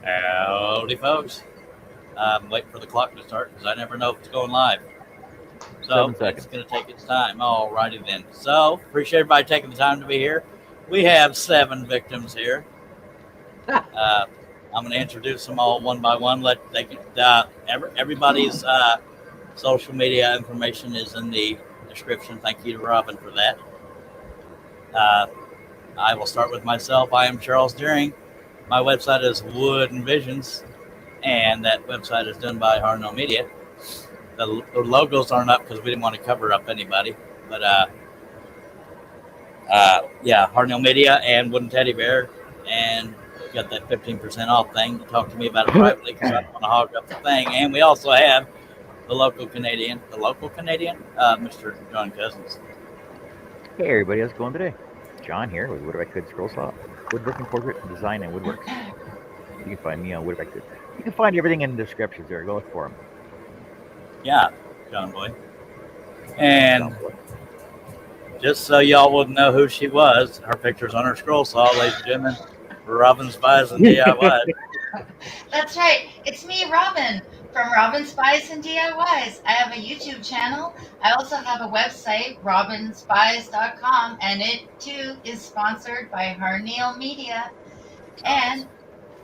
Howdy, folks. I'm waiting for the clock to start because I never know if it's going live. So 7 seconds. it's going to take its time. All righty then. So appreciate everybody taking the time to be here. We have 7 victims here. I'm going to introduce them all one by one. Everybody's social media information is in the description. Thank you to Robin for that. I will start with myself. I am Charles Deering. My website is Wood and Visions, and that website is done by Harnell Media. The logos aren't up because we didn't want to cover up anybody, but Harnell Media and Wooden Teddy Bear, and got that 15% off thing. Talk to me about it privately because I don't want to hog up the thing. And we also have the local Canadian, Mr. John Cosens. Hey everybody, how's it going today? John here with Woodwork Good Scroll Saw, Woodworking Portrait Design and Woodwork. You can find me on Woodwork Good. You can find everything in the descriptions there. Go look for them. Yeah, John Boy. And just so y'all would know who she was, her picture's on her scroll saw, ladies and gentlemen. Robin Spies and DIY. That's right. It's me, Robin, from Robin Spies and DIYs. I have a YouTube channel. I also have a website, robinspies.com, and it too is sponsored by Harnell Media. And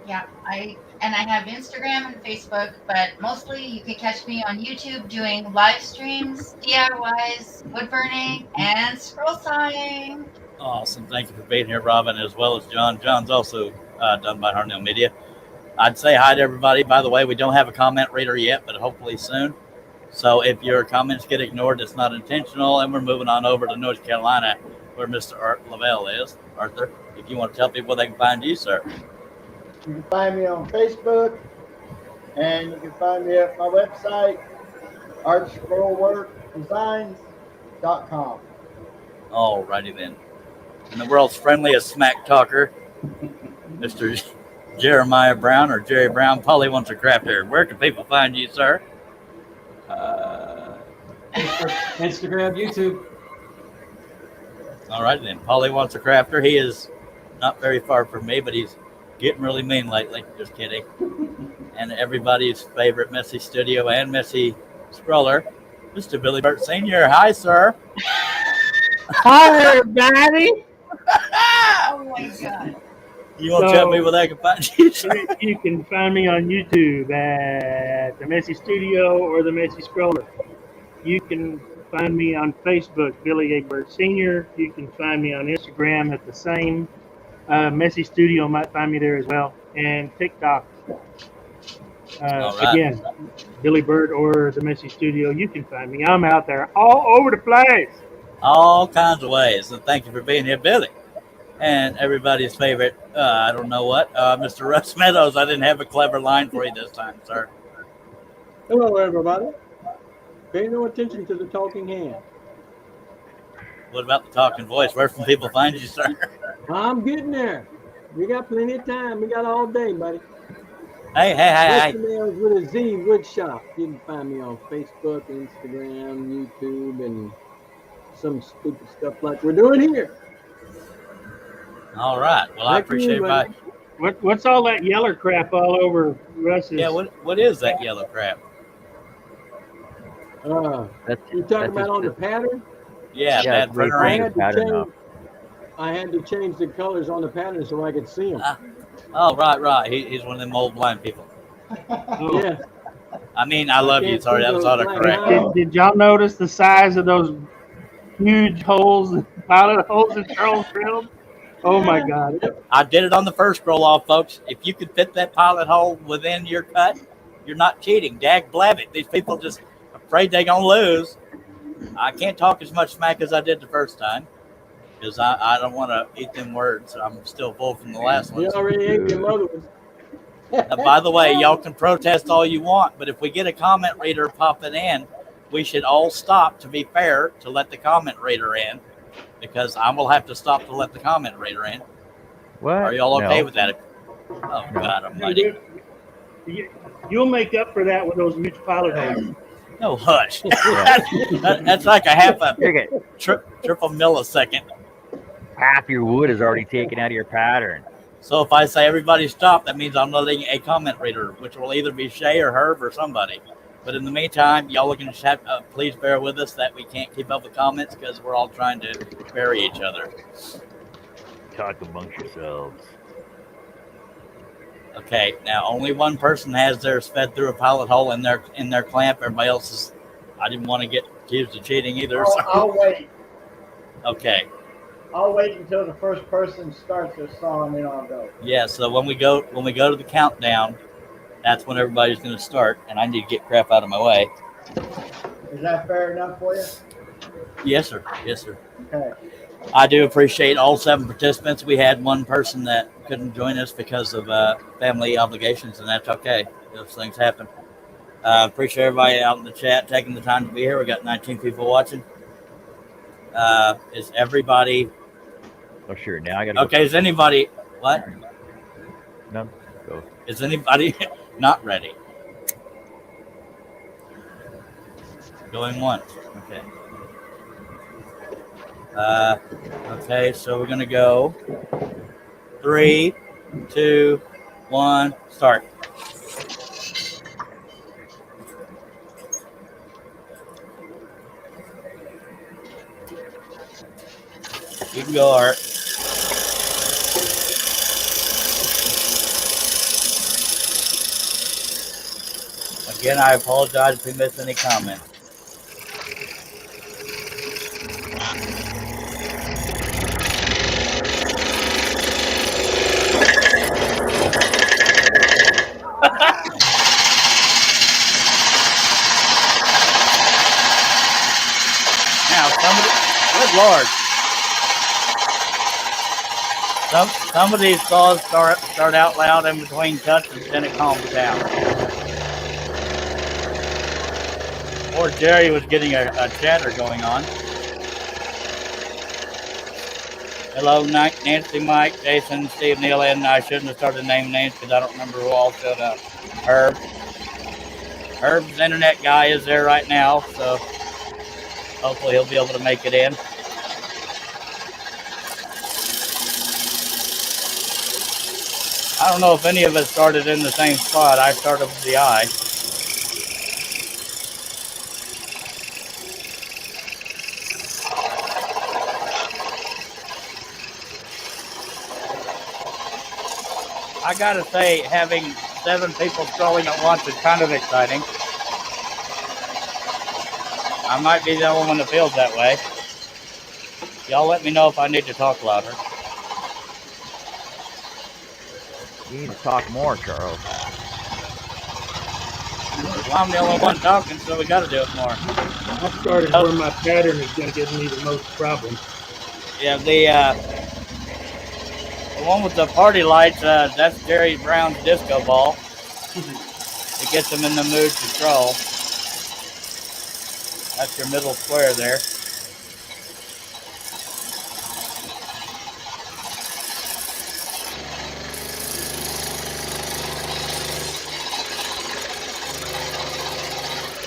I have Instagram and Facebook, but mostly you can catch me on YouTube doing live streams, DIYs, wood burning, and scroll sawing. Awesome. Thank you for being here, Robin, as well as John. John's also done by Harnell Media. I'd say hi to everybody. By the way, we don't have a comment reader yet, but hopefully soon. So if your comments get ignored, it's not intentional. And we're moving on over to North Carolina, where Mr. Lovell is. Arthur, if you want to tell people they can find you, sir. You can find me on Facebook, and you can find me at my website, artscrollworkdesigns.com. All righty then. And the world's friendliest smack talker, Mr. Jeremiah Brown or Jerry Brown, Polly Wants a Crafter. Where can people find you, sir? Instagram, YouTube. All right then. Polly Wants a Crafter. He is not very far from me, but he's getting really mean lately. Just kidding. And everybody's favorite Messy Studio and Messy Scroller, Mr. Billy Burt Sr. Hi, sir. Hi, everybody. Oh my God. You want to tell me where they can find you, sir? You can find me on YouTube at the Messy Studio or the Messy Scroller. You can find me on Facebook, Billy Egbert Sr. You can find me on Instagram at the same. Messy Studio might find me there as well. And TikTok. Right. Again, Billy Burt or the Messy Studio. You can find me. I'm out there all over the place. All kinds of ways. And thank you for being here, Billy. And everybody's favorite, I don't know what, Mr. Russ Meadows. I didn't have a clever line for you this time, sir. Hello, everybody. Pay no attention to the talking hand. What about the talking voice? Where can people find you, sir? I'm getting there. We got plenty of time. We got all day, buddy. Hey. Russ Meadows with a Z Wood Shop. You can find me on Facebook, Instagram, YouTube, and some stupid stuff like we're doing here. All right. Well, I appreciate everybody. What's all that yellow crap all over Russ's? Yeah, what is that yellow crap? You talking about on the pattern? Yeah, bad printer ink. I had to change the colors on the pattern so I could see them. Right. He's one of them old blind people. Oh. Yeah. I mean, I love you. Sorry, that was autocorrect. Did y'all notice the size of those huge holes, pilot holes in Charles drilled? Oh my God! I did it on the first scroll off, folks. If you could fit that pilot hole within your cut, you're not cheating. Dag blabbit. These people just afraid they're gonna lose. I can't talk as much smack as I did the first time because I don't want to eat them words. I'm still full from the last one. You already ate them other ones. By the way, y'all can protest all you want, but if we get a comment reader popping in, we should all stop to be fair to let the comment reader in. Because I will have to stop to let the comment reader in. What? Are y'all okay No. with that? Oh, God almighty. You'll make up for that with those huge pilot holes. No, hush. That's like a half a triple millisecond. Half your wood is already taken out of your pattern. So if I say everybody stop, that means I'm letting a comment reader, which will either be Shay or Herb or somebody. But in the meantime, y'all are going to have please bear with us that we can't keep up with comments because we're all trying to bury each other. Talk amongst yourselves. Okay, now only one person has theirs fed through a pilot hole in their clamp. Everybody else is. I didn't want to get accused of cheating either. So. I'll wait. Okay. I'll wait until the first person starts their song, and then I'll go. Yeah. So when we go to the countdown, that's when everybody's going to start, and I need to get crap out of my way. Is that fair enough for you? Yes, sir. Yes, sir. Okay. I do appreciate all 7 participants. We had one person that couldn't join us because of family obligations, and that's okay. Those things happen. Appreciate everybody out in the chat taking the time to be here. We got 19 people watching. Is everybody? Oh, sure. Now I got to Okay, is anybody? What? No, go. Is anybody not ready? Going once. Okay. Okay, so we're going to go 3, 2, 1, start. You can go, Art. Again, I apologize if we missed any comments. Now, somebody, good Lord. Some of these calls start out loud in between cuts and then it calms down. Poor Jerry was getting a chatter going on. Hello, Nancy, Mike, Jason, Steve, Neil, and I shouldn't have started naming names because I don't remember who all showed up. Herb. Herb's internet guy is there right now, so hopefully he'll be able to make it in. I don't know if any of us started in the same spot. I started with the I. I gotta say, having 7 people scrolling at once is kind of exciting. I might be the only one that feels that way. Y'all let me know if I need to talk louder. You need to talk more, Charles. Well, I'm the only one talking, so we gotta do it more. I started where my pattern is going to give me the most problems. Yeah, the one with the party lights, that's Jerry Brown's disco ball. It gets him in the mood to troll. That's your middle square there.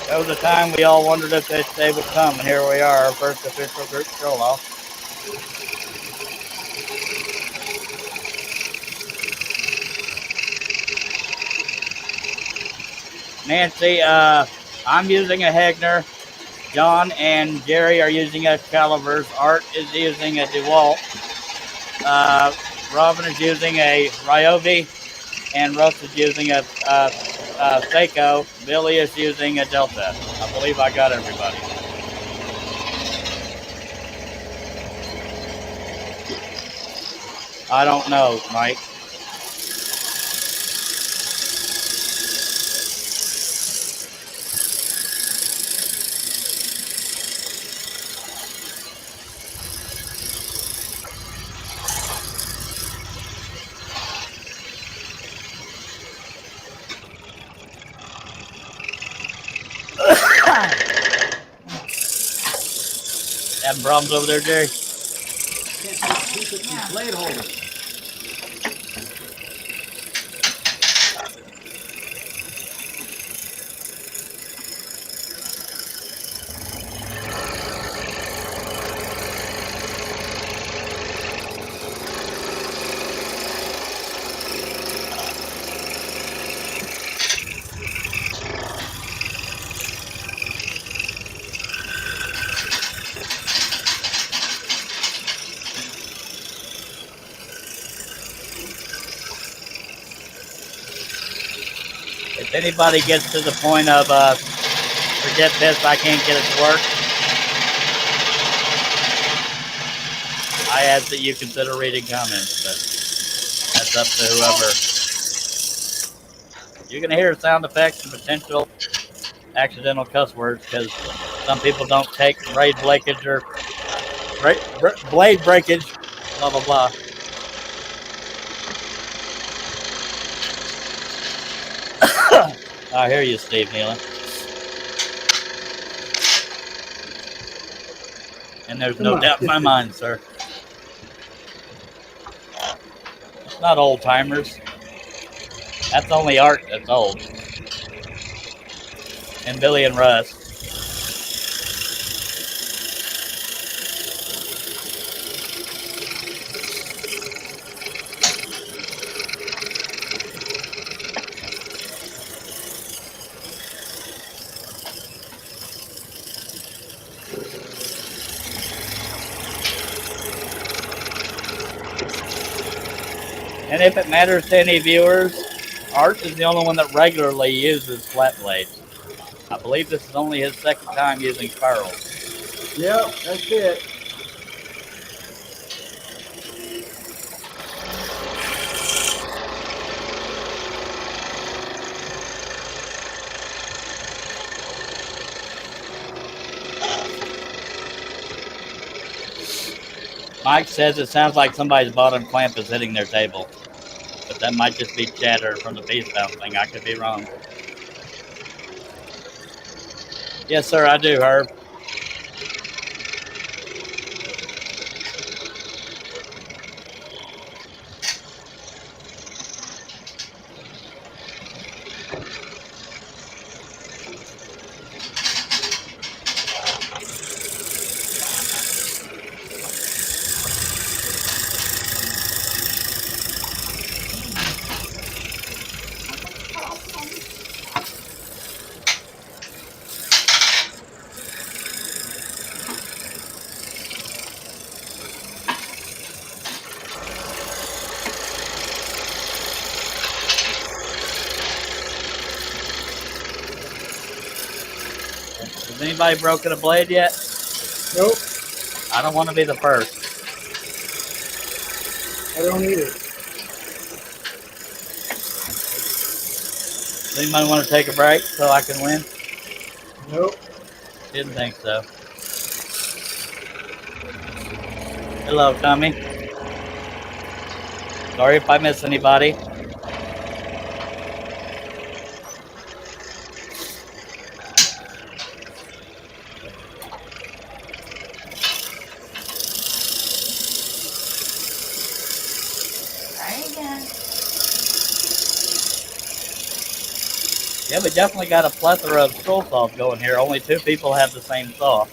That was a time we all wondered if this day would come, and here we are, our first official group stroll off. Nancy, I'm using a Hegner. John and Jerry are using Excaliburs. Art is using a DeWalt. Robin is using a Ryobi, and Russ is using a Seiko. Billy is using a Delta. I believe I got everybody. I don't know, Mike. Having problems over there, Jerry? Blade holder. If anybody gets to the point of forget this, I can't get it to work, I ask that you consider reading comments, but that's up to whoever. You're going to hear sound effects and potential accidental cuss words because some people don't take blade breakage or blade breakage, blah, blah, blah. I hear you, Steve Nealon. And there's no doubt in my mind, sir. It's not old timers. That's only Art that's old. And Billy and Russ. And if it matters to any viewers, Art is the only one that regularly uses flat blades. I believe this is only his second time using spirals. Yep, that's it. Mike says it sounds like somebody's bottom clamp is hitting their table. But that might just be chatter from the piece bouncing. I could be wrong. Yes, sir, I do, Herb. Has anybody broken a blade yet? Nope, I don't want to be the first. I don't either. Does anybody want to take a break so I can win? Nope. Didn't think so. Hello, Tommy. Sorry if I miss anybody. Yeah, we definitely got a plethora of scroll saws going here. Only 2 people have the same saw.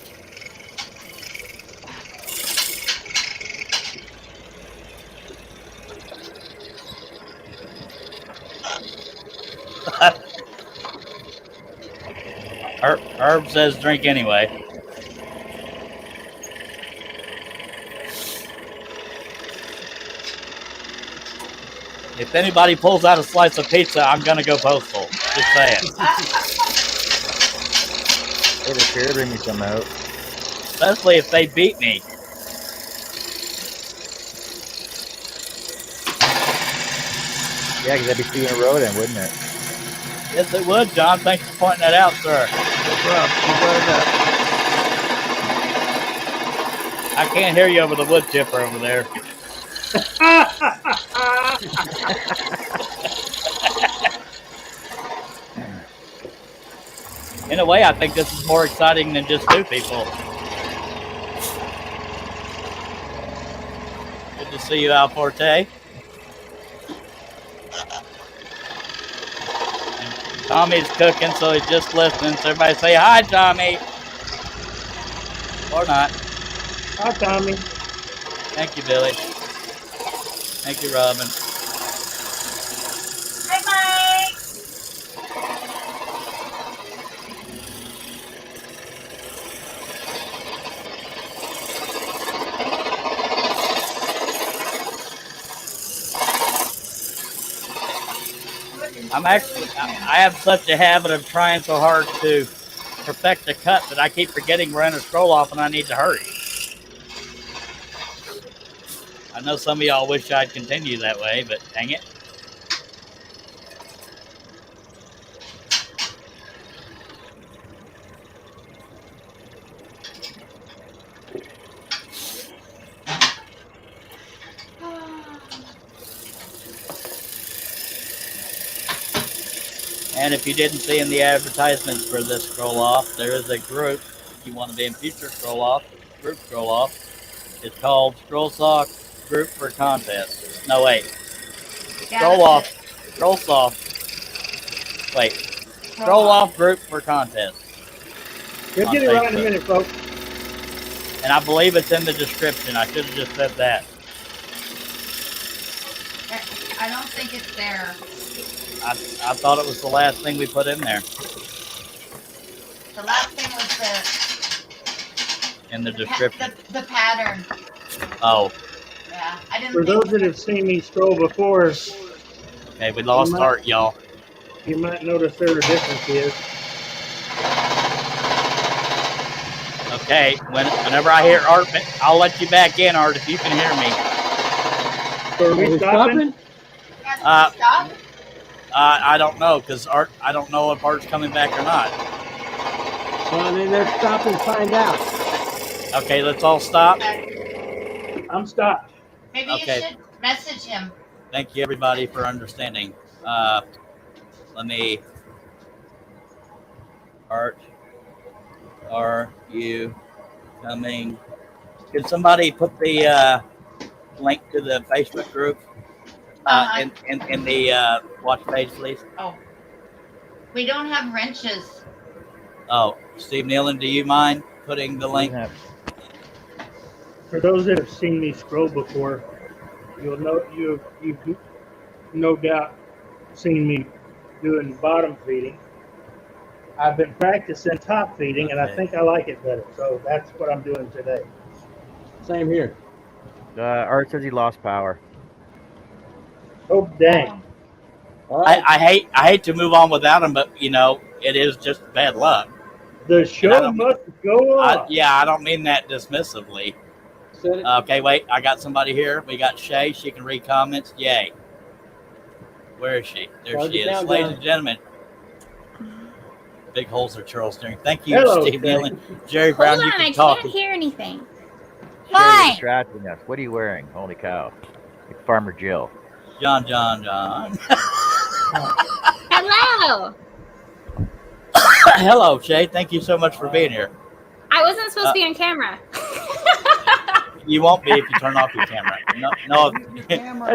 Herb says drink anyway. If anybody pulls out a slice of pizza, I'm gonna go postal. Just saying. Hey, the share, bring me some out. Especially if they beat me. Yeah, because that'd be 2 in a row then, wouldn't it? Yes, it would, John. Thanks for pointing that out, sir. I can't hear you over the wood chipper over there. In a way, I think this is more exciting than just 2 people. Good to see you, Al Forte. Tommy's cooking, so he's just listening. So everybody say hi, Tommy. Or not. Hi, Tommy. Thank you, Billy. Thank you, Robin. Hi, Mike. I have such a habit of trying so hard to perfect the cut that I keep forgetting we're in a scroll off and I need to hurry. I know some of y'all wish I'd continue that way, but dang it. And if you didn't see in the advertisements for this scroll off, there is a group. If you want to be in future scroll off, group scroll off. It's called Scroll Sock Group for Contest. No, wait. Scroll off. Scroll off. Wait. Scroll off group for contest. You'll get it right in a minute, folks. And I believe it's in the description. I should have just said that. I don't think it's there. I thought it was the last thing we put in there. The last thing was in the description. The pattern. Oh. Yeah, I didn't. For those that have seen me scroll before, okay, we lost Art, y'all. You might notice there a difference is. Okay, whenever I hear Art, I'll let you back in, Art, if you can hear me. So are we stopping? Stop? I don't know, because Art, I don't know if Art's coming back or not. Well, then let's stop and find out. Okay, let's all stop. I'm stopped. Maybe you should message him. Thank you, everybody, for understanding. Let me... Art, are you coming? Can somebody put the link to the Facebook group in the watch page, please? Oh. We don't have wrenches. Oh, Steve Nealon, do you mind putting the link? For those that have seen me scroll before, you'll know you've no doubt seen me doing bottom feeding. I've been practicing top feeding, and I think I like it better. So that's what I'm doing today. Same here. Art says he lost power. Oh dang! Right. I hate to move on without him, but you know it is just bad luck. The show must go on. I don't mean that dismissively. Okay, wait. I got somebody here. We got Shay. She can read comments. Yay. Where is she? There she is. Ladies and gentlemen. Big holes are Charles steering. Thank you, Hello, Steve Nealon. Jerry Brown, you can talk. I talk. can't hear anything. Why? Distracting us. What are you wearing? Holy cow. Like Farmer Jill. John. Hello. Hello, Shay. Thank you so much for being here. I wasn't supposed to be on camera. You won't be if you turn off your camera. No.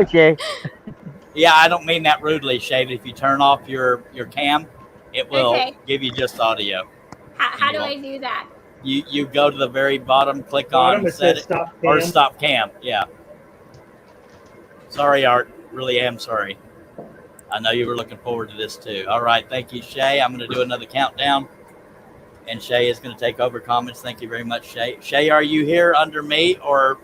Okay. Yeah, I don't mean that rudely, Shay, but if you turn off your cam, it will give you just audio. How do I do that? You go to the very bottom, click on set it, or stop cam. Yeah. Sorry, Art. Really am sorry. I know you were looking forward to this too. All right. Thank you, Shay. I'm going to do another countdown. And Shay is going to take over comments. Thank you very much, Shay. Shay, are you here under me or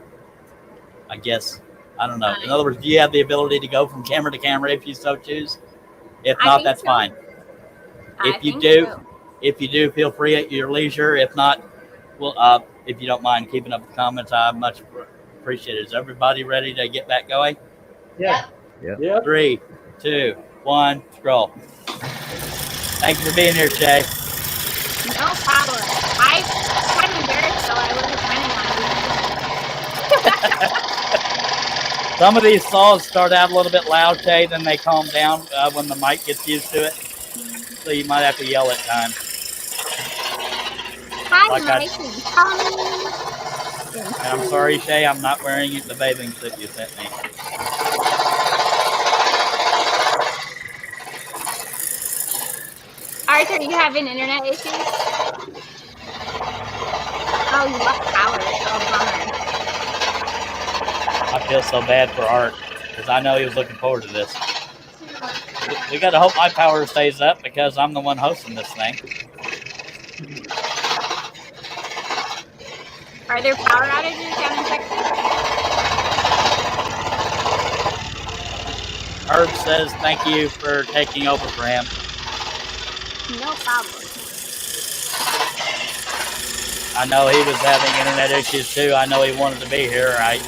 I guess, I don't know. In other words, do you have the ability to go from camera to camera if you so choose? If not, that's fine. If you do, feel free at your leisure. If not, well, if you don't mind keeping up the comments, I much appreciate it. Is everybody ready to get back going? Yeah. Yeah. 3, 2, 1, scroll. Thanks for being here, Shay. No problem. I'm kind of embarrassed, so I wasn't planning on it. Some of these saws start out a little bit loud, Shay, then they calm down when the mic gets used to it. So you might have to yell at times. Hi, like Mike. And I'm sorry, Shay, I'm not wearing the bathing suit you sent me. Art, are you having internet issues? Oh, you lost power. Oh, bummer. I feel so bad for Art because I know he was looking forward to this. We got to hope my power stays up because I'm the one hosting this thing. Are there power outages down in Texas? Herb says thank you for taking over for him. No problem. I know he was having internet issues too. I know he wanted to be here, right?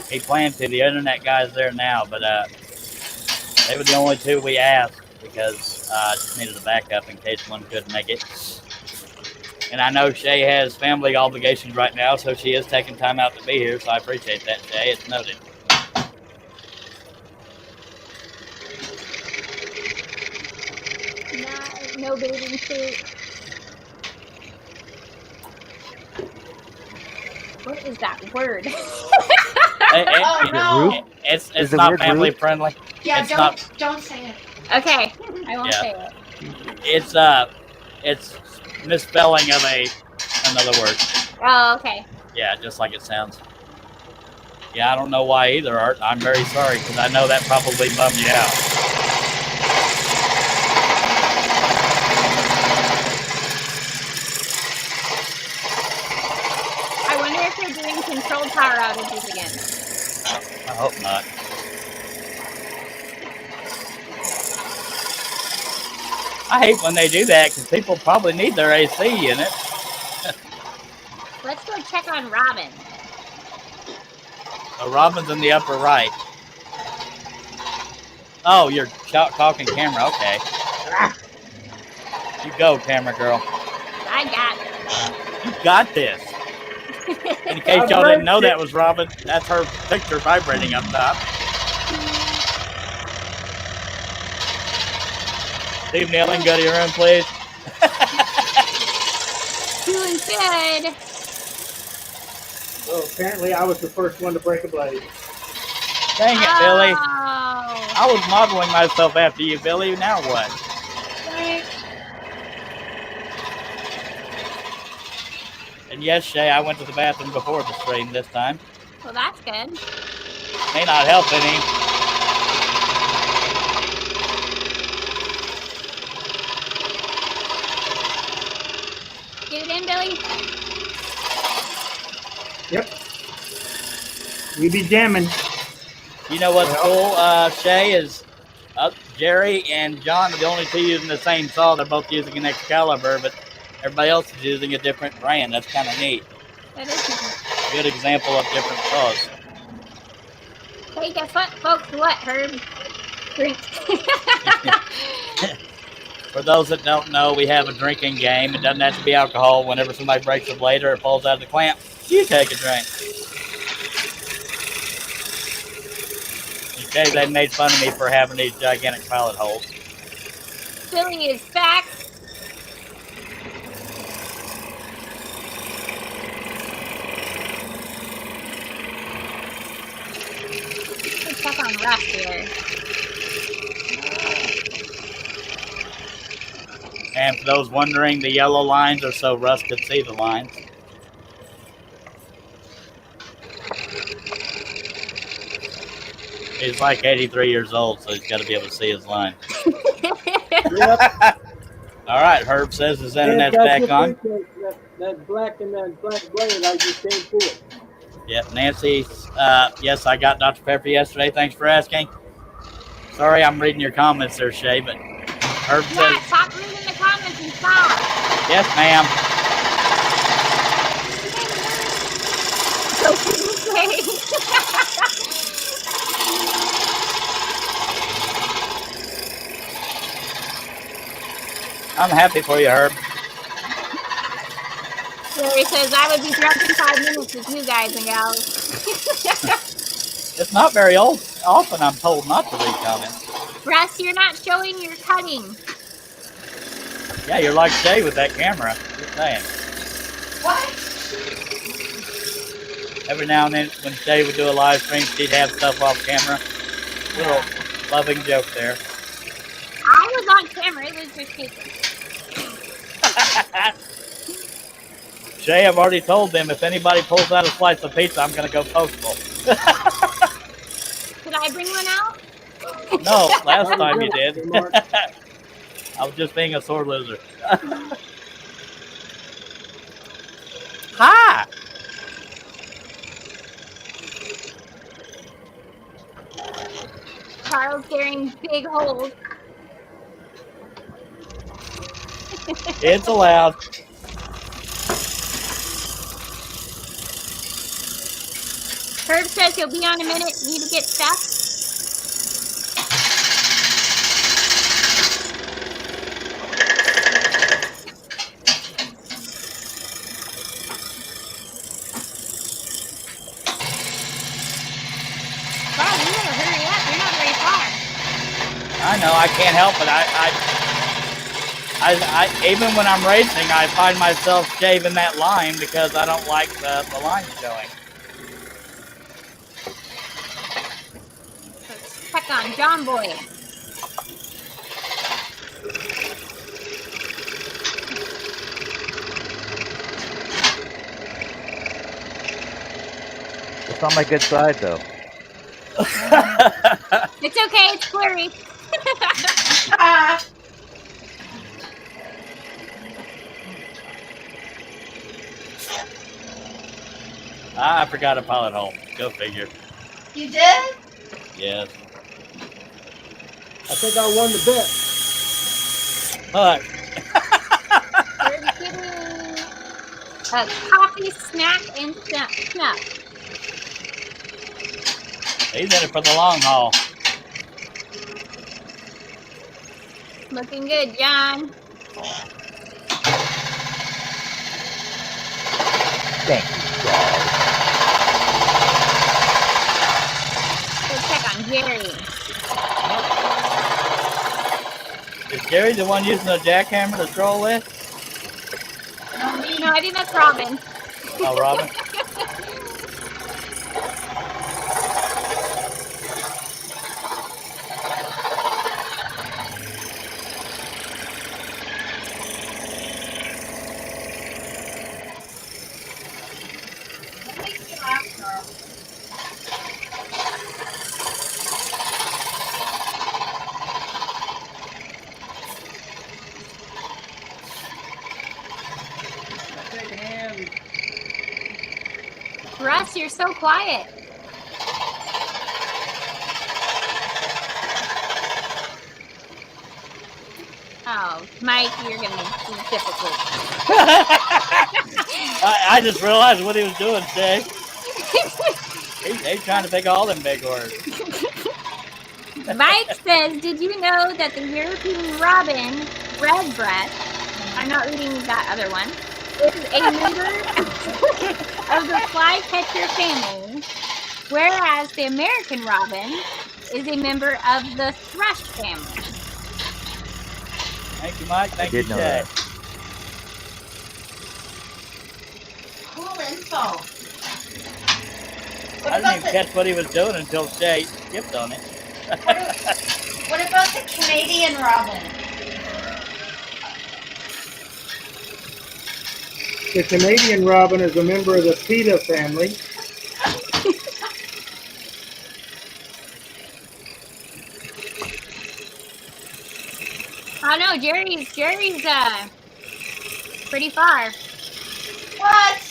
He planned to. The internet guy's there now, but they were the only two we asked because I just needed a backup in case one couldn't make it. And I know Shay has family obligations right now, so she is taking time out to be here, so I appreciate that, Shay. It's noted. No bathing suit. What is that word? Oh, no. It's Is the not word family rude? friendly. Yeah, It's don't say it. Okay, I won't Yeah. say it. It's misspelling of another word. Oh, okay. Yeah, just like it sounds. Yeah, I don't know why either, Art. I'm very sorry because I know that probably bummed you out. I wonder if they're doing controlled power outages again. I hope not. I hate when they do that because people probably need their AC in it. Let's go check on Robin. Robin's in the upper right. Oh, you're talking camera. Okay. You go, camera girl. I got it. You got this. In case y'all didn't know that was Robin, that's her picture vibrating up top. Steve Kneeling, go to your room, please. Doing good. Well, apparently I was the first one to break a blade. Dang it, Billy. Oh. I was modeling myself after you, Billy. Now what? And yes, Shay, I went to the bathroom before the stream this time. Well, that's good. May not help any. Get it in, Billy? Yep. We be jamming. You know what's cool, Shay, is Jerry and John are the only two using the same saw. They're both using an Excalibur, but everybody else is using a different brand. That's kind of neat. That is nice. Good example of different saws. Hey, guess what, folks? What, Herb? Drink. For those that don't know, we have a drinking game. It doesn't have to be alcohol. Whenever somebody breaks a blade or it falls out of the clamp, you take a drink. Okay, they made fun of me for having these gigantic pilot holes. Billy is back. Let's check on Russ here. And for those wondering, the yellow lines are so Russ could see the lines. He's like 83 years old, so he's got to be able to see his line. Yep. All right, Herb says his And internet's that's back on. That black and that black blade, I just can't do it. Yep, Nancy, yes, I got Dr. Pepper yesterday. Thanks for asking. Sorry, I'm reading your comments there, Shay, but Herb Yeah, says, stop reading the comments and stop. yes, ma'am. So what did you say? I'm happy for you, Herb. Larry says, I would be drunk in 5 minutes with you guys and gals. It's not very often I'm told not to read comments. Russ, you're not showing your cutting. Yeah, you're like Shay with that camera. Just saying. What? Every now and then when Shay would do a live stream, she'd have stuff off camera. Little loving joke there. I was on camera. It was just taken. Shay, I've already told them if anybody pulls out a slice of pizza, I'm going to go postal. Did I bring one out? No, last time you did. I was just being a sore loser. Hi. Charles carrying big holes. It's allowed. Herb says he'll be on a minute. Need to get stuff. Bob, you gotta hurry up. You're not very far. I know. I can't help it. I even when I'm racing, I find myself shaving that line because I don't like the line showing. Let's check on John Boy. It's on my good side, though. It's okay. It's blurry. I forgot a pilot hole. Go figure. You did? Yes. I think I won the bet. Look. We're getting a coffee, snack, and snuff. He's in it for the long haul. Looking good, John. Thank you, dog. Let's check on Jerry. Is Jerry the one using the jackhammer to stroll with? No, I think that's Robin. Oh, Robin. Russ, you're so quiet. Oh, Mike, you're going to be difficult. I just realized what he was doing, Shay. He's trying to pick all them big words. Mike says, did you know that the European robin, redbreast, I'm not reading that other one, is a member of the flycatcher family, whereas the American robin is a member of the thrush family. Thank you, Mike. Thank you, did know Shay. that. Cool info. I didn't even catch what he was doing until Shay skipped on it. What about the Canadian robin? The Canadian robin is a member of the PETA family. Oh no, Jerry's pretty far. What?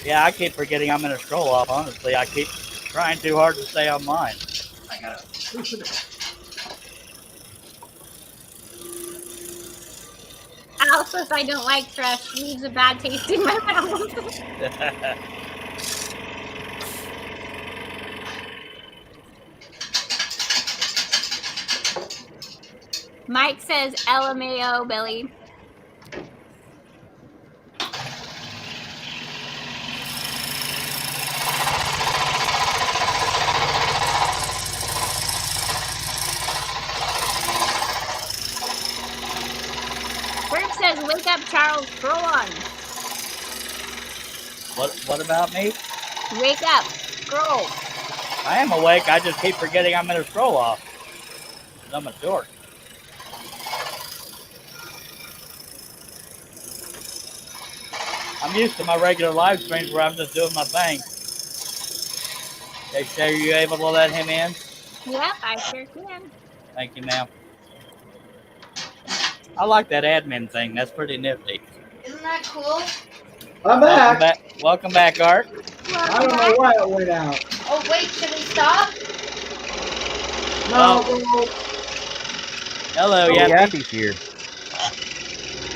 Yeah, I keep forgetting I'm in a stroll off, honestly. I keep trying too hard to stay on mine. I gotta loosen it. Al says I don't like thrush. Leaves a bad taste in my mouth. Mike says LMAO, Billy. Burt says, wake up, Charles. Scroll on. What about me? Wake up. Scroll. I am awake. I just keep forgetting I'm in a stroll off. I'm a dork. I'm used to my regular live streams where I'm just doing my thing. Hey, Shay, are you able to let him in? Yep, I sure can. Thank you, ma'am. I like that admin thing. That's pretty nifty. Isn't that cool? I'm back. Welcome back, Art. I don't know why it went out. Oh wait, should we stop? No, Hello, Oh, Yappy. Yappy's here.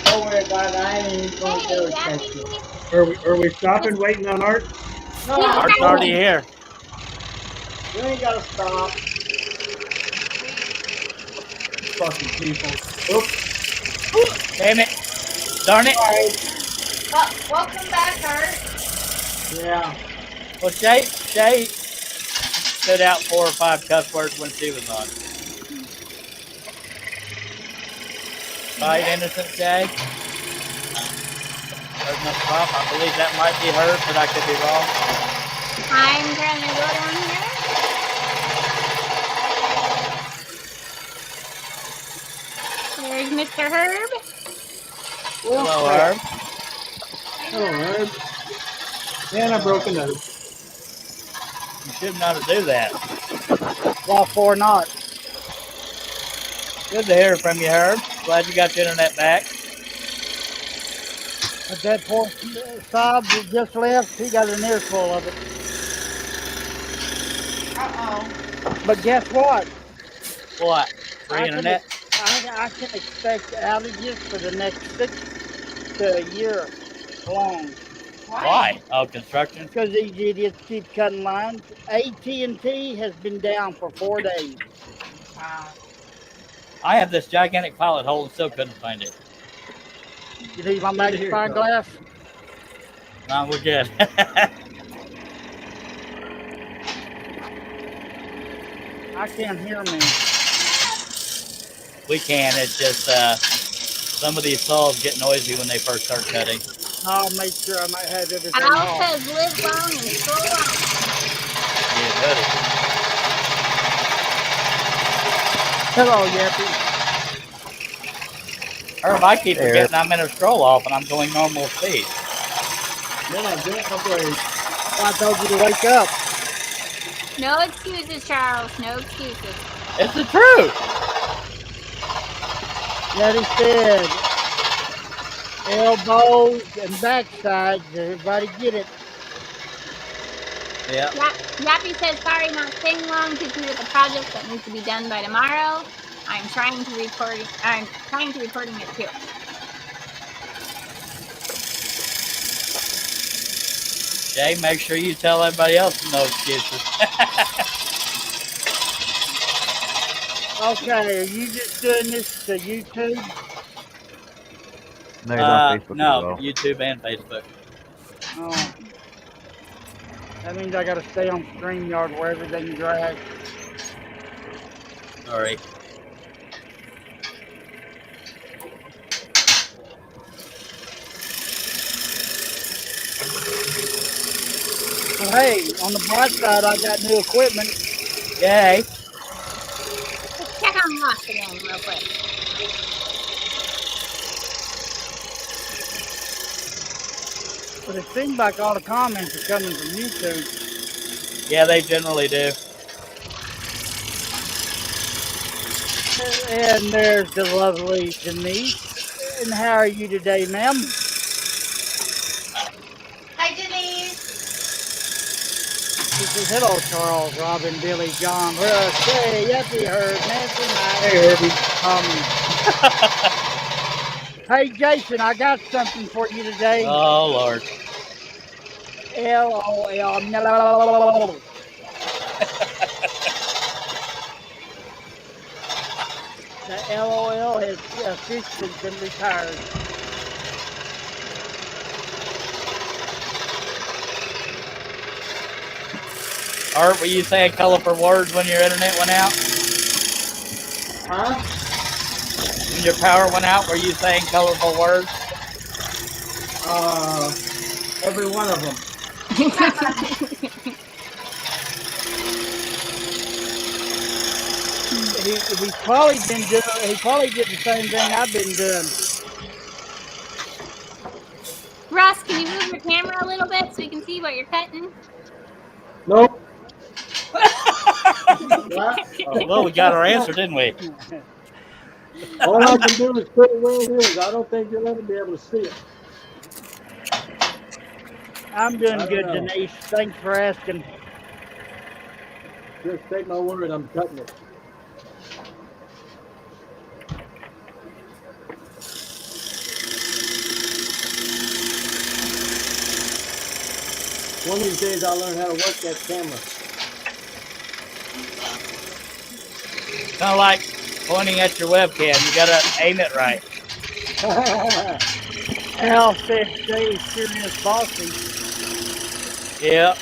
don't worry about it. I ain't even gonna Hey, do it. Yappy. Are we stopping waiting on Art? No, Yeah. Art's already here. you ain't gotta stop. Fucking people. Oops. Damn it. Darn it. Well, welcome back, Art. Yeah. Well, Shay stood out 4 or 5 cuss words when she was on. Right, innocent Shay? There's no pop. I believe that might be her, but I could be wrong. I'm gonna go down here. There's Mr. Herb. Hello, Herb. Hello, Herb. And I broke a nose. You shouldn't know how to do that. What for not? Good to hear from you, Herb. Glad you got your internet back. But that poor Saab that just left, he got an earful of it. Uh-oh. But guess what? What? Free I can, internet? I can expect outages for the next 6 to a year long. Why? Oh, construction? Because these idiots keep cutting lines. AT&T has been down for 4 days. Wow. I have this gigantic pile at home and still couldn't find it. You need my magnifying glass? No, we're good. I can't hear me. We can. It's just some of these saws get noisy when they first start cutting. I'll make sure I might have everything Al off. says live long and scroll on. Yeah, buddy. Hello, Yappy. Herb, I keep forgetting I'm in a scroll off and I'm going normal speed. Yeah, just a break. I told you to wake up. No excuses, Charles. No excuses. It's the truth. That he said, elbows and backsides, everybody get it. Yeah. Yappy says sorry not staying long due to the project that needs to be done by tomorrow. I'm trying to recording it too. Jay, make sure you tell everybody else no excuses. Okay, are you just doing this to YouTube? No, he's on Facebook no, as well. YouTube and Facebook. Oh. That means I gotta stay on StreamYard where everything drags. Sorry. Well, hey, on the bright side, I got new equipment. Yay. Let's check on Lost again real quick. But it seems like all the comments are coming from YouTube. Yeah, they generally do. And there's the lovely Denise. And how are you today, ma'am? Hi, Denise. She says, hello, Charles, Robin, Billy, John, Russ, Jay, Yappy, Herb, Nancy, Mike. Hey, Herbie. Hey, Jason, I got something for you today. Oh, Lord. LOL. The LOL has officially been retired. Art, were you saying colorful words when your internet went out? Huh? When your power went out, were you saying colorful words? Every one of them. He probably been doing. He probably did the same thing I've been doing. Russ, can you move your camera a little bit so we can see what you're cutting? Nope. What? Well, we got our answer, didn't we? All I can do is put it where it is. I don't think you'll ever be able to see it. I'm doing I don't good, know. Denise. Thanks for asking. Just take my word, I'm cutting it. One of these days I'll learn how to work that camera. Kind of like pointing at your webcam. You gotta aim it right. Al said Jay's serious bossy. Yeah.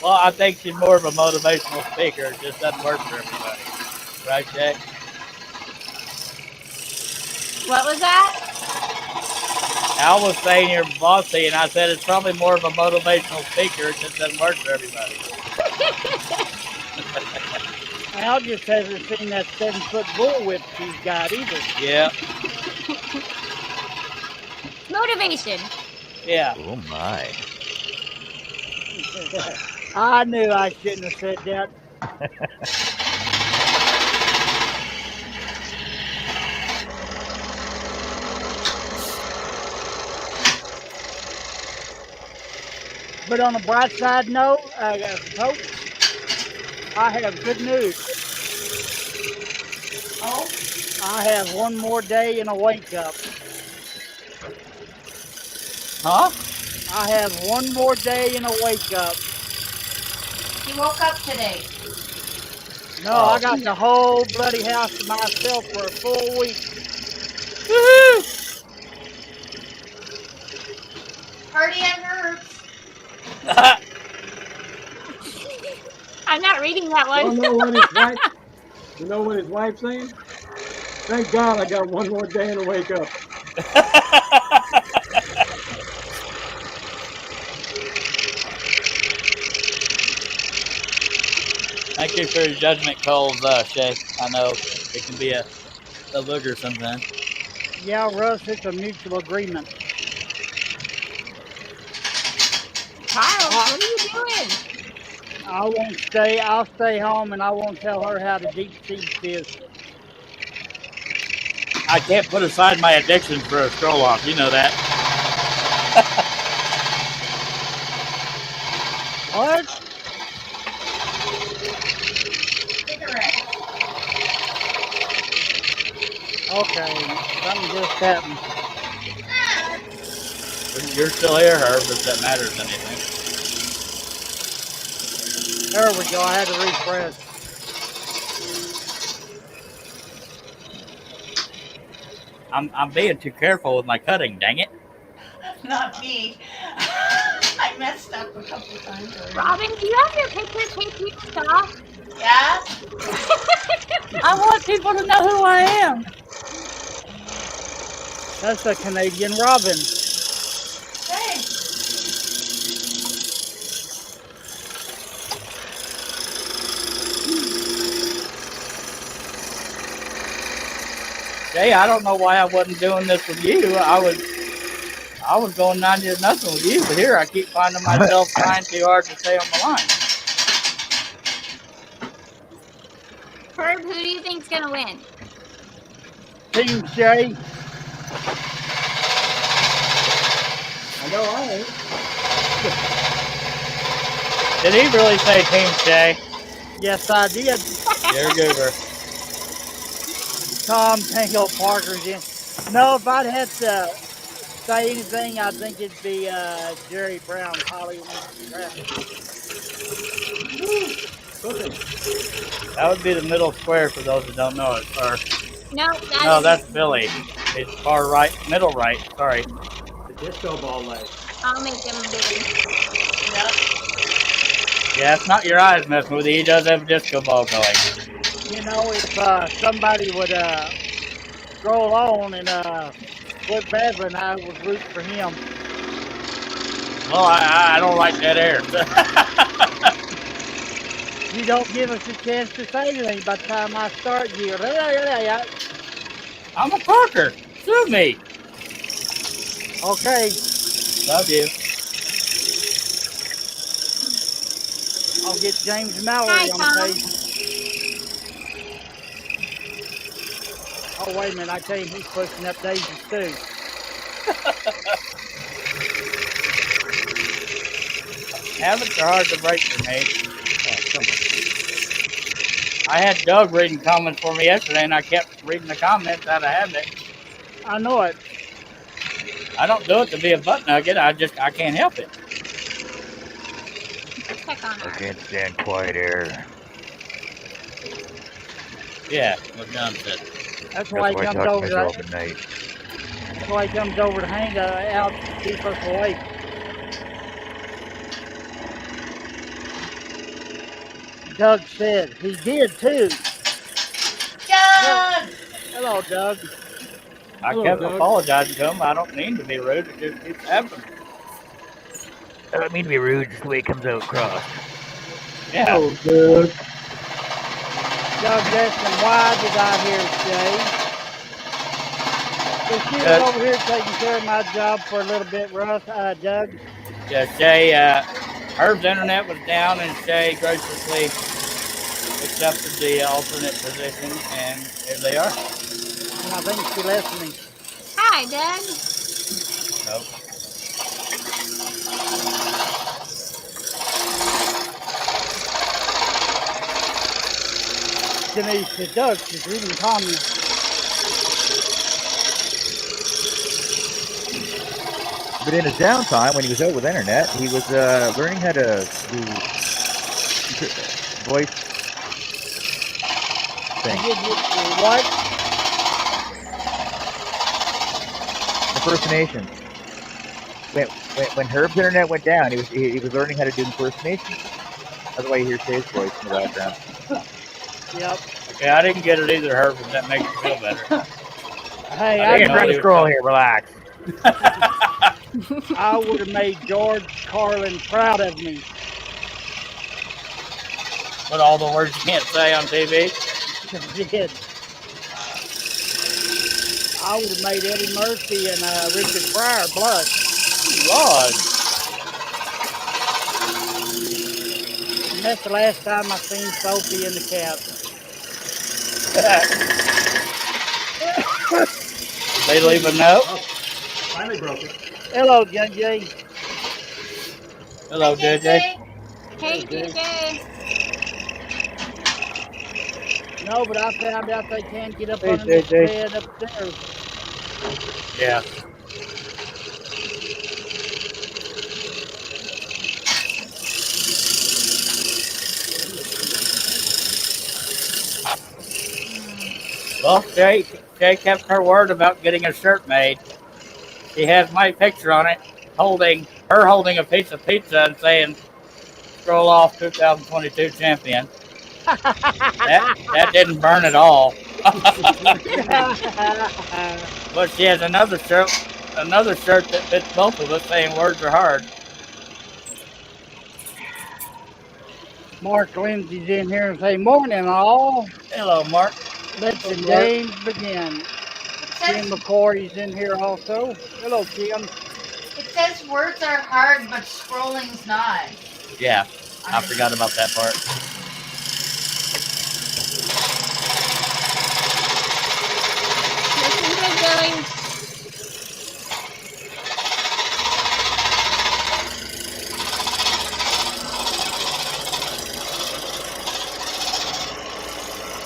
Well, I think she's more of a motivational speaker. It just doesn't work for everybody. Right, Jay? What was that? Al was saying you're bossy, and I said it's probably more of a motivational speaker. It just doesn't work for everybody. Al just hasn't seen that 7-foot bullwhip she's got either. Yeah. Motivation. Yeah. Oh my. I knew I shouldn't have said that. But on a bright side note, folks, I have good news. Oh, I have one more day in a wake up. Huh? I have one more day in a wake up. you woke up today. No, I got the whole bloody house to myself for a full week. Woohoo! Party at Herb's. I'm not reading that You one. know what his wife? You know what his wife's saying? Thank God I got one more day to wake up. Thank you for your judgment calls, Shay. I know it can be a booger sometimes. Yeah, Russ, it's a mutual agreement. Charles, what are you doing? I'll stay home and I won't tell her how to deep sea fish. I can't put aside my addiction for a stroll off. You know that. What? Cigarette. Okay, something just happened. You're still here, Herb, if that matters anything. There we go, I had to refresh. I'm being too careful with my cutting, dang it. Not me. I messed up a couple times already. Robin, do you have your picture taped to your sock? Yeah? I want people to know who I am. That's a Canadian Robin. Hey. Jay, I don't know why I wasn't doing this with you. I was going 90 to nothing with you, but here I keep finding myself trying too hard to stay on the line. Herb, who do you think's gonna win? Team Shay. I know I ain't. Did he really say Team Shay? Yes, I did. You're a goober. Tom Tango Parker's in. No, if I'd had to say anything, I think it'd be Jerry Brown, Hollywood Traffic. That would be the middle square for those who don't know it. Or No, no, that's Billy. It's far right, middle right. Sorry. The disco ball light. I'll make him big. Yep. Yeah, it's not your eyes messing with you. He does have a disco ball going. You know, if somebody would stroll on and quit battling, I would root for him. Well, I don't like that air. You don't give us a chance to say anything by the time I start you. I'm a Parker. Sue me. Okay, Love you. I'll get James Mallory Hi, on Tom. the page. Oh, wait a minute. I tell you, he's pushing up daisies, too. Habits are hard to break for me. Oh, come on. I had Doug reading comments for me yesterday, and I kept reading the comments out of habit. I know it. I don't do it to be a butt nugget. I can't help it. Check on I our. can't stand quiet air. Yeah, what John said. That's why he That's why I comes talk to over. myself at night. That's why he comes over to hang out to keep us awake. Doug said he did too. Doug! Hello, Doug. I Hello, kept Doug. apologizing to him. I don't mean to be rude. It just keeps happening. I don't mean to be rude, just the way it comes out crossed. Yeah. Oh, Doug. Doug's asking, why did I hear Jay? If she was over here taking care of my job for a little bit, Russ, Doug. Yeah, Shay, Herb's internet was down, and Shay graciously accepted the alternate position, and here they are. And I think she listening. Hi, Doug. So, Denise said, Doug, she's reading comments. But in his downtime, when he was out with internet, he was learning how to do voice thing. What? Impersonation. When Herb's internet went down, he was learning how to do impersonation. That's why you hear Shay's voice in the background. Yep. yeah, I didn't get it either, Herb, if that makes you feel better. Hey, I I didn't can know try he to was scroll talking. here, relax. I would have made George Carlin proud of me. But all the words you can't say on TV. Did. I would have made Eddie Murphy and Richard Pryor blush. Lord. And that's the last time I seen Sophie in the cat. They leave a note. Finally broke it. Hello, JJ. Hello, JJ. Hey, DJ. No, but I found out they can't get up Hey, under the JJ. bed upstairs. Yeah. Well, Shay kept her word about getting a shirt made. She has my picture on it, holding a piece of pizza and saying, "Scroll off 2022 champion." That didn't burn at all. But she has another shirt that fits both of us, saying words are hard. Mark Lindsay's in here and say, morning all. Hello, Mark. Let the games begin. Kim McCoy's in here also. Hello, Kim. It says words are hard, but scrolling's not. Yeah, I forgot about that part. Looking good, Billy.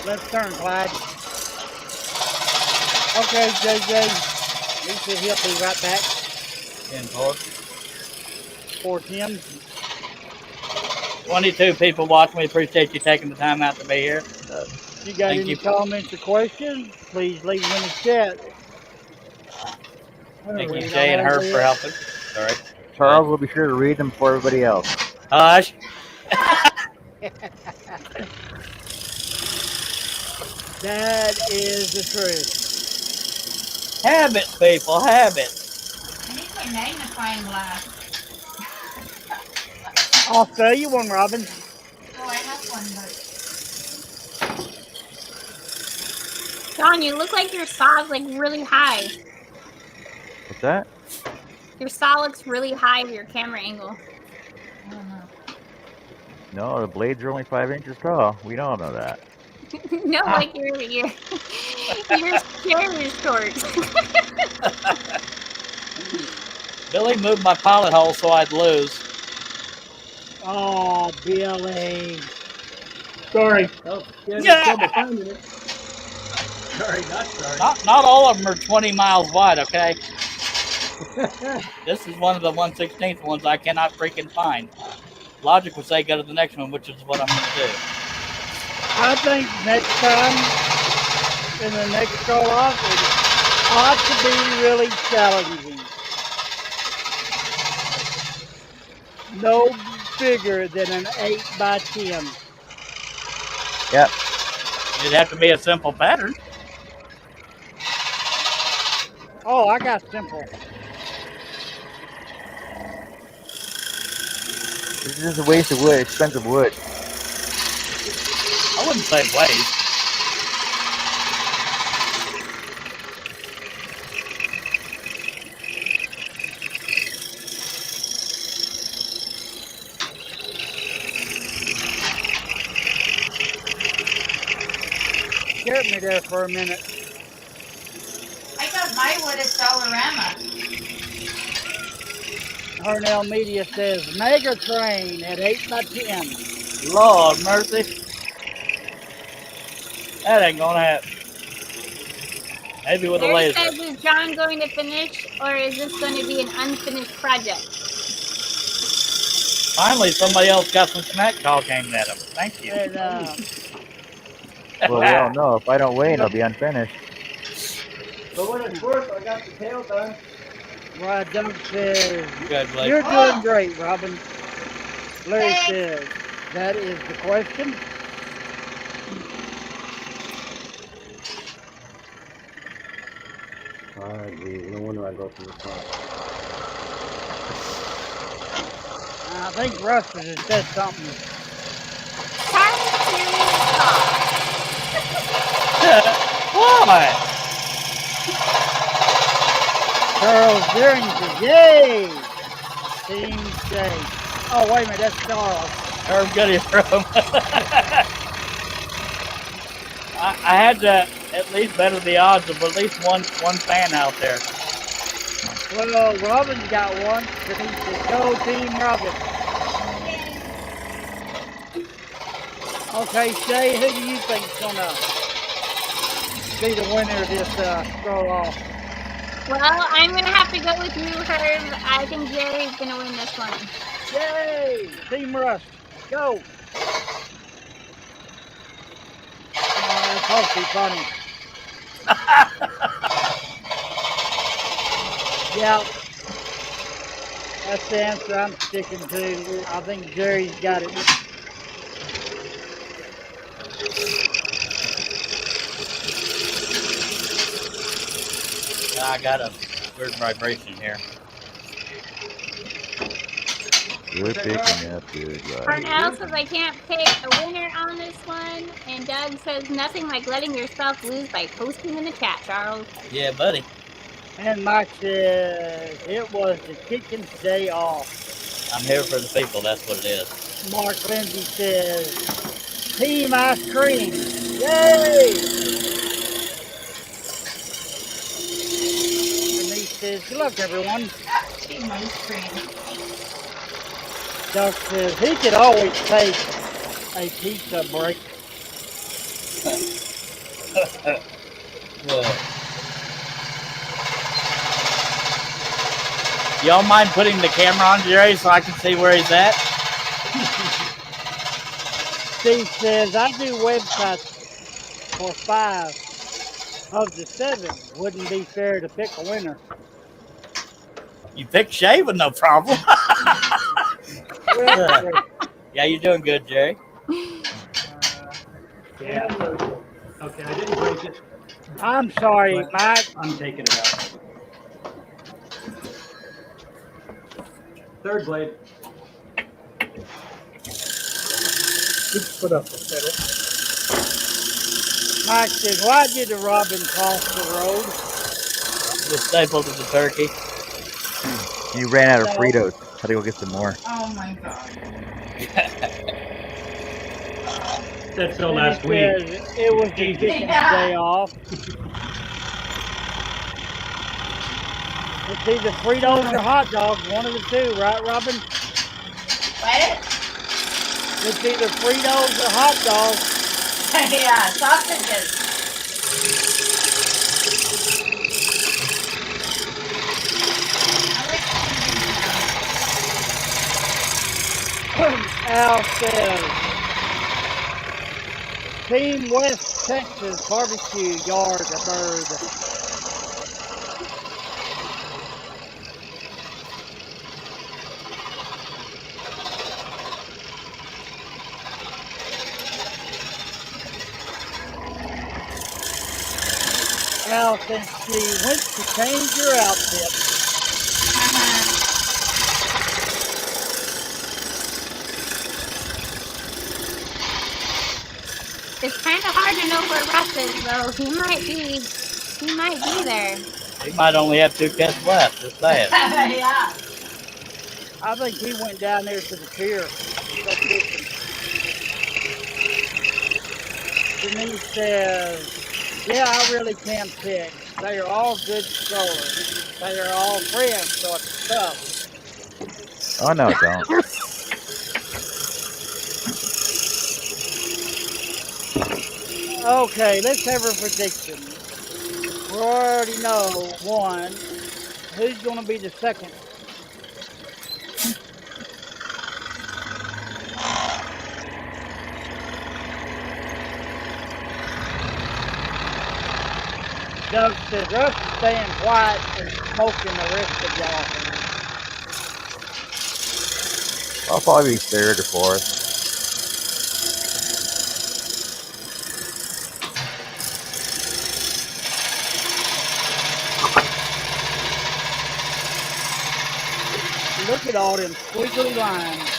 Let's turn, Clyde. Okay, JJ. Lisa, he'll be right back. 10-4. For Tim. 22 people watching. We appreciate you taking the time out to be here. If you got Thank any you. comments or questions, please leave them in the chat. Thank you, Read Jay and all Herb, this. for helping. Sorry. Charles will be sure to read them for everybody else. Hush. That is the truth. Habits, people, habits. I need my magnifying glass. I'll sell you one, Robin. Oh, I have one, but John, you look like your saw's like really high. What's that? Your saw looks really high with your camera angle. I don't know. No, the blades are only 5 inches tall. We all know that. No, like your chair is short. Billy moved my pilot hole so I'd lose. Oh, Billy. Sorry. Oh, you had trouble finding it. Sorry, not sorry. Not all of them are 20 miles wide, okay? This is one of the 1/16th ones I cannot freaking find. Logic would say go to the next one, which is what I'm going to do. I think next time, in the next scroll off, it ought to be really challenging. No bigger than an 8 by 10. Yep. It'd have to be a simple pattern. Oh, I got simple. This is just a waste of wood, expensive wood. I wouldn't say waste. Scared me there for a minute. I got my wood at Dollarama. Harnell Media says Mega Train at 8 by 10. Lord mercy. That ain't going to happen. Maybe with a Larry laser. says, is John going to finish, or is this going to be an unfinished project? Finally, somebody else got some smack talk aimed at him. Thank you. And, Well, we don't know. If I don't wait, it'll be unfinished. But when it's worth, I got the tail done. Rod Dunk says, Congratulations. you're doing great, Robin. Larry says, that is the question. Alright, no wonder I go from the top. I think Russ has said something. Why? Charles Deering says, yay! Team J. Oh, wait a minute, that's Charles. Herb Goody from. I had to at least better the odds of at least one fan out there. Well, Robin's got one, so he says, go Team Robin. Okay, Shay, who do you think's gonna be the winner of this scroll off? Well, I'm going to have to go with you, Herb. I think Jerry's going to win this one. Yay! Team Russ, go! That's awfully funny. Yeah, that's the answer I'm sticking to. I think Jerry's got it. I got a weird vibration here. We're picking up good, right? Cornell says I can't pick a winner on this one. And Doug says nothing like letting yourself lose by posting in the chat, Charles. Yeah, buddy. And Mike says it was the kitchen's day off. I'm here for the people. That's what it is. Mark Lindsay says, Team Ice Cream. Yay! Denise says, good luck, everyone. Team Ice Cream. Doug says he could always take a pizza break. Y'all mind putting the camera on Jerry so I can see where he's at? Steve says, I do websites for 5 of the 7. Wouldn't be fair to pick a winner. You picked shaving, no problem. Yeah, you're doing good, Jerry. Yeah. Okay, I didn't break it. I'm sorry, Mike. I'm taking it out. Third blade. Just put up the pedal. Mike says, why did the robin cross the road? The staple to the turkey. You ran out of Fritos. Had to go get some more. Oh my god. Said so And last he week. says it was the kitchen's day off. It's either Fritos or hot dogs, one of the two, right, Robin? What? It's either Fritos or hot dogs. Yeah, sausages. I like Al says, Team West Texas barbecue yard a bird. Al says she went to change your outfit. It's kind of hard to know where Russ is, though. He might be there. He might only have 2 kids left. Just saying. Yeah. I think he went down there to the pier. Denise says, yeah, I really can't pick. They are all good strollers. They are all friends, so it's tough. Oh no, don't. Okay, let's have a prediction. We already know one. Who's going to be the second? Doug says, Russ is staying quiet and smoking the rest of y'all. I'll probably be third or fourth. Look at all them squiggly lines.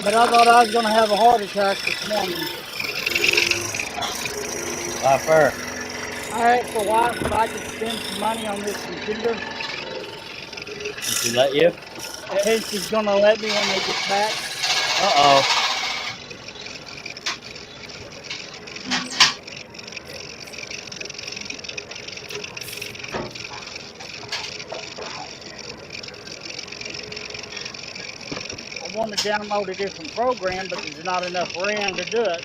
But I thought I was going to have a heart attack this morning. Why, Burt? I asked the wife if I could spend some money on this computer. Did she let you? And she's going to let me when they get back. Uh-oh. I want to download a different program, but there's not enough RAM to do it.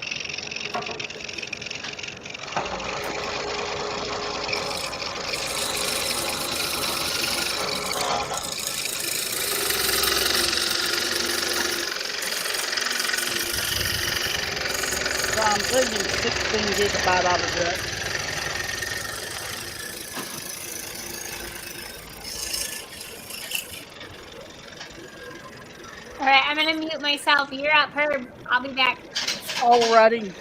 So I'm thinking 16 gigabyte ought to do it. All right, I'm gonna mute myself. You're up, Herb. I'll be back. Alrighty.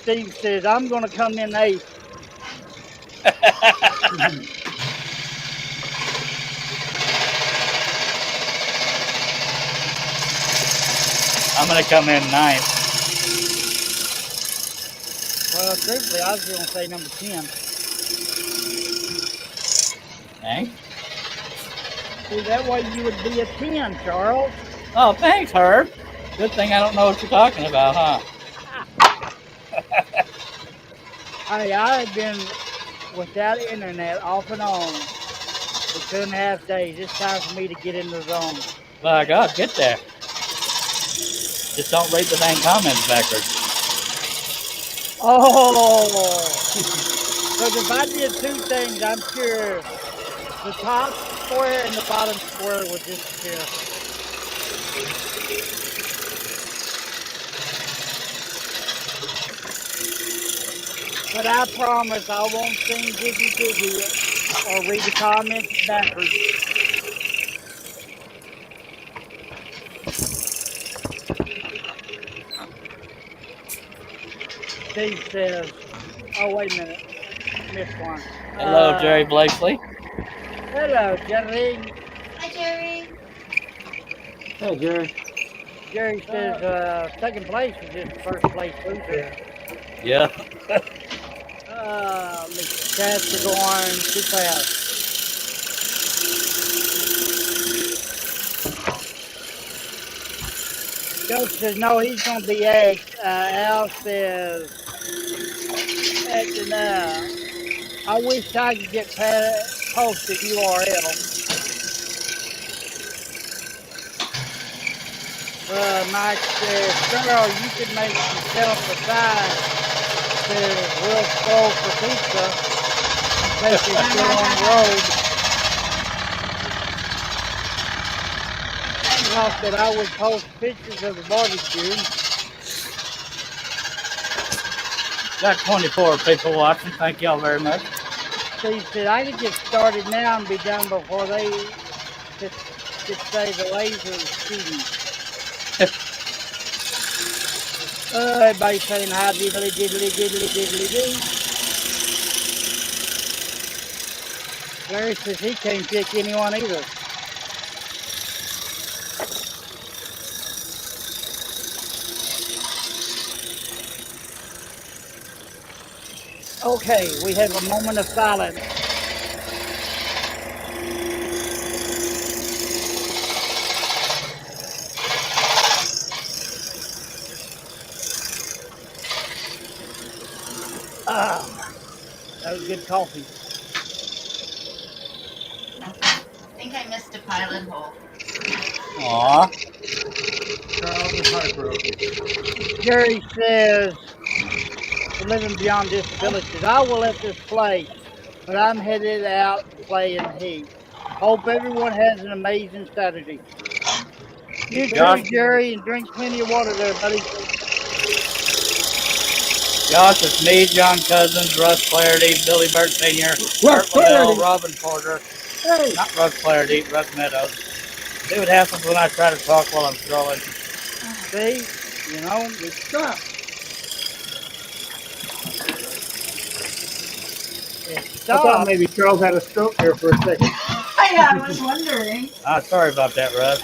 Steve says, I'm going to come in 8th. I'm going to come in 9th. Well, truthfully, I was going to say number 10. Thanks. See, that way you would be a 10, Charles. Oh, thanks, Herb. Good thing I don't know what you're talking about, huh? Hey, I had been without internet off and on for 2.5 days. It's time for me to get in the zone. By God, get there. Just don't read the dang comments backwards. Oh! Because if I did 2 things, I'm sure the top square and the bottom square would disappear. But I promise I won't sing Jiggy Jiggy or read the comments backwards. Steve says, oh, wait a minute. Missed one. Hello, Jerry Blakely. Hello, Jerry. Hi, Jerry. Hey, Jerry. Jerry says second place is just first place loser. Yeah. Mr. Cats are going too fast. Joe says no, he's going to be eighth. Al says, acting I wish I could get posted URL. Mike says, Cheryl, you could make yourself a sign that we'll scroll for pizza in case it's still on the road. Ross said I would post pictures of the barbecue. Got 24 people watching. Thank y'all very much. Steve said I could get started now and be done before they just say the laser is cheating. Everybody saying hi, diddly diddly diddly diddly doo. Larry says he can't pick anyone either. Okay, we have a moment of silence. That was good coffee. I think I missed a pilot hole. Aw. Charles is heartbroken. Jerry says, living beyond disabilities. I will let this play, but I'm headed out to play in the heat. Hope everyone has an amazing Saturday. You too, Jerry, and drink plenty of water there, buddy. Josh, it's me, John Cosens, Russ Flaherty, Billy Burt Sr., Burt Lovell, Robin Porter. Hey. Not Russ Flaherty, Russ Meadows. See what happens when I try to talk while I'm scrolling. See? You know, It's stop. I thought maybe Charles had a stroke there for a second. I was wondering. Sorry about that, Russ.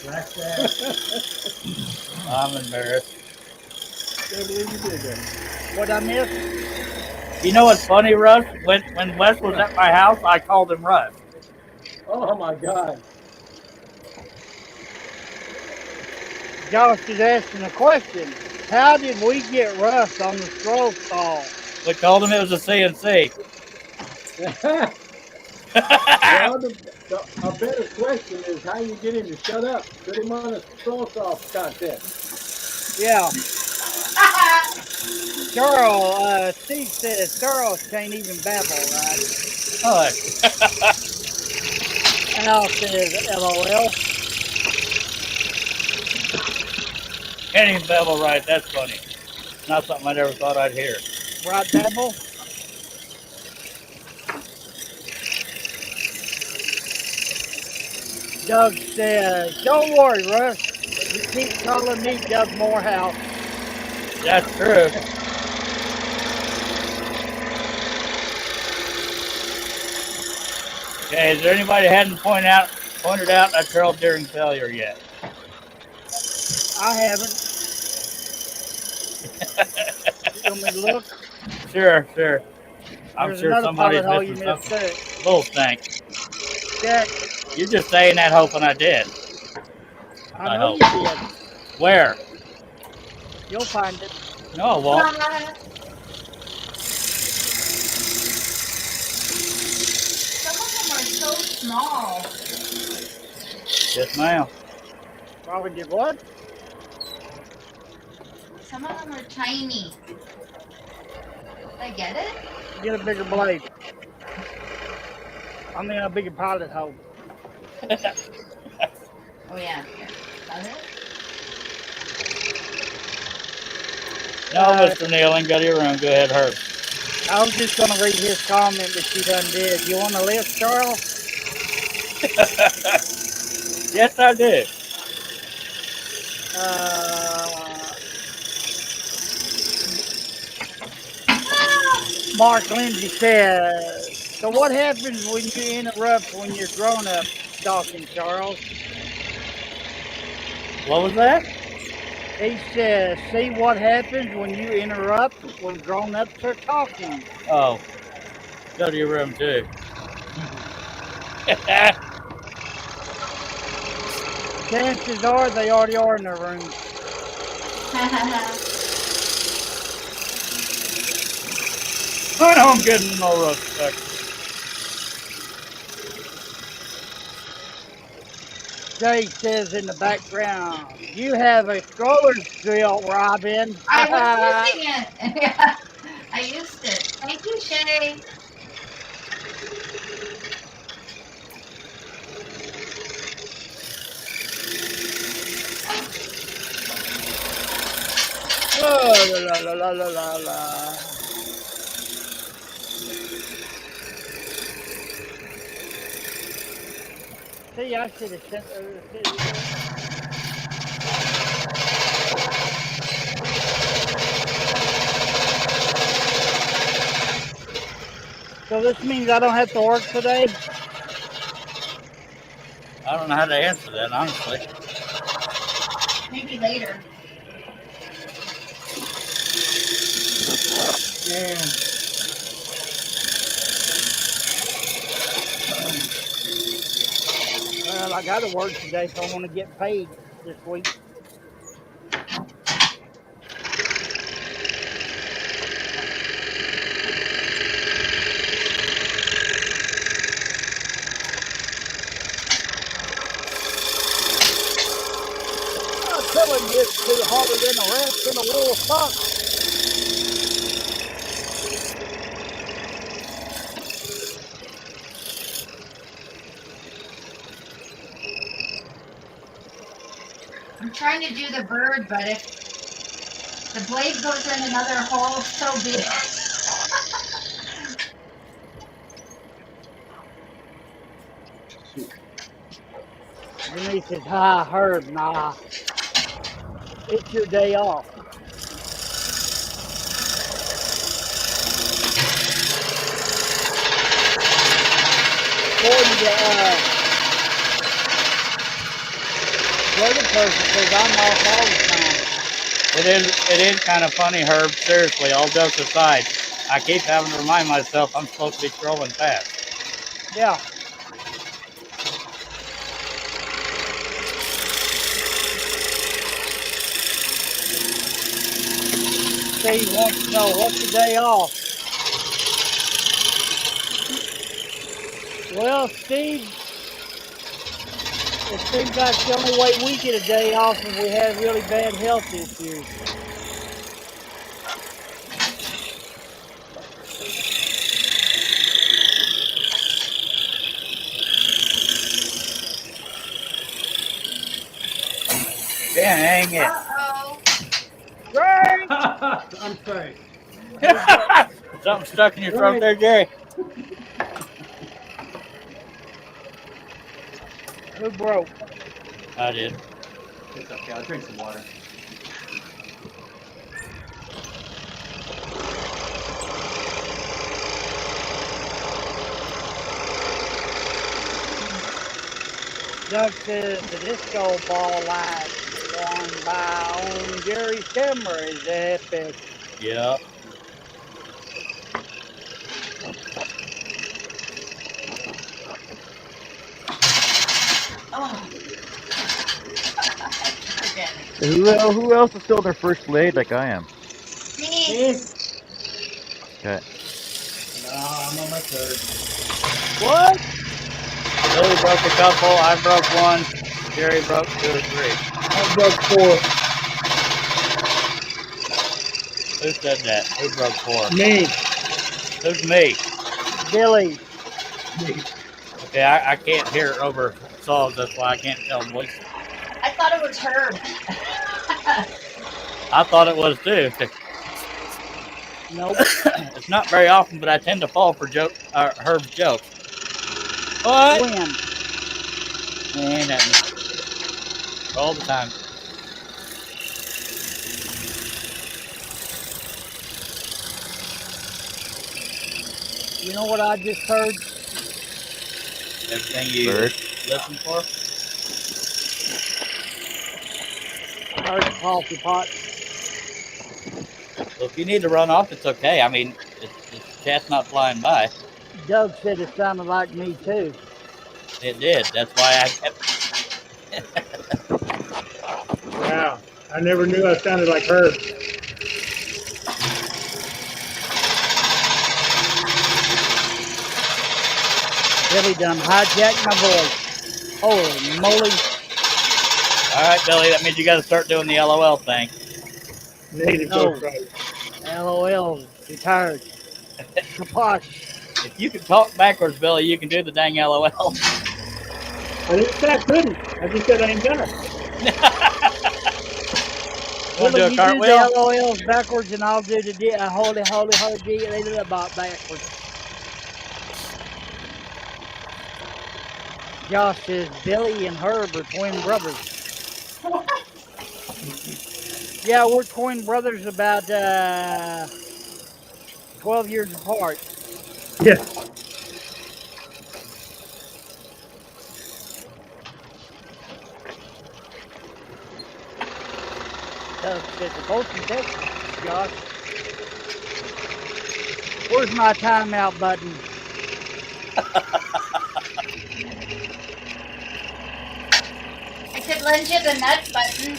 Like that. I'm embarrassed. Can't believe you did that. What I missed? You know what's funny, Russ? When Wes was at my house, I called him Russ. Oh my God. Josh is asking a question. How did we get Russ on the scroll call? We told him it was a CNC. Well, a better question is how you get him to shut up. Put him on a scroll-off contest. Yeah. Charles, Steve says Charles can't even babble, right? Oh. Al says LOL. Can't even babble right. That's funny. Not something I never thought I'd hear. Right, babble? Doug says, don't worry, Russ. You keep calling me Doug Morehouse. That's true. Okay, is there anybody that hadn't pointed out that trail during failure yet? I haven't. You want me to look? Sure. I'm There's sure another somebody's pilot hole you missing missed something. too. Bull stank. Jack, You're just saying that hoping I did. I know hope. you did. Where? You'll find it. No, I won't. Some of them are so small. Yes, ma'am. Robin did what? Some of them are tiny. Did I get it? Get a bigger blade. I mean a bigger pilot hole. Oh yeah. Here. Got it? No, Mr. Nealon, go to your room. Go ahead, Herb. I was just going to read his comment that you done did. You want a list, Charles? Yes, I do. Mark Lindsay says, so what happens when you interrupt when you're grown up talking, Charles? What was that? He says, see what happens when you interrupt when grown-ups are talking. Oh, go to your room too. Chances are they already are in their room. I don't get no respect. Jay says in the background, you have a scroller's drill, Robin. I was using it. Yeah, I used it. Thank you, Shay. Oh, la, la, la, la, la, la. See, I should have sent her to the So this means I don't have to work today? I don't know how to answer that, honestly. Maybe later. And Well, I got to work today, so I want to get paid this week. I'm telling you, it's too harder than the rest in the wool socks. I'm trying to do the bird, but if the blade goes in another hole, so be it. Denise says, hi, Herb. Nah, it's your day off. According to the other person says I'm off all the time. It is kind of funny, Herb. Seriously, all jokes aside, I keep having to remind myself I'm supposed to be scrolling fast. Yeah. Steve wants to know what's the day off. Well, Steve, it seems like the only way we get a day off is we have really bad health issues. Dang it. Uh-oh. Great! I'm sorry. Something stuck in your throat there, Gary. Who broke? I did. It's okay. I'll drink some water. Doug says the disco ball light going by on Jerry's camera is epic. Yeah. Oh. Forget it. Who else is still in their first blade like I am? Me. Okay. I'm on my third. What? Billy broke a couple. I broke one. Jerry broke 2 or 3. I broke 4. Who said that? Who broke 4? Me. Who's me? Billy. Okay, I can't hear it over songs. That's why I can't tell voice. I thought it was Herb. I thought it was too. Nope. It's not very often, but I tend to fall for Herb's jokes. What? When? Ain't nothing. All the time. You know what I just heard? Everything you Burt. listen for? There's a coffee pot. Well, if you need to run off, it's okay. I mean, the cat's not flying by. Doug said it sounded like me too. It did. That's why I kept. Wow. I never knew I sounded like her. Billy done hijacked my voice. Holy moly. All right, Billy, that means you got to start doing the LOL thing. Native No. Ghostwriter. LOL. Retired. Kaposh. If you can talk backwards, Billy, you can do the dang LOL. I didn't say I couldn't. I just said I ain't gonna. Want to do a You cartwheel? do the LOLs backwards, and I'll do the holy backwards. Josh says Billy and Herb are twin brothers. Yeah, we're twin brothers about 12 years apart. Yeah. It's supposed to take, Josh. Where's my timeout button? I could lend you the nut button.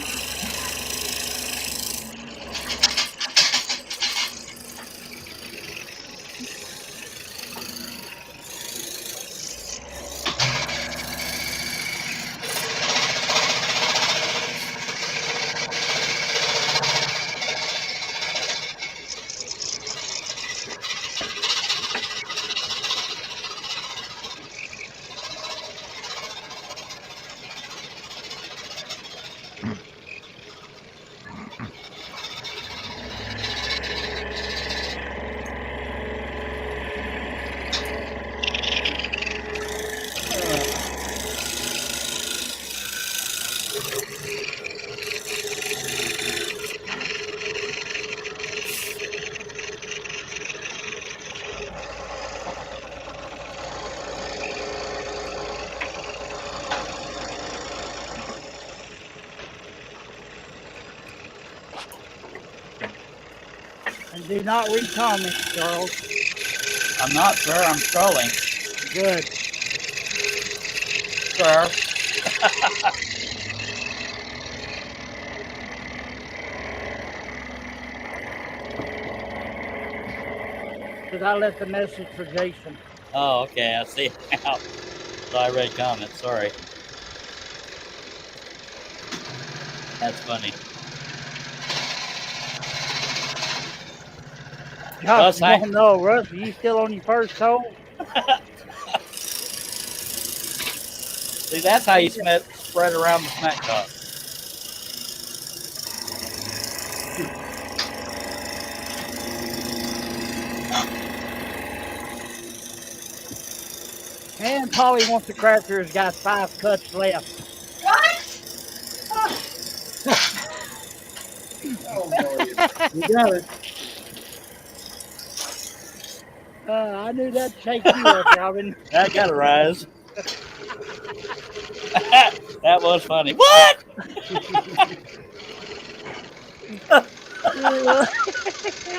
And do not read comments, Charles. I'm not, sir. I'm scrolling. Good. Sir. Because I left a message for Jason. Oh, okay. I see now. So I read comments. Sorry. That's funny. Josh, Russ, I- no, Russ, are you still on your first hole? See, that's how you spread around the smack talk. And Polly wants the cracker has got 5 cuts left. What? Oh, boy. You got it. I knew that'd shake you up, Robin. That got a rise. That was funny. What?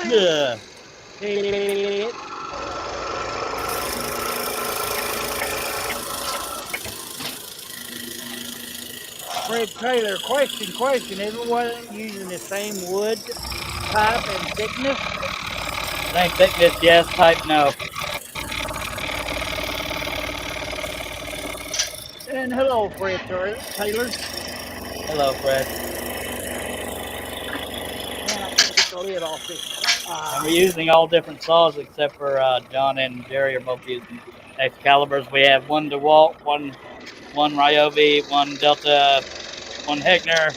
Yeah. Fred Taylor, question. Everyone using the same wood type and thickness? Same thickness, yes. Type, no. And hello, Fred Taylor. Hello, Fred. Man, I'm gonna get the lid off this. And we're using all different saws except for John and Jerry are both using Excaliburs. We have one DeWalt, one Ryobi, one Delta, one Heckner,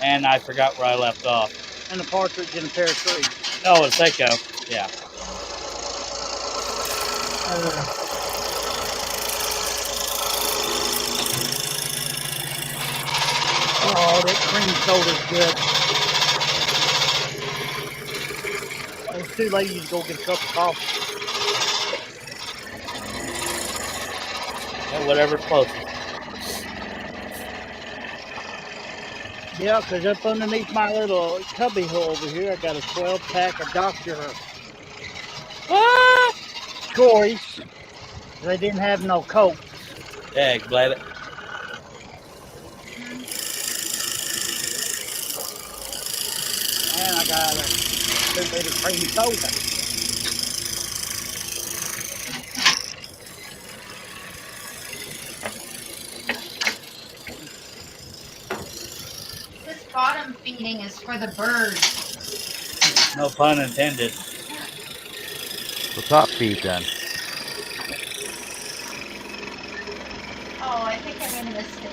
and I forgot where I left off. And a partridge and a pear tree. Oh, it's Seiko. Yeah. Oh, that cream soda's good. Those two ladies go get a cup of coffee. Yeah, whatever's closest. Yeah, because up underneath my little cubby hole over here, I got a 12-pack of Dr. Choice. They didn't have no Coke. Yeah, blab it. And I got a 2-liter cream soda. This bottom feeding is for the birds. No pun intended. So top feed then. Oh, I think I made a mistake.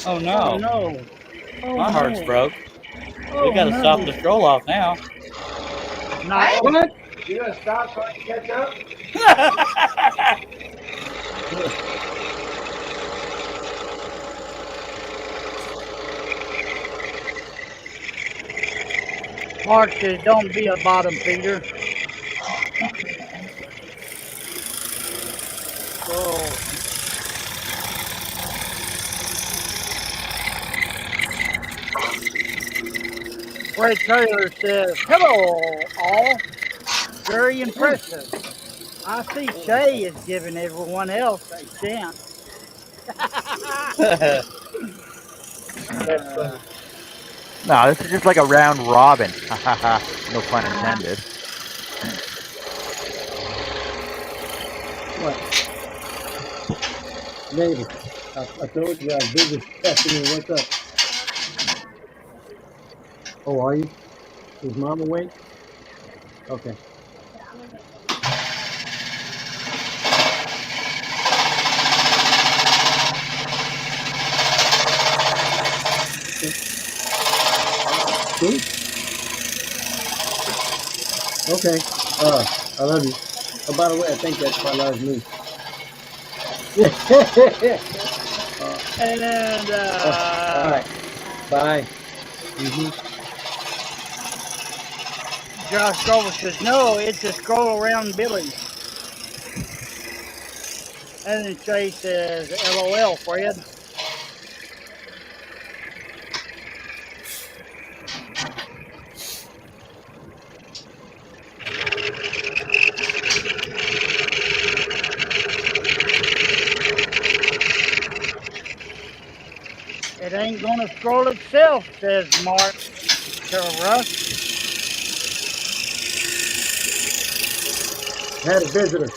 Oh no. Oh, no. Oh, My heart's no. broke. Oh, We gotta no. stop the scroll off now. Not What? You gonna stop so I can catch up? Mark says, don't be a bottom feeder. Oh. Ray Taylor says, hello, all. Very impressive. I see Shay is giving everyone else a chance. That's funny. No, this is just like a round robin. No pun intended. What? Neighbor, I told you I was busy asking me what's up. Oh, are you? Is Mom awake? Okay. Cool. Okay. I love you. Oh, by the way, I think that's my last me. And, all right. Bye. Josh Grover says, no, it's a scroll around Billy. And then Shay says, LOL, Fred. It ain't gonna scroll itself, says Mark to Russ. Had a visitor.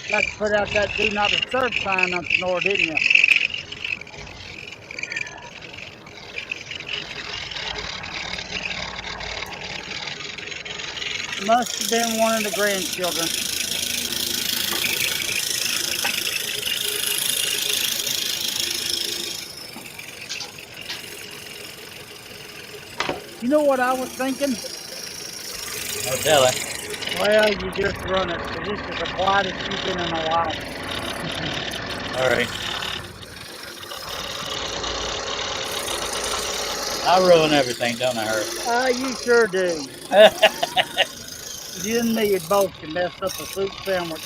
Got to put out that do not disturb sign on Snore, didn't you? Must have been one of the grandchildren. You know what I was thinking? No telling. Well, you just run it, because this is the quietest you've been in a while. All right. I ruin everything, don't I, Herb? You sure do. You and me both can mess up a soup sandwich.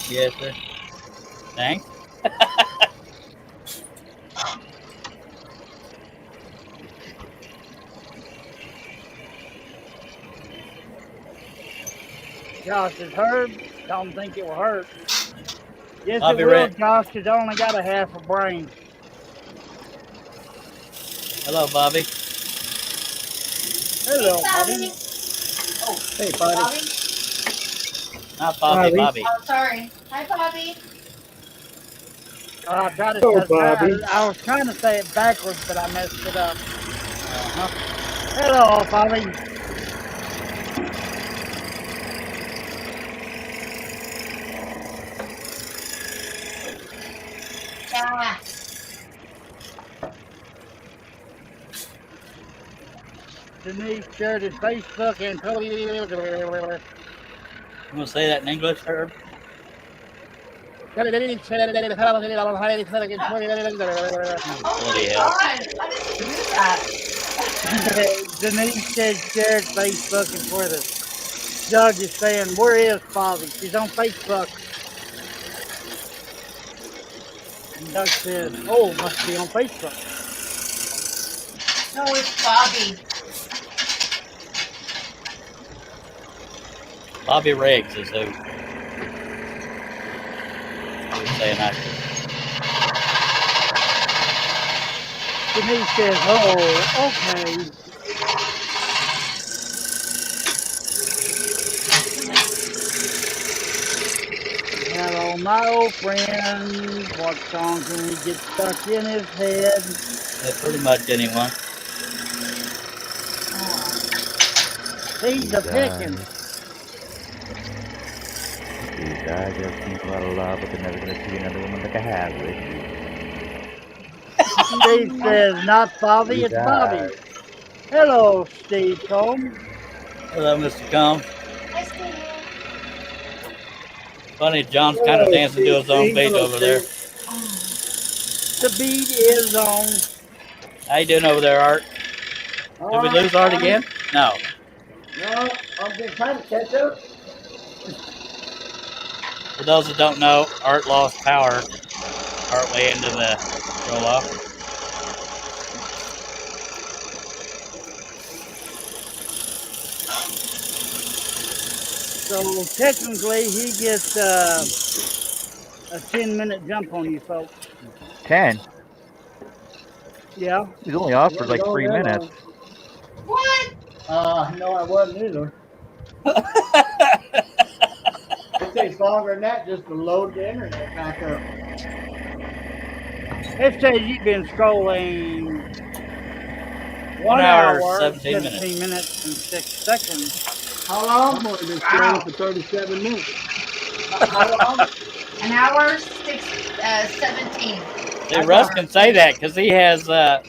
Yes, sir. Thanks. Josh is hurt. Don't think it will hurt. Yes, I'll it be will, ready. Josh. It's only got a half a brain. Hello, Bobby. Hello, Bobby. buddy. Oh, Hey, Bobby. Bobby. Not Bobby, Bobby. Bobby. Oh, sorry. Hi, Bobby. I tried to Hello, say Bobby. I was trying to say it backwards, but I messed it up. Hello, Bobby. Yeah. Denise shared his Facebook and You want to say that in English, Herb? Oh, Bloody hell. God. How did you do that? Denise said shared Facebook and Twitter. Doug is saying, where is Bobby? She's on Facebook. And Doug says, "Oh, must be on Facebook." No, it's Bobby. Bobby Riggs is who. Who's saying that? Denise says, "Oh, okay." Hello, my old friend. What song can we get stuck in his head? Pretty much anyone. He's a picking. These guys have seen a lot of love, but they're never going to see another woman like I have with you. Steve says, "Not Bobby, it's Bobby." Hello, Steve Combs. Hello, Mr. Combs. Hi, Steve. Funny, John's kind of dancing to his own beat over there. The beat is on. How you doing over there, Art? Did we lose Art again? No. No, I'm just trying to catch up. For those that don't know, Art lost power partway into the roll-off. So technically, he gets a 10-minute jump on you folks. 10? Yeah. He's only off for like 3 minutes. What? No, I wasn't either. It takes longer than that just to load the internet back up. It says you've been scrolling 1 hour, 17 minutes and 6 seconds. How long? I've only been scrolling for 37 minutes. How long? An hour, 17. Hey, Russ can say that because he has that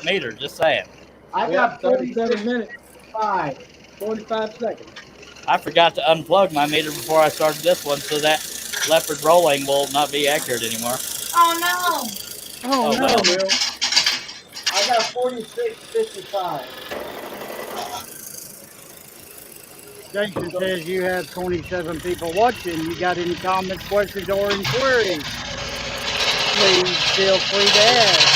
meter. Just saying. I got 37 minutes, 45. 45 seconds. I forgot to unplug my meter before I started this one, so that leopard rolling will not be accurate anymore. Oh, no. Oh, no. Well. I got 46.55. Jason says you have 27 people watching. You got any comments, questions, or inquiries? Please feel free to ask.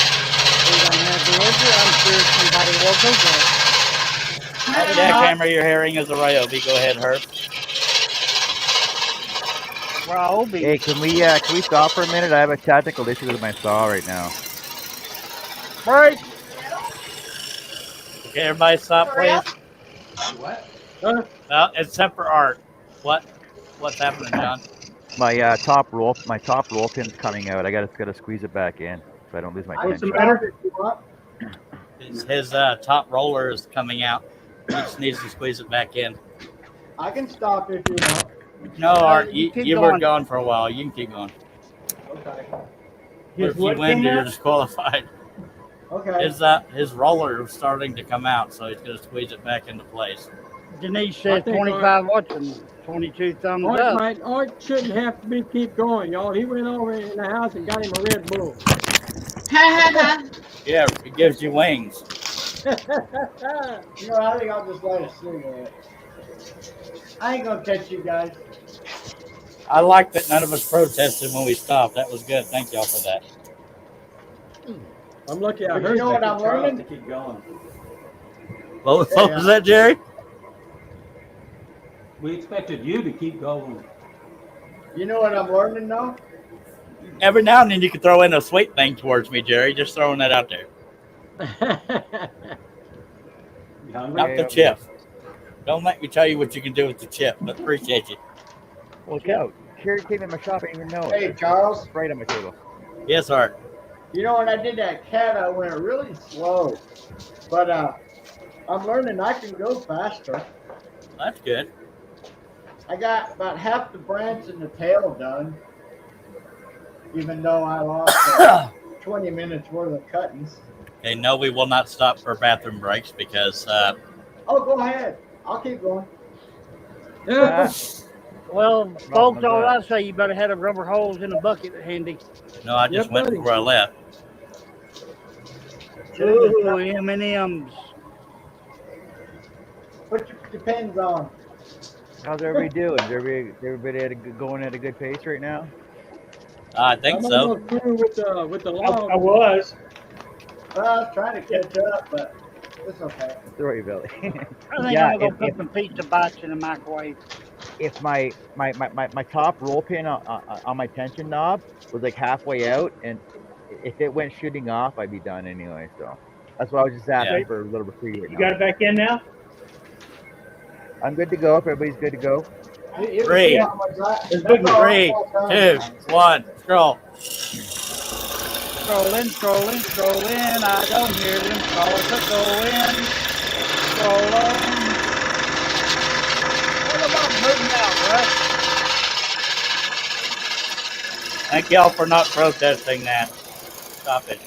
We don't have the answer. I'm sure somebody will think of it. That jackhammer you're hearing is a Ryobi. Go ahead, Herb. Ryobi. Hey, can we stop for a minute? I have a technical issue with my saw right now. Break. Okay, everybody stop, please. What? Except for Art. What's happening, John? My top roll pin's coming out. I gotta squeeze it back in so I don't lose my What's the tension. matter? His top roller is coming out. He just needs to squeeze it back in. I can stop if you want. No, Art, you keep you were going. gone for a while. You can keep going. Okay. But if you win, you're disqualified. Okay. His roller is starting to come out, so he's going to squeeze it back into place. Denise said 25 watching, 22 thumbs up. Art shouldn't have to keep going, y'all. He went over in the house and got him a Red Bull. Yeah, it gives you wings. I think I'll just let it sit. I ain't gonna catch you guys. I like that none of us protested when we stopped. That was good. Thank y'all for that. I'm lucky I But heard you know what that. I'm learning? To keep going. What was that, Jerry? We expected you to keep going. You know what I'm learning now? Every now and then you can throw in a sweet thing towards me, Jerry. Just throwing that out there. You hungry? Not the chip. Don't make me tell you what you can do with the chip, but appreciate you. Look out. Carrie came in my shop, I didn't even know Hey, it. Charles. Right on my table. Yes, Art. You know, when I did that cat, I went really slow. But I'm learning I can go faster. That's good. I got about half the branch and the tail done. Even though I lost 20 minutes worth of cuttings. Okay, no, we will not stop for bathroom breaks because Oh, go ahead. I'll keep going. Well, folks, all I say, you better have the rubber holes in the bucket handy. no, I just went before I left. Ooh, M&M's. What depends on. How's everybody doing? Is everybody going at a good pace right now? I think I'm so. almost through with the log. I was. Well, I was trying to catch up, but it's okay. Sorry, Billy. I think Yeah, I'm gonna if- put some pizza bites in the microwave. If my top roll pin on my tension knob was like halfway out, and if it went shooting off, I'd be done anyway. So that's why I was just asking Yeah. for a little bit free. You got it back in now? I'm good to go. If everybody's good to go. It was Three. how much I- It's that's big. all 3, I got 2, done. 1, scroll. Scrolling, scrolling, scrolling. I don't hear them calls are going. Scrolling. What about moving out, Russ? Thank y'all for not protesting that. Stop it.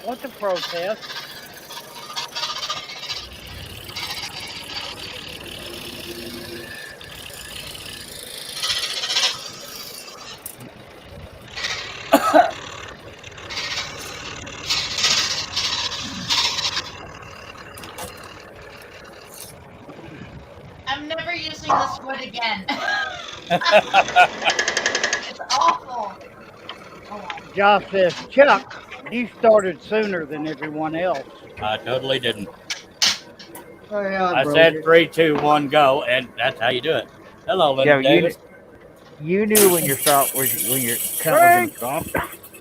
What's a protest? I'm never using this wood again. It's awful. Josh says, Chuck, you started sooner than everyone else. I totally didn't. Oh, yeah, I broke said it. 3, 2, 1, go, and that's how you do it. Hello, Linda Yeah, Davis. you knew when your count was gonna stop.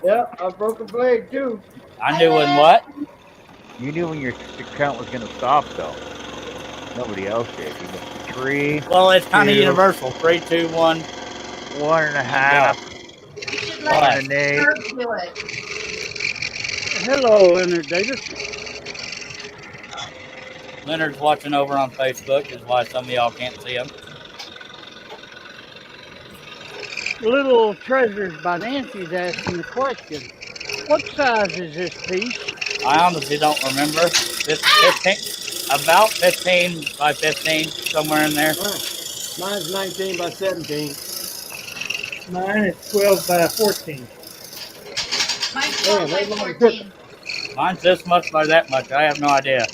Yep, I broke a blade too. I knew when what? You knew when your count was gonna stop, though. Nobody else did. You went 3, Well, it's kind of 2, universal. 3, 2, 1. 1.5, You should What? let 1.8. Burt do it. Hello, Leonard Davis. Leonard's watching over on Facebook, is why some of y'all can't see him. Little Treasures by Nancy's asking the question. What size is this piece? I honestly don't remember. This 15, about 15 by 15, somewhere in there. Mine's 19 by 17. Mine is 12 by 14. Mine's Yeah, 12 by they want to 14. Mine's this much by that much. I have no idea.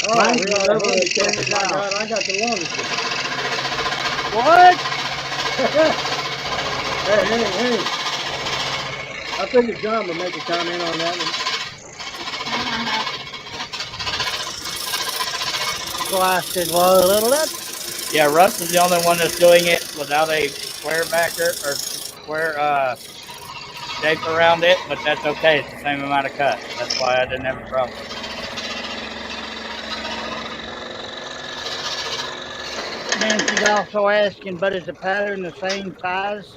Oh, Mine's we the are level really that getting says it I now. got the longest one. What? Hey. I figured John would make a comment on that one. So I said, well, that's Yeah, Russ is the only one that's doing it without a square backer or square shape around it, but that's okay. It's the same amount of cut. That's why I didn't have a problem. Nancy's also asking, but is the pattern the same size?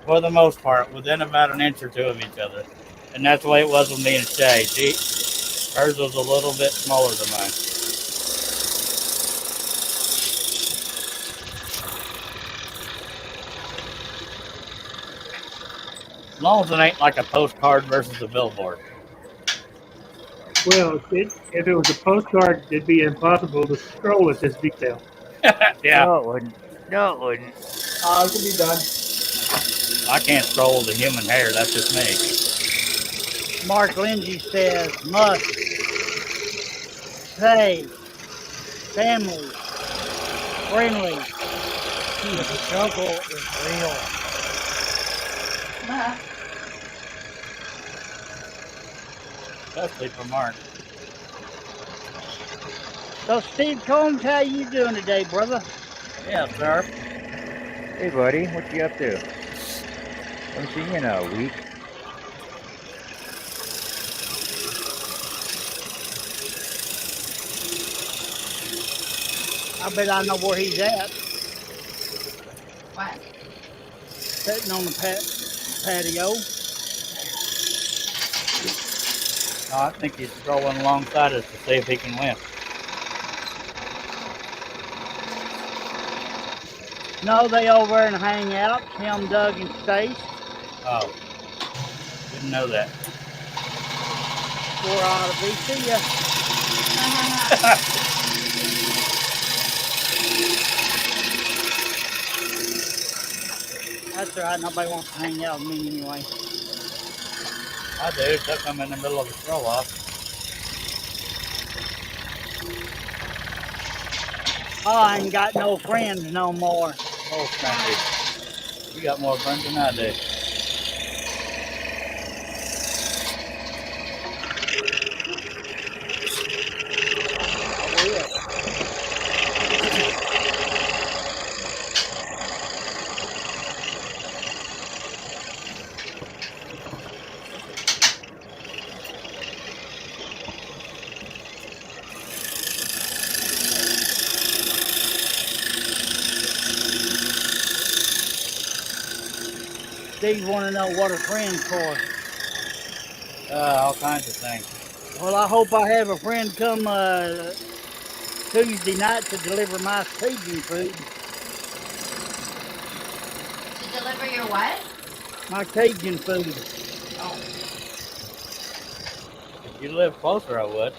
For the most part, within about an inch or two of each other. And that's the way it was with me and Shay. Hers was a little bit smaller than mine. As long as it ain't like a postcard versus a billboard. Well, if it was a postcard, it'd be impossible to scroll at this detail. Yeah, No, it wouldn't. No, it wouldn't. It can be done. I can't scroll with the human hair. That's just me. Mark Lindsay says, must say, family, friendly. The struggle is real. Especially for Mark. So Steve Combs, how you doing today, brother? Yeah, sir. Hey, buddy, what you up to? Haven't seen you in a week. I bet I know where he's at. What? Sitting on the patio. No, I think he's scrolling alongside us to see if he can win. No, they over there and hang out. Him, Doug, and Stace. Oh, didn't know that. Sure ought to be. See ya. That's all right. Nobody wants to hang out with me anyway. I do, except I'm in the middle of a scroll off. Oh, I ain't got no friends no more. Oh, thank you. You got more friends than I do. Steve want to know what a friend's for. All kinds of things. Well, I hope I have a friend come Tuesday night to deliver my Cajun food. To deliver your what? My Cajun food. Oh. If you live closer, I would.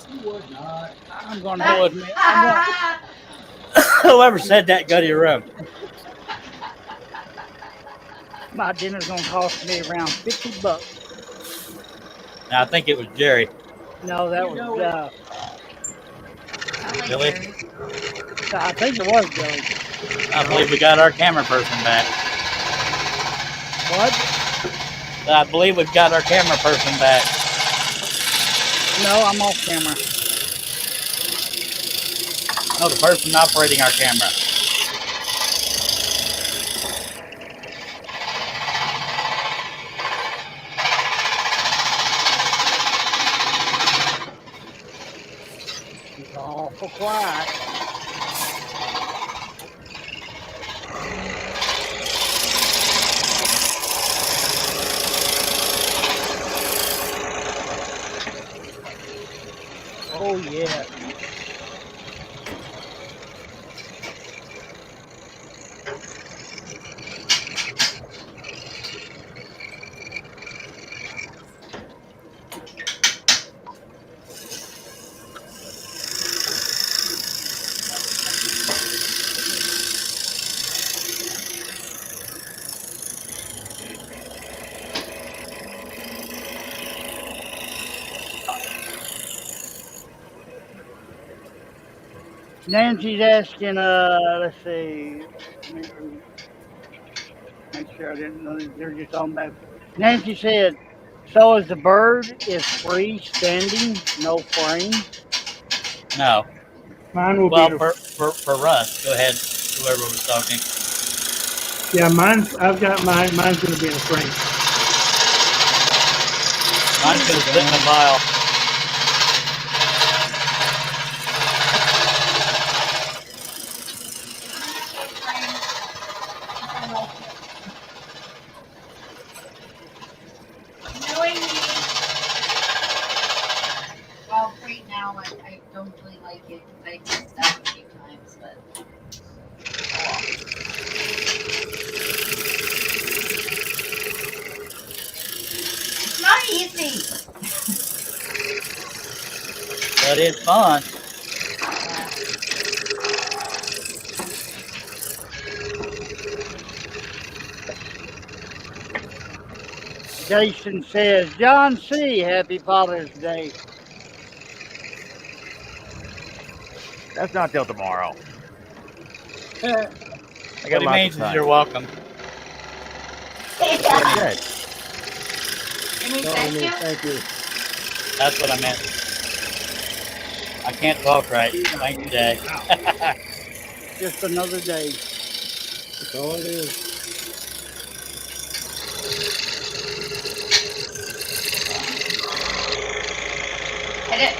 You would not. I'm gonna admit. Whoever said that, go to your room. My dinner's gonna cost me around $50. Now, I think it was Jerry. No, that You know was I like Billy? Jerry. I think it was Billy. I believe we got our camera person back. What? I believe we've got our camera person back. No, I'm off camera. No, the person operating our camera. It's awful quiet. Oh yeah. Nancy's asking, let's see, make sure I didn't know they're just talking about. Nancy said, so is the bird is freestanding, no frame? No. Mine will Well, be for Russ, go ahead. Whoever was talking. yeah, I've got mine. Mine's going to be in a frame. Mine's going to sit in a vial. Knowing me, well, right now I don't really like it because I messed up a few times, but. It's not easy. But it's fun. Jason says, John C., happy Father's Day. That's not till tomorrow. I What got it lots means of is time. you're welcome. That's what I said. You mean No, I thank mean, you? thank you. That's what I meant. I can't talk right. Thank you, Day. Just another day. That's all it is.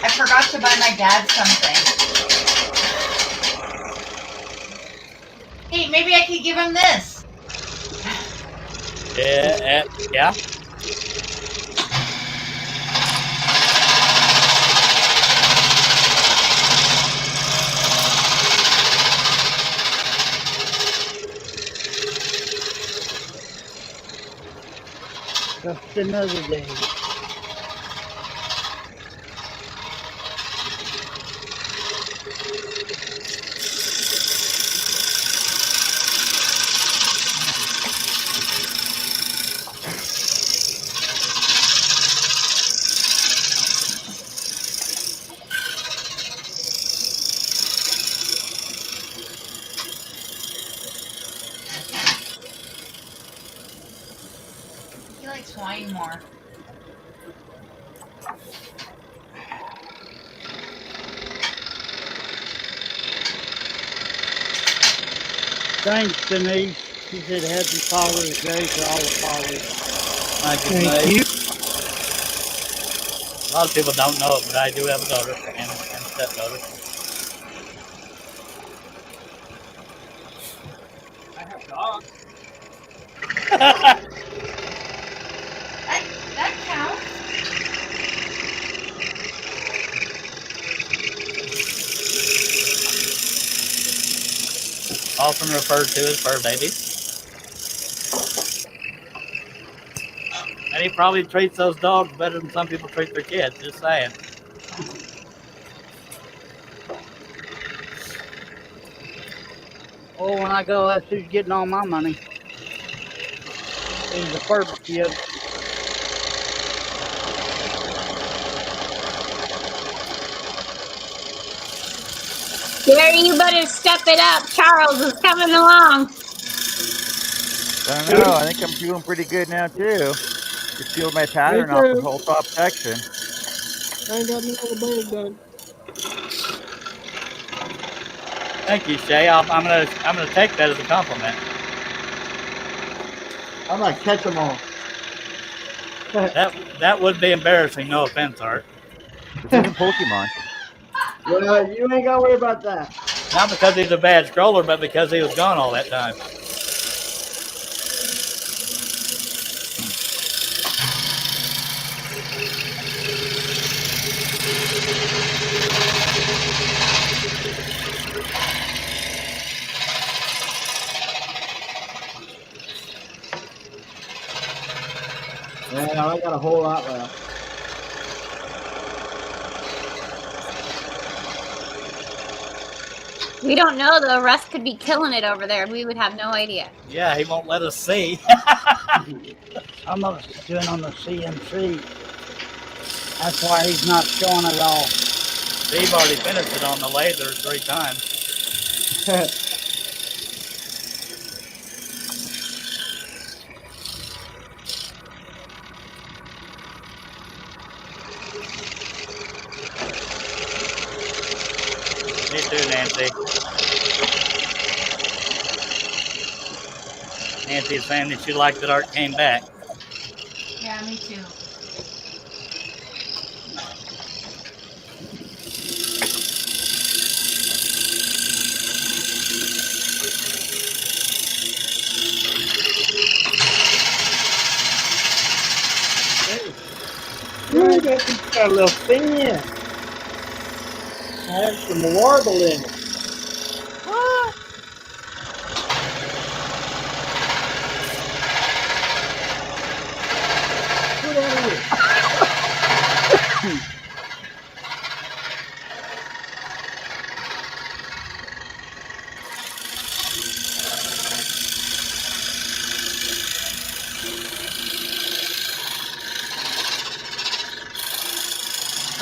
I forgot to buy my dad something. Hey, maybe I could give him this. Yeah. Just another day. like swine more. Thanks, Denise. She said happy Father's Day to all the fathers. Thank you. A lot of people don't know it, but I do have a daughter and stepdaughter. I have dogs. That counts. Often referred to as fur babies. And he probably treats those dogs better than some people treat their kids, just saying. Oh, when I go, that's who's getting all my money. He's the first kid. Gary, you better step it up. Charles is coming along. I don't know. I think I'm doing pretty good now too. Just peeled my pattern off the whole top section. I ain't got no other bird done. Thank you, Shay. I'm gonna take that as a compliment. I'm gonna catch them all. That would be embarrassing. No offense, Art. This isn't Pokemon. Well, you ain't gotta worry about that. Not because he's a bad scroller, but because he was gone all that time. Yeah, I got a whole lot left. We don't know though. Russ could be killing it over there. We would have no idea. Yeah, he won't let us see. I'm doing on the CNC. That's why he's not showing it all. Steve already finished it on the laser 3 times. Me too, Nancy. Nancy's saying that she liked that Art came back. Yeah, me too. Ooh, that's got a little fin. Has some warble in it. Put on it.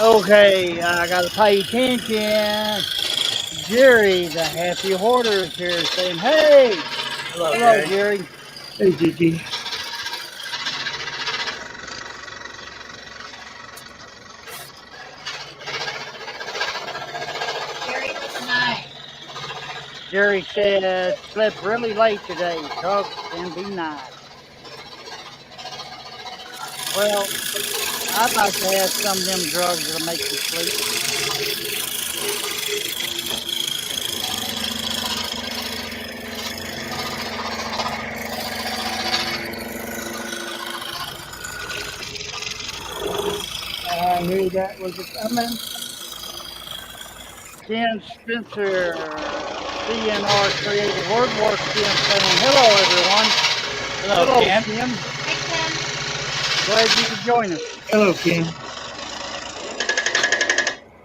Okay, I gotta pay attention. Jerry, the happy hoarder, is here saying, hey! Hello, Hello, Jerry. Jerry. Hey, Gigi. Gary, what's night? Jerry said, slept really late today. Drugs can be nice. Well, I'd like to have some of them drugs that'll make you sleep. I knew that was coming. Ken Spencer, CNR Creative Wordwork, Ken saying, hello, everyone. Hello, Ken. Ken. Hey, Ken. Glad you could join us. Hello, Kim.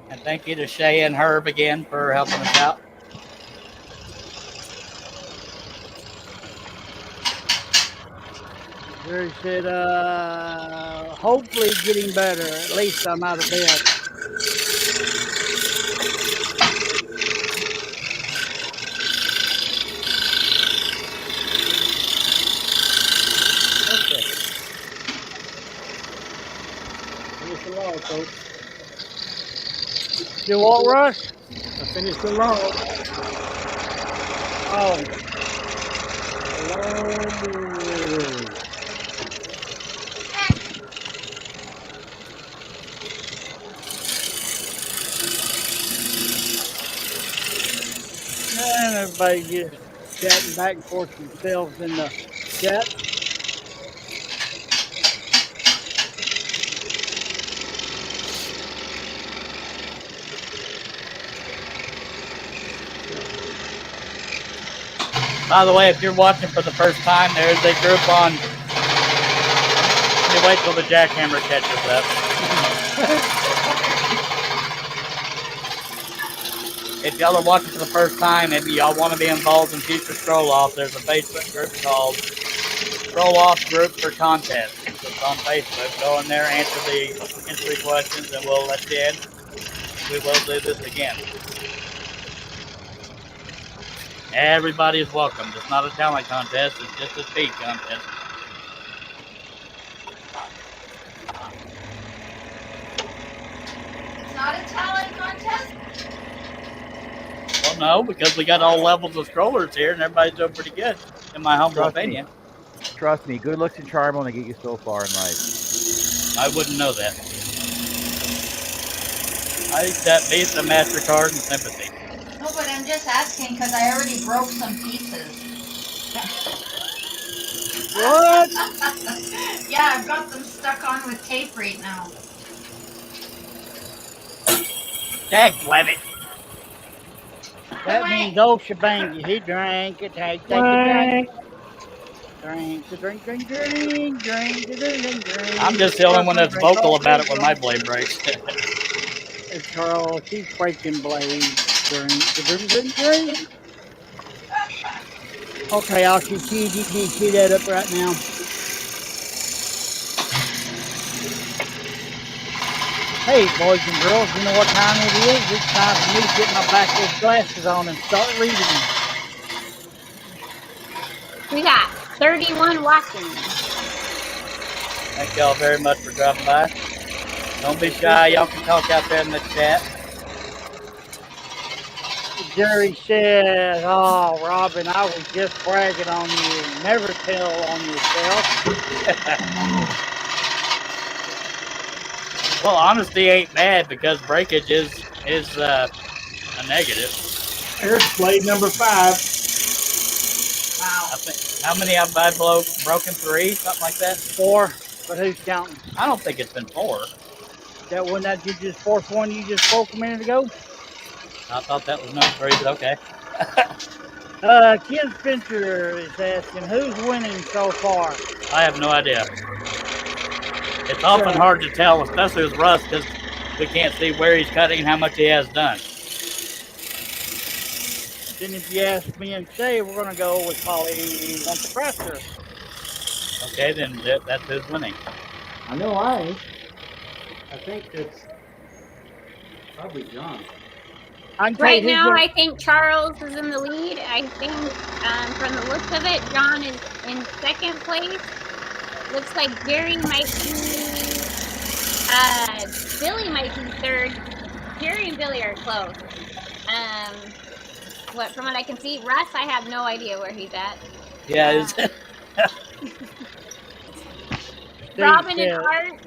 And thank you to Shay and Herb again for helping us out. Jerry said, hopefully getting better. At least I'm out of bed. Do what, Russ? I finished the log. Oh, Hello. and everybody just chatting back and forth themselves in the chat. By the way, if you're watching for the first time, there's a group on. You wait till the jackhammer catches up. If y'all are watching for the first time, maybe y'all want to be involved in future scroll-offs, there's a Facebook group called Scroll-Off Group for Contests. It's on Facebook. Go in there, answer the entry questions, and we'll let you in. We will do this again. Everybody is welcome. It's not a talent contest. It's just a speed contest. It's not a talent contest? Well, no, because we got all levels of scrollers here, and everybody's doing pretty good, in my humble opinion. Trust me, good looks and charm only get you so far in life. I wouldn't know that. I accept Visa, MasterCard, and sympathy. No, but I'm just asking because I already broke some pieces. What? Yeah, I've got them stuck on with tape right now. Dagnabbit. That means oh shebang. He drank it, take a drink. Drink, drink, drink, drink, drink, drink, drink. I'm just the only one that's vocal about it when my blade breaks. It's Charles, he's breaking blades. Drink, drink, drink, drink. Okay, I'll shoot that up right now. Hey, boys and girls, you know what time it is? It's time for me to get my backwards glasses on and start reading. We got 31 watching. Thank y'all very much for dropping by. Don't be shy. Y'all can talk out there in the chat. Jerry says, oh, Robin, I was just bragging on you. Never tell on yourself. Well, honesty ain't bad because breakage is a negative. Here's blade number 5. Wow. I think, how many have I broken? 3, something like that? 4, but who's counting? I don't think it's been 4. That one that you just fourth one you just spoke a minute ago? I thought that was number 3, but okay. Ken Spencer is asking, who's winning so far? I have no idea. It's often hard to tell, especially with Russ, because we can't see where he's cutting and how much he has done. Then if you ask me and Shay, we're going to go with Polly Wants the Presser. Okay, then that's who's winning. I know I ain't. I think it's probably John. Right now, I think Charles is in the lead. I think from the looks of it, John is in second place. Looks like Jerry might be, Billy might be third. Jerry and Billy are close. From what I can see, Russ, I have no idea where he's at. Yeah, Robin and Art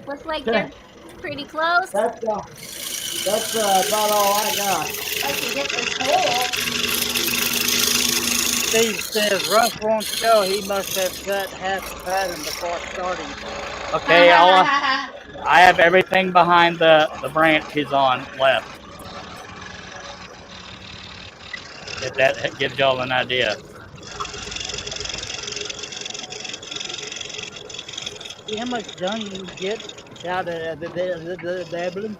looks like they're pretty close. That's about all I got. I can get this hole. Steve says Russ wants to go. He must have cut half the pattern before starting. Okay, I have everything behind the branch he's on left. If that gives y'all an idea. See how much done you get out of the dabbling?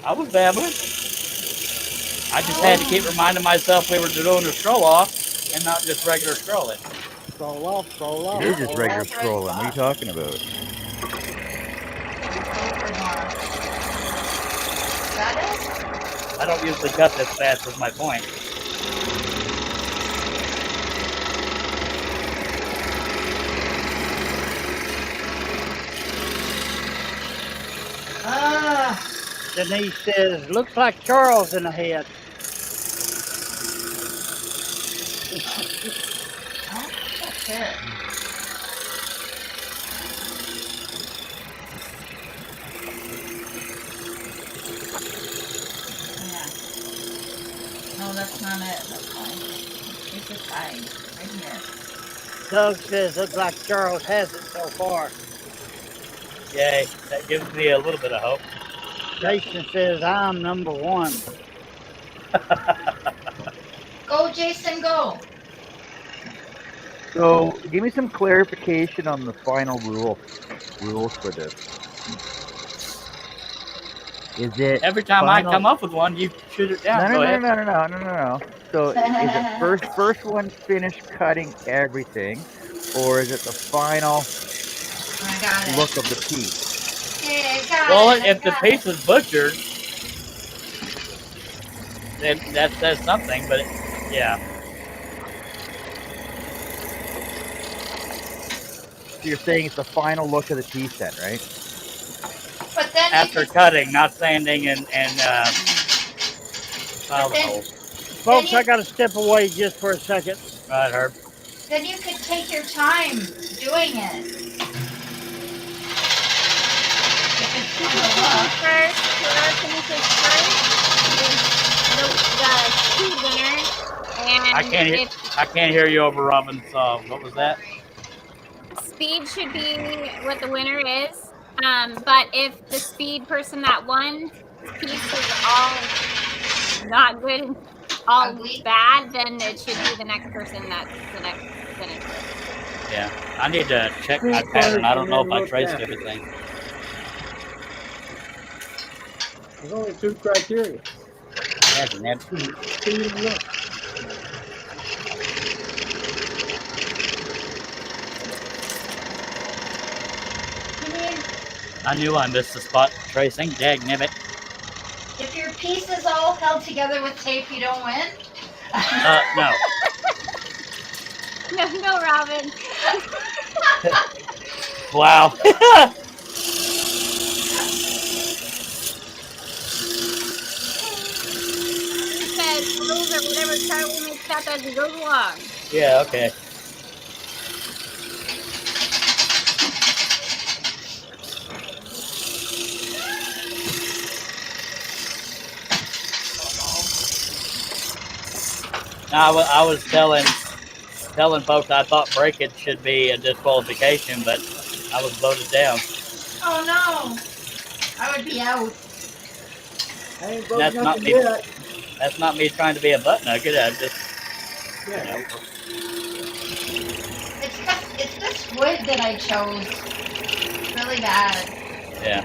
I was dabbling. I just had to keep reminding myself we were doing a scroll off and not just regular scrolling. Scroll off, scroll off. It is just regular scrolling. What are you talking about? Is that it? I don't usually cut this fast, is my point. Denise says, looks like Charles in the head. Oh, that's it. Yeah. No, that's not it. That's fine. It's just fine. Right here. Doug says, looks like Charles has it so far. Yay, that gives me a little bit of hope. Jason says, I'm number one. Go, Jason, go. So, give me some clarification on the final rules for this. Is it Every time final... I come up with one, you shoot it down. Go ahead. No. So, is it first one finish cutting everything, or is it the final I got it. look of the piece? Okay, I got Well, it. if the piece is butchered, then that says something. But yeah, So you're saying it's the final look of the piece then, right? But then after cutting, not sanding and file the then- hole. Folks, I got to step away just for a second. Right, Herb. then you could take your time doing it. If it's on the look. First, whoever finishes first is the speed winner. And I can't hear you over Robin's song. What was that? Speed should be what the winner is. But if the speed person that won piece is all not good and all bad, then it should be the next person that's the next finisher. Yeah, I need to check my pattern. I don't know if I traced everything. There's only 2 criteria. That's an empty. Speed and look. I knew I missed the spot tracing. Dagnabbit. If your piece is all held together with tape, you don't win? No. No, Robin. Wow. He said rules or whatever Charlie makes up as he goes along. Yeah, okay. I was telling folks I thought breakage should be a disqualification, but I was voted down. Oh no! I would be out. I ain't broke That's not nothing me. yet. That's not me trying to be a butt nugget. I just, Yeah. you know, It's this wood that I chose. It's really bad. yeah.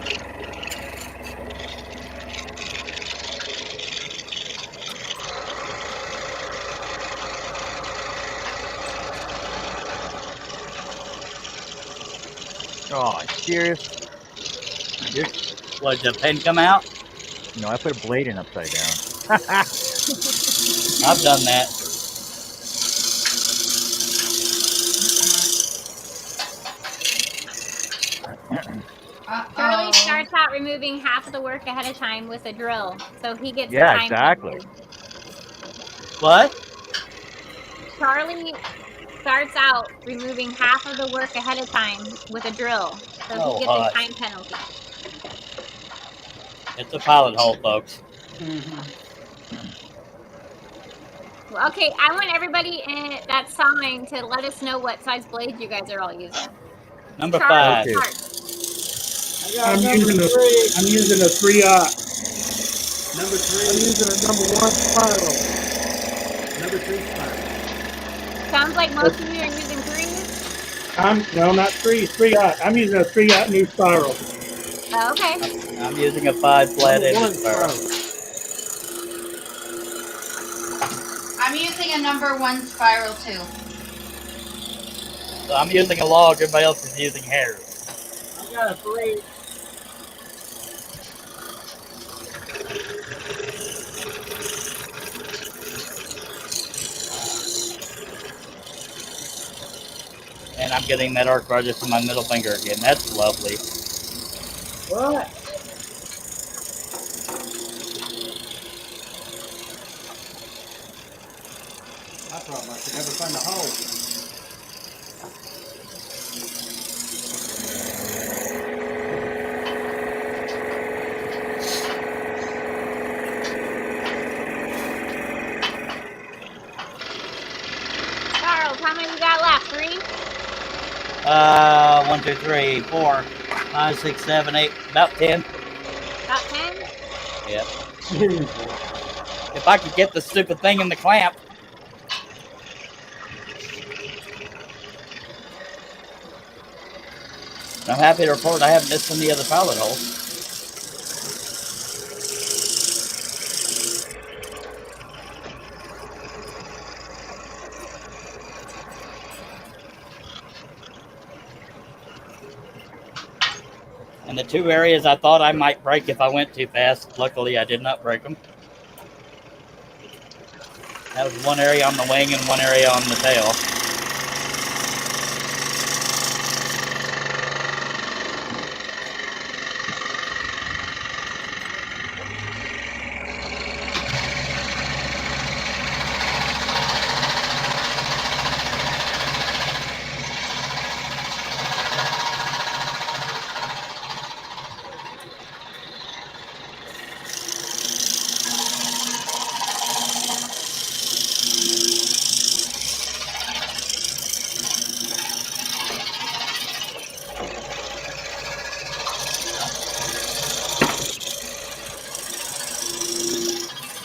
Oh, serious? What, did the pen come out? No, I put a blade in upside down. I've done that. Charlie starts out removing half of the work ahead of time with a drill, so he gets Yeah, the time exactly. penalty. What? Charlie starts out removing half of the work ahead of time with a drill, so Oh, he gets hot. a time penalty. It's a pilot hole, folks. Well, okay, I want everybody that's sawing to let us know what size blades you guys are all using. Number Charlie, 5. start. I got I'm number using 3. I'm using a 3/0. Number I'm 3. using a number 1 spiral. Number 3 spiral. Sounds like most of you are using 3s. No, not 3. 3/0. I'm using a 3/0 new spiral. Oh, okay. I'm using a 5 flat Number 1 ended spiral. spiral. I'm using a number 1 spiral too. So I'm using a log. Everybody else is using hairs. I got a 3. And I'm getting that arc bar just in my middle finger again. That's lovely. What? I could never find a hole. Charles, how many we got left? 3? 1, 2, 3, 4, 5, 6, 7, 8, about 10. About 10? Yep. If I could get the stupid thing in the clamp. I'm happy to report I haven't missed any other pilot holes. And the 2 areas I thought I might break if I went too fast, luckily I did not break them. That was 1 area on the wing and 1 area on the tail.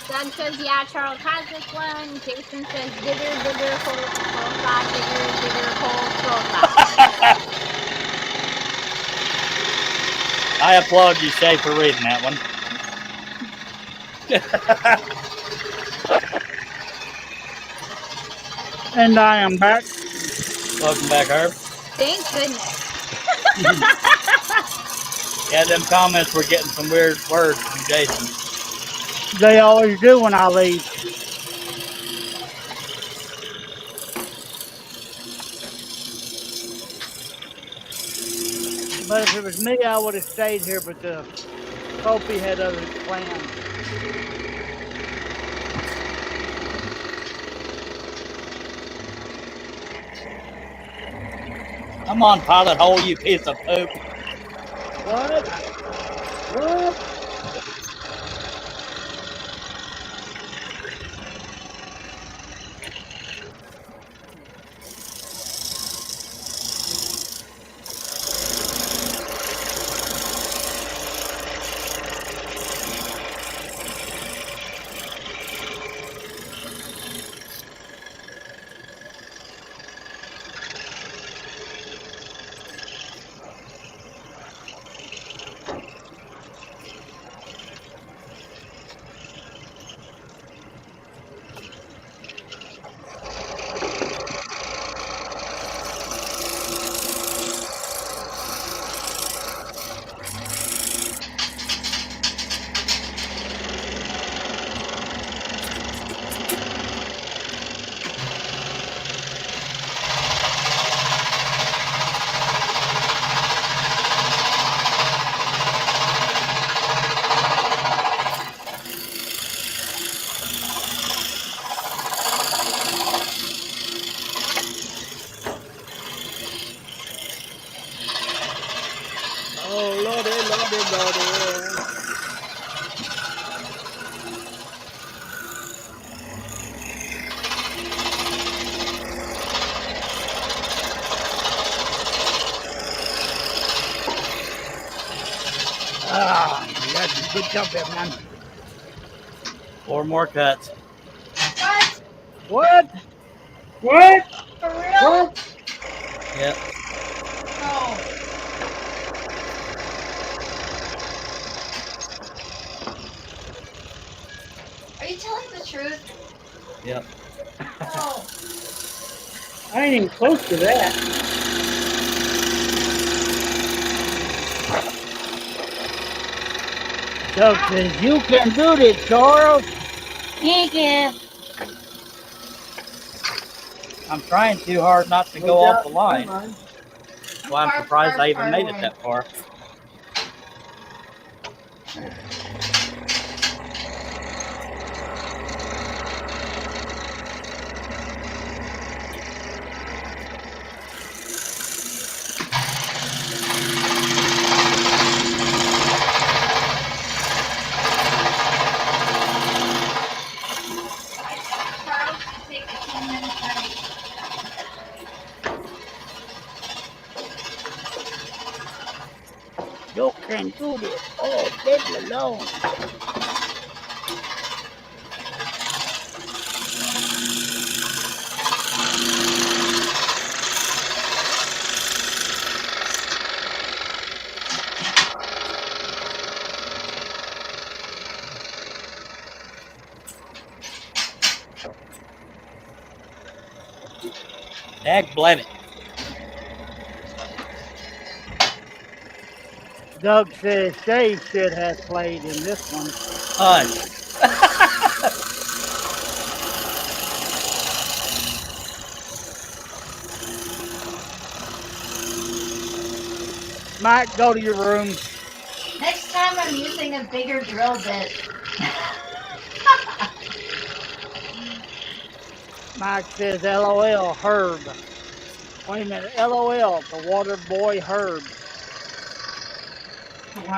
Doug says, yeah, Charles has this one. Jason says, bigger, hole, scroll shot, bigger, hole, scroll shot. I applaud you, Shay, for reading that one. And I am back. Welcome back, Herb. Thank goodness. Yeah, them comments were getting some weird words from Jason. They always do when I leave. But if it was me, I would have stayed here, but the Kopi had other plans. Come on, pilot hole, you piece of poop. What? What? Oh, Lordy, Lordy, Lordy. Ah, you got some good jump there, man. 4 more cuts. What? What? What? For real? What? Yep. No. Are you telling the truth? Yep. No. I ain't even close to that. Doug says, you can do this, Charles. Thank you. I'm trying too hard not to go off the line. Well, I'm surprised I even made it that far. You can do this. Oh, leave me alone. Dagblammit. Doug says Shay should have played in this one. Mike, go to your room. Next time I'm using a bigger drill bit. Mike says LOL Herb. Wait a minute, LOL, the water boy Herb.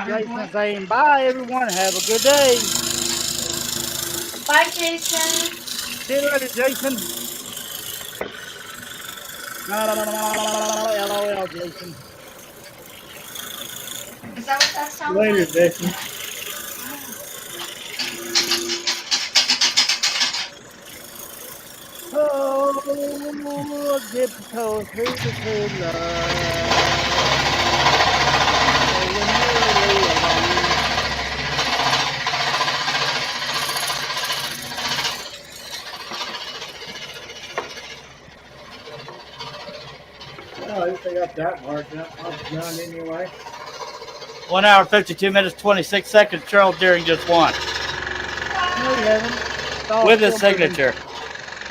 Jason saying bye everyone, have a good day. Bye, Jason. See you later, Jason. LOL, Jason. Is that what that sounds Later, like? Jason. Oh, dip toe through the tree line. Well, at least I got that marked up. I'm done anyway. 1 hour, 52 minutes, 26 seconds. Charles Deering just won. No, you haven't. Oh, With his still signature.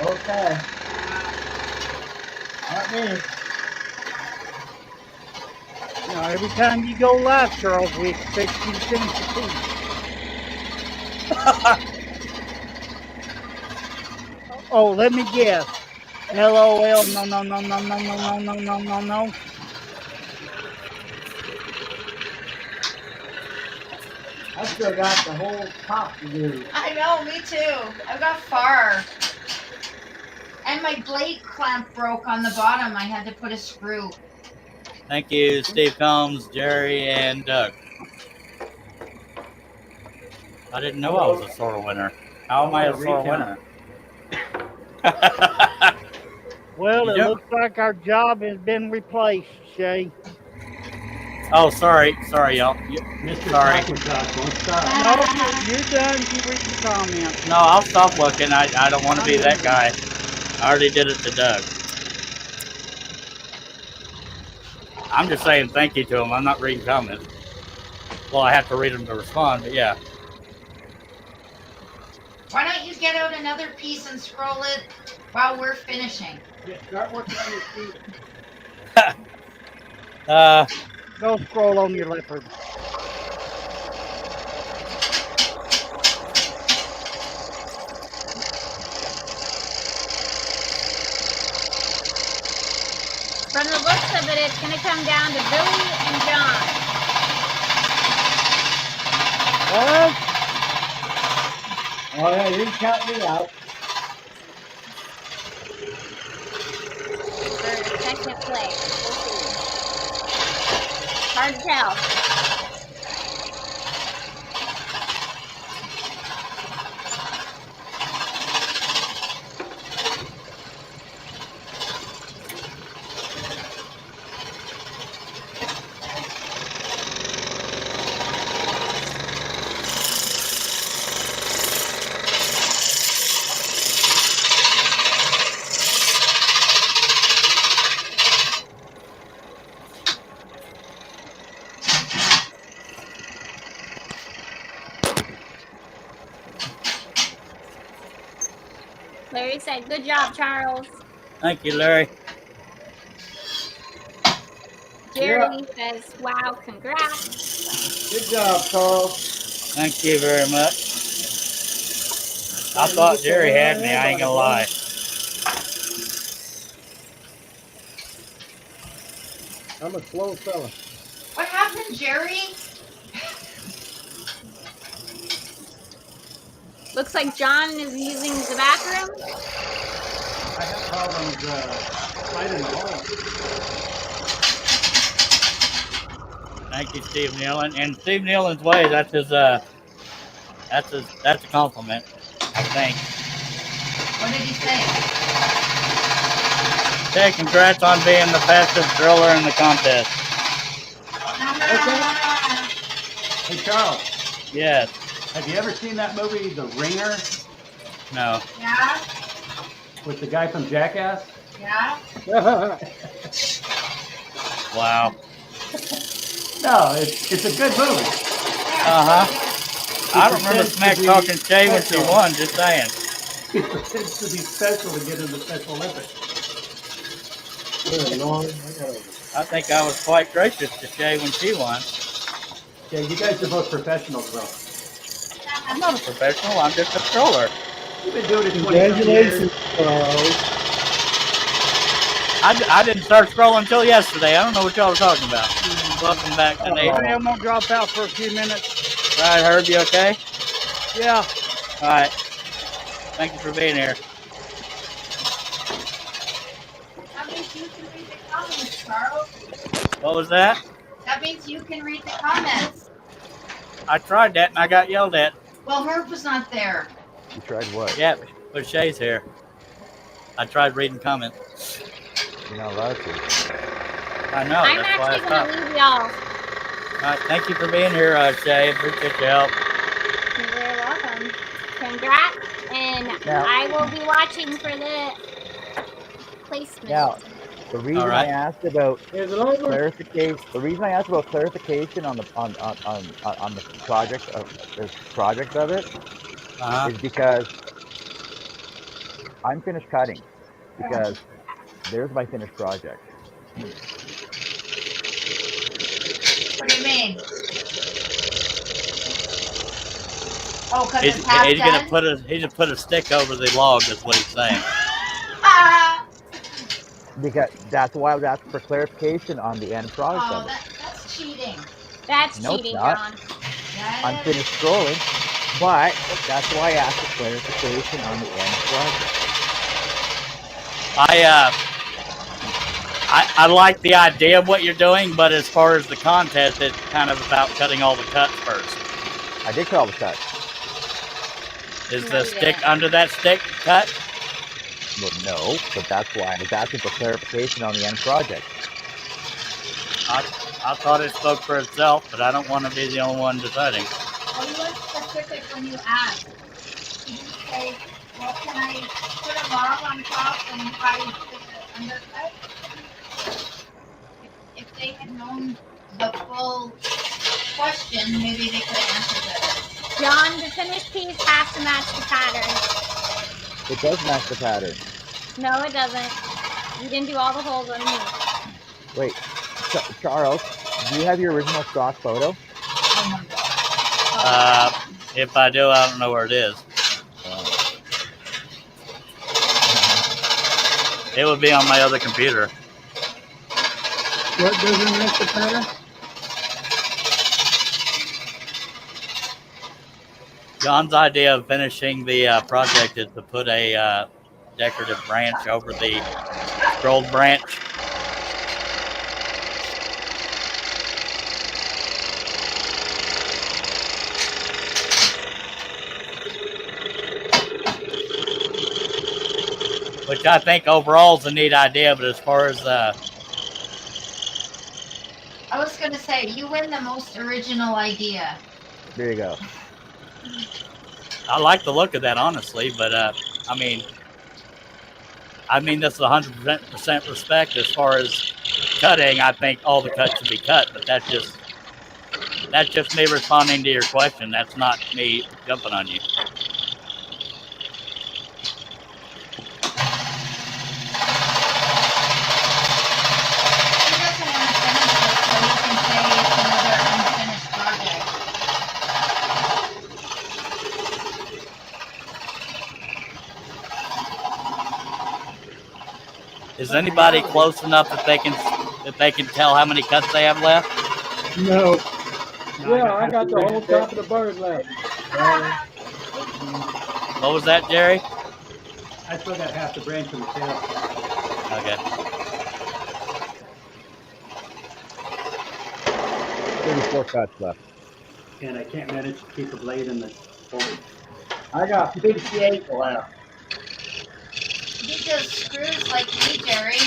Okay. Not me. Now, every time you go live, Charles, we expect you to finish the piece. Oh, let me guess. LOL, no, no, no, no, no, no, no, no, no, no. I still got the whole top to do. I know, me too. I got far. And my blade clamp broke on the bottom. I had to put a screw. Thank you, Steve Combs, Jerry, and Doug. I didn't know I was a sore winner. How am I a sore winner? Well, You it don't- looks like our job has been replaced, Shay. Oh, sorry, y'all. Mr. Sorry. Taco Truck, won't stop. No, you're done. You read the comments. No, I'll stop looking. I don't want to be that guy. I already did it to Doug. I'm just saying thank you to him. I'm not reading comments. Well, I have to read them to respond, but yeah. Why don't you get out another piece and scroll it while we're finishing? Yeah, start working on your feet. Go scroll on your leopard. From the looks of it, it's going to come down to Billy and John. What? Oh, yeah, you can count me out. For the second place. We'll see. Hard to tell. Larry said, good job, Charles. Thank you, Larry. Jerry says, wow, congrats. Good job, Charles. Thank you very much. I thought Jerry had me. I ain't gonna lie. I'm a slow fella. What happened, Jerry? Looks like John is using the bathroom. I have problems finding the hole. Thank you, Steve Nealon. And Steve Nealon's way, that's a compliment, I think. What did he say? Hey, congrats on being the fastest driller in the contest. Hey, Charles, Yes. have you ever seen that movie, The Ringer, No. Yeah, with the guy from Jackass? yeah. Wow. No, it's a good movie. Uh-huh. I don't remember Smack talking Shay when she won, just saying. He pretends to be special to get in the Special Olympics. I think I was quite gracious to Shay when she won. Yeah, you guys are both professionals, though. I'm not a professional, I'm just a stroller. You've been doing it 20 Congratulations, years. Charles. I didn't start scrolling until yesterday. I don't know what y'all were talking about. Welcome back to Nate. Hey, I'm gonna drop out for a few minutes. All right, Herb, you okay? Yeah. All right. Thank you for being here. That means you can read the comments, Charles. What was that? That means you can read the comments. I tried that and I got yelled at. Well, Herb was not there. You tried what? Yeah, but Shay's here. I tried reading comments. You're not allowed to. I know. I'm That's why I actually going stopped. to leave y'all. All right, thank you for being here, Shay. Appreciate your help. You're very welcome. Congrats, and Now- I will be watching for the placement. Now, the reason All right. I asked about Here's an over. clarification, on the project of it Uh-huh. is because I'm finished cutting. Because there's my finished project. What do you mean? Oh, because He's it's half gonna done? put a stick over the log. Is what he's saying. Ah! Because that's why I was asking for clarification on the end product Oh, of it. that's cheating. That's No, it's cheating, not. John. Yeah, I'm it is. finished scrolling, but that's why I asked for clarification on the end project. I like the idea of what you're doing, but as far as the contest, it's kind of about cutting all the cuts first. I did cut all the cuts. Is No, the you stick didn't. under that stick cut? Well, no, but that's why I was asking for clarification on the end project. I thought it spoke for itself, but I don't want to be the only one deciding. Well, you were specific when you asked. You didn't say, well, can I put a log on top and try the undercut? If they had known the full question, maybe they could have answered it. John, the finished piece has to match the pattern. It does match the pattern. No, it doesn't. You didn't do all the holes underneath. Wait, Charles, do you have your original stock photo? Oh my God. If I do, I don't know where it is. It would be on my other computer. What doesn't match the pattern? John's idea of finishing the project is to put a decorative branch over the scrolled branch. Which I think overall is a neat idea, but as far as I was going to say, you win the most original idea. There you go. I like the look of that, honestly, but I mean, this is 100% respect as far as cutting. I think all the cuts should be cut, but that's just me responding to your question. That's not me jumping on you. He doesn't want to finish it, so he can say it's another unfinished project. Is anybody close enough that they can tell how many cuts they have left? No. Yeah, I got the whole top of the bird left. What was that, Jerry? I still got half the branch from the tail. Okay. There's 34 cuts left. And I can't manage to keep the blade in the forward. I got 58 left. He does screws like me, Jerry.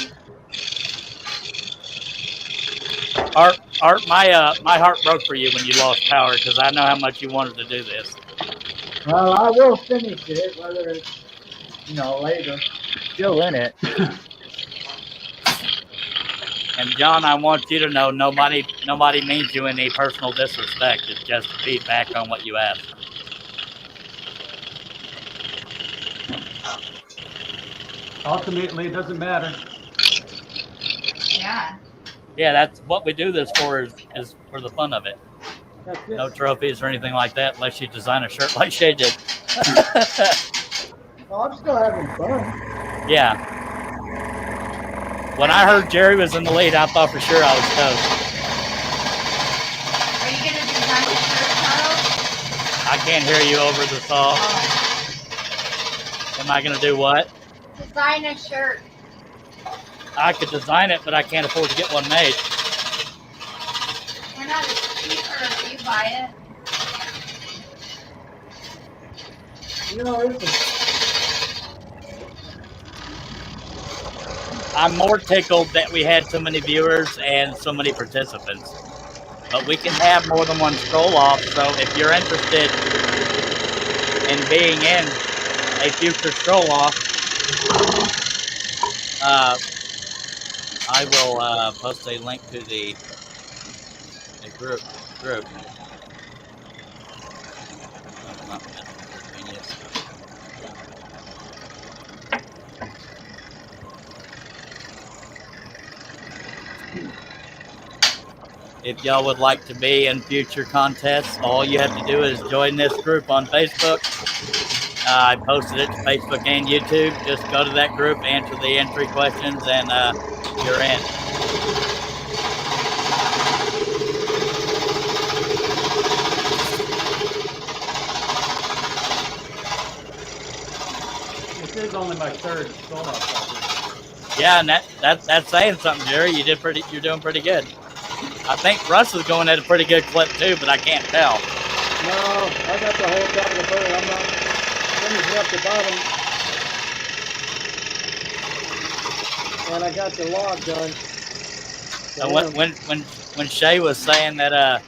Art, my heart broke for you when you lost power because I know how much you wanted to do this. Well, I will finish it, whether it's, later. Still in it. And John, I want you to know nobody means you any personal disrespect. It's just feedback on what you asked. Ultimately, it doesn't matter. Yeah. Yeah, that's what we do this for is for the fun of it. That's it. No trophies or anything like that unless you design a shirt like Shay did. Well, I'm still having fun. Yeah. When I heard Jerry was in the lead, I thought for sure I was toast. Are you going to design a shirt, Charles? I can't hear you over the saw. Am I going to do what? Design a shirt. I could design it, but I can't afford to get one made. We're not as cheaper if you buy it. I'm more tickled that we had so many viewers and so many participants. But we can have more than one scroll off, so if you're interested in being in a future scroll off, I will post a link to the group. If y'all would like to be in future contests, all you have to do is join this group on Facebook. I posted it to Facebook and YouTube. Just go to that group, answer the entry questions, and you're in. This is only my third scroll-off. Yeah, and that's saying something, Jerry. You're doing pretty good. I think Russ is going at a pretty good clip too, but I can't tell. No, I got the whole top of the bird. I'm not finishing up the bottom. And I got the log done. So when Shay was saying that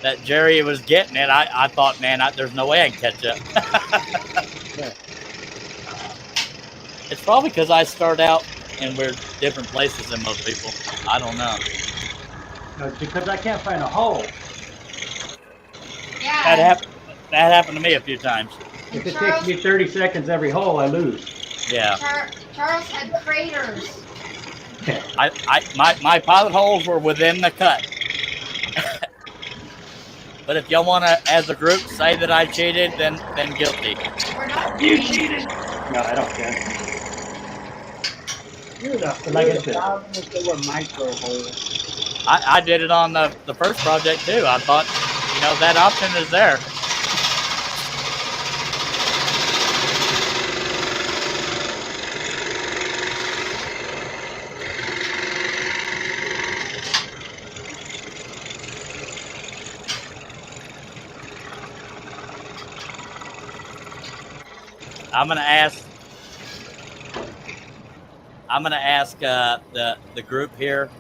that Jerry was getting it, I thought, man, there's no way I can catch up. It's probably because I start out and we're different places than most people. I don't know. No, because I can't find a hole. Yeah. That happened to me a few times. If it takes me 30 seconds every hole, I lose. Yeah. Charles had craters. My pilot holes were within the cut. But if y'all want to, as a group, say that I cheated, then guilty. We're not You cheated. No, I don't care. Like I said, They were micro holes. I did it on the first project too. I thought, that option is there. I'm gonna ask the group here.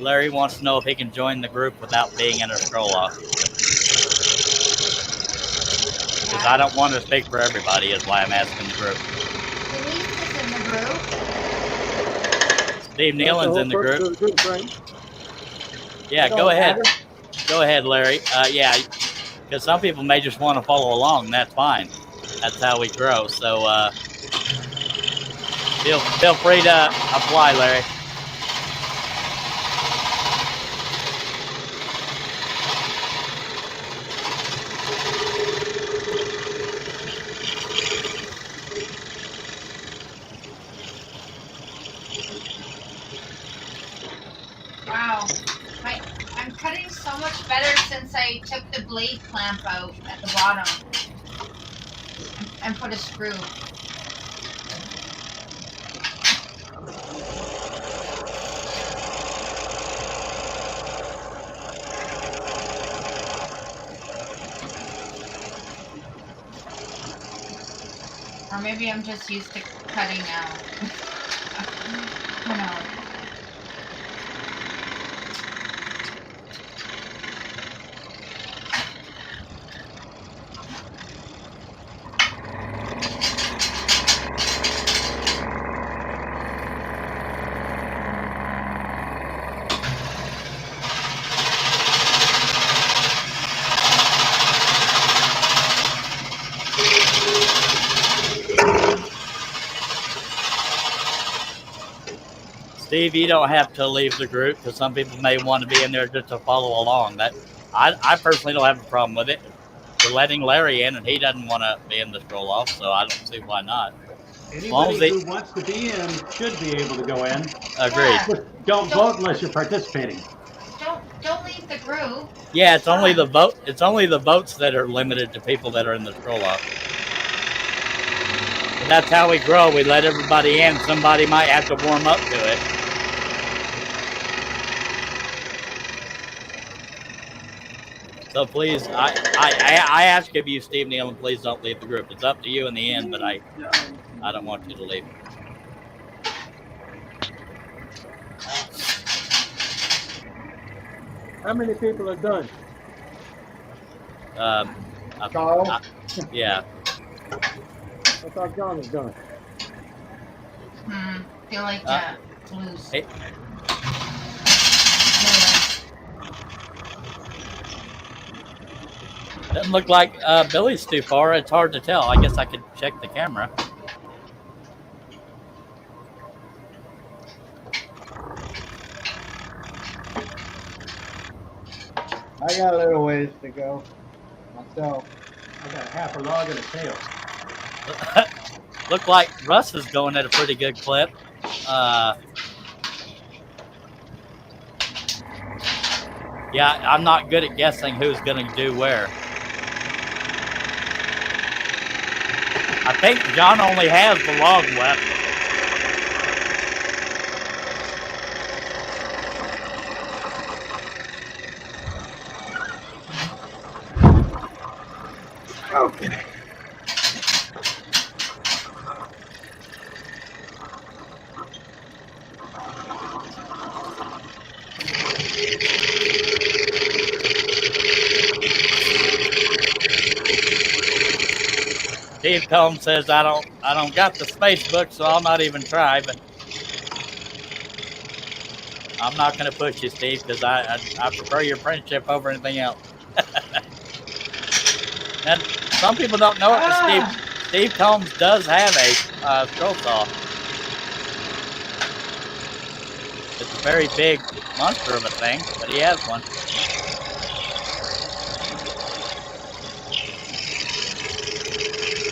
Larry wants to know if he can join the group without being in a scroll off. Because I don't want to speak for everybody, is why I'm asking the group. Denise is in the group. Steve Nealon's in the group. Yeah, go ahead. Go ahead, Larry. Yeah, because some people may just want to follow along, and that's fine. That's how we grow. So feel free to apply, Larry. Wow. I'm cutting so much better since I took the blade clamp out at the bottom and put a screw. Or maybe I'm just used to cutting out. Who knows? Steve, you don't have to leave the group because some people may want to be in there just to follow along. That I personally don't have a problem with it. We're letting Larry in, and he doesn't want to be in the scroll off, so I don't see why not. Anybody who wants to be in should be able to go in. Agreed. But don't vote unless you're participating. Don't leave the group. Yeah, it's only the vote. It's only the votes that are limited to people that are in the scroll off. And that's how we grow. We let everybody in. Somebody might have to warm up to it. So please, I ask of you, Steve Neal, and please don't leave the group. It's up to you in the end, but I don't want you to leave. How many people are done? Carl? Yeah. I thought John was done. Feel like that. It's loose. Hey. Doesn't look like Billy's too far. It's hard to tell. I guess I could check the camera. I got a little ways to go myself. I got half a log and a tail. Look like Russ is going at a pretty good clip. Yeah, I'm not good at guessing who's going to do where. I think John only has the log left. Okay. Steve Combs says I don't got the space book, so I'll not even try. But I'm not going to push you, Steve, because I prefer your friendship over anything else. And some people don't know it, but Steve Combs does have a scroll saw. It's a very big monster of a thing, but he has one.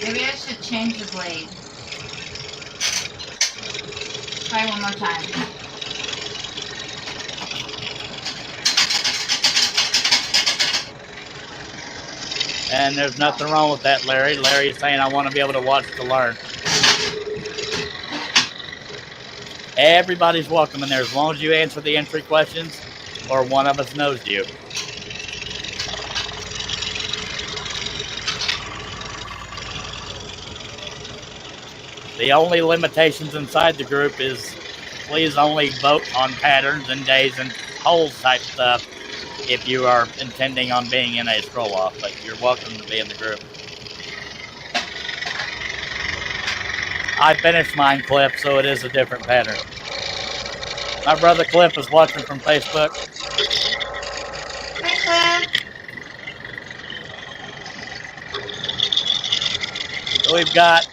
Maybe I should change the blade. Try one more time. And there's nothing wrong with that, Larry. Larry's saying I want to be able to watch to learn. Everybody's welcome in there as long as you answer the entry questions or one of us knows you. The only limitations inside the group is please only vote on patterns and days and holes type stuff if you are intending on being in a scroll off, but you're welcome to be in the group. I finished mine, Cliff, so it is a different pattern. My brother Cliff is watching from Facebook. Hi, Cliff. So we've got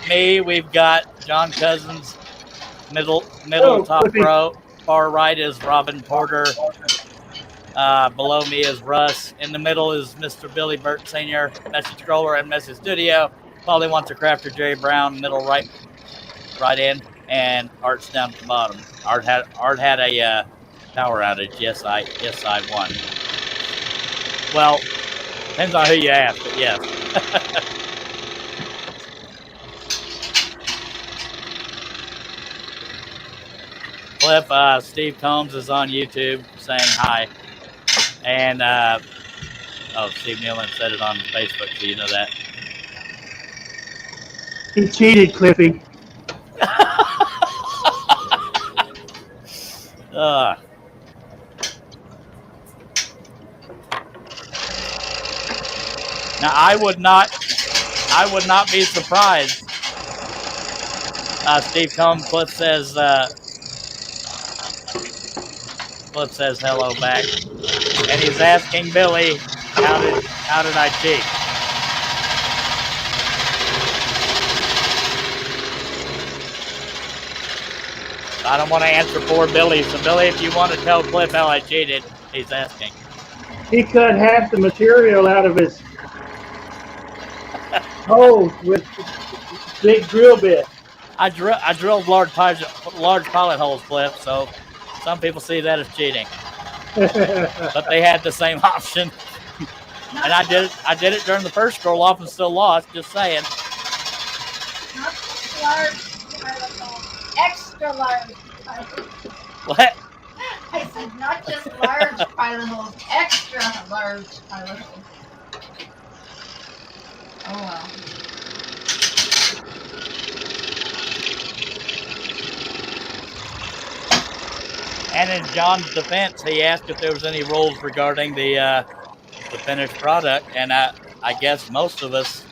me, we've got John Cosens, middle top row. Far right is Robin Porter. Below me is Russ. In the middle is Mr. Billy Burt Sr., Message Scroller and Message Studio. Polly Wants a Crafter, Jerry Brown, middle right end, and Art's down at the bottom. Art had a power outage. Yes, I won. Well, depends on who you ask, but yes. Cliff, Steve Combs is on YouTube saying hi. And, Steve Nealon said it on Facebook, so you know that. He cheated, Cliffy. Now I would not be surprised. Steve Combs, Cliff says hello back, and he's asking Billy, how did I cheat? I don't want to answer for Billy, so Billy, if you want to tell Cliff how I cheated, he's asking. He cut half the material out of his hose with big drill bit. I drilled large pilot holes, Cliff, so some people see that as cheating. But they had the same option. And I did it during the first scroll off and still lost, just saying. Not just large pilot holes, extra large pilot holes. What? I said not just large pilot holes, extra large pilot holes. Oh well. And in John's defense, he asked if there was any rules regarding the finished product, and I guess most of us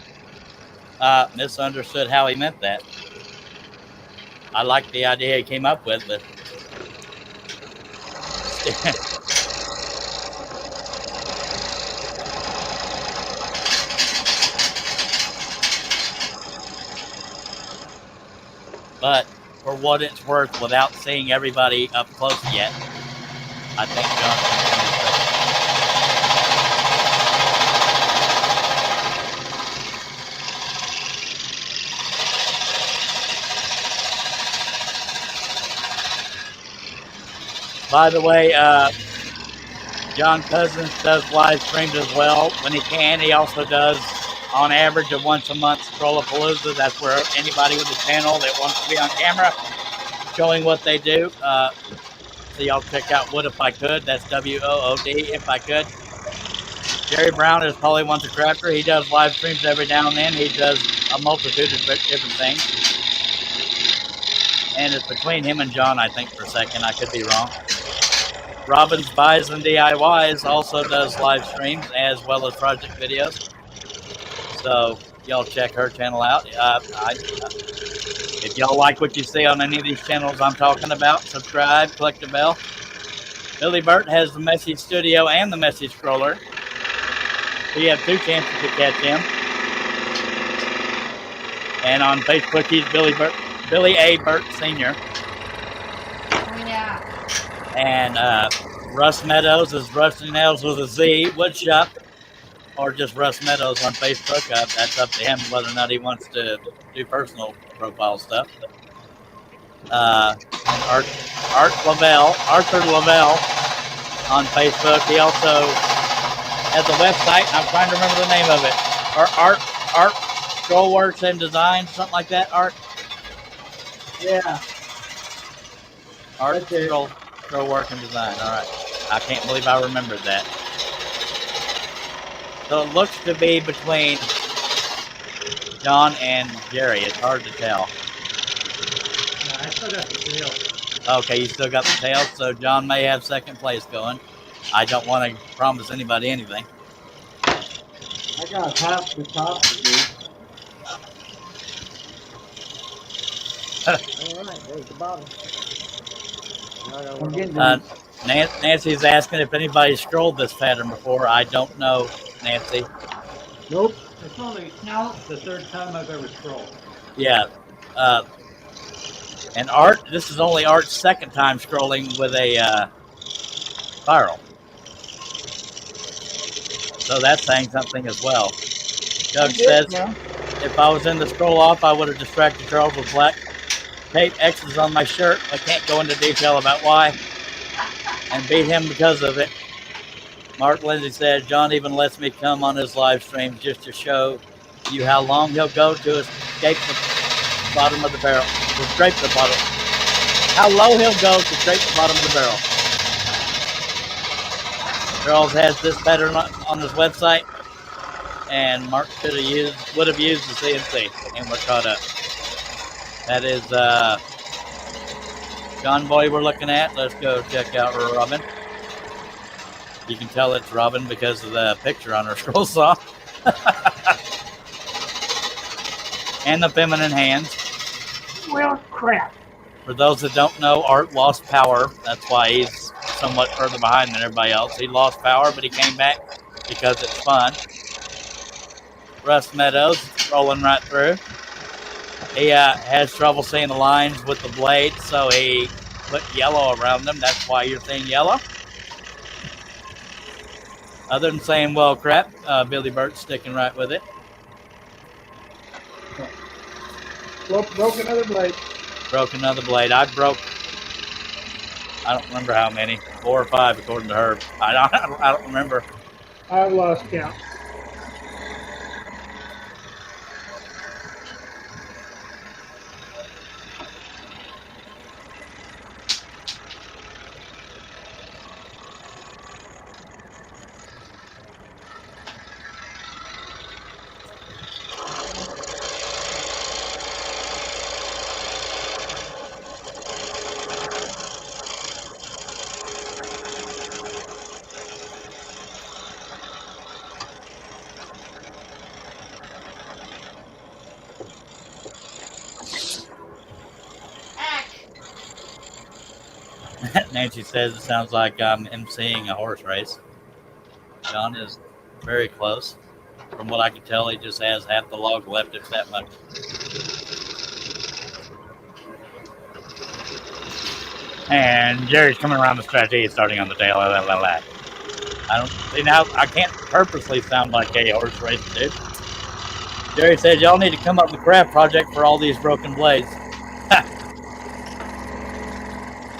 misunderstood how he meant that. I like the idea he came up with, but but for what it's worth, without seeing everybody up close yet, I think John. By the way, John Cosens does live streams as well when he can. He also does, on average, of once a month, Scrollapalooza. That's where anybody with a channel that wants to be on camera showing what they do. So y'all check out Wood If I Could. That's WOOD, If I Could. Jerry Brown is probably once a crafter. He does live streams every now and then. He does a multitude of different things. And it's between him and John, I think, for a second. I could be wrong. Robin's Buys and DIYs also does live streams as well as project videos. So y'all check her channel out. If y'all like what you see on any of these channels I'm talking about, subscribe, click the bell. Billy Burt has the Messy Studio and the Messy Scroller. We have 2 chances to catch him. And on Facebook, he's Billy A. Burt Sr. Oh yeah. And Russ Meadows is Rusty Nails with a Z, Woodshop, or just Russ Meadows on Facebook. That's up to him whether or not he wants to do personal profile stuff. Arthur Lovell on Facebook. He also has a website, and I'm trying to remember the name of it. Art Scroll Works and Design, something like that. Art. Yeah. Art Scroll Work and Design. All right. I can't believe I remembered that. So it looks to be between John and Jerry. It's hard to tell. I still got the tail. Okay, you still got the tail, so John may have second place going. I don't want to promise anybody anything. I got half the top to do. All right, there's the bottom. I'm getting Nancy's asking if anybody's scrolled this pattern before. I don't know, Nancy. Nope. It's only No. the 3rd time I've ever scrolled. Yeah. And Art, this is only Art's 2nd time scrolling with a spiral. So that's saying something as well. Doug says, if I was in the scroll off, I would have distracted Charles with black tape X's on my shirt. I can't go into detail about why. And beat him because of it. Mark Lindsay said, John even lets me come on his live stream just to show you how long he'll go to escape the bottom of the barrel. To scrape the bottom. How low he'll go to scrape the bottom of the barrel. Charles has this pattern on his website. And Mark would have used the CNC. And we're caught up. That is John Boy we're looking at. Let's go check out Robin. You can tell it's Robin because of the picture on her scroll saw. And the feminine hands. Well, crap. For those that don't know, Art lost power. That's why he's somewhat further behind than everybody else. He lost power, but he came back because it's fun. Russ Meadows rolling right through. He has trouble seeing the lines with the blade, so he put yellow around them. That's why you're seeing yellow. Other than saying, well, crap, Billy Burt sticking right with it. Broke another blade. Broke another blade. I don't remember how many. 4 or 5 according to her. I don't remember. I've lost count. Nancy says it sounds like I'm emceeing a horse race. John is very close. From what I can tell, he just has half the log left, if that much. And Jerry's coming around the stretch. He's starting on the tail. I don't see now. I can't purposely sound like a horse race, dude. Jerry said y'all need to come up with a craft project for all these broken blades.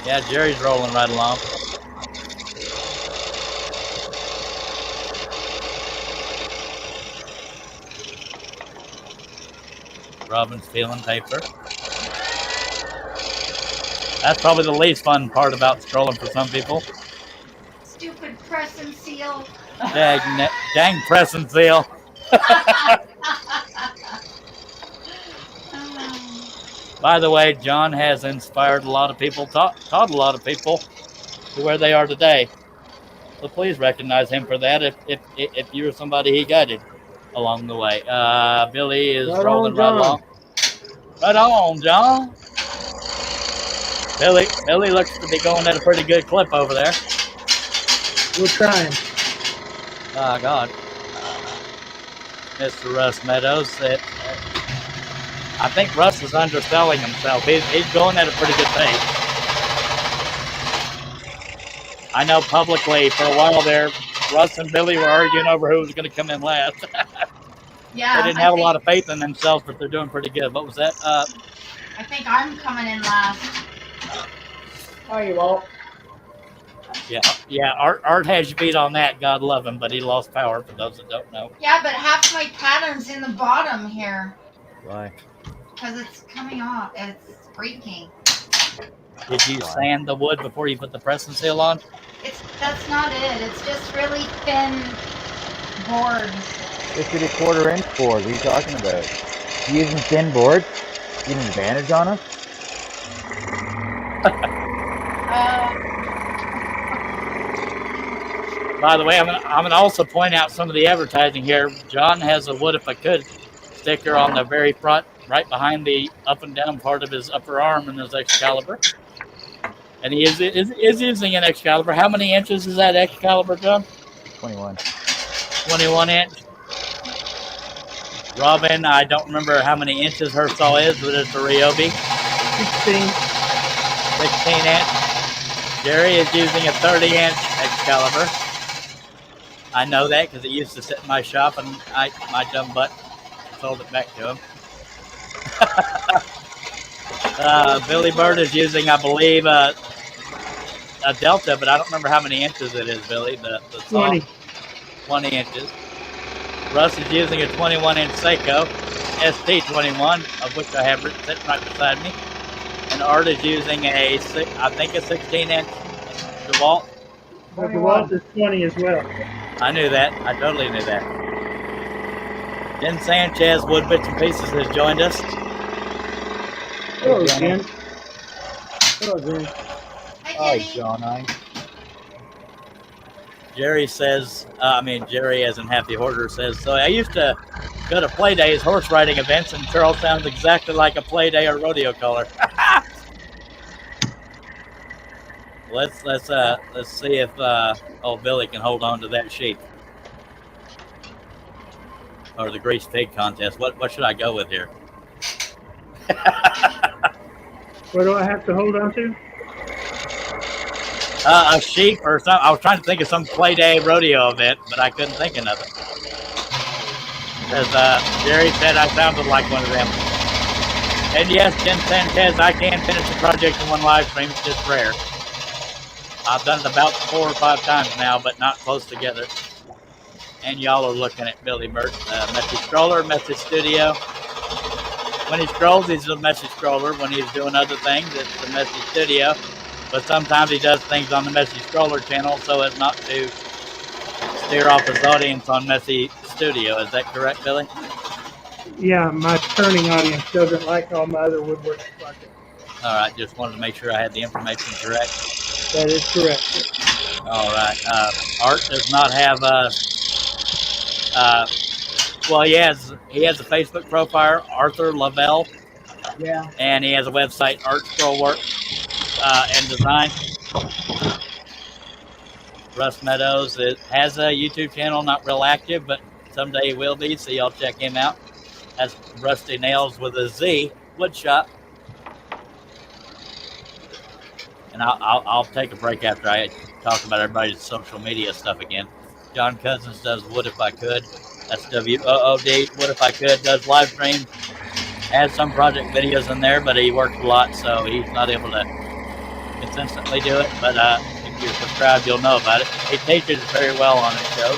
Yeah, Jerry's rolling right along. Robin's peeling paper. That's probably the least fun part about scrolling for some people. Stupid press and seal. Dang press and seal. By the way, John has inspired a lot of people, taught a lot of people to where they are today. So please recognize him for that if you were somebody he guided along the way. Billy is rolling right along. Right on, John. Billy looks to be going at a pretty good clip over there. We're trying. Oh, God. Mr. Russ Meadows said, I think Russ is underselling himself. He's going at a pretty good pace. I know publicly for a while there, Russ and Billy were arguing over who was going to come in last. Yeah. They didn't have a lot of faith in themselves, but they're doing pretty good. What was that? I think I'm coming in last. Oh, you won't. Yeah. Art has you beat on that. God love him, but he lost power. For those that don't know. Yeah, but half my pattern's in the bottom here. Why? Because it's coming off. It's breaking. Did you sand the wood before you put the press and seal on? That's not it. It's just really thin boards. This is a 1/4 inch board. What are you talking about? You using thin boards? You an advantage on us? By the way, I'm gonna also point out some of the advertising here. John has a wood if I could sticker on the very front, right behind the up and down part of his upper arm in his Excalibur. And he is using an Excalibur. How many inches is that Excalibur, John? 21. 21 inch. Robin, I don't remember how many inches her saw is, but it's a Ryobi. 16 inch. Jerry is using a 30 inch Excalibur. I know that because it used to sit in my shop and my dumb butt sold it back to him. Billy Burt is using, I believe, a Delta, but I don't remember how many inches it is, Billy. The 20. 20 inches. Russ is using a 21-inch Seiko ST21, of which I have sitting right beside me. And Art is using I think a 16-inch DeWalt. The DeWalt is 20 as well. I knew that. I totally knew that. Then Sanchez, Wood Bits and Pieces, has joined us. Hello, Jen. Hello, Jen. Hi, Hi, Jenny. John. Jerry says, Jerry as in Happy Hoarder says, so I used to go to play days, horse riding events, and Charles sounds exactly like a play day or rodeo color. let's see if old Billy can hold on to that sheep. Or the grease pig contest. What should I go with here? What do I have to hold on to? A sheep or something. I was trying to think of some play day rodeo event, but I couldn't think of nothing. Because Jerry said I sounded like one of them. And yes, Jen Sanchez, I can finish the project in one live stream. It's just rare. I've done it about 4 or 5 times now, but not close together. And y'all are looking at Billy Burt, Messy Scroller, Messy Studio. When he scrolls, he's a Messy Scroller. When he's doing other things, it's the Messy Studio. But sometimes he does things on the Messy Scroller channel so as not to steer off his audience on Messy Studio. Is that correct, Billy? Yeah, my turning audience doesn't like all my other woodworking projects. All right, just wanted to make sure I had the information correct. That is correct. All right. Art does not have well, he has a Facebook profile, Arthur Lovell. Yeah. And he has a website, Art Scroll Work and Design. Russ Meadows has a YouTube channel, not real active, but someday he will be, so y'all check him out. That's Rusty Nails with a Z, Woodshop. And I'll take a break after I talk about everybody's social media stuff again. John Cosens does Wood If I Could. That's WOOD. Wood If I Could does live stream. Has some project videos in there, but he works a lot, so he's not able to consistently do it. But if you're subscribed, you'll know about it. He teaches very well on his show.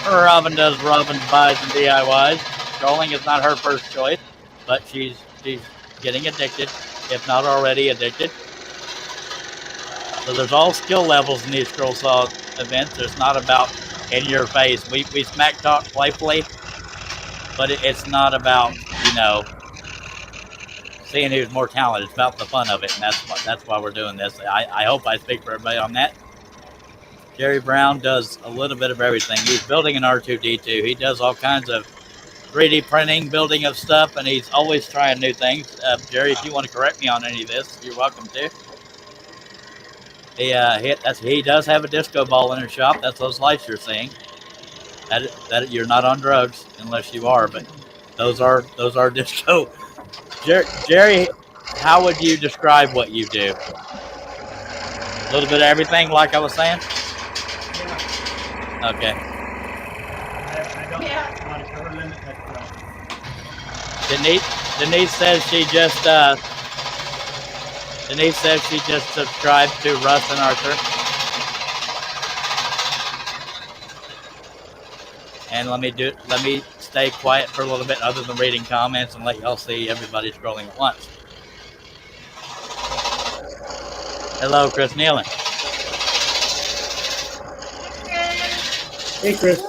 Robin does Robin's Buys and DIYs. Scrolling is not her first choice, but she's getting addicted, if not already addicted. So there's all skill levels in these Scroll Saw events. It's not about in your face. We smack talk playfully, but it's not about, seeing who's more talented. It's about the fun of it, and that's why we're doing this. I hope I speak for everybody on that. Jerry Brown does a little bit of everything. He's building an R2-D2. He does all kinds of 3D printing, building of stuff, and he's always trying new things. Jerry, if you want to correct me on any of this, you're welcome to. He does have a disco ball in his shop. That's those lights you're seeing. That you're not on drugs unless you are, but those are disco. Jerry, how would you describe what you do? A little bit of everything, like I was saying. Okay. I don't want to cover limit that. Denise says she just subscribed to Russ and Arthur. And let me stay quiet for a little bit other than reading comments and let y'all see everybody scrolling at once. Hello, Chris Nealon. Hey, Chris.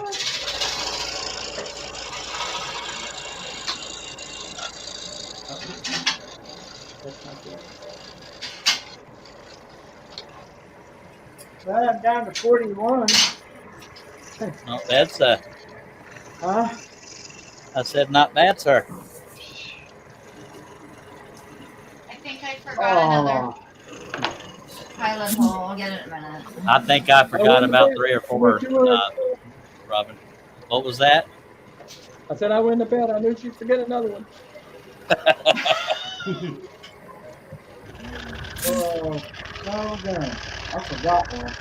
Well, I'm down to 41. No, that's Huh? I said not bad, sir. I think I forgot another pilot hole. I'll get it in a minute. I think I forgot about 3 or 4, Robin. What was that? I said I went to bed. I knew she'd forget another one. Oh, no, damn. I forgot one.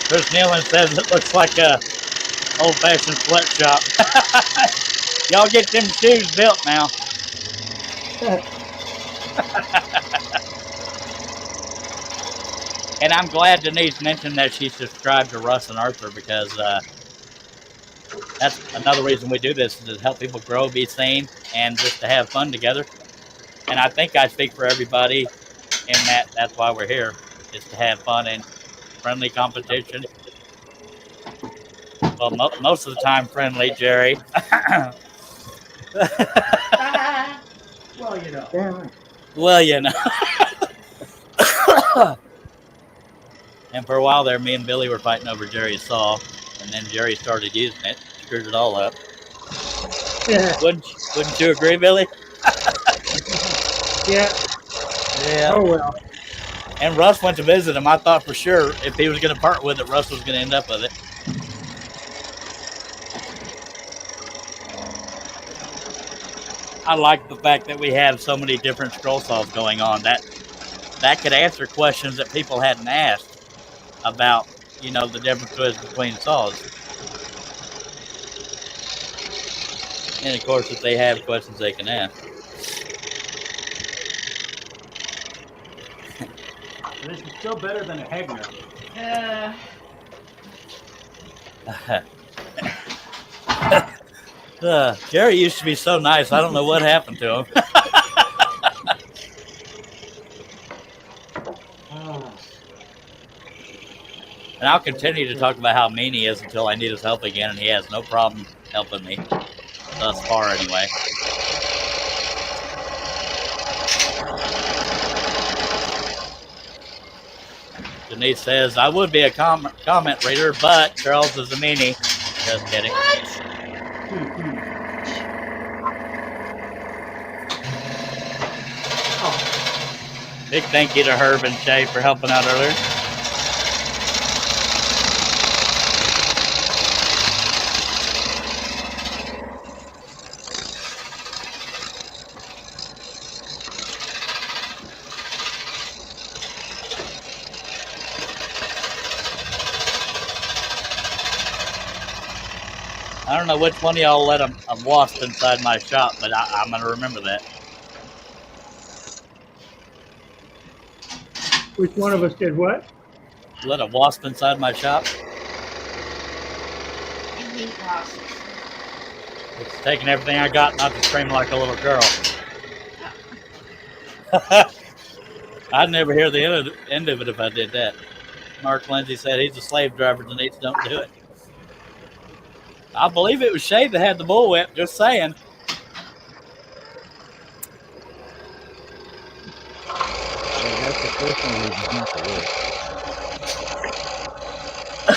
Chris Nealon says it looks like a old-fashioned sweatshop. Y'all get them shoes built now. And I'm glad Denise mentioned that she subscribed to Russ and Arthur, because that's another reason we do this, is to help people grow, be seen, and just to have fun together. And I think I speak for everybody in that that's why we're here, is to have fun and friendly competition. Well, most of the time friendly, Jerry. Well, you know. Damn it. Well, you know. And for a while there, me and Billy were fighting over Jerry's saw, and then Jerry started using it, screwed it all up. Yeah. Wouldn't you agree, Billy? Yeah. Yeah. Oh well. And Russ went to visit him. I thought for sure if he was going to part with it, Russ was going to end up with it. I like the fact that we have so many different scroll saws going on. That could answer questions that people hadn't asked about, you know, the differences between saws. And of course, if they have questions, they can ask. This is still better than a Hegner. Jerry used to be so nice. I don't know what happened to him. And I'll continue to talk about how mean he is until I need his help again, and he has no problem helping me. Thus far, anyway. Denise says, I would be a comment reader, but Charles is a meanie. Just kidding. What? Big thank you to Herb and Shay for helping out earlier. I don't know which one of y'all let a wasp inside my shop, but I'm going to remember that. Which one of us did what? Let a wasp inside my shop. I hate wasps. It's taking everything I got not to scream like a little girl. I'd never hear the end of it if I did that. Mark Lindsay said he's a slave driver. Denise, don't do it. I believe it was Shay that had the bullwhip, just saying. That's the first one we not to work.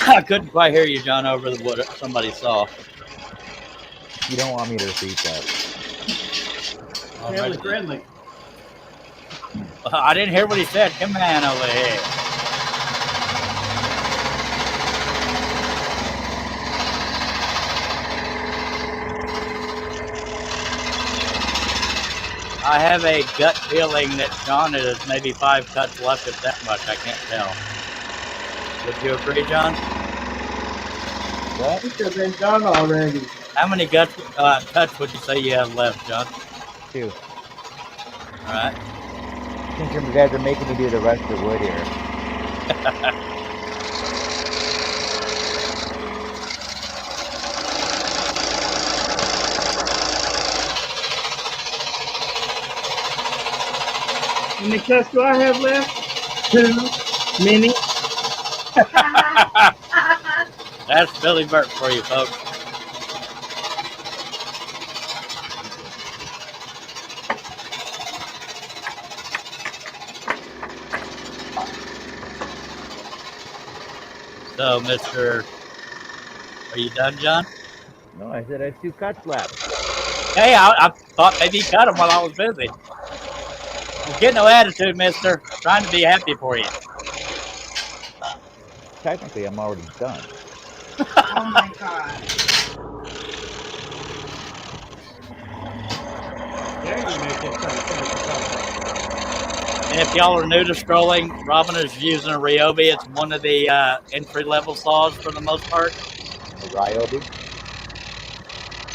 I couldn't quite hear you, John, over what somebody saw. You don't want me to repeat that. Family friendly. I didn't hear what he said. Come on over here. I have a gut feeling that John has maybe 5 cuts left, if that much. I can't tell. Would you agree, John? Well, it could have been done already. How many cuts would you say you have left, John? 2. All right. Since you guys are making me do the rest of the wood here. How many cuts do I have left? 2. Many. That's Billy Burt for you, folks. So, Mr. Are you done, John? No, I said I have 2 cuts left. Hey, I thought maybe you cut them while I was busy. Get no attitude, mister. I'm trying to be happy for you. Technically, I'm already done. Oh my god. There you make it And if y'all are new to scrolling, Robin is using a Ryobi. It's one of the entry-level saws for the most part. A Ryobi?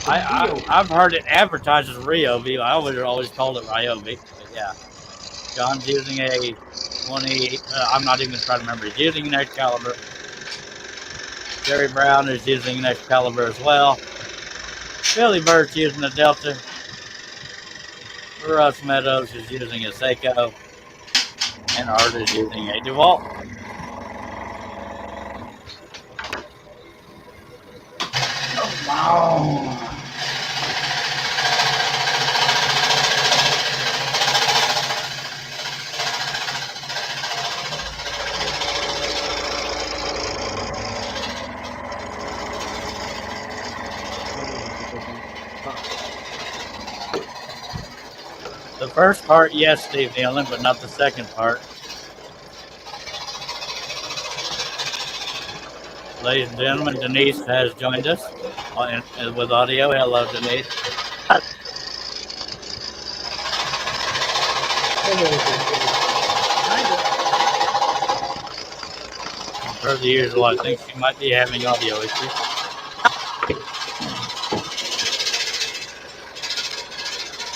I've heard it advertised as Ryobi. I always called it Ryobi. But yeah. John's using a 20. I'm not even trying to remember. He's using an Excalibur. Jerry Brown is using an Excalibur as well. Billy Burt's using a Delta. Russ Meadows is using a Seiko. And Art is using a DeWalt. Wow. The first part, yes, Steve Nealon, but not the second part. Ladies and gentlemen, Denise has joined us with audio. Hello, Denise. Per the usual, I think she might be having audio issues.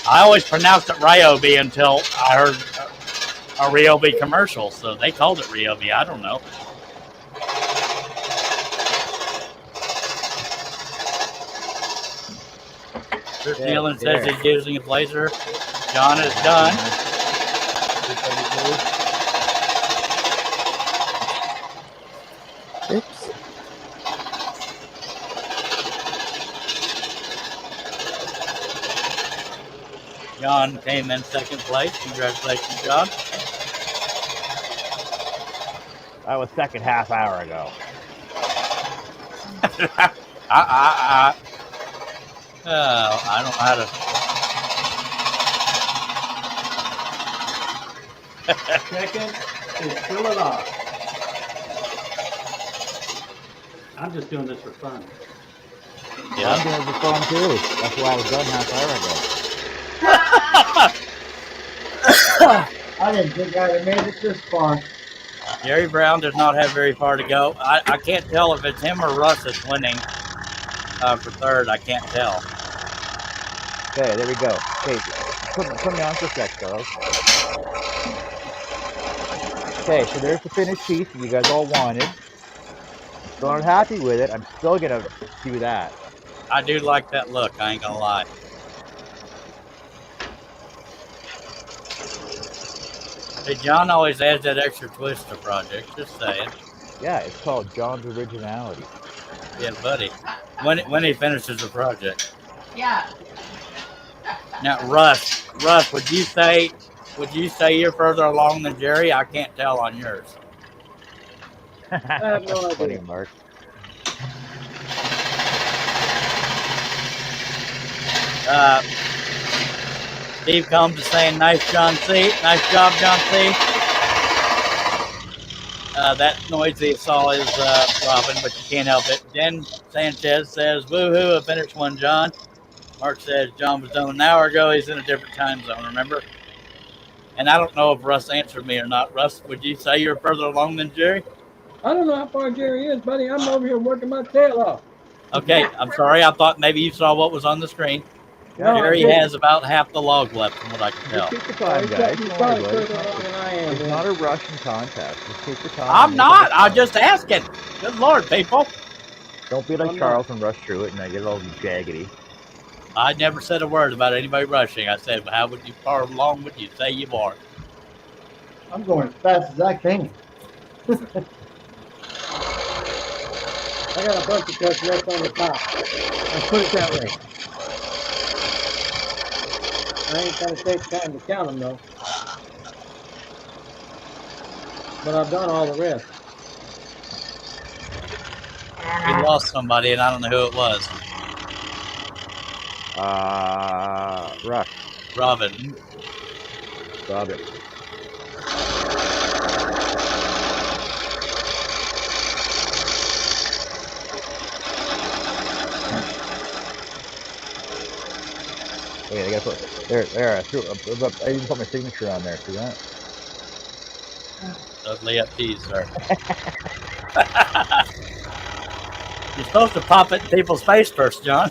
I always pronounced it Ryobi until I heard a Ryobi commercial, so they called it Ryobi. I don't know. Chris Nealon says he's using a Blazer. John is done. Oops. John came in second place. Congratulations, John. That was second half hour ago. Oh, I don't know how to. Second is still alive. I'm just doing this for fun. Yeah. I'm doing it for fun too. That's why I was done half hour ago. I didn't think I'd have made it this far. Jerry Brown does not have very far to go. I can't tell if it's him or Russ that's winning for third. I can't tell. Okay, there we go. Okay, put me on for a sec, Charles. Okay, so there's the finished piece that you guys all wanted. Still not happy with it. I'm still gonna do that. I do like that look. I ain't gonna lie. Hey, John always adds that extra twist to projects. Just saying. Yeah, it's called John's Originality. Yeah, buddy. When he finishes the project. Yeah. Now, Russ, would you say you're further along than Jerry? I can't tell on yours. I have no That's funny, idea. Mark. Steve Combs is saying, nice, John C. Nice job, John C. That noise you saw is Robin, but you can't help it. Jen Sanchez says, woohoo, a finished one, John. Mark says, John was done an hour ago. He's in a different time zone, remember? And I don't know if Russ answered me or not. Russ, would you say you're further along than Jerry? I don't know how far Jerry is, buddy. I'm over here working my tail off. Okay, I'm sorry. I thought maybe you saw what was on the screen. No, Jerry I didn't. has about half the log left from what I can tell. Just take your time, He's guys. he's Don't probably worry about further along it. than I am. It's man. not a Russian contest. Just take your time. I'm Make not. it I'm fun. just asking. Good Lord, people. Don't be like I'm Charles and rush through it and I get all jaggedy. I never said a word about anybody rushing. I said, how would you far along would you say you are? I'm going as fast as I can. I got a bunch of cuts left on the top. Let's put it that way. I ain't gonna take time to count them though. But I've done all the rest. We lost somebody, and I don't know who it was. Rush. Robin. Robin. Okay, I gotta put there. I even put my signature on there. See that? Totally up to you, sir. You're supposed to pop it in people's face first, John.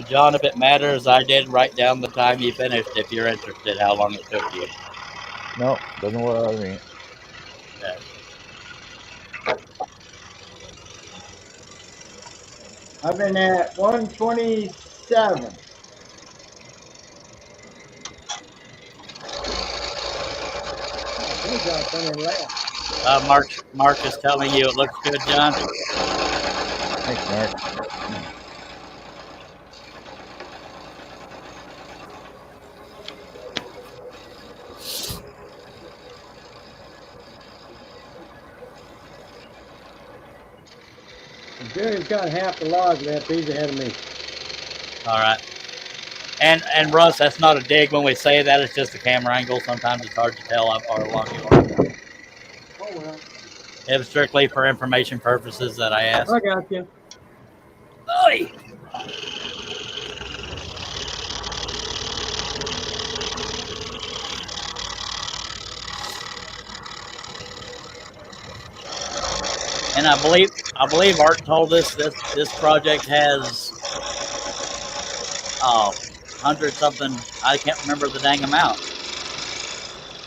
John, if it matters, I did write down the time you finished if you're interested, how long it took you. No, doesn't worry me. Okay. I've been at 127. He's got plenty left. Mark is telling you it looks good, John. Thanks, Mark. Jerry's got half the log left. He's ahead of me. All right. And Russ, that's not a dig when we say that. It's just a camera angle. Sometimes it's hard to tell how far along you are. Oh, well. It was strictly for information purposes that I asked. I got you. Oy! And I believe Art told us this project has 100 something. I can't remember the dang amount.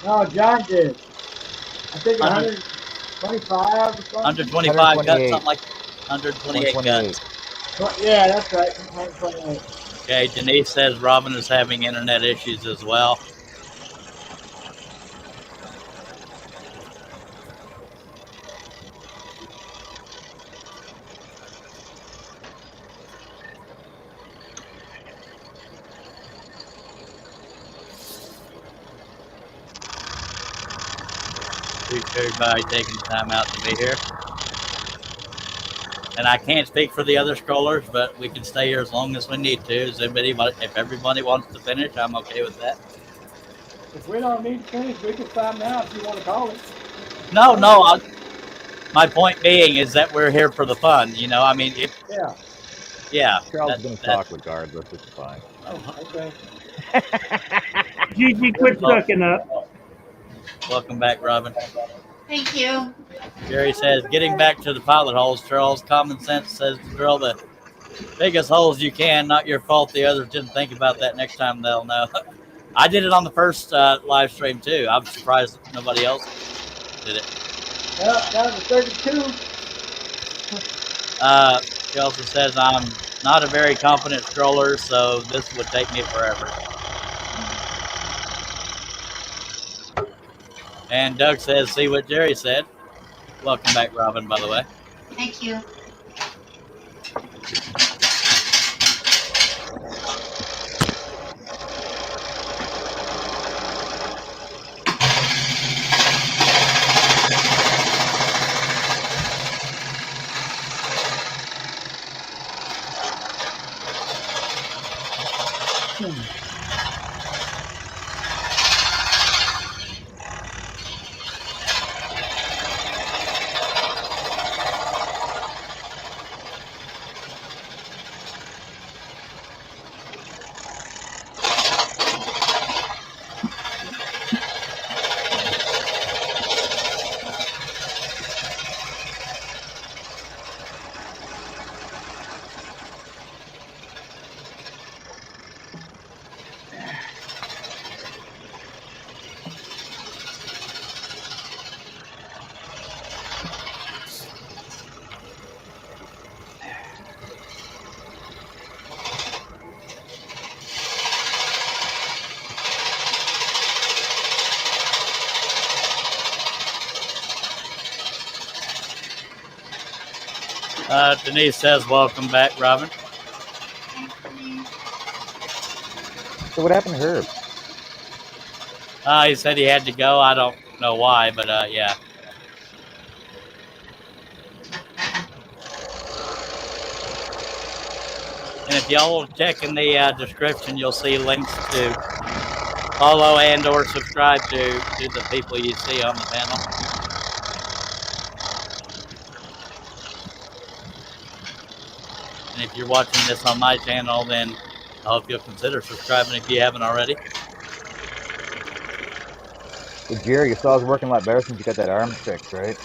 No, John did. I think 125 or something. 125 guts, something like 128 guts. Yeah, that's right. 128. Okay, Denise says Robin is having internet issues as well. Appreciate everybody taking the time out to be here. And I can't speak for the other scrollers, but we can stay here as long as we need to. If everybody wants to finish, I'm okay with that. If we don't need to finish, we can stop now if you want to call it. No. My point being is that we're here for the fun. You know, I mean, yeah. Charles is going to talk regardless. It's fine. Oh, okay. Gigi, quit sucking up. Welcome back, Robin. Thank you. Jerry says, getting back to the pilot holes, Charles, common sense says to drill the biggest holes you can. Not your fault the others didn't think about that. Next time they'll know. I did it on the first live stream too. I'm surprised nobody else did it. Well, that was a 32. She also says, I'm not a very confident scroller, so this would take me forever. And Doug says, see what Jerry said. Welcome back, Robin, by the way. Thank you. Denise says, welcome back, Robin. So what happened to Herb? He said he had to go. I don't know why, but yeah. And if y'all will check in the description, you'll see links to follow and or subscribe to the people you see on the panel. And if you're watching this on my channel, then I hope you'll consider subscribing if you haven't already. Hey, Jerry, your saw's working a lot better since you got that arm fixed, right?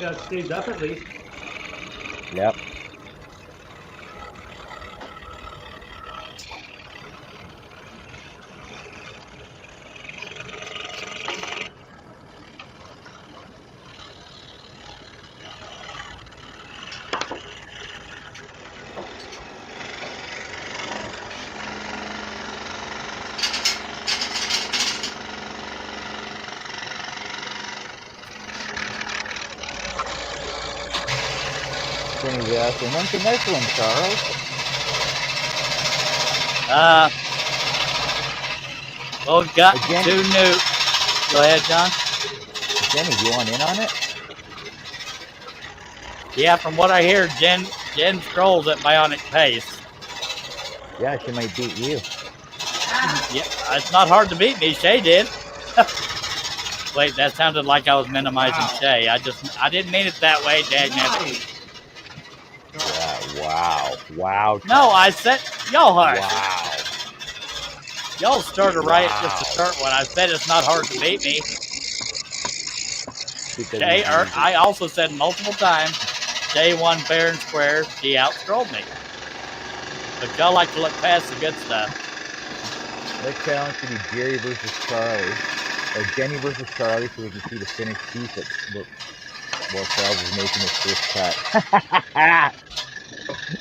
Yeah, it stayed up at least. Yep. Jenny's asking, when's the next one, Charles? Well, we've got Again? 2 new. Go ahead, John. Jenny, do you want in on it? Yeah, from what I hear, Jen scrolls at bionic pace. Yeah, she might beat you. Yeah, it's not hard to beat me. Shay did. Wait, that sounded like I was minimizing Shay. I didn't mean it that way, dang it. Yeah, wow. Wow. No, I said, y'all hush. Wow. Y'all started right just to start when I said it's not hard to beat me. Shay, I also said multiple times, Shay won fair and square. She outscrolled me. But y'all like to look past the good stuff. Next challenge should be Jerry versus Charlie. Or Jenny versus Charlie, so we can see the finished piece while Charles is making his first cut.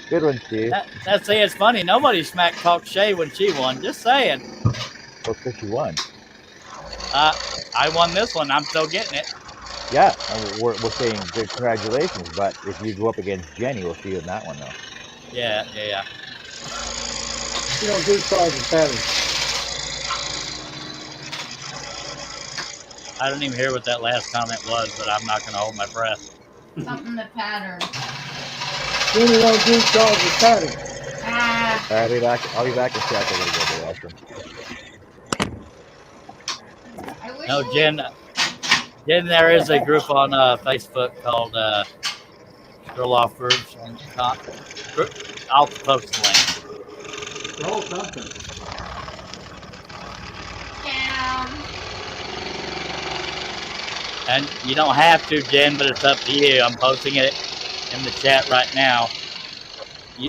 Good one, Steve. That's it's funny. Nobody smack talked Shay when she won. Just saying. Well, because she won. I won this one. I'm still getting it. Yeah, we're saying good congratulations, but if you go up against Jenny, we'll see you in that one, though. Yeah. You don't do stars and patterns. I don't even hear what that last comment was, but I'm not going to hold my breath. Something the pattern. Jenny don't do stars and patterns. I'll be back in a second. I'm going to go to the washroom. No, Jen, there is a group on Facebook called Scroll Off Groups. I'll post the link. Scroll something. And you don't have to, Jen, but it's up to you. I'm posting it in the chat right now.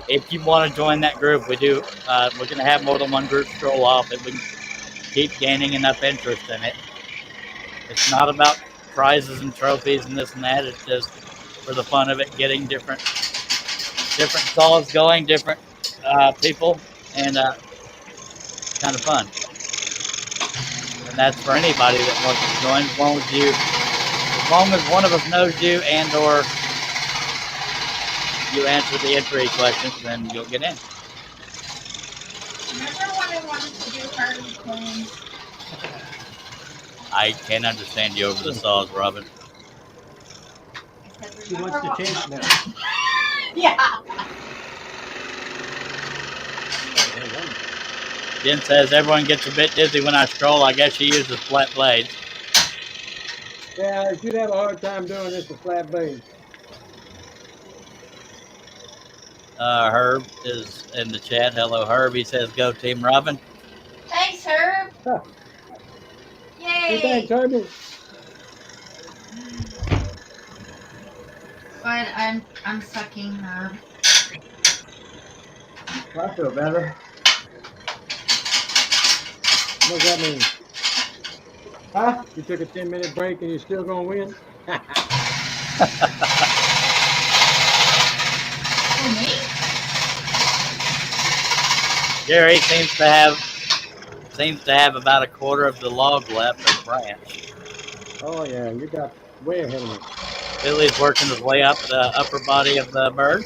If you want to join that group, we do. We're going to have more than one group scroll off if we keep gaining enough interest in it. It's not about prizes and trophies and this and that. It's just for the fun of it, getting different calls going, different people, and kind of fun. And that's for anybody that wants to join, as long as one of us knows you and or you answer the entry questions, then you'll get in. Remember when I wanted to do Harley Quinn? I can't understand you over the saws, Robin. She wants to change it now. Yeah. Jen says everyone gets a bit dizzy when I scroll. I guess she uses flat blades. Yeah, you'd have a hard time doing this with flat blades. Herb is in the chat. Hello, Herb. He says, "Go Team Robin." Thanks, Herb. Huh. Yay. Hey, thanks, Herbie. But I'm sucking Herb. I feel better. What does that mean? Huh? You took a 10-minute break and you're still going to win? For me? Jerry seems to have about a quarter of the log left of branch. Oh, yeah, you got way ahead of me. Billy's working his way up the upper body of the bird.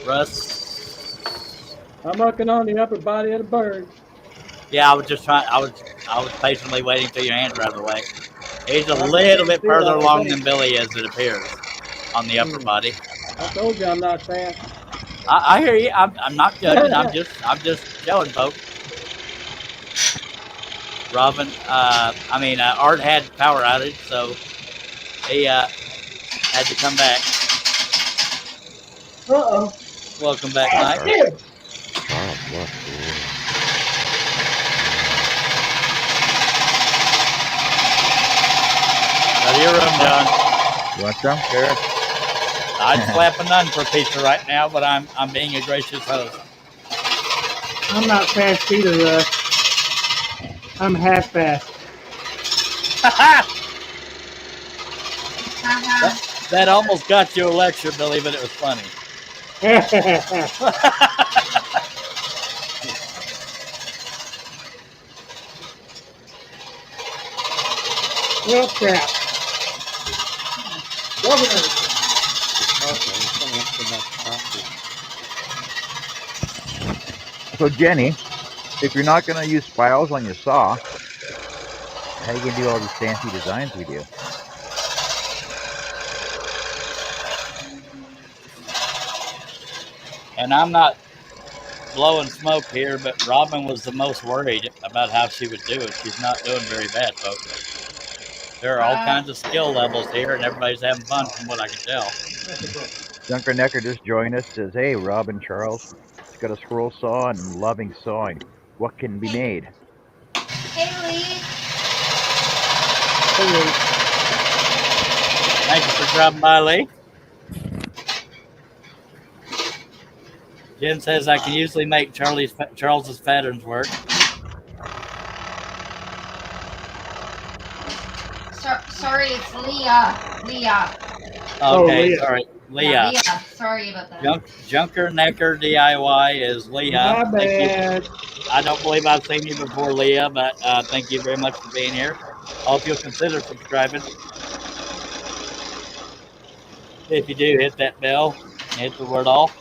Russ. I'm working on the upper body of the bird. Yeah, I was just trying. I was patiently waiting till your hands were out of the way. He's a little bit further along than Billy is, it appears, on the upper body. I told you I'm not fast. I hear you. I'm not judging. I'm just showing, folks. Robin, Art had power outage, so he had to come back. Uh-oh. Welcome back, Mike. To your room, John. You want some? Sure. I'd slap a nun for pizza right now, but I'm being a gracious host. I'm not fast either, Russ. I'm half fast. That almost got you a lecture, Billy, but it was funny. Well, crap. So Jenny, if you're not going to use spirals on your saw, how are you going to do all these fancy designs we do? And I'm not blowing smoke here, but Robin was the most worried about how she would do it. She's not doing very bad, folks. There are all kinds of skill levels here, and everybody's having fun from what I can tell. Dunker Necker just joined us, says, hey, Robin Charles, it's got a scroll saw and I'm loving sawing. What can be made? Hey, Lee. Thank you for dropping by, Lee. Jen says I can usually make Charles's patterns work. Sorry, it's Leah. Okay, Leah. sorry. Leah. Yeah, Leah. Sorry about that. Junker Necker DIY is Leah. My bad. I don't believe I've seen you before, Leah, but thank you very much for being here. Hope you'll consider subscribing. If you do, hit that bell, hit the word all.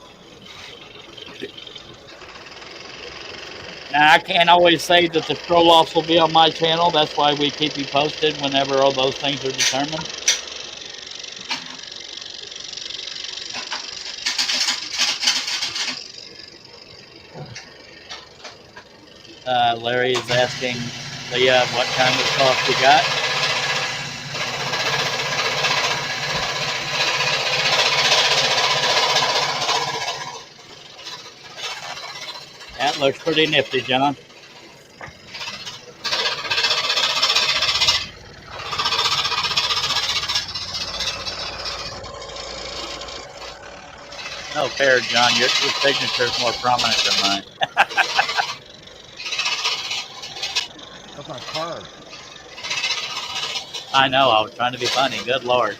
Now, I can't always say that the scroll offs will be on my channel. That's why we keep you posted whenever all those things are determined. Larry is asking Leah what kind of sauce you got. That looks pretty nifty, John. No fair, John. Your signature is more prominent than mine. That's not carved. I know. I was trying to be funny. Good Lord.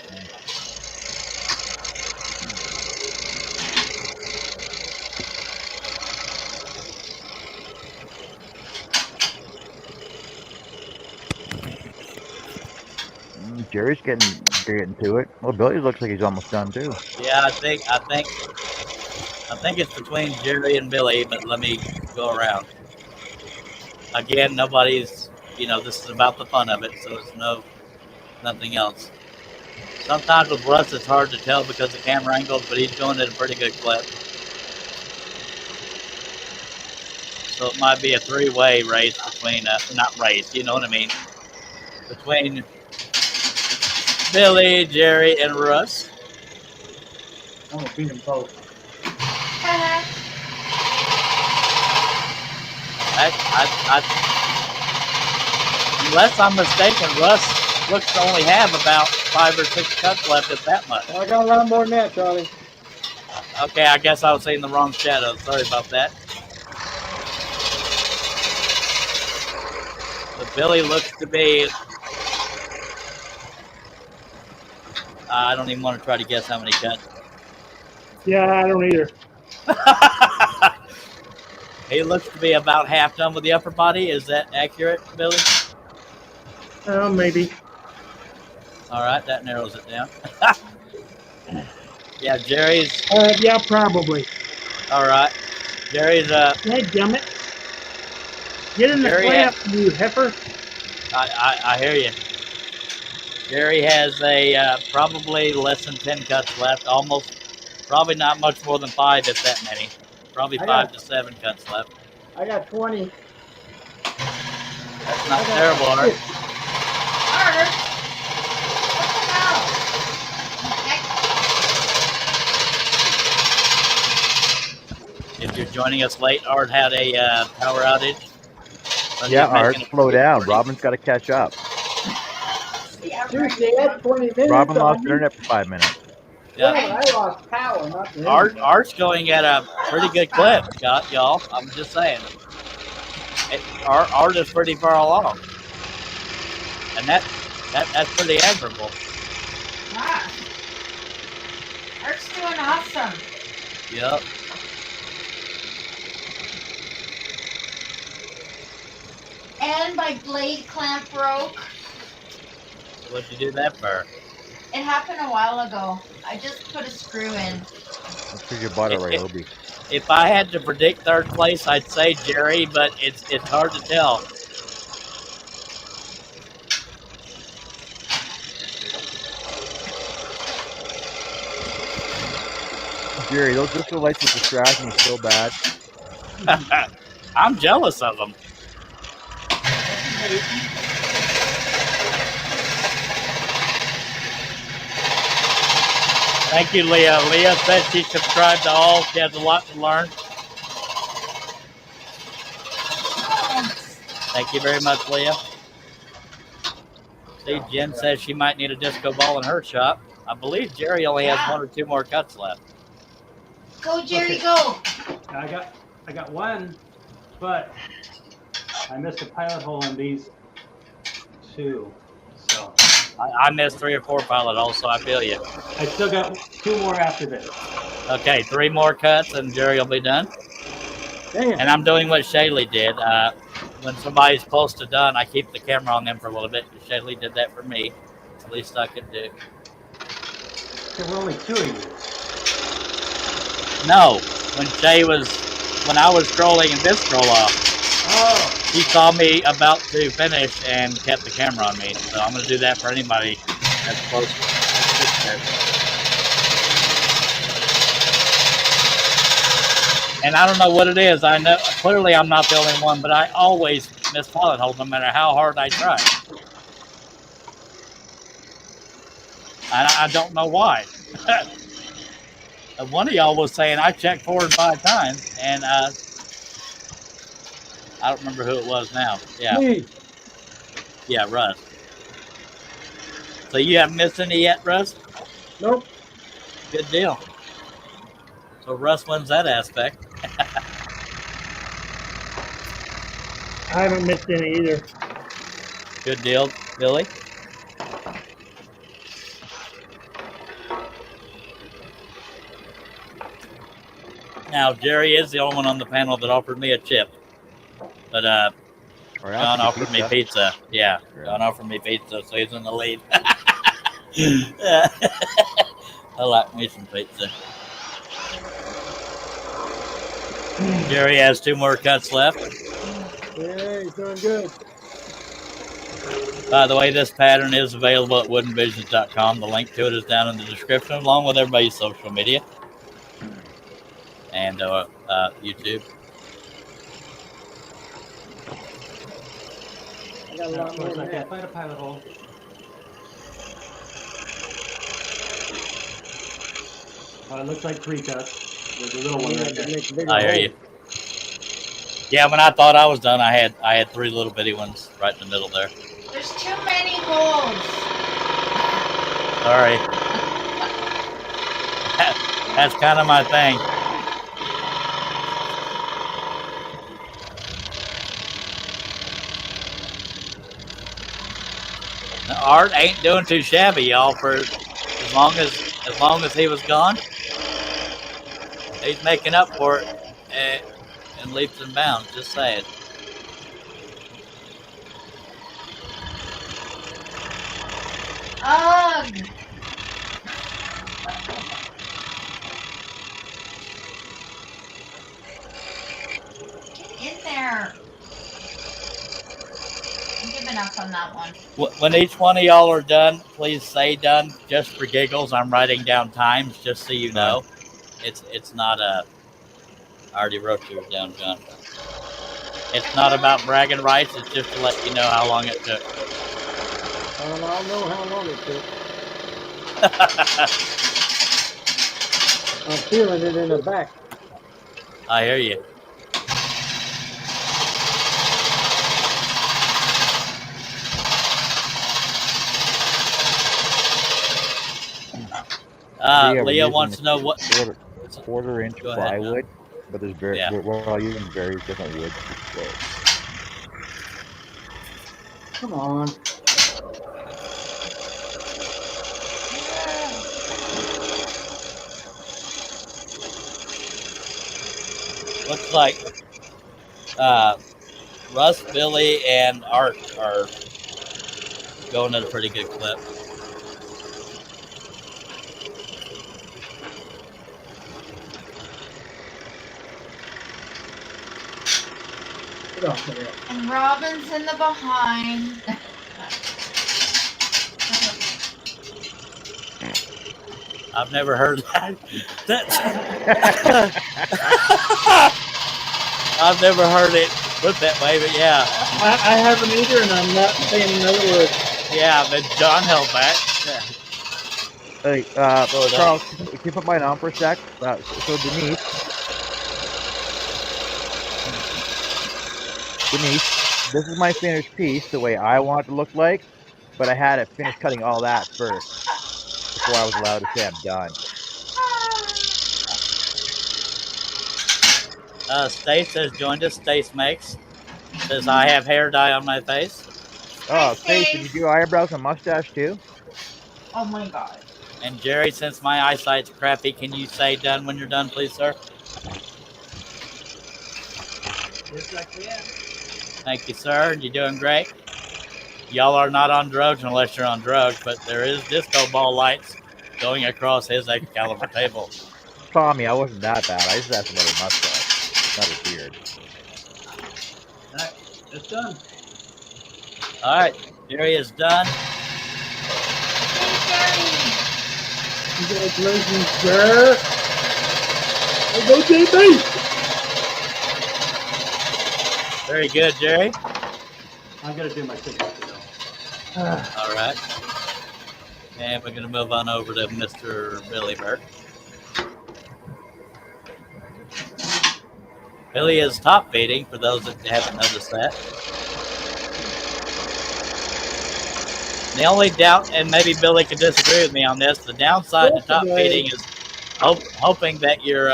Jerry's getting to it. Well, Billy looks like he's almost done too. Yeah, I think it's between Jerry and Billy, but let me go around. Again, nobody's, this is about the fun of it, so it's nothing else. Sometimes with Russ, it's hard to tell because of camera angles, but he's going at a pretty good clip. So it might be a three-way race between, not race, you know what I mean? Between Billy, Jerry, and Russ. I'm gonna beat them both. Unless I'm mistaken, Russ looks to only have about 5 or 6 cuts left, if that much. I got a lot more than that, Charlie. Okay, I guess I was seeing the wrong shadow. Sorry about that. But Billy looks to be... I don't even want to try to guess how many cuts. Yeah, I don't either. He looks to be about half done with the upper body. Is that accurate, Billy? Maybe. All right, that narrows it down. Yeah, Jerry's... yeah, probably. All right. Jerry's... Dadgummit. Get in the Jerry clap, you heifer. I hear you. Jerry has a probably less than 10 cuts left. Probably not much more than 5, if that many. Probably 5 to 7 cuts left. I got 20. That's not terrible, Art. Art? What the hell? If you're joining us late, Art had a power outage. But Yeah, he's Art, making a slow down. recording. Robin's got to catch up. Yeah, Seriously, they had 20 minutes Robin lost on you. internet for 5 minutes. Yeah, Yeah. but I lost power, not the internet. Art's going at a pretty good clip, y'all. I'm just saying. Art is pretty far along. And that's pretty admirable. Wow. Art's doing awesome. Yep. And my blade clamp broke. What'd you do that for? It happened a while ago. I just put a screw in. That's because you bought it right, Obi. If I had to predict third place, I'd say Jerry, but it's hard to tell. Jerry, those disco lights with distraction is so bad. I'm jealous of them. Thank you, Leah. Leah said she subscribed to all. She has a lot to learn. Thank you very much, Leah. See, Jen says she might need a disco ball in her shop. I believe Jerry only has 1 or 2 more cuts left. Go, Jerry, go. I got one, but I missed a pilot hole in these 2. So I missed 3 or 4 pilot holes, so I feel you. I still got 2 more after this. Okay, 3 more cuts and Jerry will be done. Damn. And I'm doing what Shaylee did. When somebody's close to done, I keep the camera on them for a little bit. Shaylee did that for me. It's the least I could do. There were only 2 of you. No, when I was scrolling and this scroll off, he saw me about to finish and kept the camera on me. So I'm going to do that for anybody that's close. And I don't know what it is. I know clearly I'm not the only one, but I always miss pilot holes no matter how hard I try. And I don't know why. One of y'all was saying I checked 4 and 5 times, and I don't remember who it was now. Yeah. Me. Yeah, Russ. So you haven't missed any yet, Russ? Nope. Good deal. So Russ wins that aspect. I haven't missed any either. Good deal, Billy. Now, Jerry is the only one on the panel that offered me a chip. But John offered me pizza. Yeah, John offered me pizza, so he's in the lead. I like me some pizza. Jerry has 2 more cuts left. Yeah, he's doing good. By the way, this pattern is available at woodenvisions.com. The link to it is down in the description, along with everybody's social media and YouTube. I got a lot more than I can't that. find a pilot hole. It looks like 3 cuts. There's a little one right there. I hear you. Yeah, when I thought I was done, I had 3 little bitty ones right in the middle there. There's too many holes. Sorry. That's kind of my thing. Now, Art ain't doing too shabby, y'all. For as long as he was gone, he's making up for it in leaps and bounds. Just saying. Ugh. Get in there. I'm giving up on that one. When each one of y'all are done, please say done. Just for giggles, I'm writing down times just so you know. It's not a. I already wrote yours down, John. It's not about bragging rights. It's just to let you know how long it took. I'll know how long it took. I'm feeling it in the back. I hear you. Yeah, we're Leah using wants to know what. quarter-inch Go ahead, John. plywood, but there's Yeah. we're all using various different woods. So. Come on. Looks like Russ, Billy, and Art are going at a pretty good clip. Get off there. And Robin's in the behind. I've never heard that. I've never heard it put that way, but yeah. I haven't either, and I'm not saying another word. Yeah, but John held back. Yeah. Hey, Charles, can you put mine on for a sec? So Denise, this is my finished piece, the way I want it to look like, but I had to finish cutting all that first before I was allowed to say I'm done. Stace has joined us. Stace makes. Says, I have hair dye on my face. Oh, Stace, did you do eyebrows and mustache too? Oh my God. And Jerry, since my eyesight's crappy, can you say done when you're done, please, sir? Yes, I can. Thank you, sir. You're doing great. Y'all are not on drugs unless you're on drugs, but there is disco ball lights going across his Excalibur table. Tommy, I wasn't that bad. I just asked about a mustache, not a beard. All right, it's done. All right, Jerry is done. Congratulations, sir. Hey, go JB. Very good, Jerry. I'm gonna do my signature though. All right. And we're going to move on over to Mr. Billy Burt. Billy is top feeding, for those that haven't noticed that. The only doubt, and maybe Billy could disagree with me on this, the downside to top feeding is hoping that you're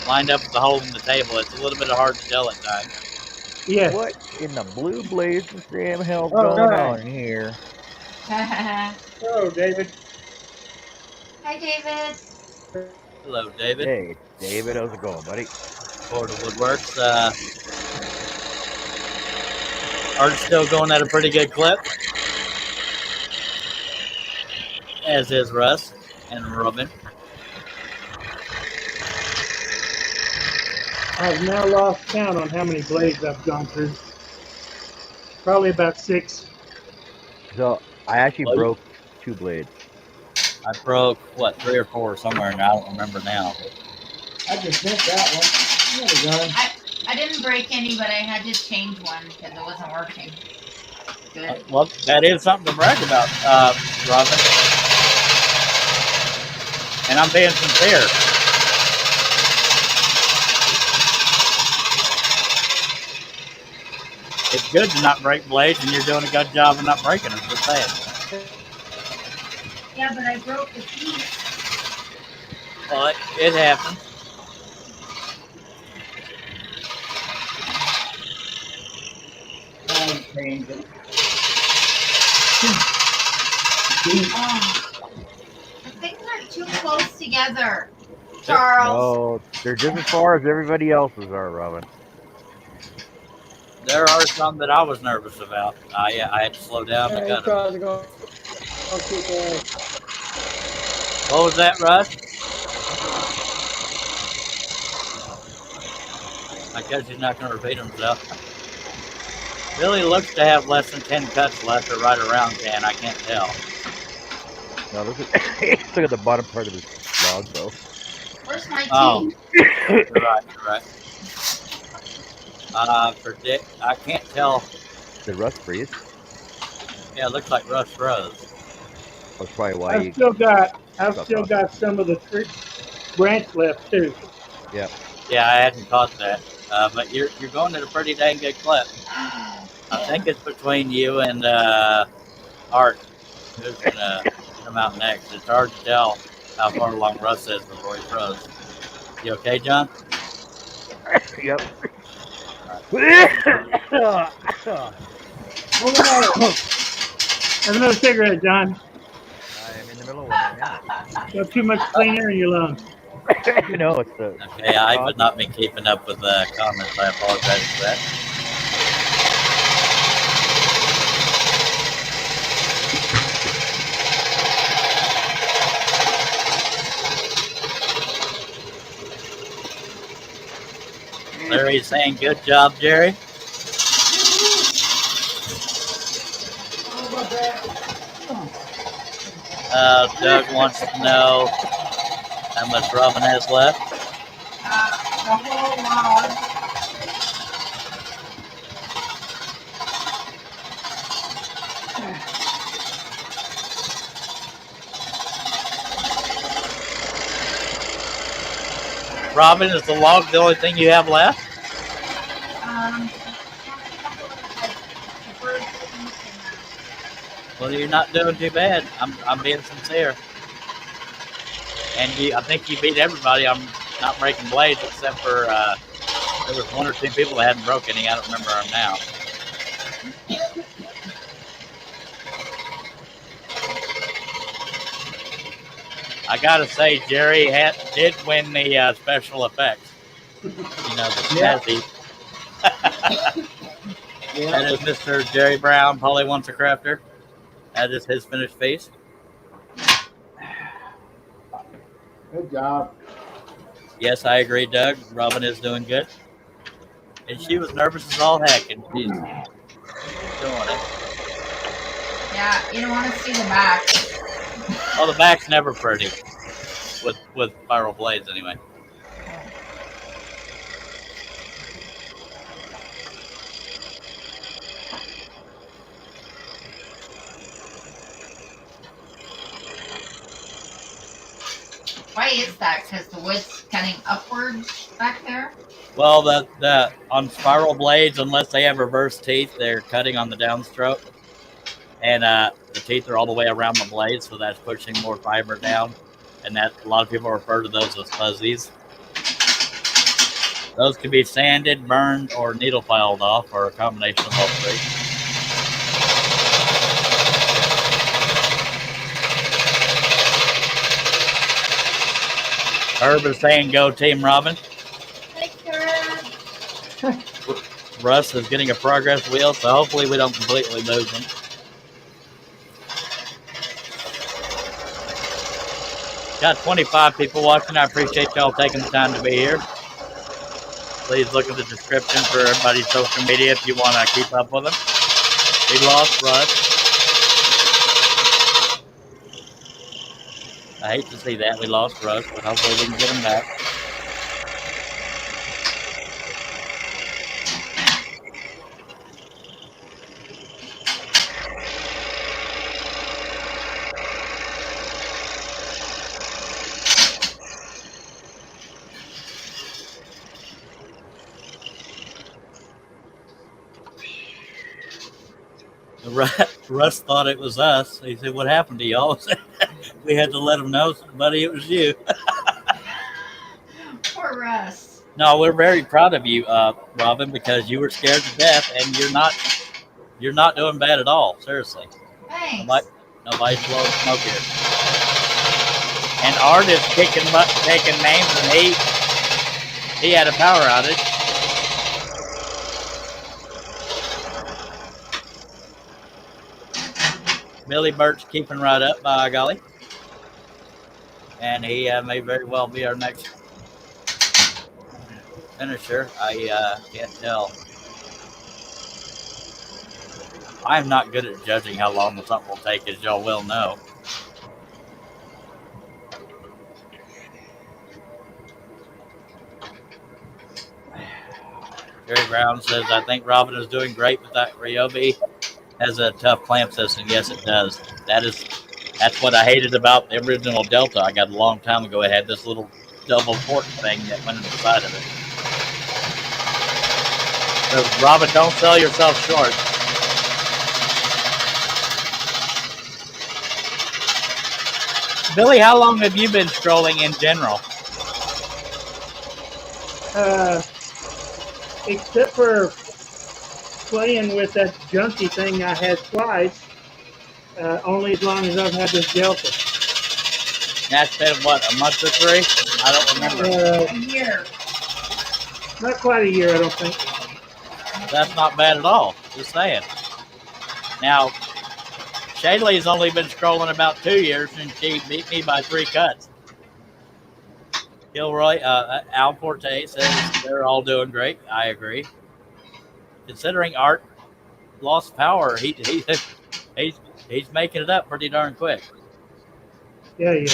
lined up with the hole in the table. It's a little bit hard to tell at times. Yes. What in the blue blazes damn hell going on here? Hello, David. Hi, David. Hello, David. Hey, David, how's it going, buddy? Florida Woodworks. Art's still going at a pretty good clip, as is Russ and Robin. I've now lost count on how many blades I've gone through. Probably about 6. So I actually broke 2 blades. I broke, 3 or 4 somewhere, and I don't remember now. I just hit that one. I didn't break any, but I had to change one because it wasn't working. Good. Well, that is something to brag about, Robin. And I'm being sincere. It's good to not break blades, and you're doing a good job of not breaking them. Just saying. Yeah, but I broke the piece. Well, it happens. The things are too close together, Charles. No, they're just as far as everybody else's are, Robin. There are some that I was nervous about. I had to slow down to cut them. What was that, Russ? I guess he's not going to repeat himself. Billy looks to have less than 10 cuts left, or right around 10. I can't tell. No, look at the bottom part of his log, though. Where's my teeth? Oh, you're right. I can't tell. Did Russ freeze? Yeah, it looks like Russ froze. That's probably why I've still got some of the branch left too. Yeah. Yeah, I hadn't caught that. But you're going at a pretty dang good clip. I think it's between you and Art, who's gonna come out next. It's hard to tell how far along Russ is before he throws. You okay, John? Yep. Have another cigarette, John. I am in the middle of one right now. You have too much clean air in your lungs. No, it's the. Okay, I've not been keeping up with the comments. I apologize for that. Larry's saying, good job, Jerry. Doug wants to know how much Robin has left. The whole log. Robin, is the log the only thing you have left? Well, you're not doing too bad. I'm being sincere. And I think you beat everybody on not breaking blades, except for there was 1 or 2 people that hadn't broken any. I don't remember them now. I gotta say, Jerry did win the special effects. You know, the snazzy. That is Mr. Jerry Brown, Polly Wants a Crafter. That is his finished piece. Good job. Yes, I agree, Doug. Robin is doing good. And she was nervous as all heck, and she's doing it. Yeah, you don't want to see the back. Oh, the back's never pretty. With spiral blades, anyway. Why is that? Because the wood's cutting upwards back there? Well, the on spiral blades, unless they have reverse teeth, they're cutting on the downstroke. And the teeth are all the way around the blade, so that's pushing more fiber down. And that a lot of people refer to those as fuzzies. Those can be sanded, burned, or needle filed off, or a combination of all three. Herb is saying, go Team Robin. Russ is getting a progress wheel, so hopefully we don't completely lose him. Got 25 people watching. I appreciate y'all taking the time to be here. Please look at the description for everybody's social media if you want to keep up with them. We lost Russ. I hate to see that. We lost Russ, but hopefully we can get him back. Russ thought it was us. He said, what happened to y'all? We had to let him know, buddy, it was you. Poor Russ. No, we're very proud of you, Robin, because you were scared to death, and you're not doing bad at all. Seriously. Thanks. Nobody's blowing smoke here. And Art is kicking butt, taking names, and he had a power outage. Billy Burt's keeping right up, by golly. And he may very well be our next finisher. I can't tell. I'm not good at judging how long something will take, as y'all well know. Jerry Brown says, I think Robin is doing great with that Ryobi. Has a tough clamp system. Yes, it does. That's what I hated about the original Delta. I got a long time ago. It had this little double port thing that went in the side of it. So, Robin, don't sell yourself short. Billy, how long have you been scrolling in general? Except for playing with that junky thing I had twice, only as long as I've had this Delta. That's been, what, a month or 3? I don't remember. A year. Not quite a year, I don't think. That's not bad at all. Just saying. Now, Shaylee's only been scrolling about 2 years, and she beat me by 3 cuts. Gilroy, Al Forte says they're all doing great. I agree. Considering Art lost power, he's making it up pretty darn quick. Yeah, yeah.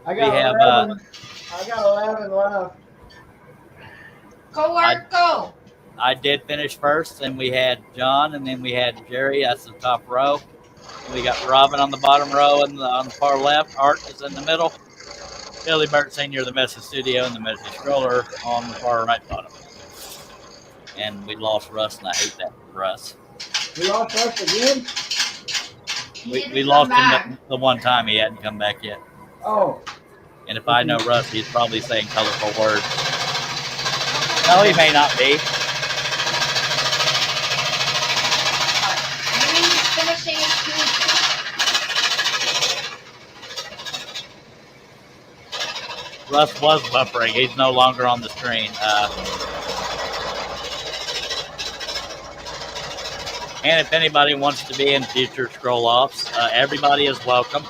I got We have, 11. I got 11 left. Go, Art, go. I did finish first, and we had John, and then we had Jerry. That's the top row. And we got Robin on the bottom row, and on the far left, Art is in the middle. Billy Burt Sr., the Messy Studio, and the Messy Stroller on the far right bottom. And we lost Russ, and I hate that for Russ. We lost Russ again? We lost him the one time. He hadn't come back yet. Oh. And if I know Russ, he's probably saying colorful words. No, he may not be. Maybe he's finishing his food. Russ was buffering. He's no longer on the screen. And if anybody wants to be in future scroll-offs, everybody is welcome.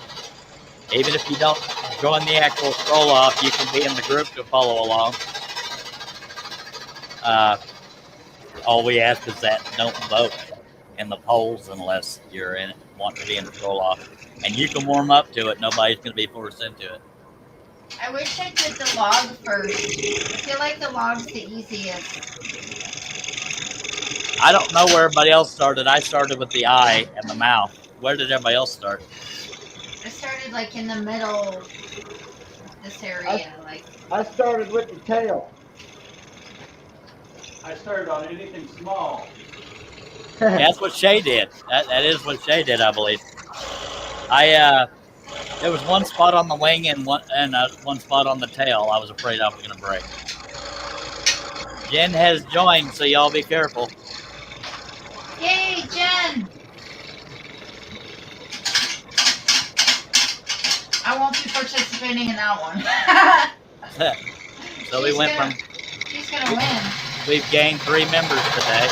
Even if you don't join the actual scroll-off, you can be in the group to follow along. All we ask is that don't vote in the polls unless you're in it, want to be in the scroll-off. And you can warm up to it. Nobody's going to be forced into it. I wish I did the log first. I feel like the log's the easiest. I don't know where everybody else started. I started with the eye and the mouth. Where did everybody else start? I started like in the middle, this area. I started with the tail. I started on anything small. That's what Shay did. That is what Shay did, I believe. There was one spot on the wing and one spot on the tail. I was afraid I was going to break. Jen has joined, so y'all be careful. Yay, Jen! I won't be participating in that one. So we went from. She's gonna win. We've gained 3 members today.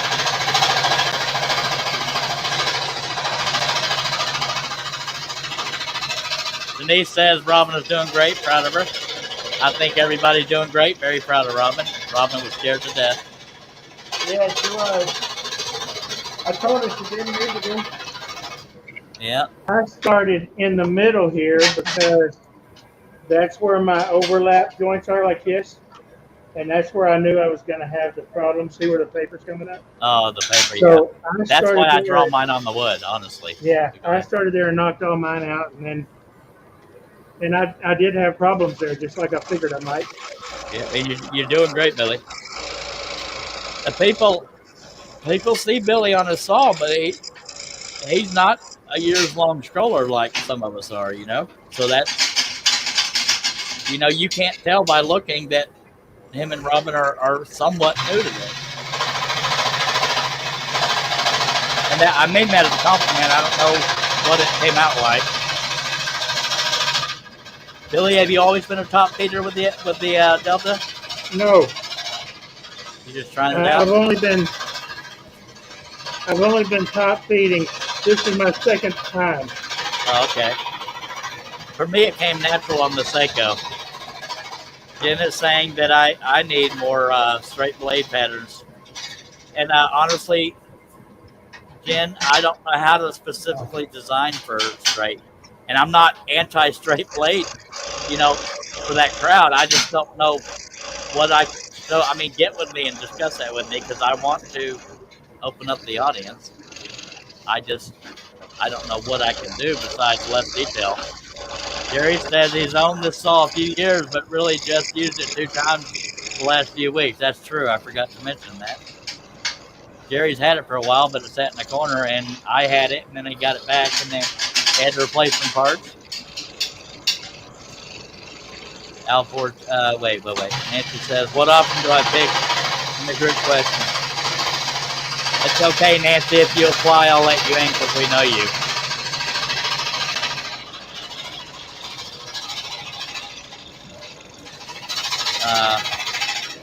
Denise says Robin is doing great. Proud of her. I think everybody's doing great. Very proud of Robin. Robin was scared to death. Yeah, she was. I told her she didn't need to do. Yeah. I started in the middle here because that's where my overlap joints are like this. And that's where I knew I was going to have the problem. See where the paper's coming up? Oh, the paper, so yeah. That's why I draw mine on the wood, honestly. Yeah, I started there and knocked all mine out. And I did have problems there, just like I figured I might. Yeah, and you're doing great, Billy. The people see Billy on his saw, but he's not a years-long scroller like some of us are, you know? So that's, you can't tell by looking that him and Robin are somewhat new to this. And I mean that as a compliment. I don't know what it came out like. Billy, have you always been a top feeder with the Delta? No. You're just trying it out? I've only been top feeding. This is my second time. Oh, okay. For me, it came natural on the Seiko. Jen is saying that I need more straight blade patterns. And honestly, Jen, I don't know how to specifically design for straight. And I'm not anti-straight blade, for that crowd. I just don't know what get with me and discuss that with me because I want to open up the audience. I don't know what I can do besides less detail. Jerry says he's owned this saw a few years, but really just used it 2 times the last few weeks. That's true. I forgot to mention that. Jerry's had it for a while, but it sat in the corner, and I had it, and then he got it back, and then had to replace some parts. Alford, wait. Nancy says, what option do I pick in the group question? It's okay, Nancy. If you apply, I'll let you in because we know you.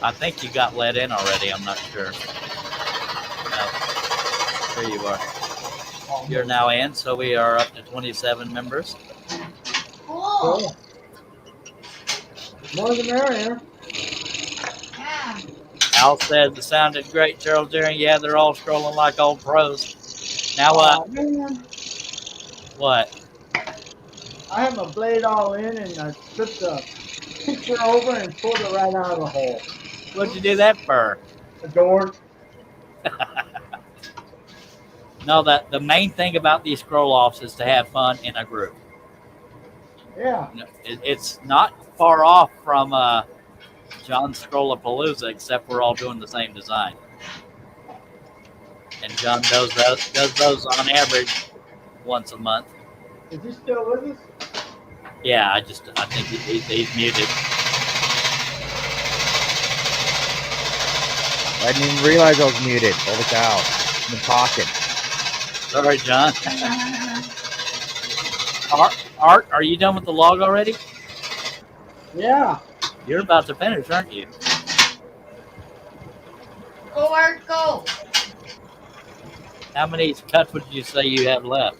I think you got let in already. I'm not sure. No. There you are. You're now in, so we are up to 27 members. Cool. More the merrier. Yeah. Al said, it sounded great, Charles Deering. Yeah, they're all scrolling like old pros. Now, Man, what? I have my blade all in and I flipped the picture over and pulled it right out of the hole. What'd you do that for? The door. No, the main thing about these scroll-offs is to have fun in a group. Yeah. You know, it's not far off from John's Scrollapalooza, except we're all doing the same design. And John does those on average once a month. Is he still with us? Yeah, I think he's muted. I didn't even realize I was muted. Holy cow. I've been talking. Sorry, John. Art, are you done with the log already? Yeah. You're about to finish, aren't you? Go, Art, go. How many cuts would you say you have left?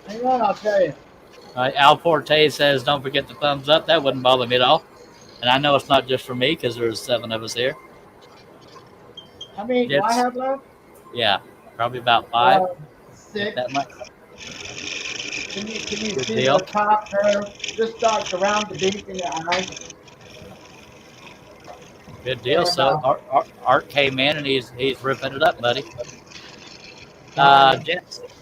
Hang on, I'll tell you. All right, Al Forte says, don't forget the thumbs up. That wouldn't bother me at all. And I know it's not just for me because there's 7 of us here. How many do I have left? Yeah, probably about 5. 6. That much. Can you Good see deal. the top there? Just starts around the beak in the eye. Good deal. So Art came in and he's ripping it up, buddy.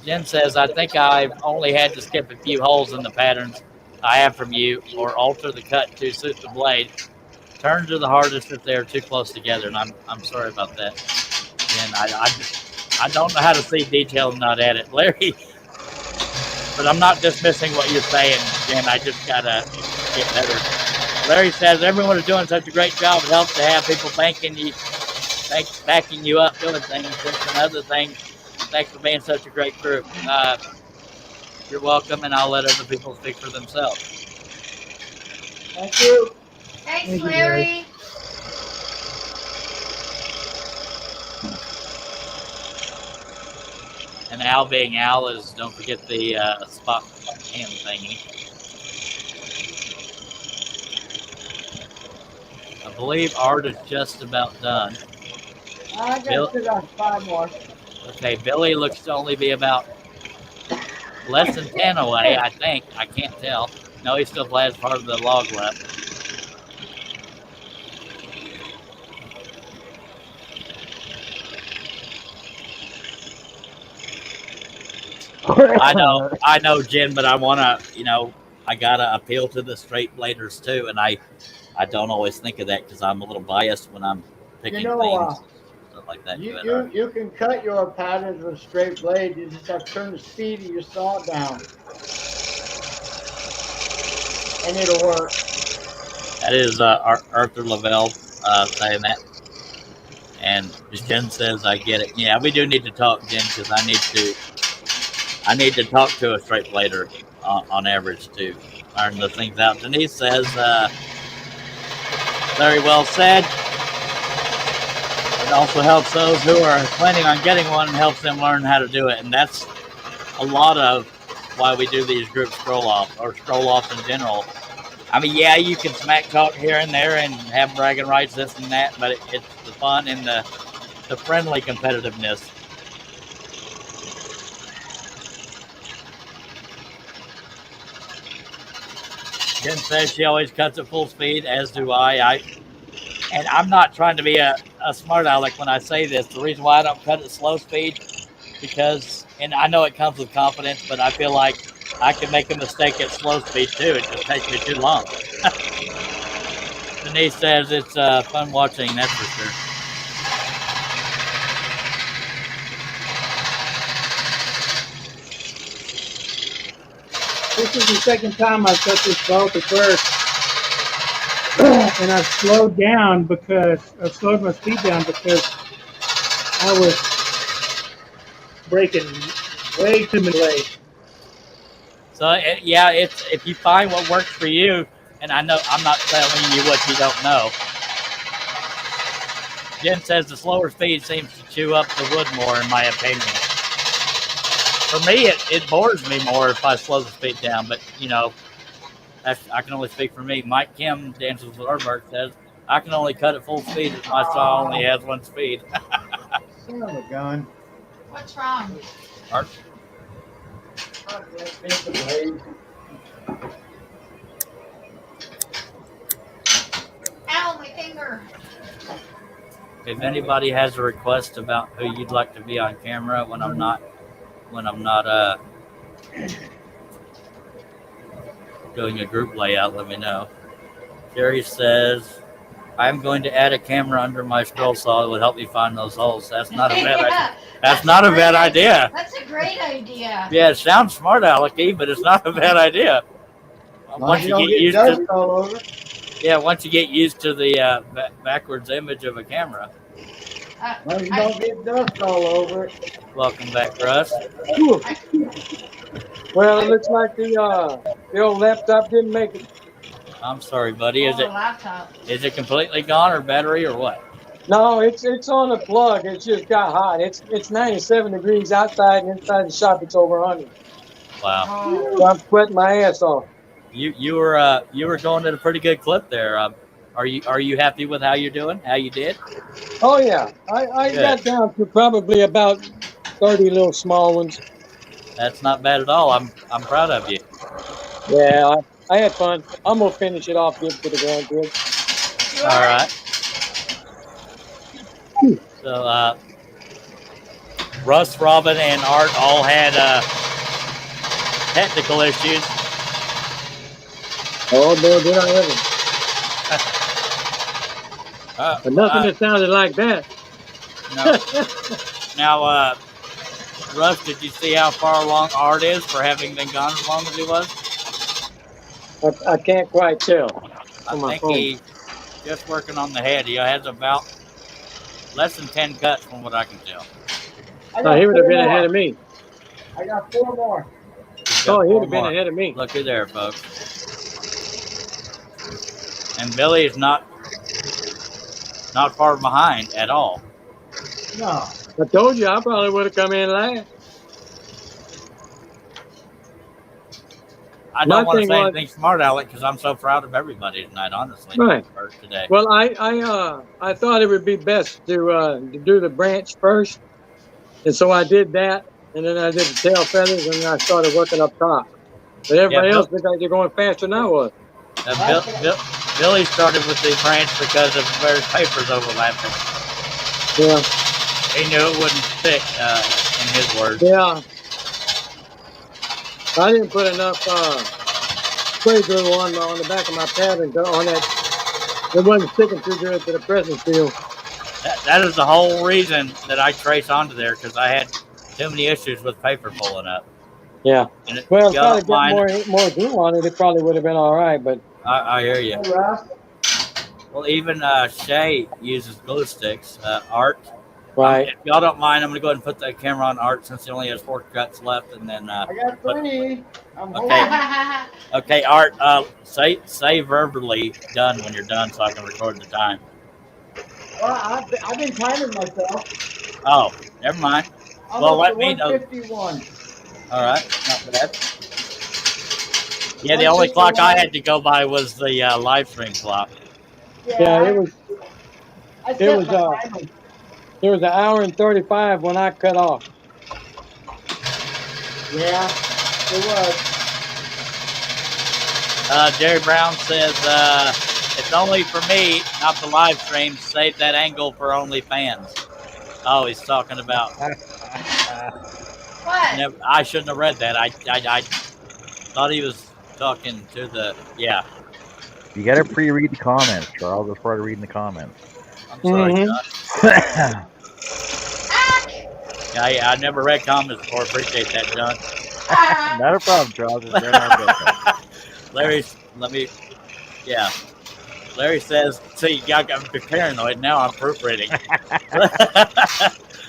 Jen says, I think I've only had to skip a few holes in the patterns I have from you or alter the cut to suit the blade. Turns are the hardest if they're too close together, and I'm sorry about that. And I don't know how to see detail and not edit, Larry. But I'm not dismissing what you're saying, Jen. I just gotta get better. Larry says everyone is doing such a great job. It helps to have people backing you up, doing things. That's another thing. Thanks for being such a great group. You're welcome, and I'll let other people speak for themselves. Thank you. Thanks, Larry. And Al being Al is, don't forget the spot hand thingy. I believe Art is just about done. I got to on 5 more. Okay, Billy looks to only be about less than 10 away, I think. I can't tell. No, he still has part of the log left. I know, Jen, but I want to, I got to appeal to the straight bladers too, and I don't always think of that because I'm a little biased when I'm picking things, stuff like that. You can cut your patterns with a straight blade. You just have to turn the speed of your saw down, and it'll work. That is Arthur Lovell saying that. And Jen says, I get it. Yeah, we do need to talk, Jen, because I need to talk to a straight blader on average to iron the things out. Denise says, very well said. It also helps those who are planning on getting one and helps them learn how to do it. And that's a lot of why we do these group scroll-offs or scroll-offs in general. I mean, yeah, you can smack talk here and there and have bragging rights, this and that, but it's the fun and the friendly competitiveness. Jen says she always cuts at full speed, as do I. And I'm not trying to be a smart aleck when I say this. The reason why I don't cut at slow speed, because, and I know it comes with confidence, but I feel like I can make a mistake at slow speed too. It just takes me too long. Denise says it's fun watching, that's for sure. This is the second time I've cut this bow to first. and I slowed my speed down because I was breaking way too many legs. So it's if you find what works for you, and I know I'm not telling you what you don't know. Jen says the slower speed seems to chew up the wood more, in my opinion. For me, it bores me more if I slow the speed down, but you know, I can only speak for me. Mike Kim, Dances with Burt, says I can only cut at full speed if my saw only has one speed. Son of a gun. What's wrong? Art? Ow, my finger. If anybody has a request about who you'd like to be on camera when I'm not doing a group layout, let me know. Jerry says, I'm going to add a camera under my scroll saw. It would help me find those holes. That's not a bad idea. That's not a bad idea. That's a great idea. Yeah, it sounds smart, Alecky, but it's not a bad idea. Once you get used to, all over. yeah, once you get used to the backwards image of a camra. Well, you don't get dust all over it. Welcome back, Russ. Well, it looks like the old laptop didn't make it. I'm sorry, buddy. Is laptop. it completely gone or battery or what? No, it's on the plug. It just got hot. It's 97 degrees outside, and inside the shop it's over 100. Wow. So I'm sweating my ass off. You were going at a pretty good clip there. Are you happy with how you're doing? How you did? Oh yeah, I got down to probably about 30 little small ones. That's not bad at all. I'm proud of you. Yeah, I had fun. I'm gonna finish it off good for the grandkids. All right. So Russ, Robin, and Art all had technical issues. Oh boy, did I ever! But nothing that sounded like that. No. Now, Russ, did you see how far along Art is for having been gone as long as he was? I can't quite tell. I think he's just working on the head. He has about less than 10 cuts from what I can tell. He would have been ahead of me. I got 4 more. Oh, he would have been ahead of me. Looky there, folks. And Billy is not far behind at all. No. I told you I probably would have come in last. I don't want to say anything smart, Alec, because I'm so proud of everybody tonight, honestly. Right. Today. Well, I thought it would be best to do the branch first, and so I did that, and then I did the tail feathers, and then I started working up top. But everybody else looked like they're going faster than I was. Billy started with the branch because of where his papers overlapping. Yeah. He knew it wouldn't stick, in his words. Yeah. I didn't put enough spray glue on the back of my pattern on that. It wasn't sticking too good to the pressing steel. That is the whole reason that I trace onto there, because I had too many issues with paper pulling up. Yeah. And Well, if I get more glue on it, it probably would have been all right. But I hear you. Well, even Shay uses glue sticks. Art. Right. If y'all don't mind, I'm going to go ahead and put the camera on Art since he only has 4 cuts left, and then. I got 3. Okay, Art. Say verbally done when you're done, so I can record the time. Well, I've been timing myself. Oh, never mind. Well, let me know. 151. All right, not bad. Yeah, the only clock I had to go by was the live stream clock. Yeah, it was. There was an hour and 35 when I cut off. Yeah, it was. Jerry Brown says it's only for me, not the live stream. Save that angle for OnlyFans. Oh, he's talking about. What? I shouldn't have read that. I thought he was talking to the You got to pre-read the comments, Charles. That's part of reading the comments. I'm sorry, John. I never read comments before. Appreciate that, John. Not a problem, Charles. It's very hard. Larry, let me. Yeah. Larry says, see, I got to be paranoid. Now I'm proofreading.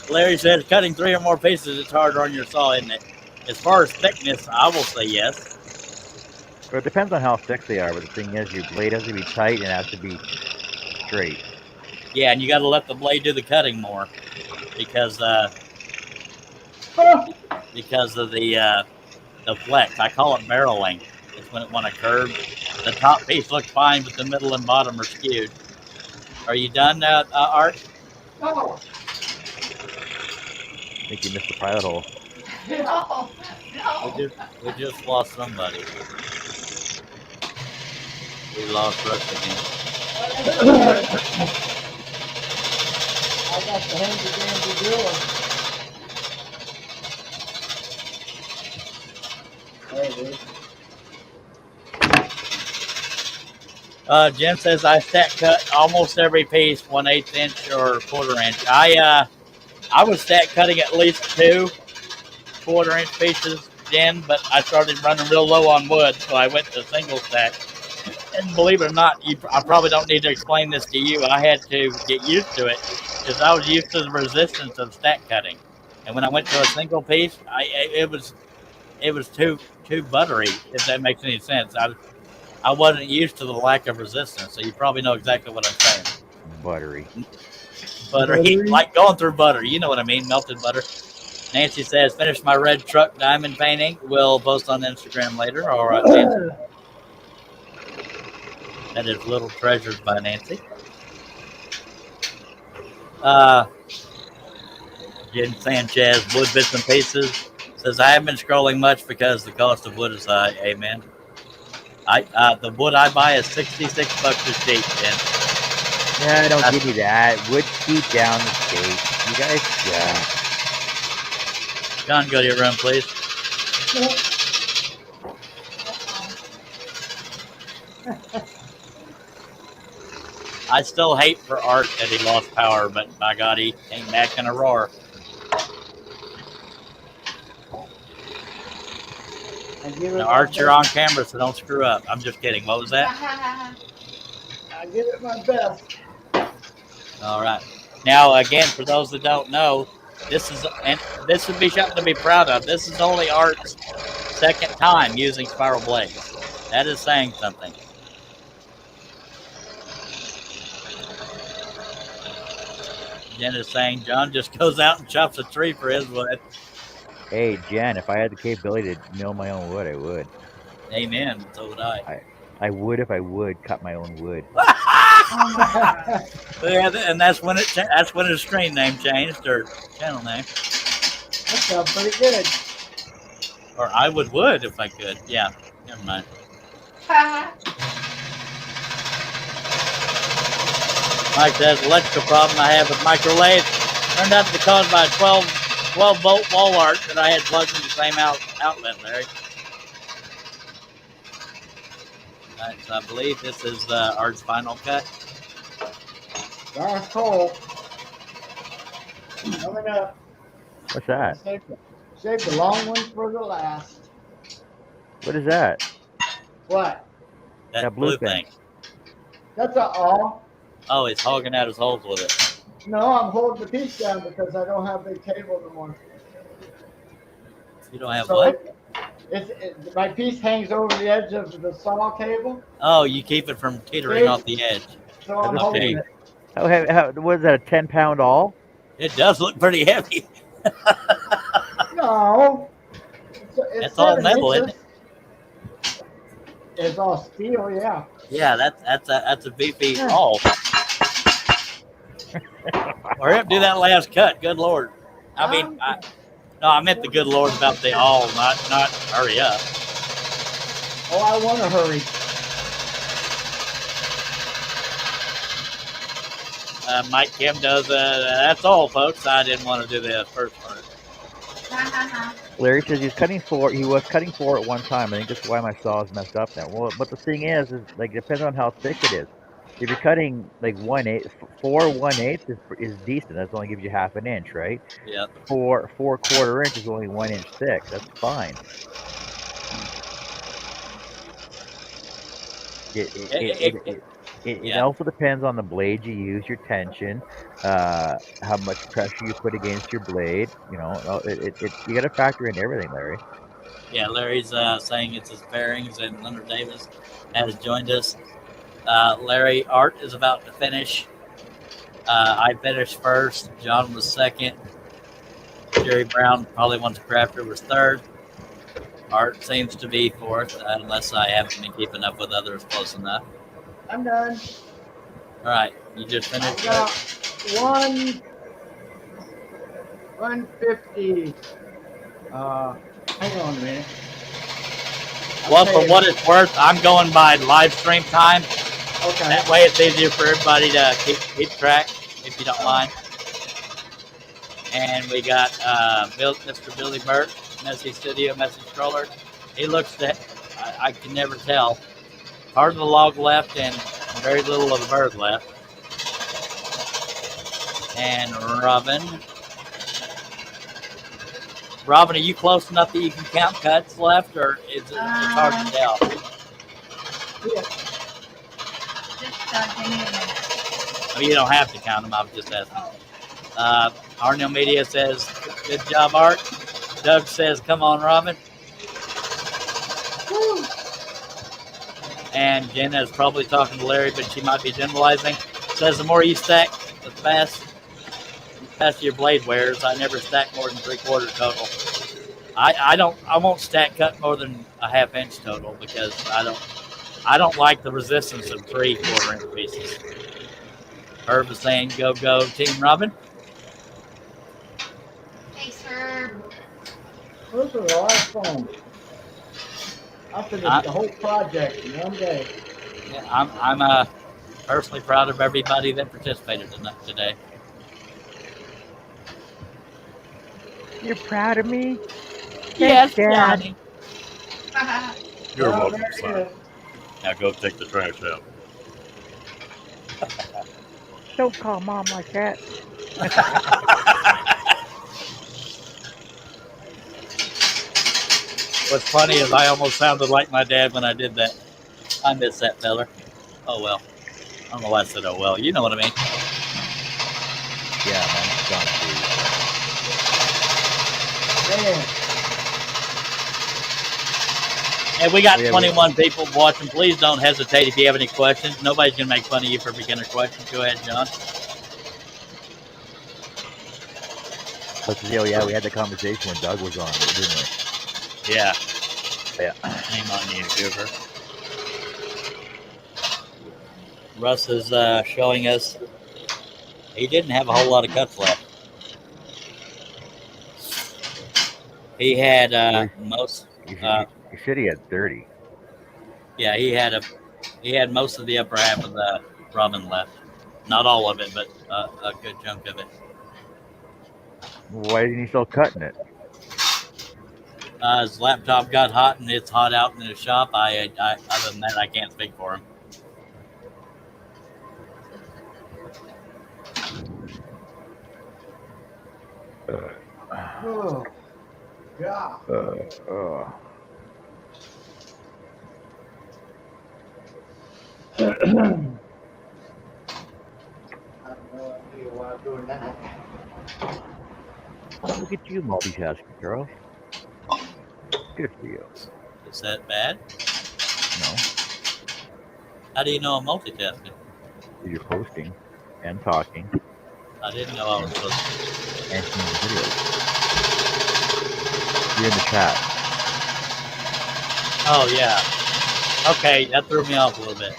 Larry says, cutting 3 or more pieces is harder on your saw, isn't it? As far as thickness, I will say yes. But it depends on how thick they are. But the thing is, your blade has to be tight and it has to be straight. Yeah, and you got to let the blade do the cutting more because of the flex. I call it barreling. It's when it want to curve. The top piece looks fine, but the middle and bottom are skewed. Are you done, Art? No. I think you missed the pilot hole. No. We just lost somebody. We lost Russ again. I got the handy-dandy driller. There it is. Jim says I stack cut almost every piece 1/8 inch or 1/4 inch. I was stack cutting at least 2 1/4 inch pieces, Jen, but I started running real low on wood, so I went to single stack. And believe it or not, I probably don't need to explain this to you. I had to get used to it because I was used to the resistance of stack cutting, and when I went to a single piece, it was too buttery. If that makes any sense, I wasn't used to the lack of resistance, so you probably know exactly what I'm saying. Buttery. Buttery, like going through butter. You know what I mean, melted butter. Nancy says, finished my red truck diamond painting. We'll post on Instagram later. All right, Nancy. That is Little Treasures by Nancy. Jen Sanchez, wood bits and pieces, says, I haven't been scrolling much because the cost of wood is high. Amen. The wood I buy is $66 a sheet, Jen. Yeah, don't give me that. Wood sheet down the state. You guys, yeah. John, go to your room, please. I still hate for Art that he lost power, but by God, he came back in a roar. Now, Art, you're on camera, so don't screw up. I'm just kidding. What was that? I give it my best. All right. Now, again, for those that don't know, this would be something to be proud of. This is only Art's second time using spiral blades. That is saying something. Jen is saying John just goes out and chops a tree for his wood. Hey, Jen, if I had the capability to mill my own wood, I would. Amen. So would I. I would if I would cut my own wood. Yeah, and that's when his screen name changed or channel name. That sounds pretty good. Or I would if I could. Yeah, never mind. Mike says, electrical problem I have with micro lathe turned out to be caused by a 12-volt wall arc that I had plugged in the same outlet, Larry. All right, so I believe this is Art's final cut. Darn cold. Coming up. What's that? Save the long one for the last. What is that? What? That blue thing. That's a all. Oh, he's hogging out his holes with it. No, I'm holding the piece down because I don't have the cable no more. You don't have what? My piece hangs over the edge of the saw cable. Oh, you keep it from teetering off the edge. So I'm holding it. Was that a 10-pound awl? It does look pretty heavy. No. It's all metal, isn't it? It's all steel, yeah. Yeah, that's a beefy awl. Hurry up, do that last cut. Good Lord. I mean, I meant the good Lord about the awl, not hurry up. Oh, I want to hurry. Mike Kim does. That's all, folks. I didn't want to do the first part. Larry says he was cutting 4 at one time. I think that's why my saw is messed up now. Well, but the thing is like, depends on how thick it is. If you're cutting like 4 1/8 is decent. That only gives you half an inch, right? Yeah. 4 1/4 inch is only 1 inch thick. That's fine. It also depends on the blade you use, your tension, how much pressure you put against your blade. You know, you got to factor in everything, Larry. Yeah, Larry's saying it's his bearings, and Leonard Davis has joined us. Larry, Art is about to finish. I finished first. John was second. Jerry Brown, probably once Crafter, was third. Art seems to be fourth, unless I haven't been keeping up with others close enough. I'm done. All right, you just I finished. got 150. Hang on a minute. Well, for what it's worth, I'm going by live stream time. Okay. That way it's easier for everybody to keep track, if you don't mind. And we got Mr. Billy Burt, Messy Studio, Messy Stroller. He looks that I can never tell. Part of the log left and very little of the bird left. And Robin, are you close enough that you can count cuts left, or is it's hard to tell? Yeah. Just give me a minute. I mean, you don't have to count them. I was just asking. Arnell Media says, good job, Art. Doug says, come on, Robin. Woo. And Jenna is probably talking to Larry, but she might be generalizing. Says the more you stack, the faster your blade wears. I never stack more than 3/4 total. I won't stack cut more than a 1/2 inch total because I don't like the resistance of 3/4 inch pieces. Herb is saying, go Team Robin. Thanks, Herb. This was a lot of fun. I finished the whole project in one day. Yeah, I'm personally proud of everybody that participated today. You're proud of me? Yes, Dad. Johnny. You're Oh, welcome, there it son. is. Now go take the trash out. Don't call Mom like that. What's funny is I almost sounded like my dad when I did that. I miss that feller. Oh well. I don't know why I said oh well. You know what I mean. Yeah, man. It's gone, Man, And we got Yeah, 21 people watching. Please don't hesitate if you have any questions. Nobody's going to make fun of you for beginner questions. Go ahead, John. Yeah, we had the conversation when Doug was on, didn't we? Yeah. Yeah. Shame on you, Goober. Russ is showing us he didn't have a whole lot of cuts left. He had most. You said he had 30. Yeah, he had most of the upper half of the Robin left. Not all of it, but a good chunk of it. Why isn't he still cutting it? His laptop got hot, and it's hot out in the shop. I other than that, I can't speak for him. oh, God. I have no idea why I'm doing that. Look at you multitasking, Charles. Good for you. Is that bad? No, How do you know I'm multitasking? you're posting and talking I didn't know I was supposed to. and seeing videos. You're in the chat. Oh, yeah. Okay, that threw me off a little bit.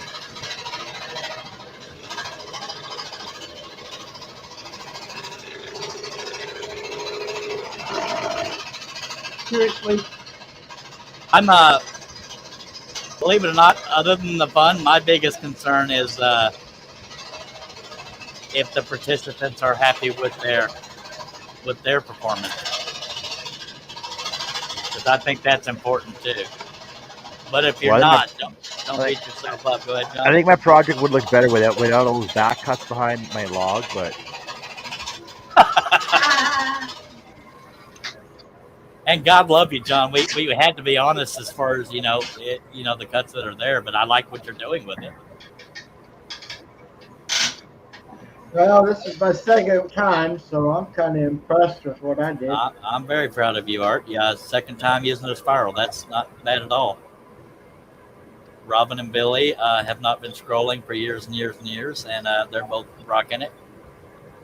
Seriously? I'm believe it or not, other than the fun, my biggest concern is if the participants are happy with their performance, because I think that's important too. But if you're Well, not, don't beat yourself up. Go ahead, John. I think my project would look better without all those back cuts behind my log, but And God love you, John. We had to be honest as far as the cuts that are there. But I like what you're doing with it. Well, this is my second time, so I'm kind of impressed with what I did. I'm very proud of you, Art. Yeah, second time using a spiral. That's not bad at all. Robin and Billy have not been scrolling for years and years and years, and they're both rocking it.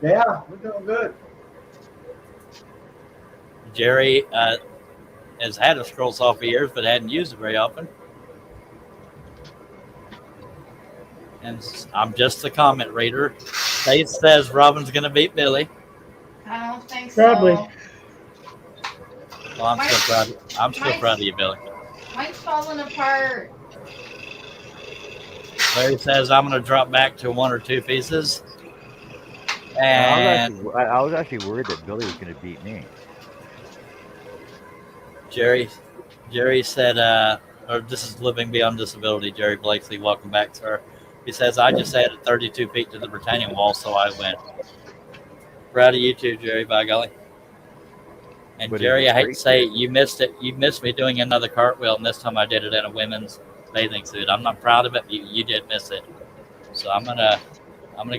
Yeah, we're doing good. Jerry has had a scroll saw for years, but hadn't used it very often. And I'm just the comment reader. Faith says Robin's going to beat Billy. I don't think Probably. so. Well, I'm still proud. I'm still proud of you, Billy. Mine's falling apart. Larry says I'm going to drop back to 1 or 2 pieces. And I was actually worried that Billy was going to beat me. Jerry said, or this is Living Beyond Disability. Jerry Blakeslee, welcome back, sir. He says, I just added 32 feet to the Britannia wall, so I win. Proud of you too, Jerry, by golly. And But Jerry, it's I hate to great. say it, you missed it. You missed me doing another cartwheel, and this time I did it in a women's bathing suit. I'm not proud of it, but you did miss it. So I'm gonna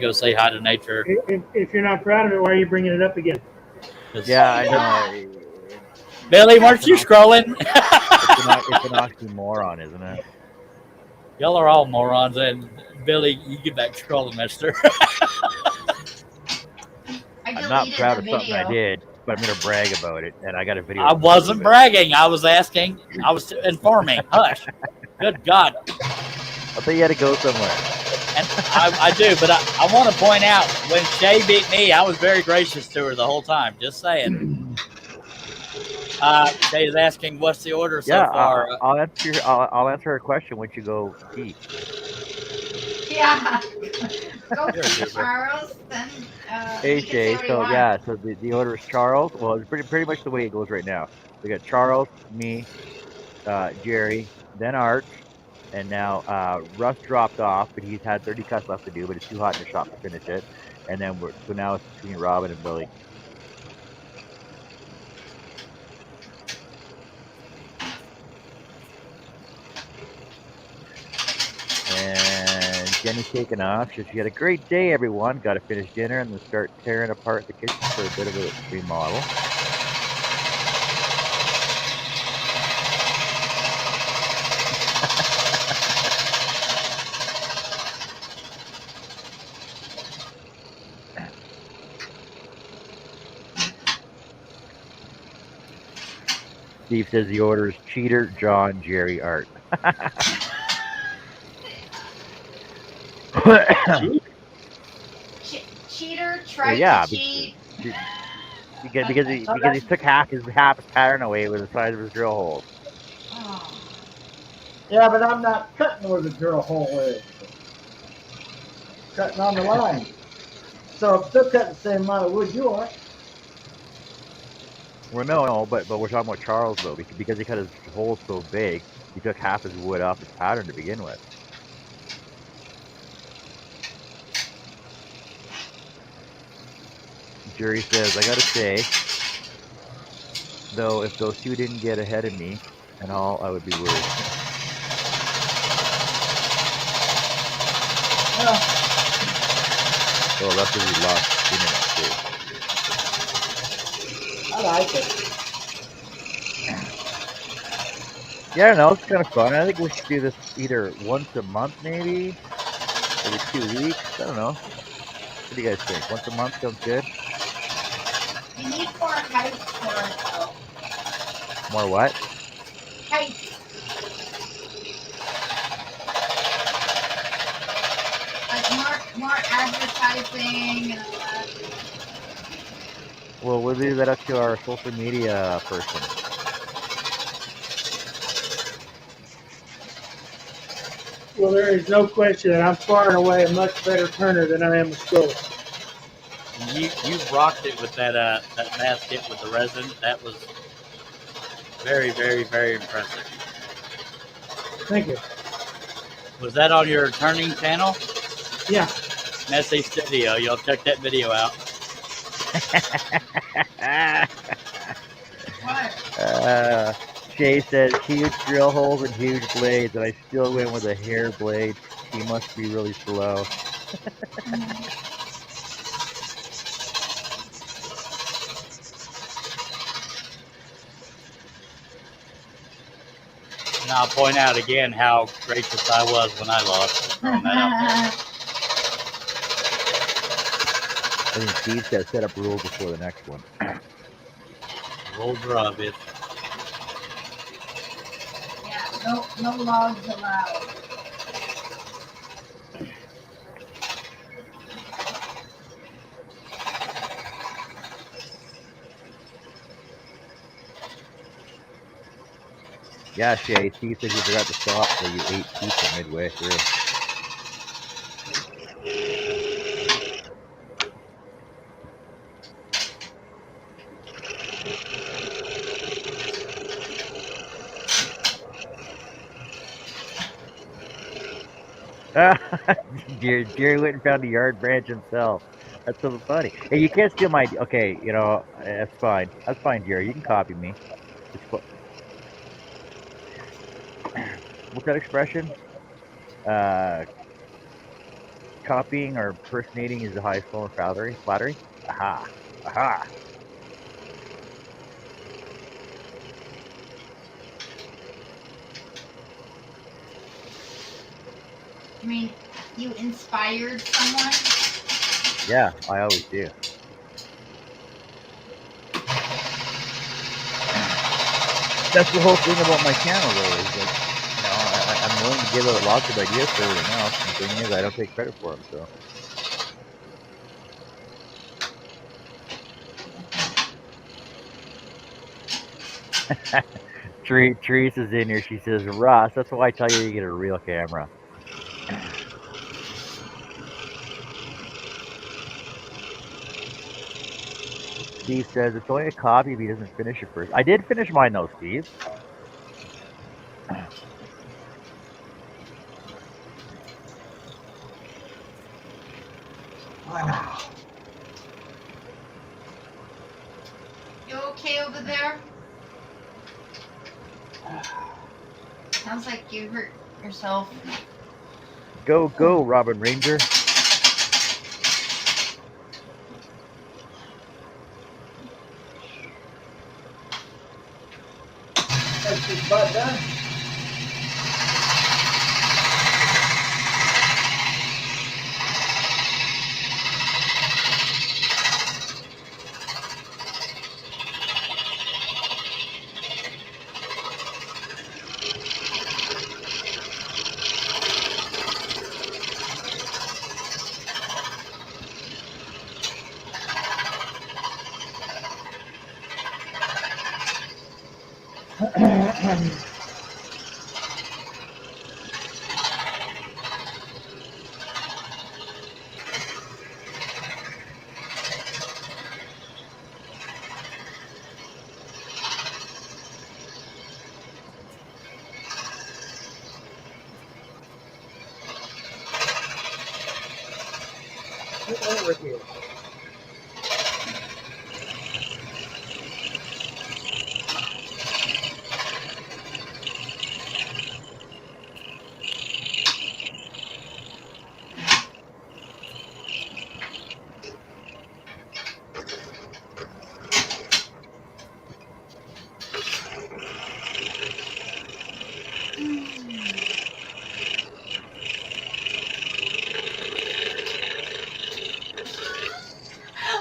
go say hi to nature. If you're not proud of it, why are you bringing it up again? Yeah, I know. Billy, weren't you scrolling? It's an oxymoron, isn't it? Y'all are all morons, and Billy, you get back scrolling, mister. I'm not proud of something I did, but I'm going to brag about it, and I got a video. I wasn't bragging. I was asking. I was informing. Hush. Good God. I thought you had to go somewhere. And I do, but I want to point out, when Shay beat me, I was very gracious to her the whole time. Just saying. Shay is asking, what's the order so far? I'll answer her question once you go eat. Yeah. Go Charles. Then. Hey Shay, so the order is Charles. Well, it's pretty much the way it goes right now. We got Charles, me, Jerry, then Art, and now Russ dropped off, but he's had 30 cuts left to do, but it's too hot in the shop to finish it. And then so now it's between Robin and Billy. And Jenny's taking off. She had a great day, everyone. Got to finish dinner and then start tearing apart the kitchen for a bit of a remodel. Steve says the order is Cheater, John, Jerry, Art. Cheater tried to cheat. Because he took half his pattern away with the size of his drill holes. Oh. Yeah, but I'm not cutting where the drill hole is. Cutting on the line. So I'm still cutting the same amount of wood you are. Well, no, but we're talking about Charles though, because he cut his holes so big, he took half his wood off his pattern to begin with. Jerry says, I gotta say, though, if those two didn't get ahead of me and all, I would be worried. Well, that's because we lost internet too. I like it. Yeah, no, it's kind of fun. I think we should do this either once a month, maybe, every 2 weeks. I don't know. What do you guys think? Once a month sounds good? We need more heights for it, though. More what? Heights. Like more advertising and all that. Well, we'll leave that up to our social media person. Well, there is no question that I'm far and away a much better turner than I am a scroller. You rocked it with that basket with the resin. That was very, very, very impressive. Thank you. Was that on your turning channel? Yeah. Messy Studio. Y'all check that video out. Shay says huge drill holes and huge blades, and I still went with a hair blade. He must be really slow. And I'll point out again how gracious I was when I lost. Throwing that out there. I think Steve's got to set up rules before the next one. Rules are obvious. Yeah, no logs allowed. Yeah, Shay, Steve said you forgot to stop, so you ate pizza midway through. Jerry went and found a yard branch himself. That's so funny. Hey, you can't steal my. Okay, you know that's fine. That's fine, Jerry. You can copy me. It's what's that expression? Copying or impersonating is the highest form of flattery. Flattery. Aha. Aha. I mean, you inspired someone? Yeah, I always do. That's the whole thing about my channel, though. Is like, you know, I'm willing to give out lots of ideas for everything else. The thing is, I don't take credit for them. So. Teresa's in here. She says, Russ, that's why I tell you get a real camera. Steve says, it's only a copy if he doesn't finish it first. I did finish mine, though, Steve. You okay over there? Sounds like you hurt yourself. Go, Robin Ranger. That's his butt done. Over here.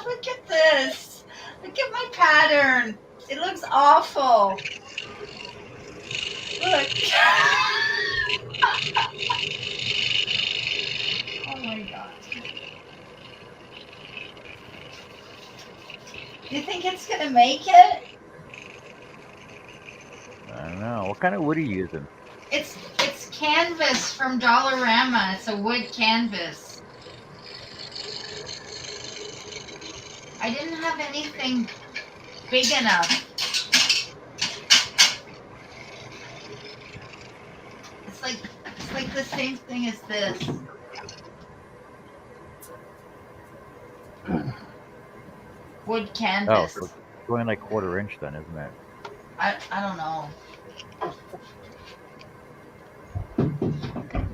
Look at this. Look at my pattern. It looks awful. Look. Oh my god. You think it's gonna make it? I don't know. What kind of wood are you using? It's canvas from Dollarama. It's a wood canvas. I didn't have anything big enough. It's like the same thing as this. Wood canvas. Oh, so it's going like 1/4 inch then, isn't it? I don't know.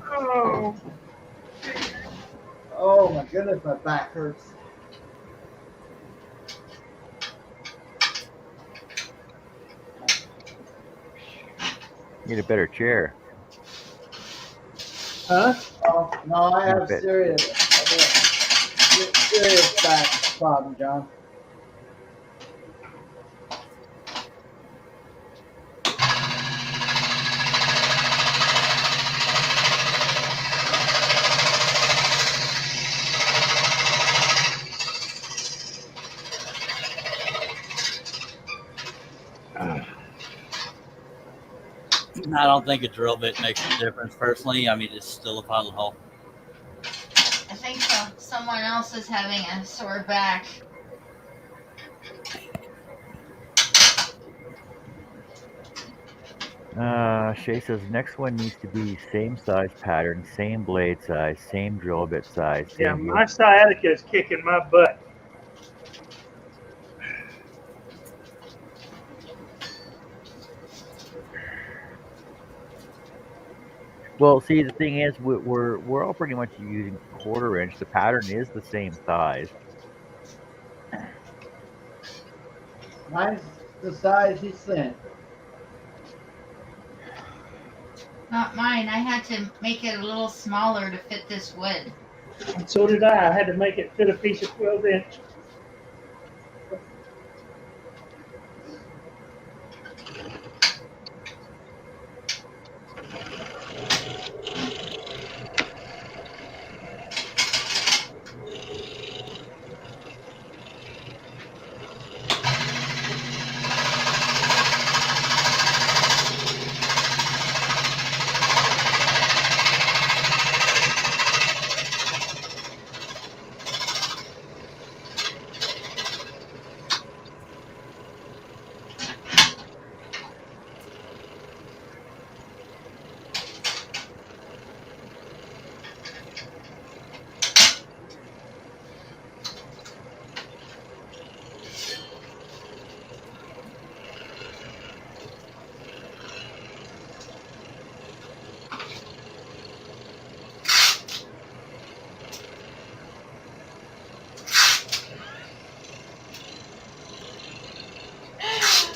Oh. Oh my goodness, my back hurts. Need a better chair. Huh? Oh, no, I have Bet. serious back problem, John. I don't think a drill bit makes a difference personally. I mean, it's still a puddle hole. I think so. Someone else is having a sore back. Shay says next one needs to be same size pattern, same blade size, same drill bit size, Yeah, same my sciatica is kicking my butt. Well, see, the thing is, we're all pretty much using 1/4 inch. The pattern is the same size. Mine's the size he sent. Not mine. I had to make it a little smaller to fit this wood. And so did I. I had to make it fit a piece of 12-inch.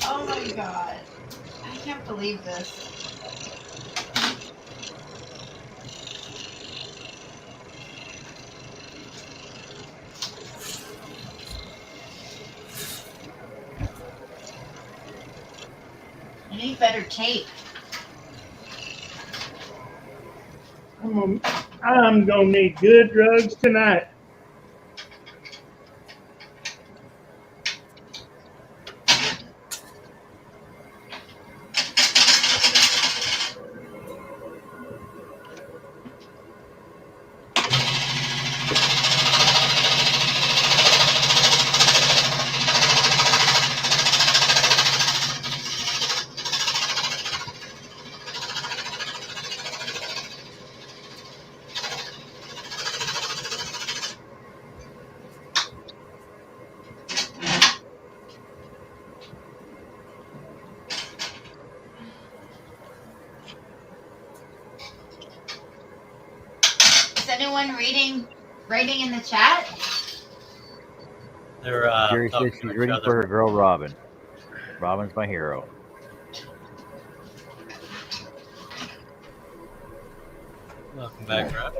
Oh my god. I can't believe this. I need better tape. I'm gonna need good drugs tonight. Is anyone writing in the chat? They're Jerry says talking she's to each rooting other. for her girl Robin. Robin's my hero. Welcome back, Rob.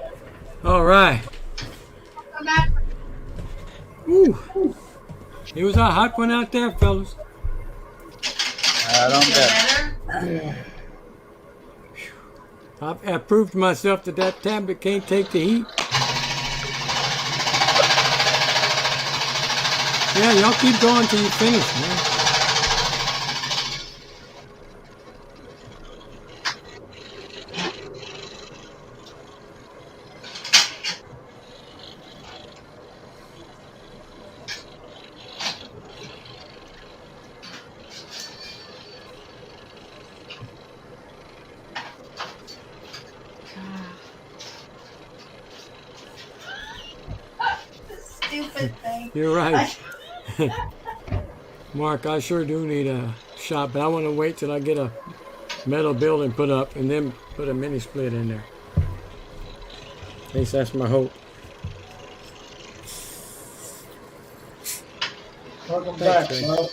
All right. Come back. Woo. It was a hot one out there, fellas. I don't Feel bet. better? I proved to myself that tablet can't take the heat. Yeah, y'all keep going till you finish, man. Stupid thing. You're right. Mark, I sure do need a shot, but I want to wait till I get a metal building put up and then put a mini split in there. At least that's my hope. Welcome Thanks, back, Greg. bro.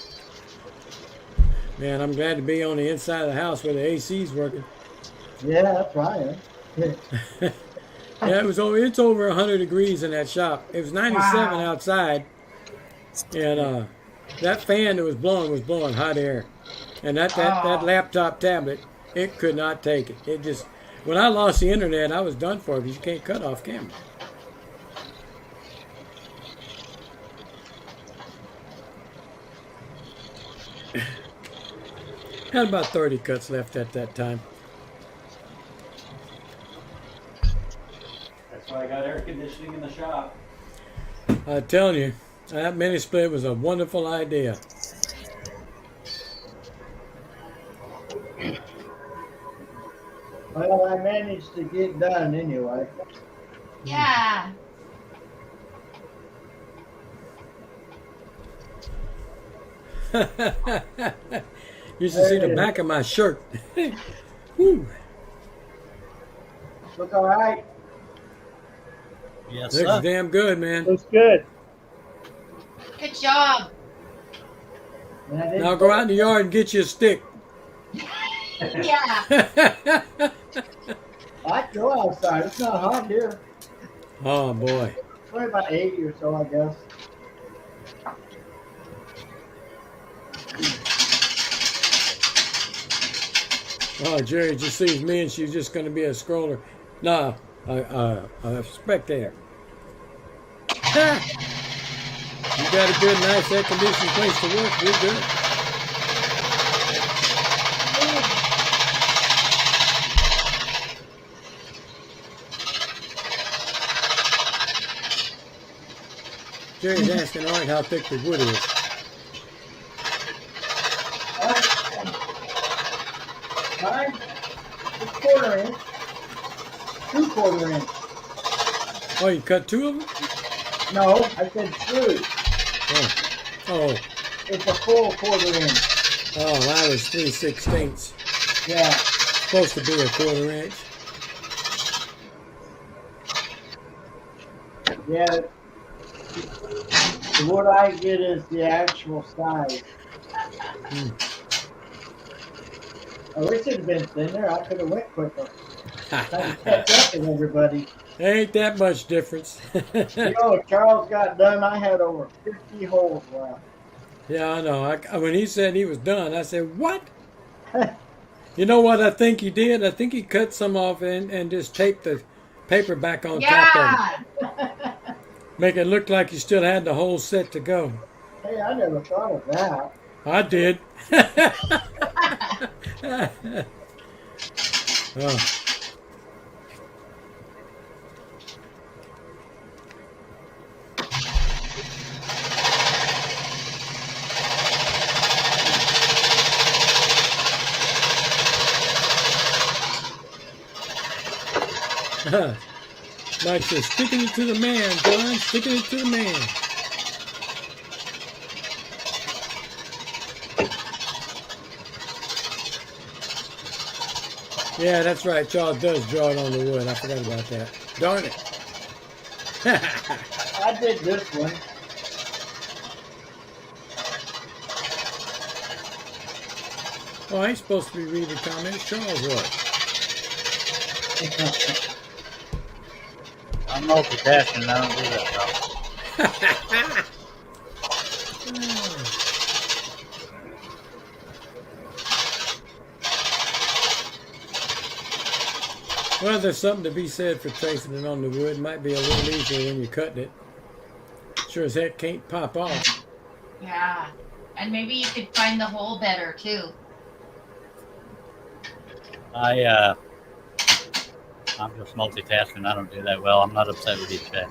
Man, I'm glad to be on the inside of the house where the AC's working. Yeah, that's right. Yeah, it's over 100 degrees in that shop. It was 97 Wow. outside, and that fan that was blowing hot air, and that Oh. laptop tablet, it could not take it. It just when I lost the internet, I was done for because you can't cut off camera. Had about 30 cuts left at that time. That's why I got air conditioning in the shop. I'm telling you, that mini split was a wonderful idea. Well, I managed to get done anyway. Yeah. You should see the back of my shirt. Whew. Look all right. Yes, Looks sir. damn good, man. Looks good. Good job. And I didn't Now go out in the yard and get you a stick. Yeah. I can go outside. It's not hot here. Oh boy. It's only about 80 or so, I guess. Oh, Jerry just sees me and she's just going to be a scroller. No, a spectator. Ha! You got a good, nice, air-conditioned place to work. We're good. Jerry's asking Art how thick the wood is. Mine, it's quarter inch. 2/4 inch. Oh, you cut two of them? No, I said two. Oh, It's a full quarter inch. oh, that was 3/16. Yeah. Supposed to be a quarter inch. Yeah. The wood I get is the actual size. I wish it had been thinner. I could have went quicker. Trying to catch up with everybody. Ain't that much difference. You know, Charles got done. I had over 50 holes left. Yeah, I know. When he said he was done, I said, what? You know what I think he did? I think he cut some off and just taped the paper back on top of it. Make it look like you still had the whole set to go. Hey, I never thought of that. I did. Oh. Mike says, sticking it to the man, John, sticking it to the man. Yeah, that's right. Charles does draw it on the wood. I forgot about that. Darn it. I did this one. Oh, I ain't supposed to be reading comments. Charles was. I'm multitasking. I don't do that, though. Well, there's something to be said for tracing it on the wood. Might be a little easier when you're cutting it. Sure as heck can't pop off. Yeah. And maybe you could find the hole better too. I'm just multitasking. I don't do that well. I'm not upset with each guy.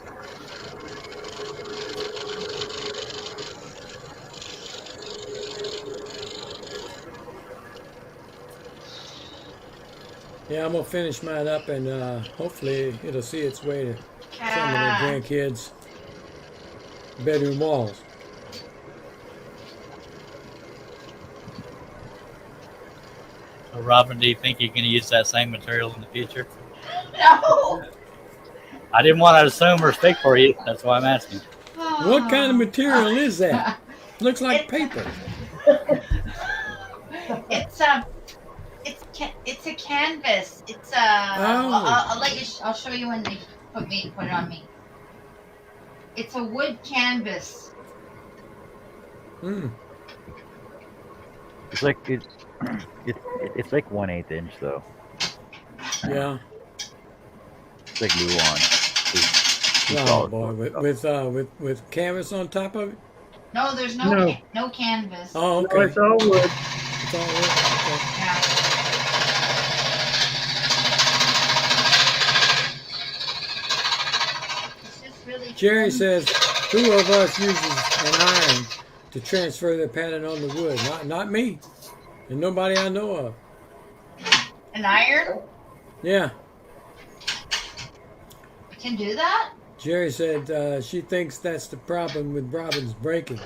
Yeah, I'm gonna finish mine up, and hopefully it'll see its way to some of the grandkids' bedroom walls. So, Robin, do you think you're going to use that same material in the future? No. I didn't want to assume or speak for you. That's why I'm asking. What kind of material is that? Looks like paper. It's a canvas. It's I'll let you. I'll show you when they put it on me. It's a wood canvas. It's like it's like 1/8 inch though. Yeah. It's like Luan. Oh boy, with canvas on top of it. No, there's no canvas. Oh, okay. No, it's all wood. It's all wood. Okay. Yeah. It's just really Jerry fun. says, "Who of us uses an iron to transfer their pattern on the wood? Not me, and nobody I know of." An iron? Yeah. You can do that? Jerry said she thinks that's the problem with Robin's breaking.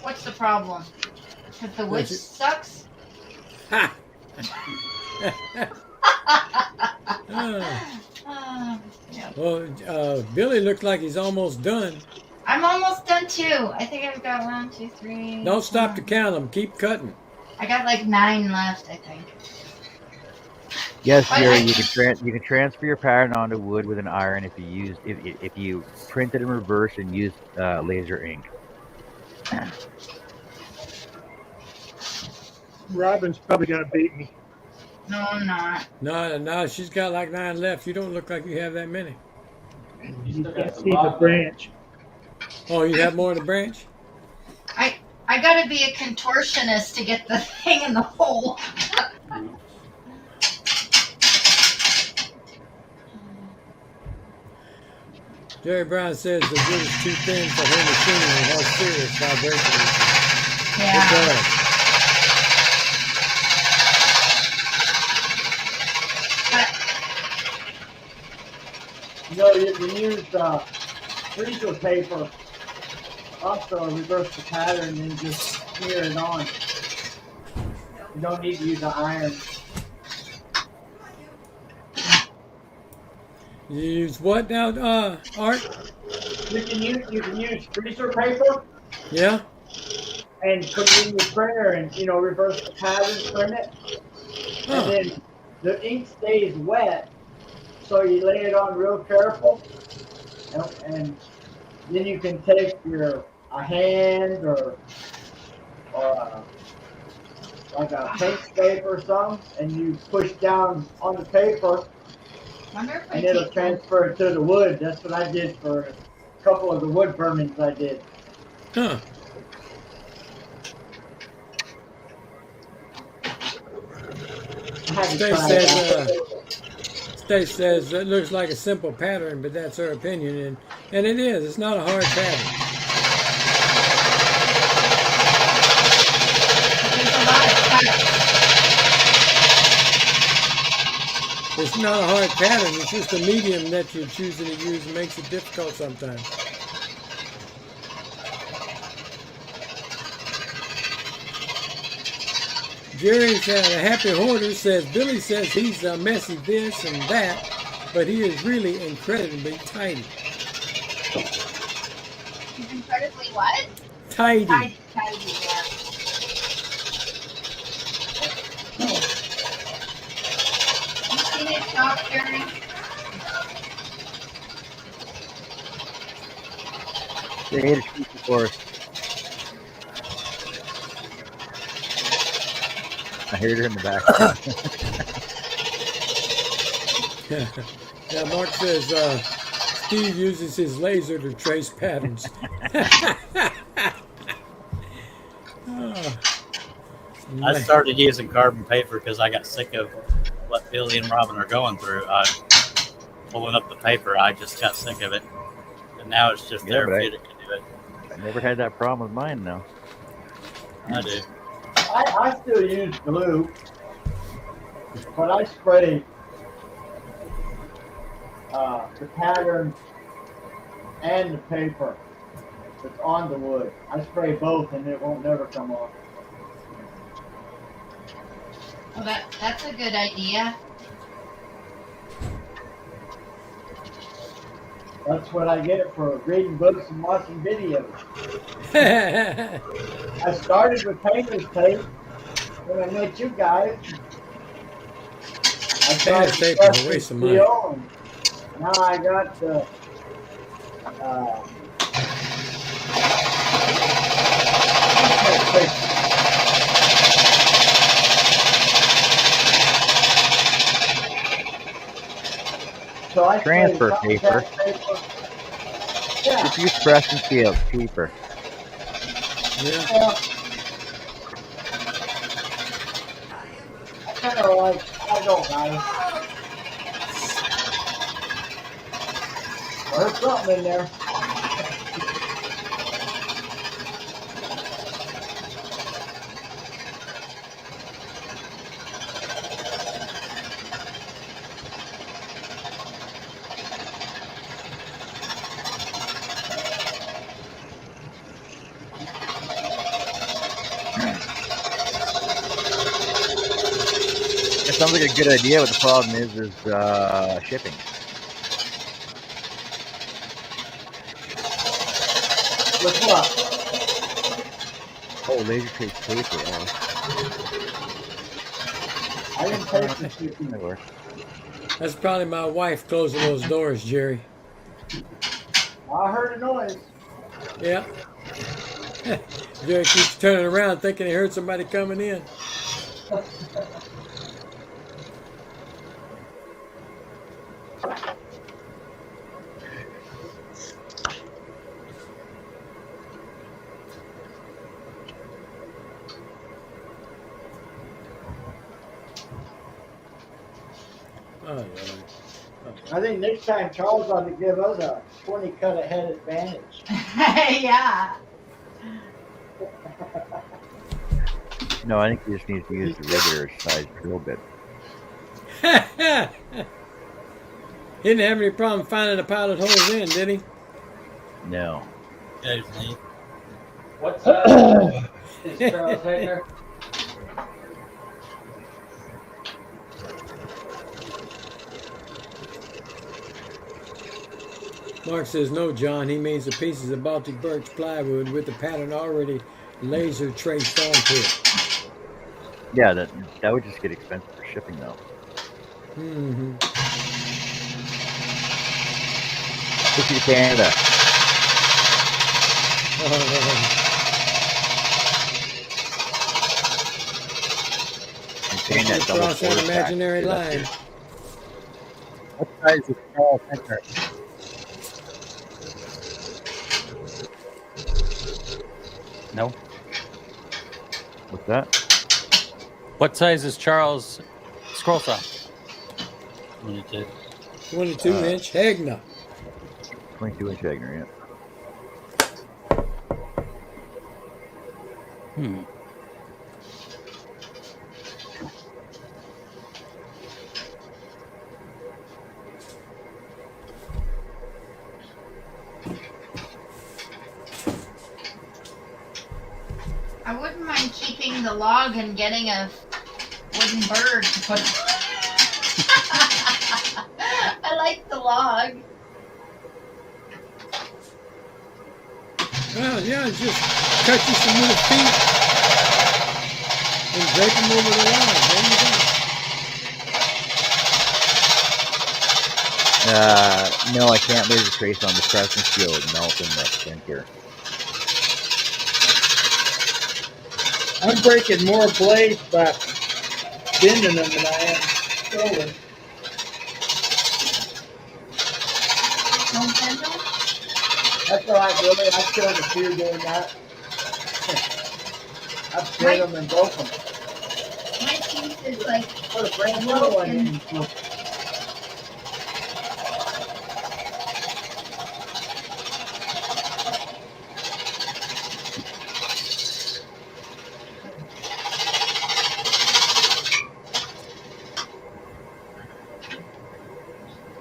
What's the problem? That the wood sucks? Ha! Yeah. Well, Billy looks like he's almost done. I'm almost done too. I think I've got 1, 2, 3. Don't stop to count them. Keep cutting. I got like 9 left, I think. Yes, Jerry, you can transfer your pattern onto wood with an iron if you print it in reverse and use laser ink. Robin's probably gonna beat me. No, I'm not. No, she's got like 9 left. You don't look like you have that many. You can't see the branch. Oh, you have more in the branch? I gotta be a contortionist to get the thing in the hole. Jerry Brown says the wood is too thin for her machining and has serious vibration. Yeah. It does. You know, you can use freezer paper, also reverse the pattern and just smear it on. You don't need to use an iron. You use what now, Art? You can use freezer paper Yeah? and put it in your printer and reverse the pattern, print it, and then the ink stays wet. So you lay it on real careful, and then you can take a hand or like a paint scrape or something, and you push down on the paper, and it'll transfer it to the wood. That's what I did for a couple of the wood burnings I did. Huh. Stace says it looks like a simple pattern, but that's her opinion, and it is. It's not a hard pattern. It's not a hard pattern. It's just the medium that you're choosing to use and makes it difficult sometimes. Jerry's a happy hoarder says, Billy says he's messy this and that, but he is really incredibly tidy. He's incredibly what? Tidy. Tidy, yeah. You seen it shop, Jerry? They hate a sheep, of course. I heard her in the back. Yeah, Mark says Steve uses his laser to trace patterns. I started using carbon paper because I got sick of what Billy and Robin are going through. Pulling up the paper, I just got sick of it. And now it's just therapeutic to do it. I never had that problem with mine, though. I do. I still use glue, but I spray the pattern and the paper that's on the wood. I spray both and it won't never come off. Well, that's a good idea. That's what I get for reading books and watching videos. I started with painter's tape when I met you guys. I tried Painter's tape is a waste of money. steel, and now I got the so I Transfer sprayed paper. contact paper. Yeah. Just use press and seal. It's cheaper. Yeah. Yeah. Kind of like, I don't know. There's something in there. It sounds like a good idea, but the problem is shipping. With what? Oh, laser trace paper. Oh. I didn't pay for shipping. That works. That's probably my wife closing those doors, Jerry. I heard a noise. Yeah. Jerry keeps turning around thinking he heard somebody coming in. Oh, Lord. I think next time Charles ought to give us a 20 cut ahead advantage. Yeah. No, I think you just need to use the regular size drill bit. He didn't have any problem finding a pilot holes in, did he? No. Occasionally. What size is Charles Hager? Mark says, no, John, he means the pieces of Baltic birch plywood with the pattern already laser traced onto it. Yeah, that would just get expensive for shipping, though. Mm-hmm. Take you to Canada. And that double Across that quarter imaginary pack. line. What size is Charles Hager? No. What's that? What size is Charles scroll saw? 22. 22-inch Hegna. 22-inch Hagner, yeah. I wouldn't mind keeping the log and getting a wooden bird to put. I like the log. Well, yeah, just cut you some little feet and drape them over the line. There you go. No, I can't laser trace on the press and seal. It melts in the printer. I'm breaking more blades by bending them than I am scrolling. Don't bend them? That's all right, Billy. I killed a few doing that. I've bent them and broke them. My piece is like Put a brand new one in.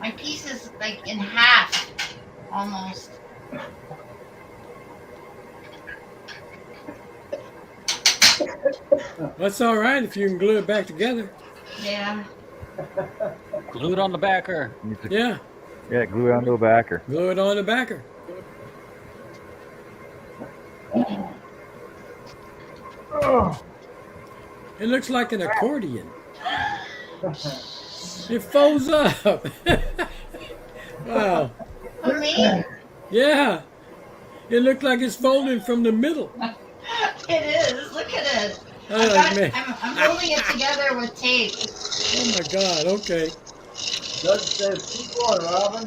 my piece is like in half, almost. That's all right if you can glue it back together. Yeah. Glued on the backer. Yeah. Yeah, glue it onto a backer. Glue it on the backer. It looks like an accordion. It folds up. Wow. For me? Yeah. It looked like it's folding from the middle. It is. Look at it. Man. I'm holding it together with tape. Oh my God. Okay. Doug says, keep going, Robin.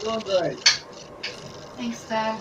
You're doing great. Thanks, Doug.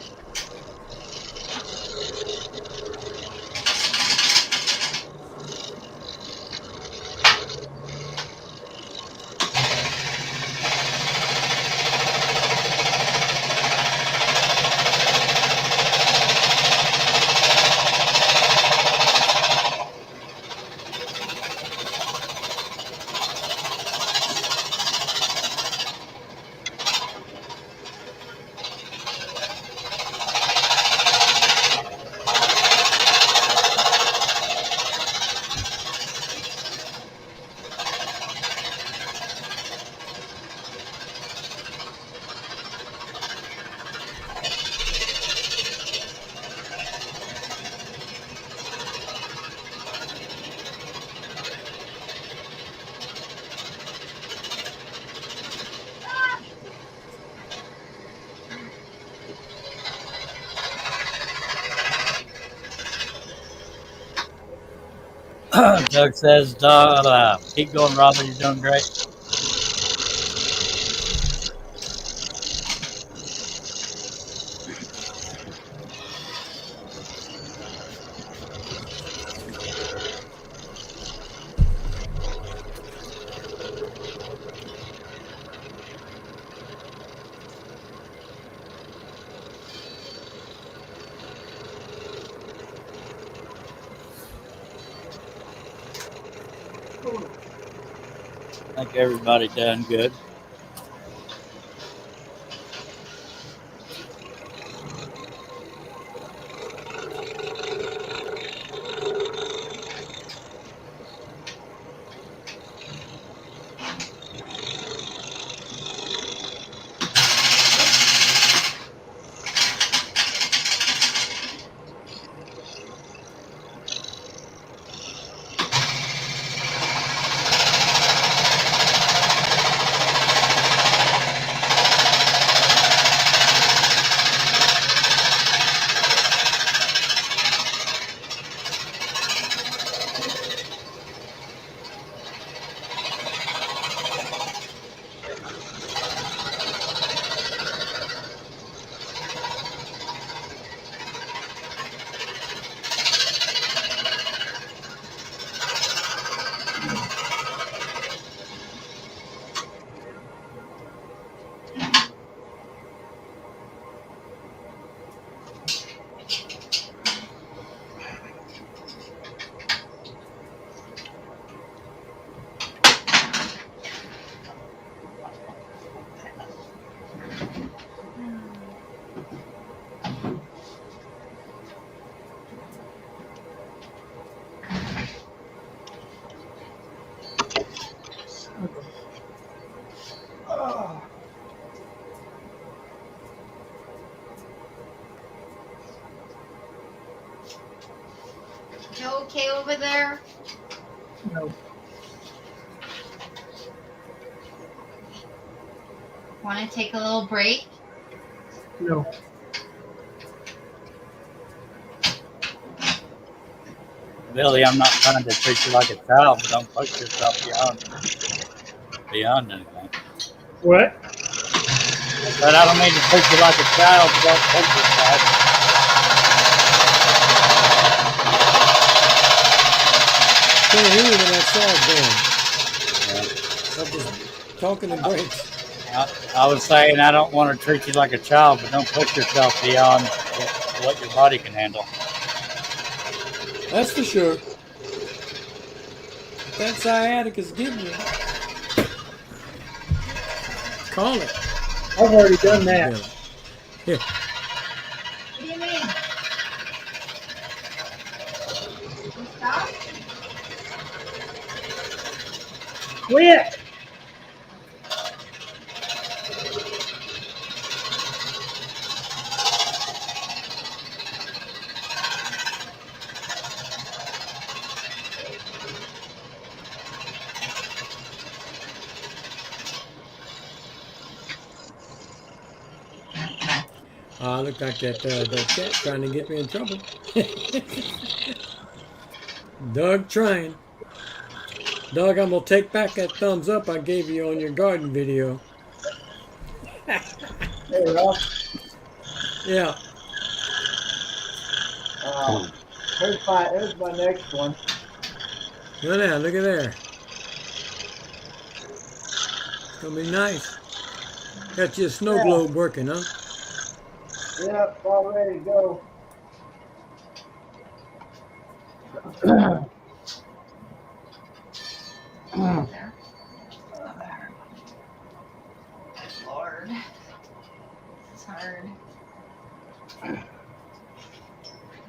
Doug says, keep going, Robin. You're doing great. I think everybody done good. You okay over there? No. Want to take a little break? No. Billy, I'm not trying to treat you like a child, but don't push yourself beyond anything. What? But I don't mean to treat you like a child, but don't push yourself. Can't hear you when that saw's going. I'm just talking in breaks. I was saying I don't want to treat you like a child, but don't push yourself beyond what your body can handle. That's for sure. That sciatica's giving you. Call it. I've already done that. Yeah. What do you mean? Stop? Quit! Looked like that cat trying to get me in trouble. Doug trying. Doug, I'm going to take back that thumbs up I gave you on your garden video. Hey, Russ. Yeah. Here's my next one. Go now, look at there. It's going to be nice. Got you a snow globe working, huh? Yep, all ready to go. There. Lord. It's hard. I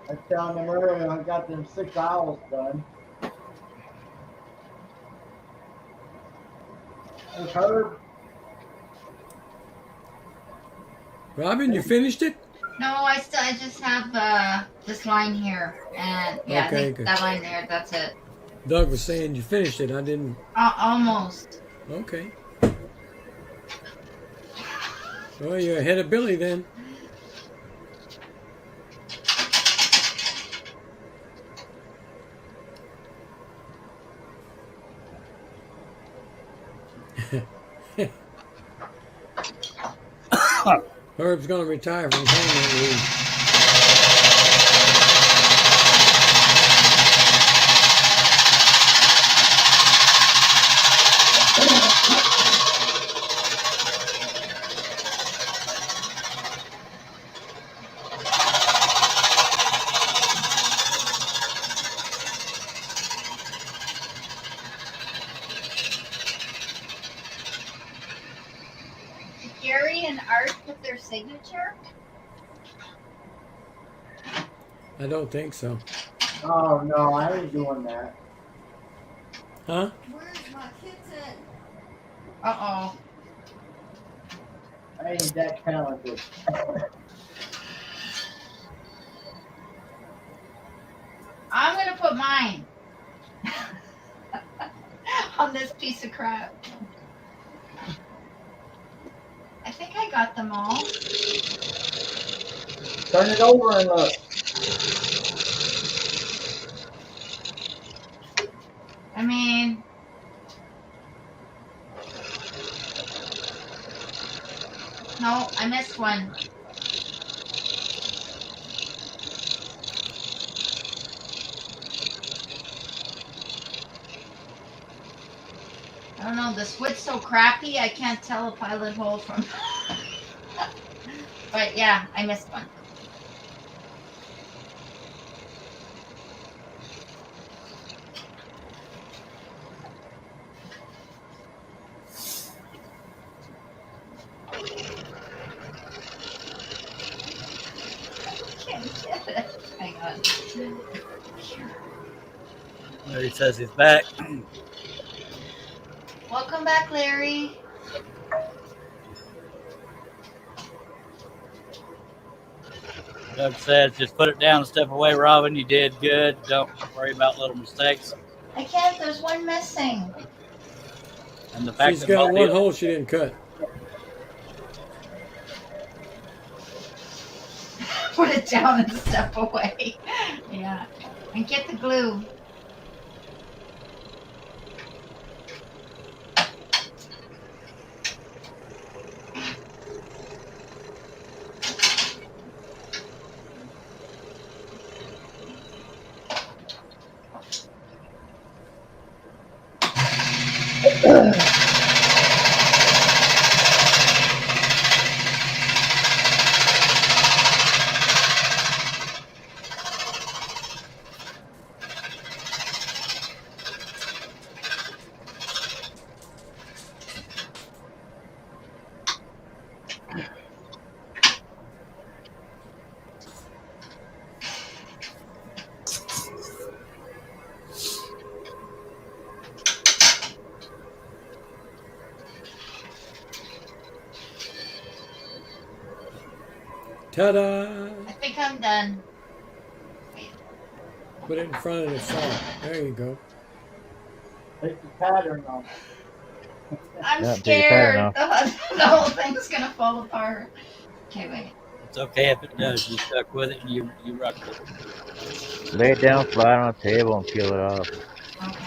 was telling them earlier I got them 6 owls done. Hey, Herb. Robin, you finished it? No, I just have this line here, and yeah, I Okay, think good. that line there. That's it. Doug was saying you finished it. I didn't. Almost. Okay. Well, you're ahead of Billy then. Herb's going to retire from playing league. Did Gary and Art put their signature? I don't think so. Oh no, I ain't doing that. Huh? Where's my kitten? Uh-oh. I ain't that talented. I'm gonna put mine on this piece of crap. I think I got them all. Turn it over and look. I mean, no, I missed one. I don't know, the switch's so crappy, I can't tell a pilot hole from... But yeah, I missed one. Can't get it. Hang on. Larry says he's back. Welcome back, Larry. Doug says just put it down and step away, Robin. You did good. Don't worry about little mistakes. I can't, there's one missing. And the fact She's that got Bobby- one hole she didn't cut. Put it down and step away. Yeah. And get the glue. Ta-da! I think I'm done. Put it in front of the saw. There you go. Take the pattern off. I'm Yeah, take your pattern scared. off. The whole thing's gonna fall apart. Okay, wait. It's okay if it does. You stuck with it and you rock with it. Lay it down flat on a table and peel it off. Okay.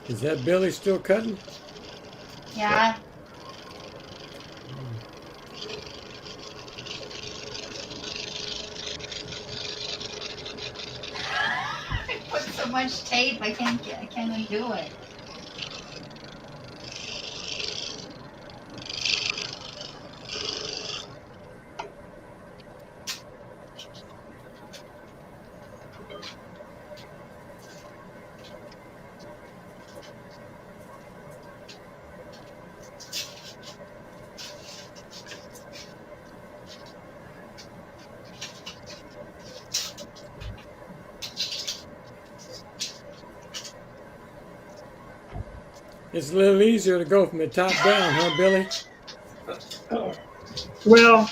Is that Billy still cutting? Yeah. I put so much tape, I can't undo it. It's a little easier to go from the top down, huh, Billy? Well,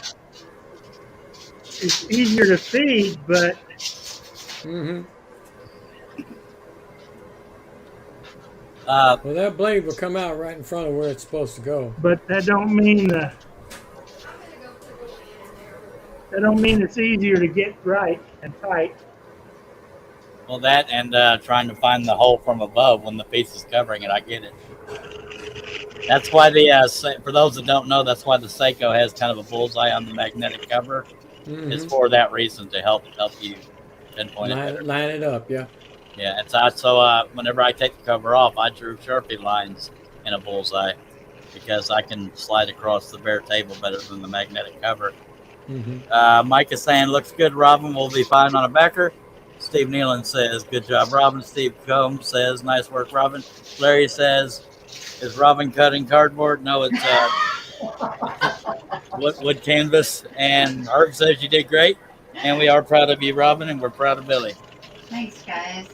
it's easier to feed, but Mm-hmm. Uh, Well, that blade will come out right in front of where it's supposed to go. that don't mean it's easier to get right and tight. well, that and trying to find the hole from above when the piece is covering it. I get it. That's why for those that don't know, that's why the Seiko has kind of a bullseye on the magnetic cover. Mm-hmm. It's for that reason, to help you pinpoint it better. Line it up, yeah. Yeah, it's so whenever I take the cover off, I drew Sharpie lines in a bullseye because I can slide across the bare table better than the magnetic cover. Mm-hmm. Mike is saying, looks good, Robin. We'll be fine on a backer. Steve Nealon says, good job, Robin. Steve Combs says, nice work, Robin. Larry says, is Robin cutting cardboard? No, it's wood canvas. And Herb says you did great. And we are proud of you, Robin, and we're proud of Billy. Thanks, guys.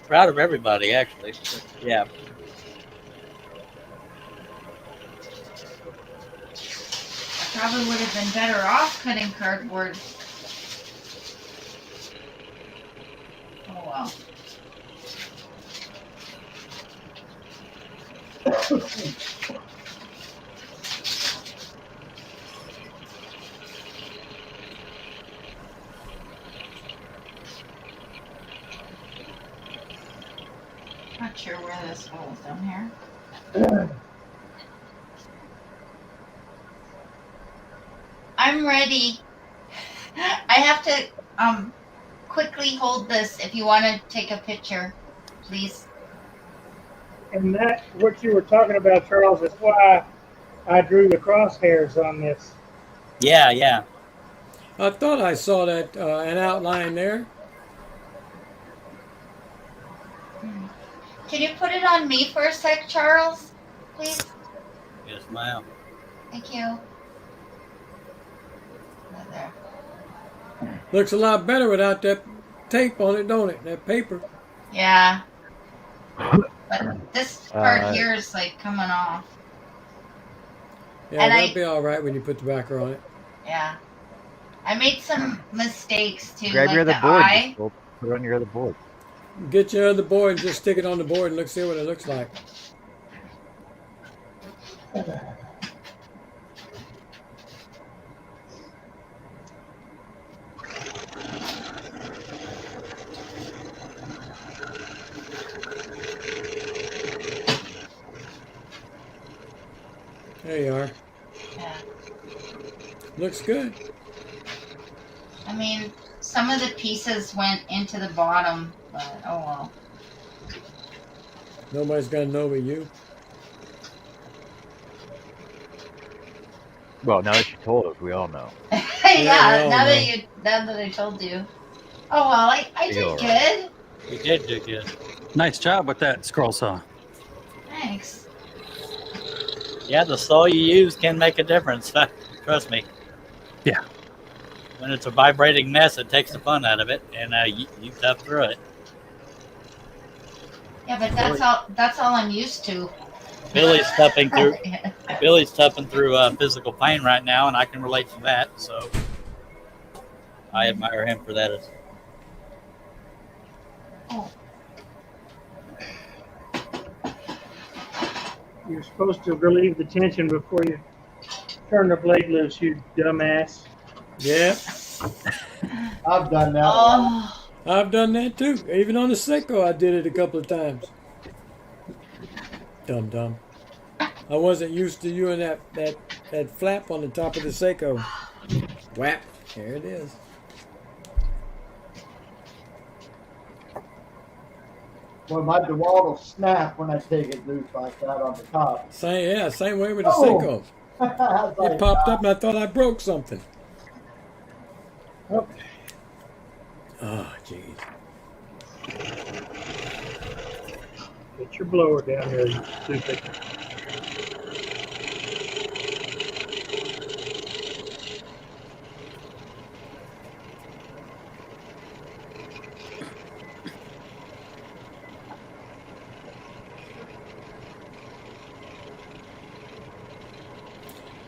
Proud of everybody, actually. But, yeah. I probably would have been better off cutting cardboard. Oh well. Not sure where this goes down here. I'm ready. I have to quickly hold this if you want to take a picture, please. And that, what you were talking about, Charles, is why I drew the crosshairs on this. Yeah, yeah. I thought I saw that an outline there. Can you put it on me for a sec, Charles? Please? Yes, ma'am. Thank you. Right there. Looks a lot better without that tape on it, don't it? That paper. Yeah. But this part here is like coming off. Yeah, And that'll be all right when you put the backer on it. Yeah. I made some mistakes too, Grab like your the other board. eye. Just put it on your other board. Get your other board and just stick it on the board and see what it looks like. There you are. Yeah. Looks good. I mean, some of the pieces went into the bottom, but oh well. Nobody's gonna know but you. Well, now that you told us, we all know. Yeah, all now know. that I told you. Oh well, I You're did all good. You did do good. Nice job with that scroll saw. Thanks. Yeah, the saw you use can make a difference. Trust me. Yeah. When it's a vibrating mess, it takes the fun out of it, and you tough through it. Yeah, but that's all I'm used to. Billy's toughing through physical pain right now, and I can relate to that. So I admire him for that. You're supposed to relieve the tension before you turn the blade loose, you dumbass. Yeah, I've done that. Oh, I've done that too. Even on the Seiko, I did it a couple of times. Dumb. I wasn't used to you and that flap on the top of the Seiko. Whap! There it is. Well, my DeWalt will snap when I take it loose like that on the top. Same way with the Oh. Seiko. I was like, It popped up and I thought I broke something. Oh, Oh, jeez. get your blower down here, you stupid.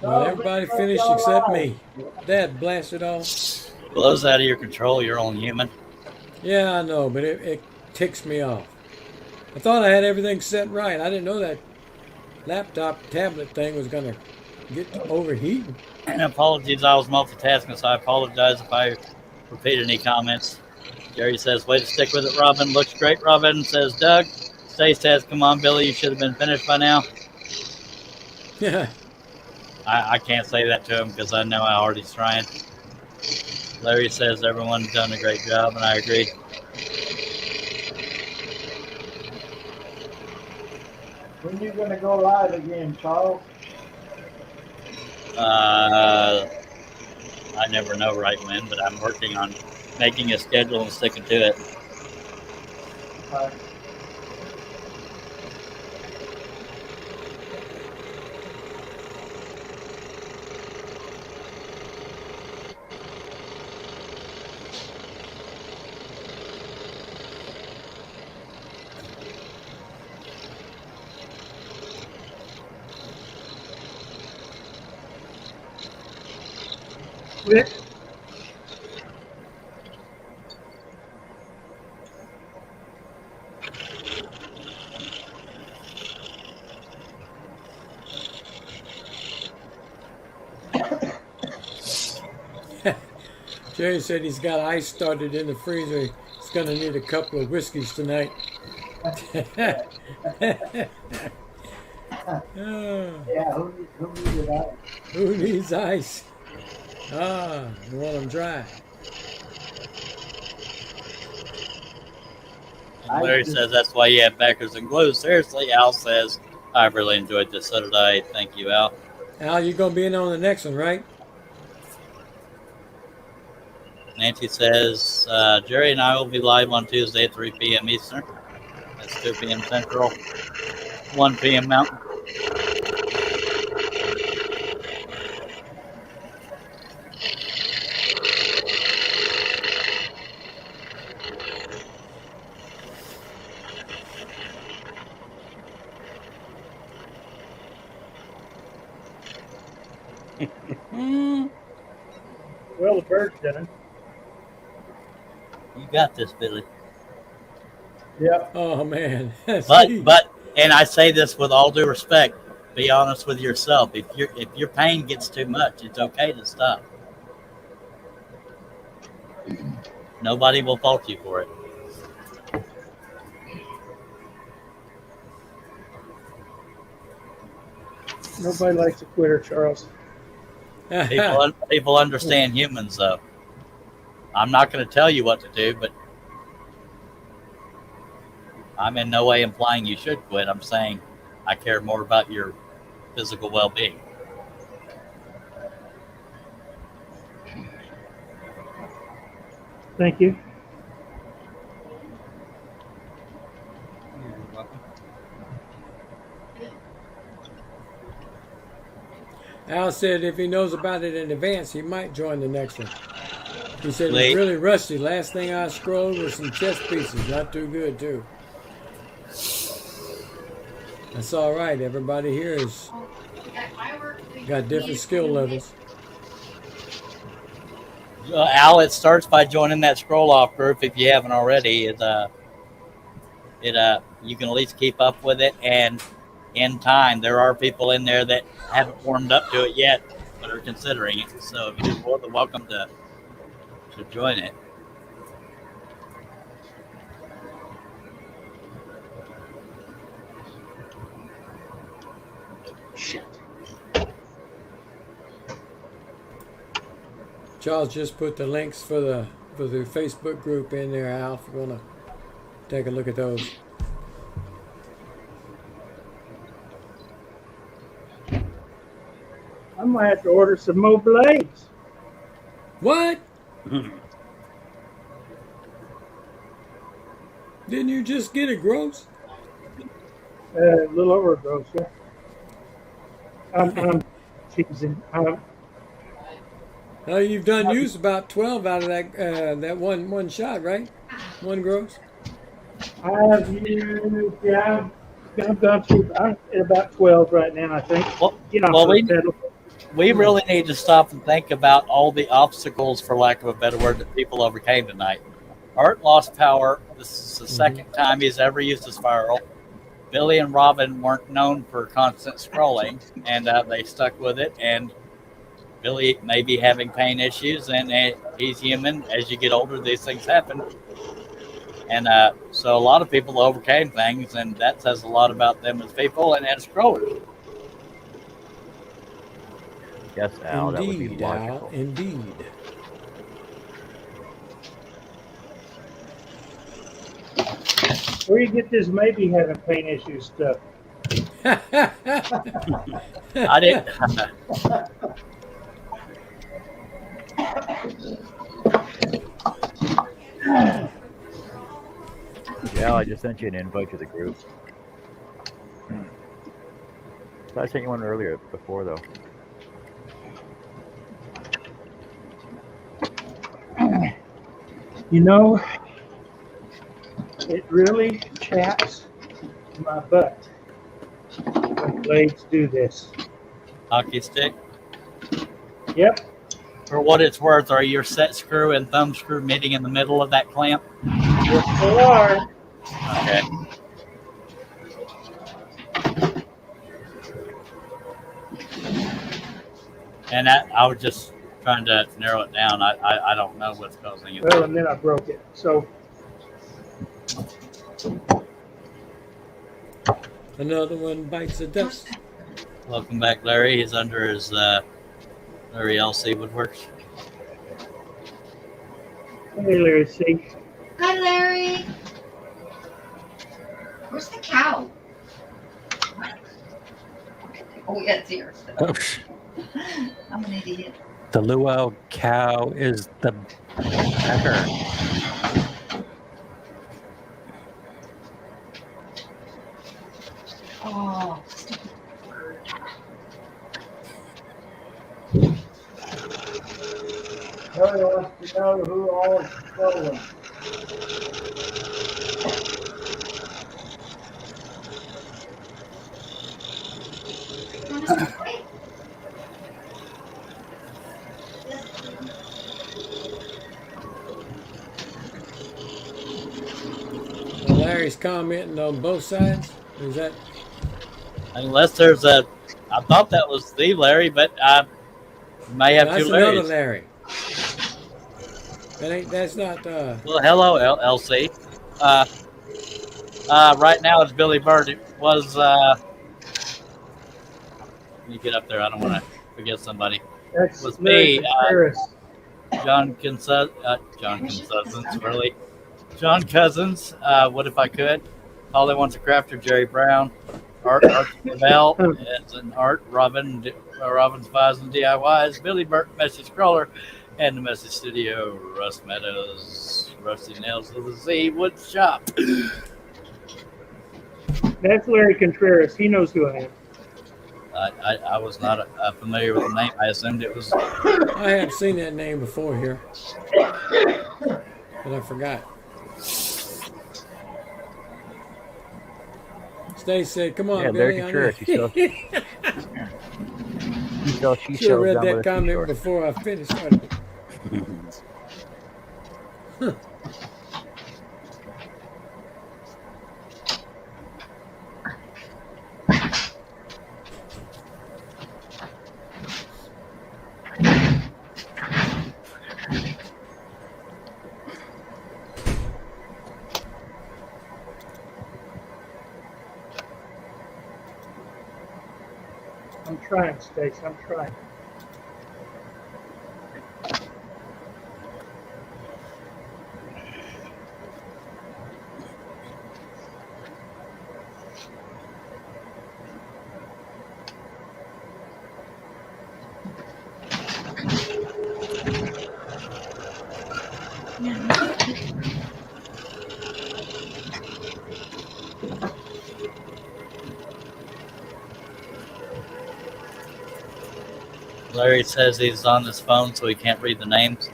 Well, everybody finished except me. Dad blasted all. Blows out of your control. You're only human. Yeah, I know, but it ticks me off. I thought I had everything set right. I didn't know that laptop tablet thing was going to get to overheating. And apologies, I was multitasking, so I apologize if I repeat any comments. Jerry says, way to stick with it, Robin. Looks great, Robin, says Doug. Stace says, come on, Billy, you should have been finished by now. Yeah. I can't say that to him because I know how hard he's trying. Larry says, everyone's done a great job, and I agree. when are you going to go live again, Charles? I never know right when, but I'm working on making a schedule and sticking to it. Rick? Jerry said he's got ice started in the freezer. He's going to need a couple of whiskeys tonight. Oh, Yeah, who needed that? who needs ice? Ah, you want them dry. And Larry says that's why you have backers and glue. Seriously, Al says, I've really enjoyed this, so did I. Thank you, Al. Al, you're going to be in on the next one, right? Nancy says, Jerry and I will be live on Tuesday at 3 p.m. Eastern. That's 2 p.m. Central, 1 p.m. Mountain. Well, the bird's done. You got this, Billy. Yep. Oh, man. But, and I say this with all due respect, be honest with yourself. If your pain gets too much, it's okay to stop. Nobody will fault you for it. Nobody likes a quitter, Charles. People understand humans, though. I'm not going to tell you what to do, but I'm in no way implying you should quit. I'm saying I care more about your physical well-being. Thank you. You're welcome. Al said if he knows about it in advance, he might join the next one. He said Late. it's really rusty. Last thing I scrolled was some chess pieces. Not too good, too. That's all right. Everybody here has got different skill levels. Al, it starts by joining that scroll off group if you haven't already. You can at least keep up with it, and in time, there are people in there that haven't warmed up to it yet, but are considering it. So you're more than welcome to join it. Charles just put the links for the Facebook group in there, Al, if you want to take a look at those. I'm gonna have to order some more blades. What? Didn't you just get it gross? A little over gross, yeah. I'm teasing. Oh, you've done use about 12 out of that one shot, right? One gross. I've used, yeah, I've gone through about 12 right now, I think. Well, we really need to stop and think about all the obstacles, for lack of a better word, that people overcame tonight. Art lost power. This is the second time he's ever used a spiral. Billy and Robin weren't known for constant scrolling, and they stuck with it. And Billy may be having pain issues, and he's human. As you get older, these things happen. And so a lot of people overcame things, and that says a lot about them as people and as scrollers. Yes, Al, that would be Indeed, logical. Al, indeed. Where you get this maybe having pain issues stuff? I didn't. Yeah, I just sent you an invite to the group. I sent you one earlier, before though. You know, it really chaps my butt when blades do this. Hockey stick. Yep. For what it's worth, are your set screw and thumb screw meeting in the middle of that clamp? Yes, they are. Okay. And I was just trying to narrow it down. I don't know what's causing it. Well, and then I broke it. So Another one bites the dust. Welcome back, Larry. He's under his Larry LC Woodworks. hey, Larry C. Hi, Larry. Where's the cow? Oh, yeah, it's here. Oh, I'm an idiot. the luau cow is the pecker. Oh, stupid bird. Nobody wants to know who all is trolling. Well, Larry's commenting on both sides. Is that? Unless there's a, I thought that was the Larry, but I may have That's two another Larrys. Larry. That ain't. That's not. Well, hello, LC. Right now it's Billy Burt. It was. You get up there. I don't want to forget somebody. That's It was Larry me, Contreras. John Cousins, really. John Cousins. What if I could? All They Want's a Crafter, Jerry Brown, Art Lovell, as an Art, Robin Spies and DIYs, Billy Burt, Messy Scroller, and the Messy Studio, Russ Meadows, Rusty Nails of the Z Wood Shop. That's Larry Contreras. He knows who I am. I was not familiar with the name. I assumed it was. I have seen that name before here, but I forgot. Stacy said, "Come on, Yeah, Billy." Larry Contreras. She sells Should have read down by that the comment seashore. before I finished. I'm trying, Stace. I'm trying. Larry says he's on his phone, so he can't read the names.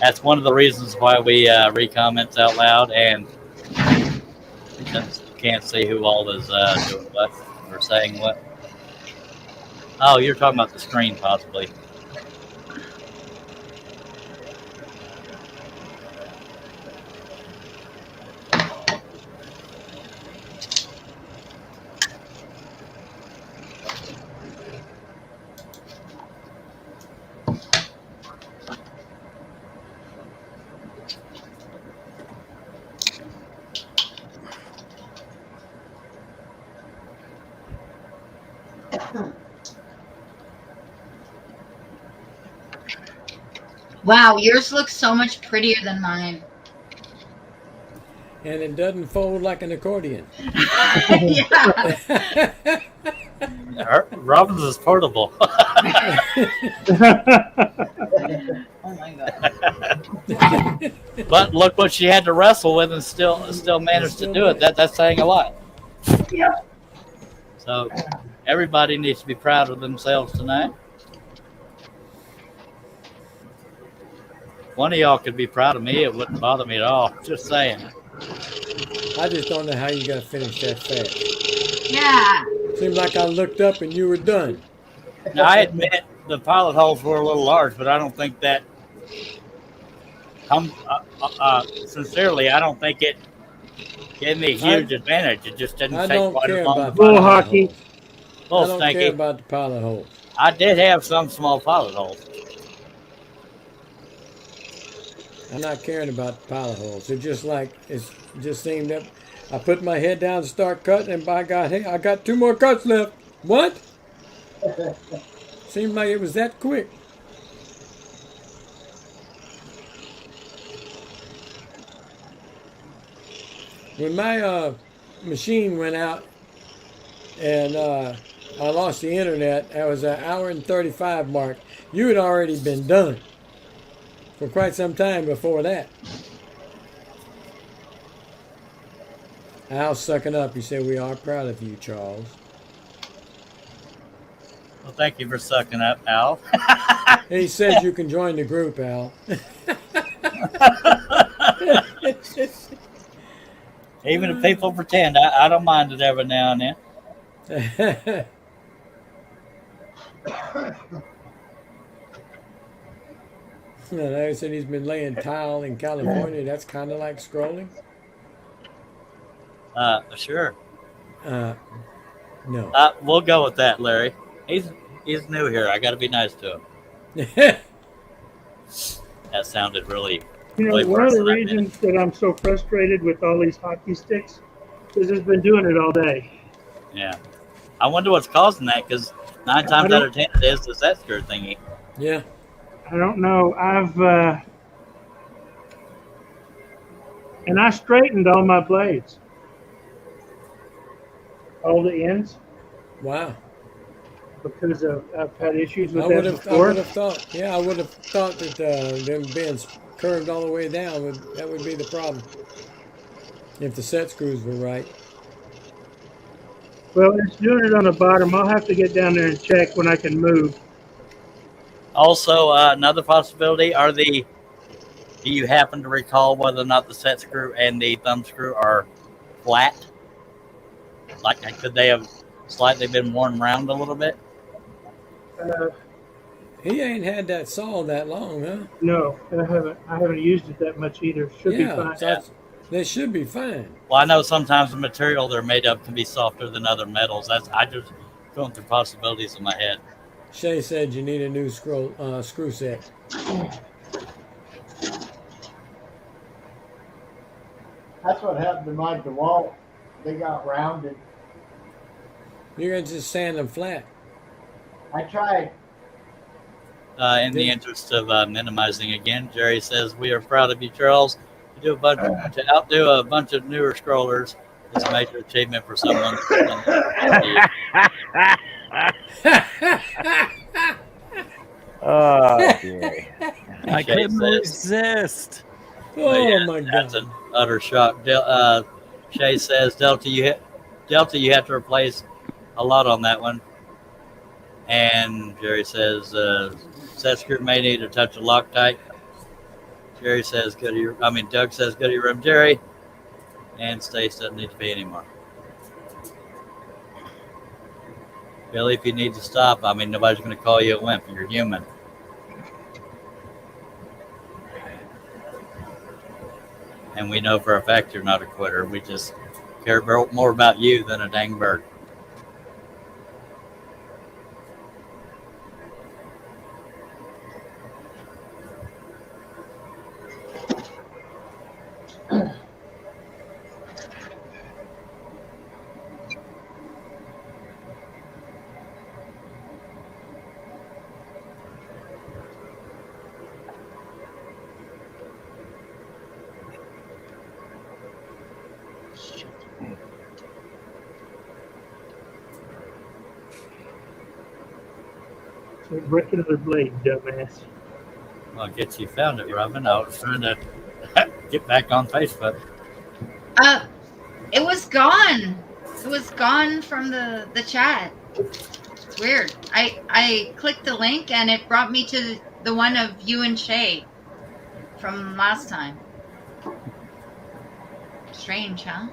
That's one of the reasons why we read comments out loud, and since you can't see who all is doing what or saying what. Oh, you're talking about the screen, possibly. Wow, yours looks so much prettier than mine. And it doesn't fold like an accordion. Yeah. Robin's is portable. Oh my god. But look what she had to wrestle with and still managed to do it. That's saying a lot. Yeah. So everybody needs to be proud of themselves tonight. One of y'all could be proud of me. It wouldn't bother me at all. Just saying. I just don't know how you got finished that fast. Yeah. Seemed like I looked up and you were done. Now, I admit the pilot holes were a little large, but I don't think that. Sincerely, I don't think it gave me a huge advantage. It just didn't take quite as long. Bull hockey. Bull I don't stinky. care about the pilot holes. I did have some small pilot holes. I'm not caring about the pilot holes. It just seemed that I put my head down to start cutting, and by God, hey, I got 2 more cuts left. What? Seemed like it was that quick. When my machine went out and I lost the internet, that was an hour and 35 mark. You had already been done for quite some time before that. Al's sucking up. He said, "We are proud of you, Charles." Well, thank you for sucking up, Al. He said you can join the group, Al. Even if people pretend, I don't mind it every now and then. I said he's been laying tile in California. That's kind of like scrolling. Sure. No. We'll go with that, Larry. He's new here. I got to be nice to him. That sounded really. You know, one of the reasons that I'm so frustrated with all these hockey sticks is it's been doing it all day. Yeah. I wonder what's causing that, because 9 times out of 10 it is the set screw thingy. Yeah. I don't know. And I straightened all my blades. All the ends. Wow. Because I've had issues with I that would have thought. Yeah, I would have thought that them being curved all the way down that would be the problem. If the set screws were right. Well, it's doing it on the bottom. I'll have to get down there and check when I can move. Also, another possibility do you happen to recall whether or not the set screw and the thumb screw are flat? Like, could they have slightly been worn round a little bit? He ain't had that saw that long, huh? No, and I haven't used it that much either. Should be Yeah, fine. so they should be fine. Well, I know sometimes the material they're made of can be softer than other metals. I just going through possibilities in my head. Shay said you need a new screw set. That's what happened to my DeWalt. They got rounded. You're gonna just sand them flat. I tried. In the interest of minimizing again, Jerry says we are proud of you, Charles. To outdo a bunch of newer scrollers is a major achievement for someone. Oh, Jerry. I couldn't resist. Oh my That's God! an utter shock. Shay says Delta, you have to replace a lot on that one. And Jerry says set screw may need a touch of Loctite. Jerry says Doug says go to your room, Jerry. And Stace doesn't need to be anymore. Billy, if you need to stop, nobody's going to call you a wimp. You're human. And we know for a fact you're not a quitter. We just care more about you than a dang bird. Break another blade, dumbass. Well, I guess you found it, Robin. I was trying to get back on Facebook. It was gone. It was gone from the chat. It's weird. I clicked the link and it brought me to the one of you and Shay from last time. Strange, huh?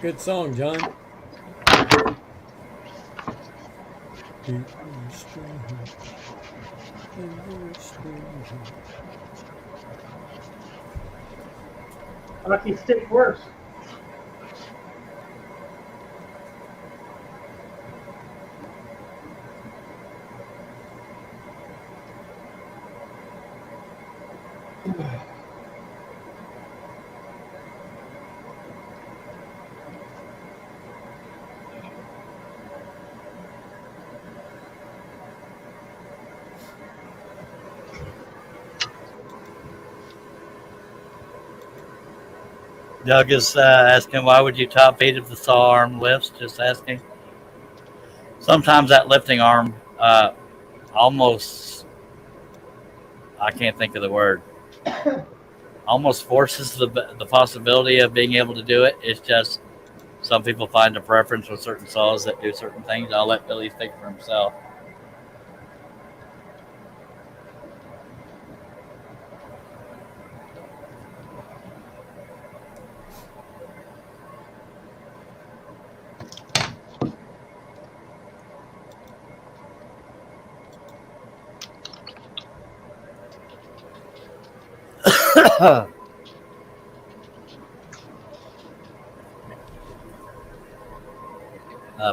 Good song, John. Hockey stick worse. Doug is asking, why would you top feed if the saw arm lifts? Just asking. Sometimes that lifting arm almost, I can't think of the word, almost forces the possibility of being able to do it. It's just some people find a preference with certain saws that do certain things. I'll let Billy speak for himself.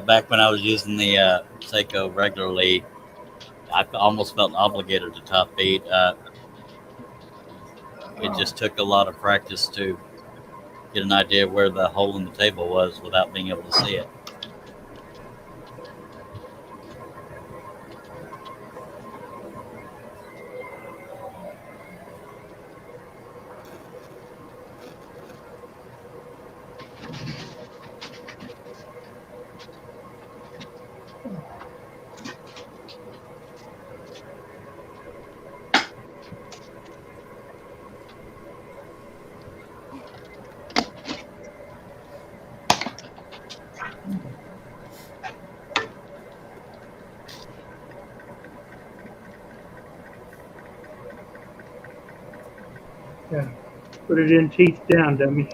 Back when I was using the Seiko regularly, I almost felt obligated to top feed. It just took a lot of practice to get an idea of where the hole in the table was without being able to see it. Yeah. Put it in teeth down, dummy.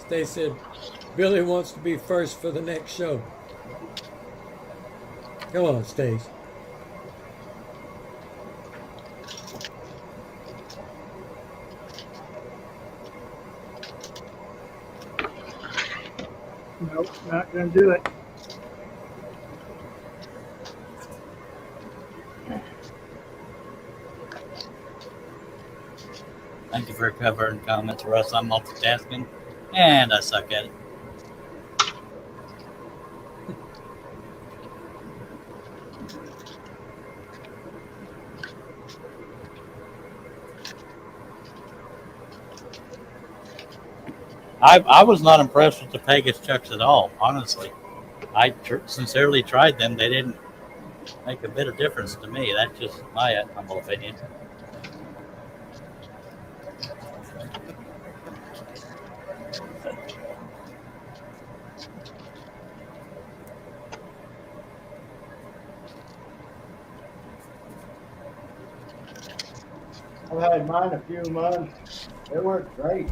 They said Billy wants to be first for the next show. Come on, Stace. Nope, not gonna do it. Thank you for covering comments, Russ. I'm multitasking, and I suck at it. I was not impressed with the Pegasus chucks at all, honestly. I sincerely tried them. They didn't make a bit of difference to me. That's just my humble opinion. I've had mine a few months. It worked great.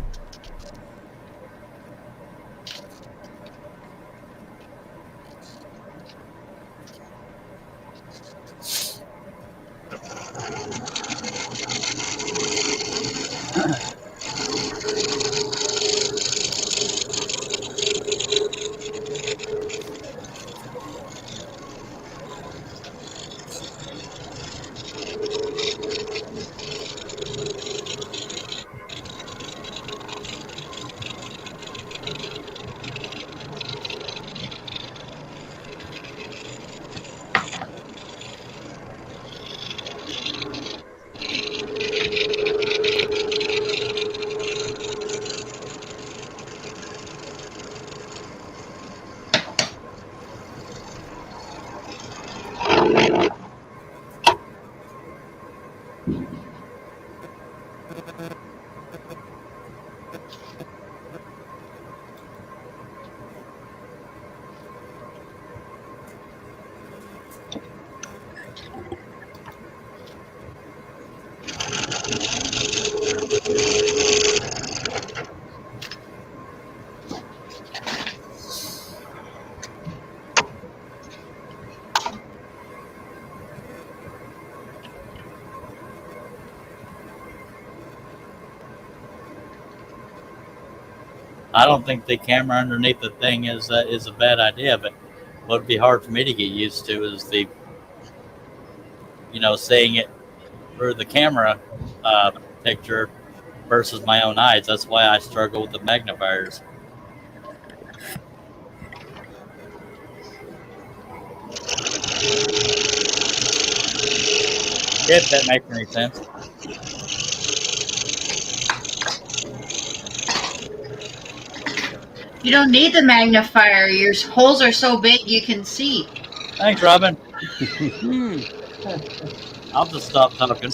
I don't think the camera underneath the thing is a bad idea, but what would be hard for me to get used to is the, seeing it through the camera picture versus my own eyes. That's why I struggle with the magnifiers. If that makes any sense. You don't need the magnifier. Your holes are so big you can see. Thanks, Robin. I'll just stop talking.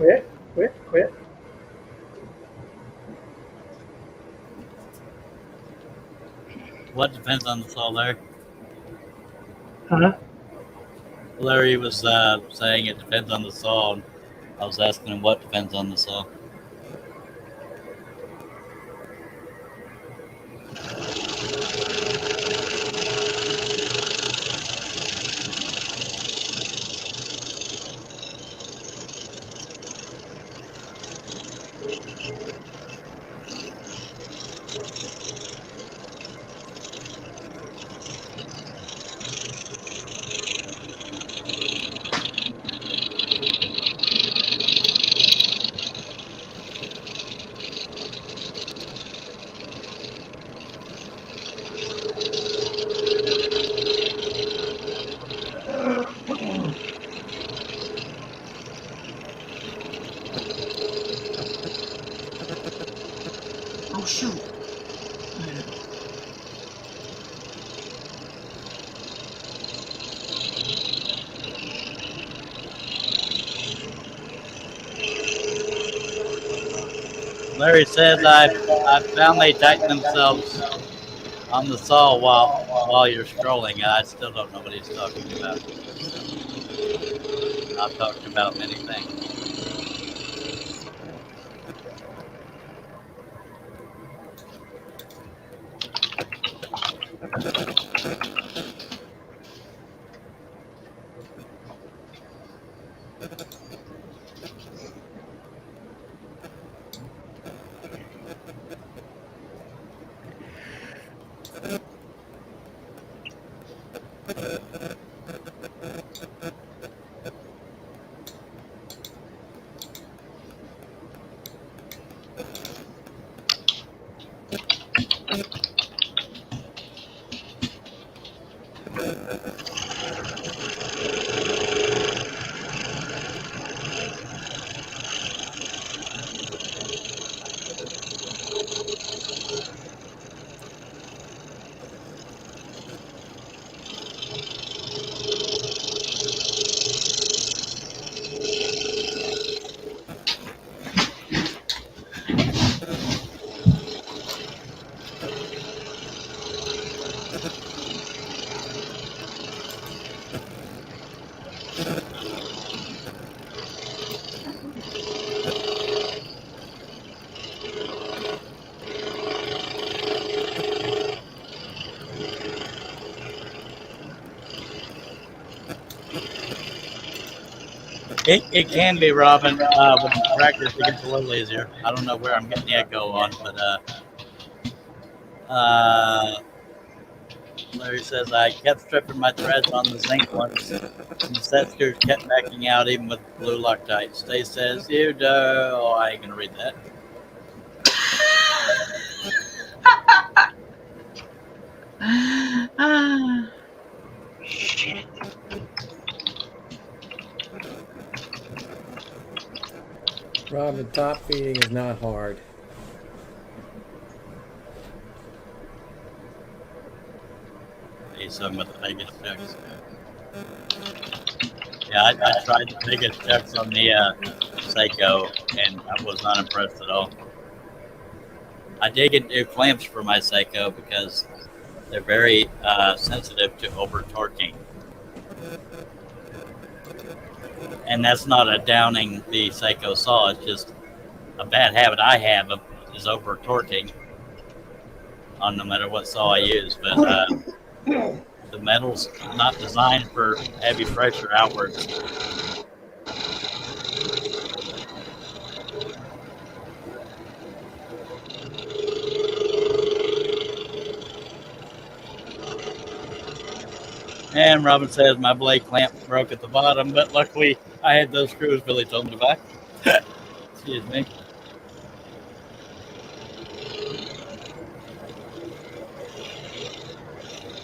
Quit. What depends on the saw, Larry? Huh? Larry was saying it depends on the saw. And I was asking him what depends on the saw. Oh shoot. Larry says I found they tighten themselves on the saw while you're scrolling. I still don't know what he's talking about. I've talked about many things. It can be, Robin. With practice, it gets a little easier. I don't know where I'm getting the echo on, but Larry says I kept stripping my threads on the zinc ones, and the set screws kept backing out even with blue Loctite. Stay says you do. Oh, I ain't gonna read that. Shit. Robin, top feeding is not hard. He's talking about the biggest checks. Yeah, I tried the biggest checks on the Seiko, and I was not impressed at all. I did get new clamps for my Seiko because they're very sensitive to over torquing. And that's not a downing the Seiko saw, it's just a bad habit I have is over torquing on no matter what saw I use. But the metal's not designed for heavy pressure outwards. And Robin says my blade clamp broke at the bottom, but luckily I had those screws Billy told me to buy. Excuse me.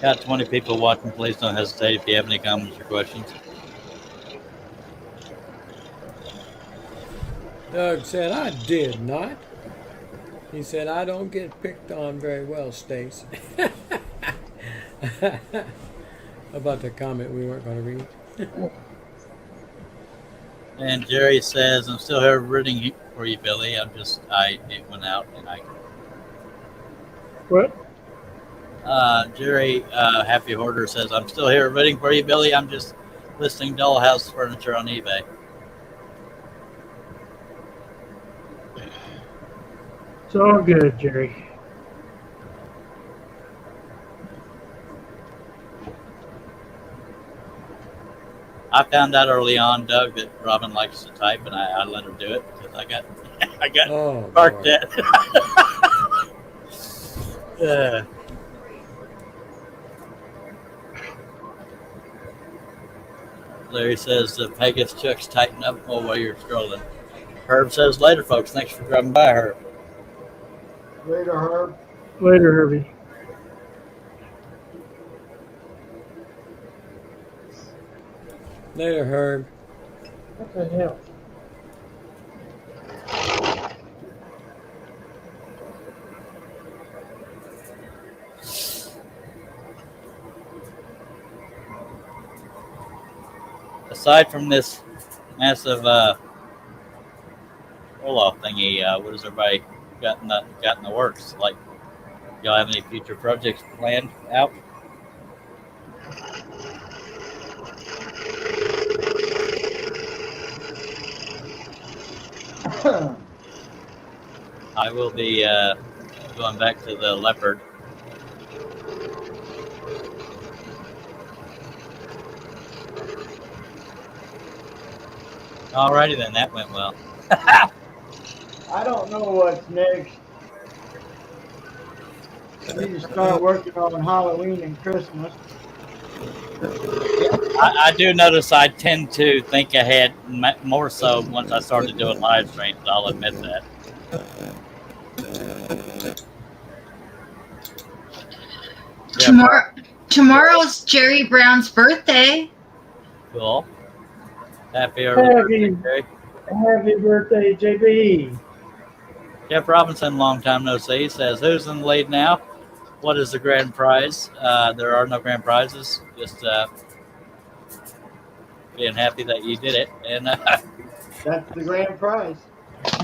Got 20 people watching. Please don't hesitate if you have any comments or questions. Doug said, I did not. He said, I don't get picked on very well, Stace. About the comment we weren't going to read. And Jerry says, I'm still here rooting for you, Billy. It went out and I. What? Jerry, Happy Hoarder says, I'm still here rooting for you, Billy. I'm just listing dollhouse furniture on eBay. It's all good, Jerry. I found out early on, Doug, that Robin likes to type, and I let her do it because I got barked at. Larry says the Pegasus chucks tighten up while you're scrolling. Herb says later, folks. Thanks for dropping by, Herb. Later, Herb. Later, Herbie. Later, Herb. What the hell? Aside from this massive roll-off thingy, what has everybody got in the works? Like, y'all have any future projects planned out? I will be going back to the Leopard. Alrighty then, that went well. I don't know what's next. I need to start working on Halloween and Christmas. I do notice I tend to think ahead more so once I started doing live streams. I'll admit that. Tomorrow's Jerry Brown's birthday. Cool. Happy birthday, Jerry. Happy birthday, JB. Jeff Robinson, long time no see, says, who's in the lead now? What is the grand prize? There are no grand prizes. Just being happy that you did it. And that's the grand prize.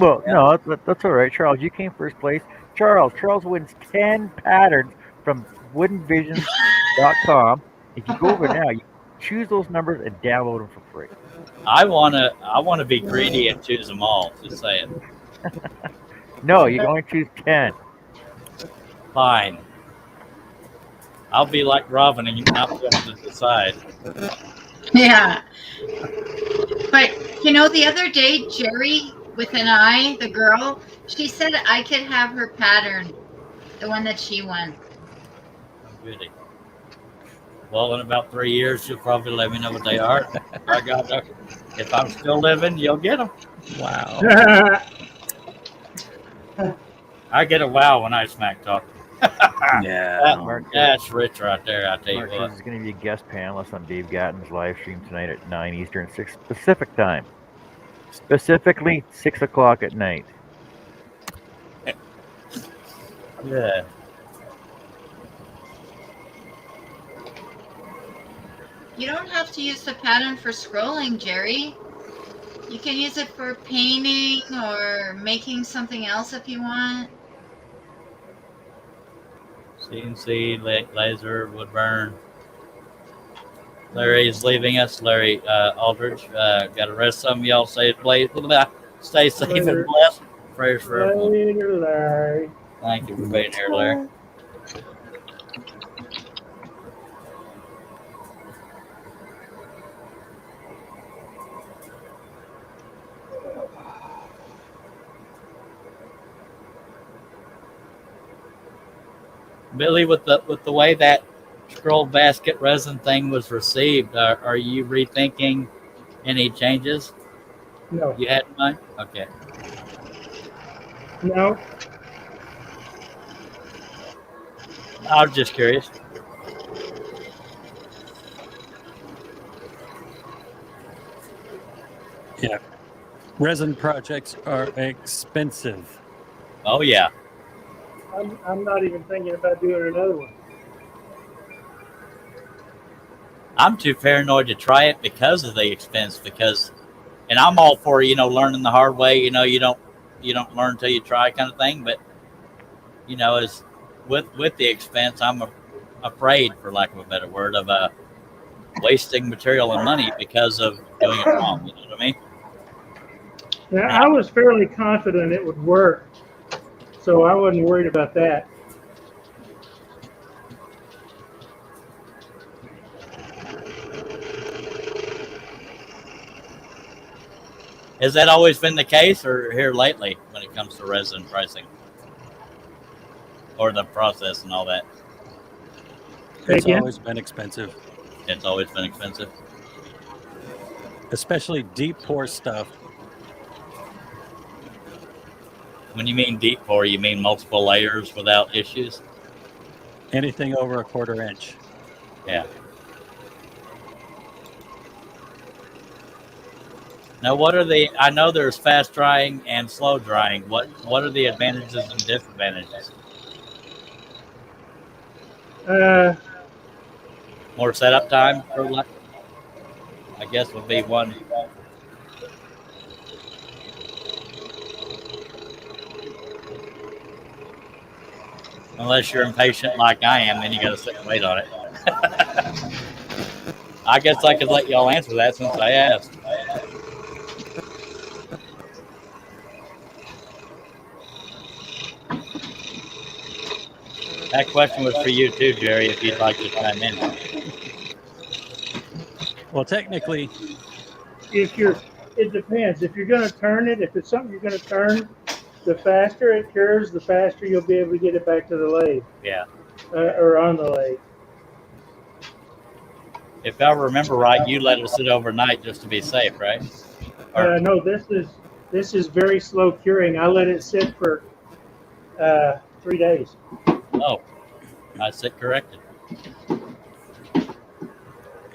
Well, no, that's all right. Charles, you came first place. Charles wins 10 patterns from woodenvisions.com. If you go over now, you choose those numbers and download them for free. I wanna be greedy and choose them all. Just saying. No, you only choose 10. Fine. I'll be like Robin and not be able to decide. Yeah. But, the other day, Jerry with an I, the girl, she said I could have her pattern, the one that she won. Goody. Well, in about 3 years, you'll probably let me know what they are. I got them. If I'm still living, you'll get them. Wow. I get a wow when I smack talk. Yeah. That's rich right there, I tell you what. Mark is going to be a guest panelist on Dave Gatton's live stream tonight at 9 Eastern, 6 Pacific time. Specifically, 6 o'clock at night. Yeah. You don't have to use the pattern for scrolling, Jerry. You can use it for painting or making something else if you want. CNC, laser, wood burn. Larry's leaving us. Larry Aldridge. Got to rest some of y'all. Stay safe and blessed. Prayers for everyone. Later, Larry. Thank you for being here, Larry. Billy, with the way that scroll basket resin thing was received, are you rethinking any changes? No. You had in mind? Okay. No. I was just curious. Yeah. Resin projects are expensive. Oh, yeah. I'm not even thinking about doing another one. I'm too paranoid to try it because of the expense, because And I'm all for, learning the hard way. You don't learn until you try, kind of thing. But as with the expense, I'm afraid, for lack of a better word, of wasting material and money because of doing it wrong. You know what I mean? Now, I was fairly confident it would work, so I wasn't worried about that. Has that always been the case, or here lately when it comes to resin pricing or the process and all that? It's always been expensive. It's always been expensive. Especially deep pour stuff. When you mean deep pour, you mean multiple layers without issues? Anything over a 1/4 inch. Yeah. Now, I know there's fast drying and slow drying. What are the advantages and disadvantages? More setup time, I guess, would be one. Unless you're impatient like I am, then you got to sit and wait on it. I guess I could let y'all answer that since I asked. That question was for you too, Jerry, if you'd like to chime in. Well, technically, it depends. If you're going to turn it, if it's something you're going to turn, the faster it cures, the faster you'll be able to get it back to the lathe. Yeah. Or on the lathe. If I remember right, you let it sit overnight just to be safe, right? No, this is very slow curing. I let it sit for 3 days. Oh, I sit corrected.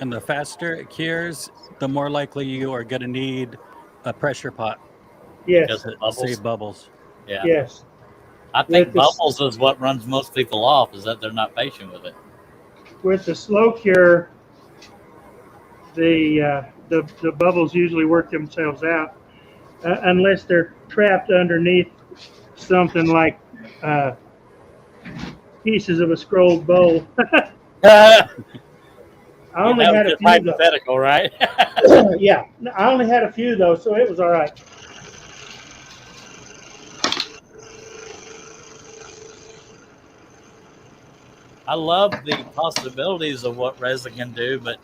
And the faster it cures, the more likely you are going to need a pressure pot. Yes. To save bubbles. Yeah. Yes. I think bubbles is what runs most people off, is that they're not patient with it. With the slow cure, the bubbles usually work themselves out, unless they're trapped underneath something like pieces of a scrolled bowl. I only had a few. Hypothetical, right? Yeah, I only had a few though, so it was all right. I love the possibilities of what resin can do, but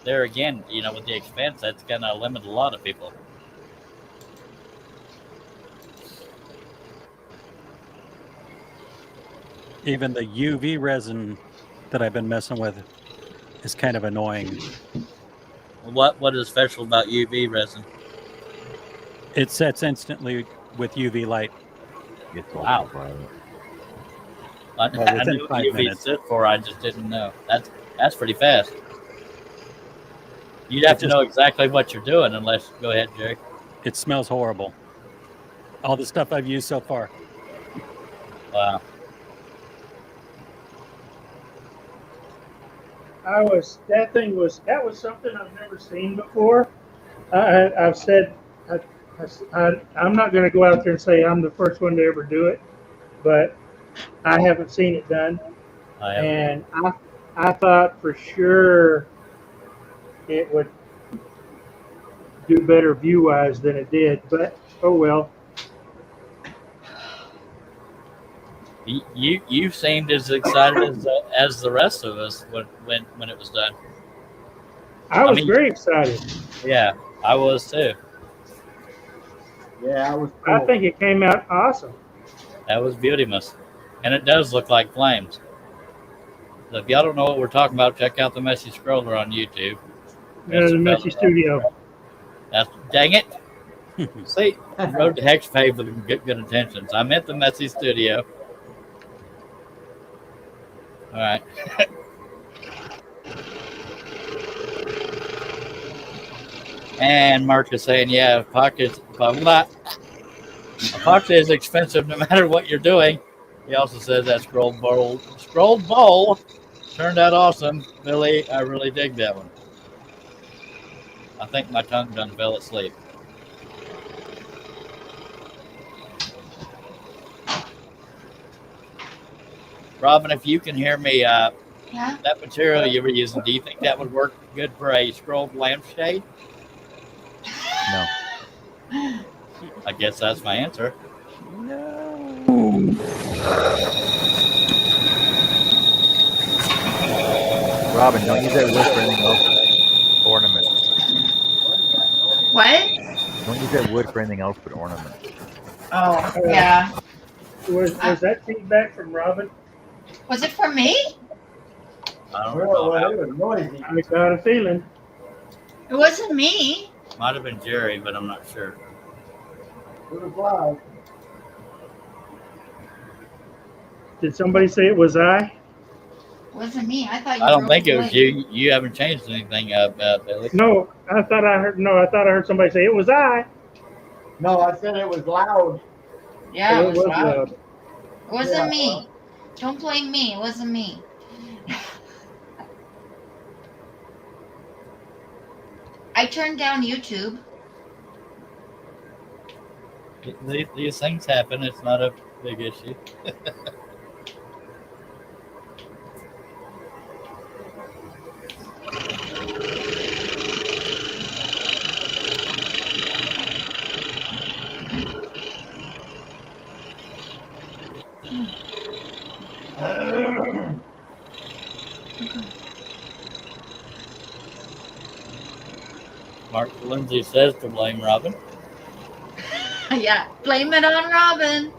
there again, with the expense, that's going to limit a lot of people. Even the UV resin that I've been messing with is kind of annoying. What is special about UV resin? It sets instantly with UV light. Wow. I knew what UV stood for. I just didn't know. That's pretty fast. You'd have to know exactly what you're doing unless... Go ahead, Jerry. It smells horrible. All the stuff I've used so far. Wow. That was something I've never seen before. I've said I'm not going to go out there and say I'm the first one to ever do it, but I haven't seen it done. And I thought for sure it would do better view-wise than it did, but oh well. You seemed as excited as the rest of us when it was done. I was very excited. Yeah, I was too. Yeah, I was. Cool. I think it came out awesome. That was beautimous, and it does look like flames. So if y'all don't know what we're talking about, check out the Messy Scroller on YouTube. The Messy Studio. That's dang it. See, road to hex paved with good intentions. I meant the Messy Studio. All right. And Mark is saying, yeah, epoxy is expensive no matter what you're doing. He also says that scrolled bowl turned out awesome. Billy, I really dig that one. I think my tongue done fell asleep. Robin, if you can hear me, Yeah. that material you were using, do you think that would work good for a scrolled lampshade? No. I guess that's my answer. Robin, don't use that wood for anything else but ornament. What? Don't use that wood for anything else but ornament. Oh, yeah. Was that feedback from Robin? Was it for me? I don't Well, know. it was noisy. I got a feeling. It wasn't me. Might have been Jerry, but I'm not sure. It was loud. Did somebody say it was I? It wasn't me. I thought you I don't broke think it the was mic. you. You haven't changed anything, Billy. No, I thought I heard somebody say it was I. No, I said it was loud. Yeah, it was loud. loud. It wasn't Yeah, me. well. Don't blame me. It wasn't me. I turned down YouTube. These things happen. It's not a big issue. Mark Lindsay says to blame Robin. Yeah, blame it on Robin.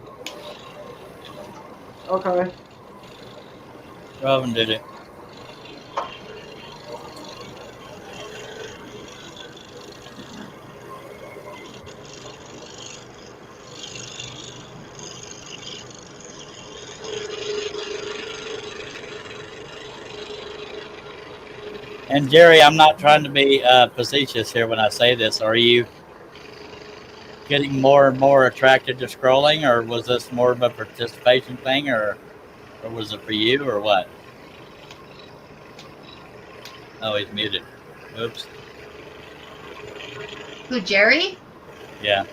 Okay. Robin did it. And Jerry, I'm not trying to be facetious here when I say this. Are you getting more and more attracted to scrolling, or was this more of a participation thing, or was it for you, or what? Oh, he's muted. Oops. Who, Jerry? Yeah.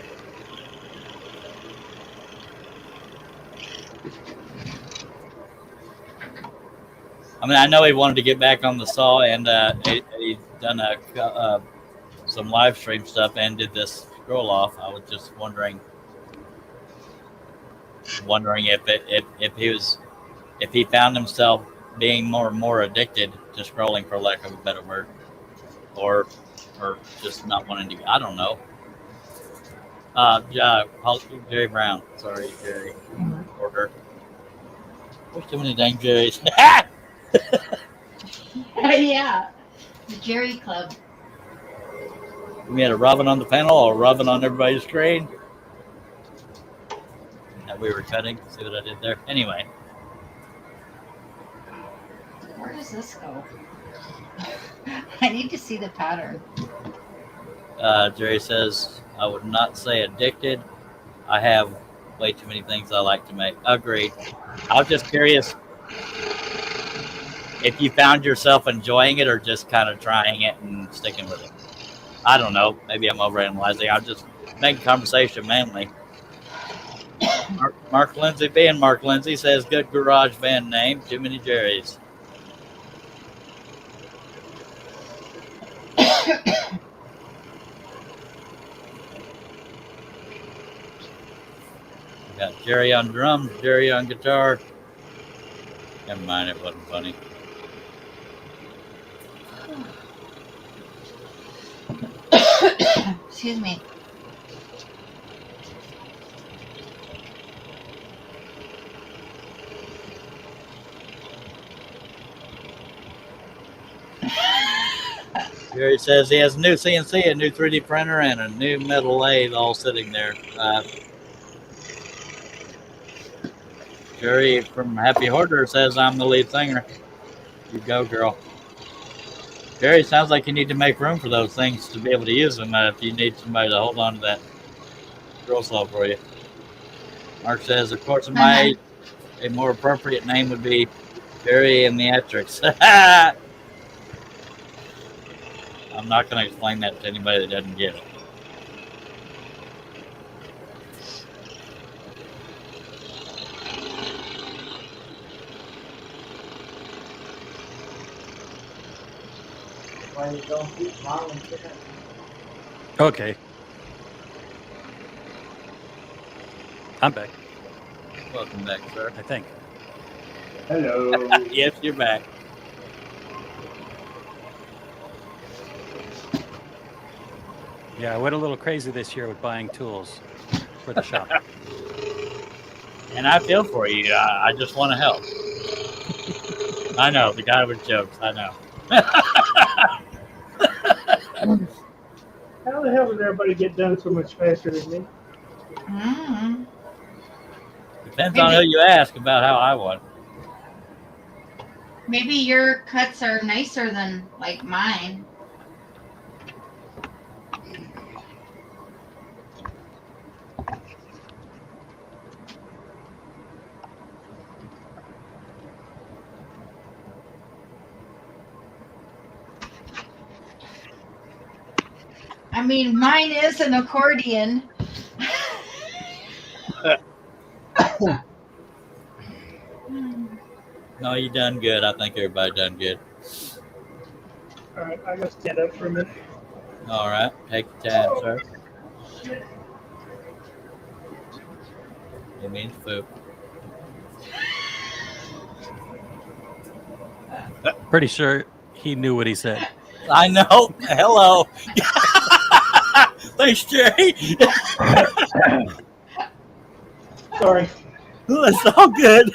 I mean, I know he wanted to get back on the saw, and he's done some live stream stuff and did this scroll off. I was just wondering if he found himself being more and more addicted to scrolling, for lack of a better word, or just not wanting to. I don't know. Jerry Brown. Sorry, Jerry. Order. There's too many dang Jerrys. Yeah. The Jerry Club. We had a Robin on the panel or Robin on everybody's screen. That we were cutting. See what I did there? Anyway. Where does this go? I need to see the pattern. Jerry says, I would not say addicted. I have way too many things I like to make. Agreed. I was just curious if you found yourself enjoying it or just kind of trying it and sticking with it. I don't know. Maybe I'm overanalyzing. I'm just making conversation mainly. Mark Lindsay, being Mark Lindsay, says, good garage band name. Too many Jerrys. We got Jerry on drums, Jerry on guitar. Never mind, it wasn't funny. Excuse me. Jerry says he has a new CNC, a new 3D printer, and a new metal lathe all sitting there. Jerry from Happy Hoarder says, I'm the lead singer. You go, girl. Jerry, sounds like you need to make room for those things to be able to use them if you need somebody to hold on to that drill saw for you. Mark says, of course, in my age, a more appropriate name would be Jerry and the Atrix. I'm not going to explain that to anybody that doesn't get it. Why you don't keep smiling? Okay. I'm back, Welcome back, sir. I think. Hello. Yes, you're back. Yeah, I went a little crazy this year with buying tools for the shop. And I feel for you. I just want to help. I know, the guy with jokes. I know. How the hell did everybody get done so much faster than me? Mm. Depends on who you ask about how I won. Maybe your cuts are nicer than like mine. I mean, mine is an accordion. No, you done good. I think everybody done good. All right, I gotta stand up for a minute. All right. Take your time, sir. It means food. Pretty sure he knew what he said. I know. Hello. Thanks, Jerry. Sorry. It's all good.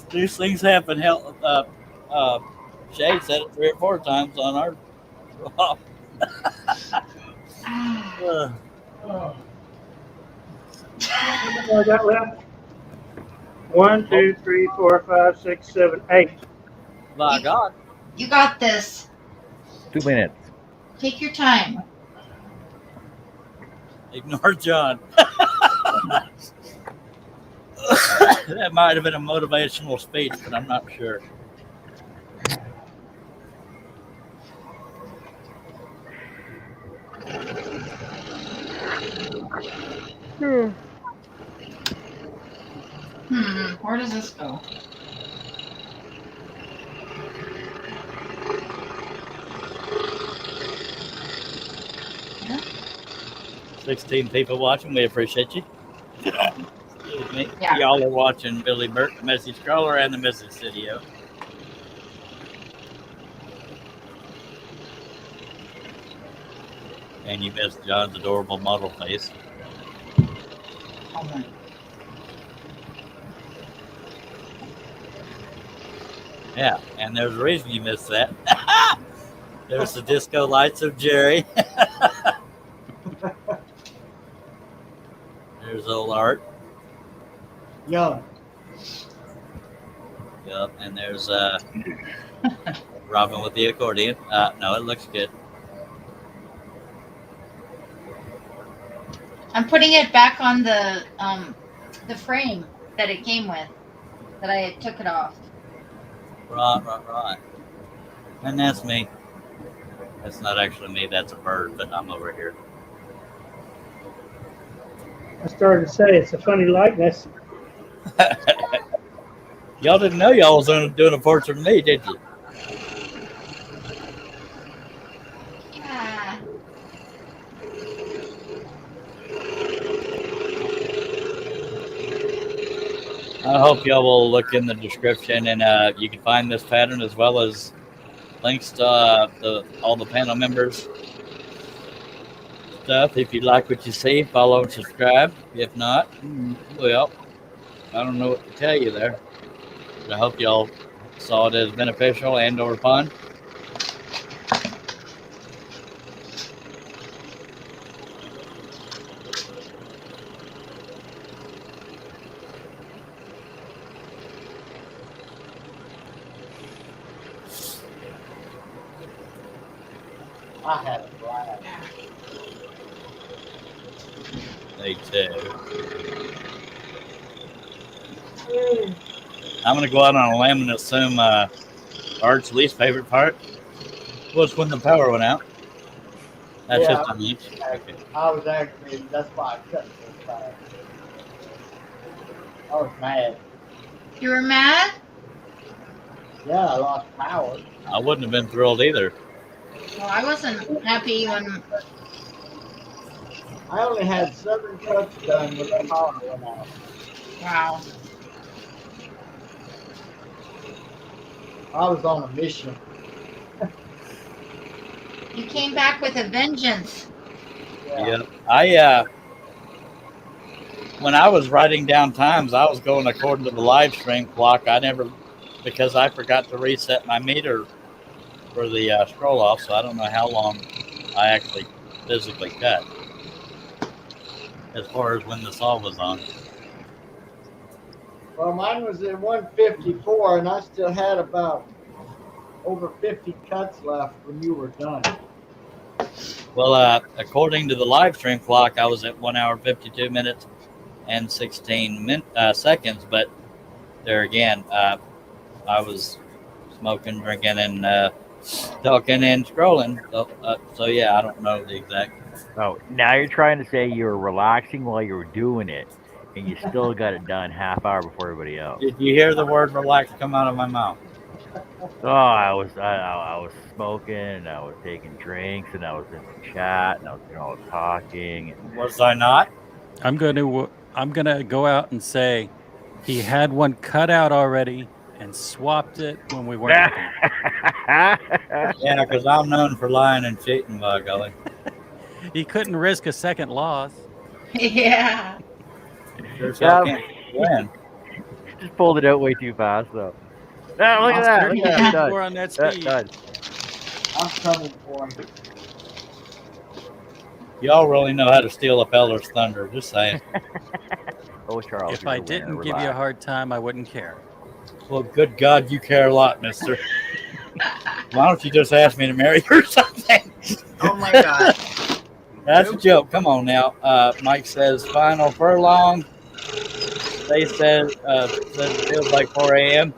These things happen. Hell, Shay said it 3 or 4 times on our. Oh. How many I got left? 1, 2, 3, 4, 5, 6, 7, 8. My God. You got this. 2 minutes. Take your time. Ignore John. That might have been a motivational speech, but I'm not sure. Where does this go? 16 people watching. We appreciate you. Excuse me. Yeah. Y'all are watching Billy Burt, the Messy Scroller, and the Messy Studio. And you missed John's adorable model face. Yeah, and there's a reason you missed that. There's the disco lights of Jerry. There's old Art. Yo. Yep, and there's Robin with the accordion. No, it looks good. I'm putting it back on the frame that it came with. That I took it off. Right. And that's me. That's not actually me. That's a bird, but I'm over here. I started to say it's a funny likeness. Y'all didn't know y'all was doing a portrait of me, did you? Yeah. I hope y'all will look in the description, and you can find this pattern as well as links to all the panel members' stuff. If you like what you see, follow and subscribe. If not, well, I don't know what to tell you there. But I hope y'all saw it as beneficial and or fun. I had a blast. Me too. I'm going to go out on a limb and assume Art's least favorite part was when the power went out. That's Yeah, just a hunch. Okay. I was actually, that's why I cut so fast. I was mad. You were mad? Yeah, I lost power. I wouldn't have been thrilled either. Well, I wasn't happy when I only had 7 cuts done when the power went out. wow. I was on a mission. You came back with a vengeance. Yeah. When I was writing down times, I was going according to the live stream clock. Because I forgot to reset my meter for the scroll off, so I don't know how long I actually physically cut as far as when the saw was on. Well, mine was at 154, and I still had about over 50 cuts left when you were done. Well, according to the live stream clock, I was at 1 hour, 52 minutes and 16 seconds. But there again, I was smoking, drinking, and talking and scrolling. So yeah, I don't know the exact. Oh, now you're trying to say you were relaxing while you were doing it, and you still got it done half hour before everybody else. Did you hear the word relax come out of my mouth? Oh, I was smoking, and I was taking drinks, and I was in the chat, and I was doing all the talking. Was I not? I'm gonna go out and say he had one cut out already and swapped it when we weren't looking. Yeah, because I'm known for lying and cheating, by golly. He couldn't risk a second loss. Yeah. Sure as hell can't win. Just pulled it out way too fast, though. Ah, look at that! Look at that! Done. More on that speed. Done. I'm coming for him. Y'all really know how to steal a feller's thunder. Just saying. Oh, Charles. If I didn't give you a hard time, I wouldn't care. Well, good God, you care a lot, mister. Why don't you just ask me to marry you or something? Oh my God. That's a joke. Come on now. Mike says final furlong. They said it feels like 4 a.m.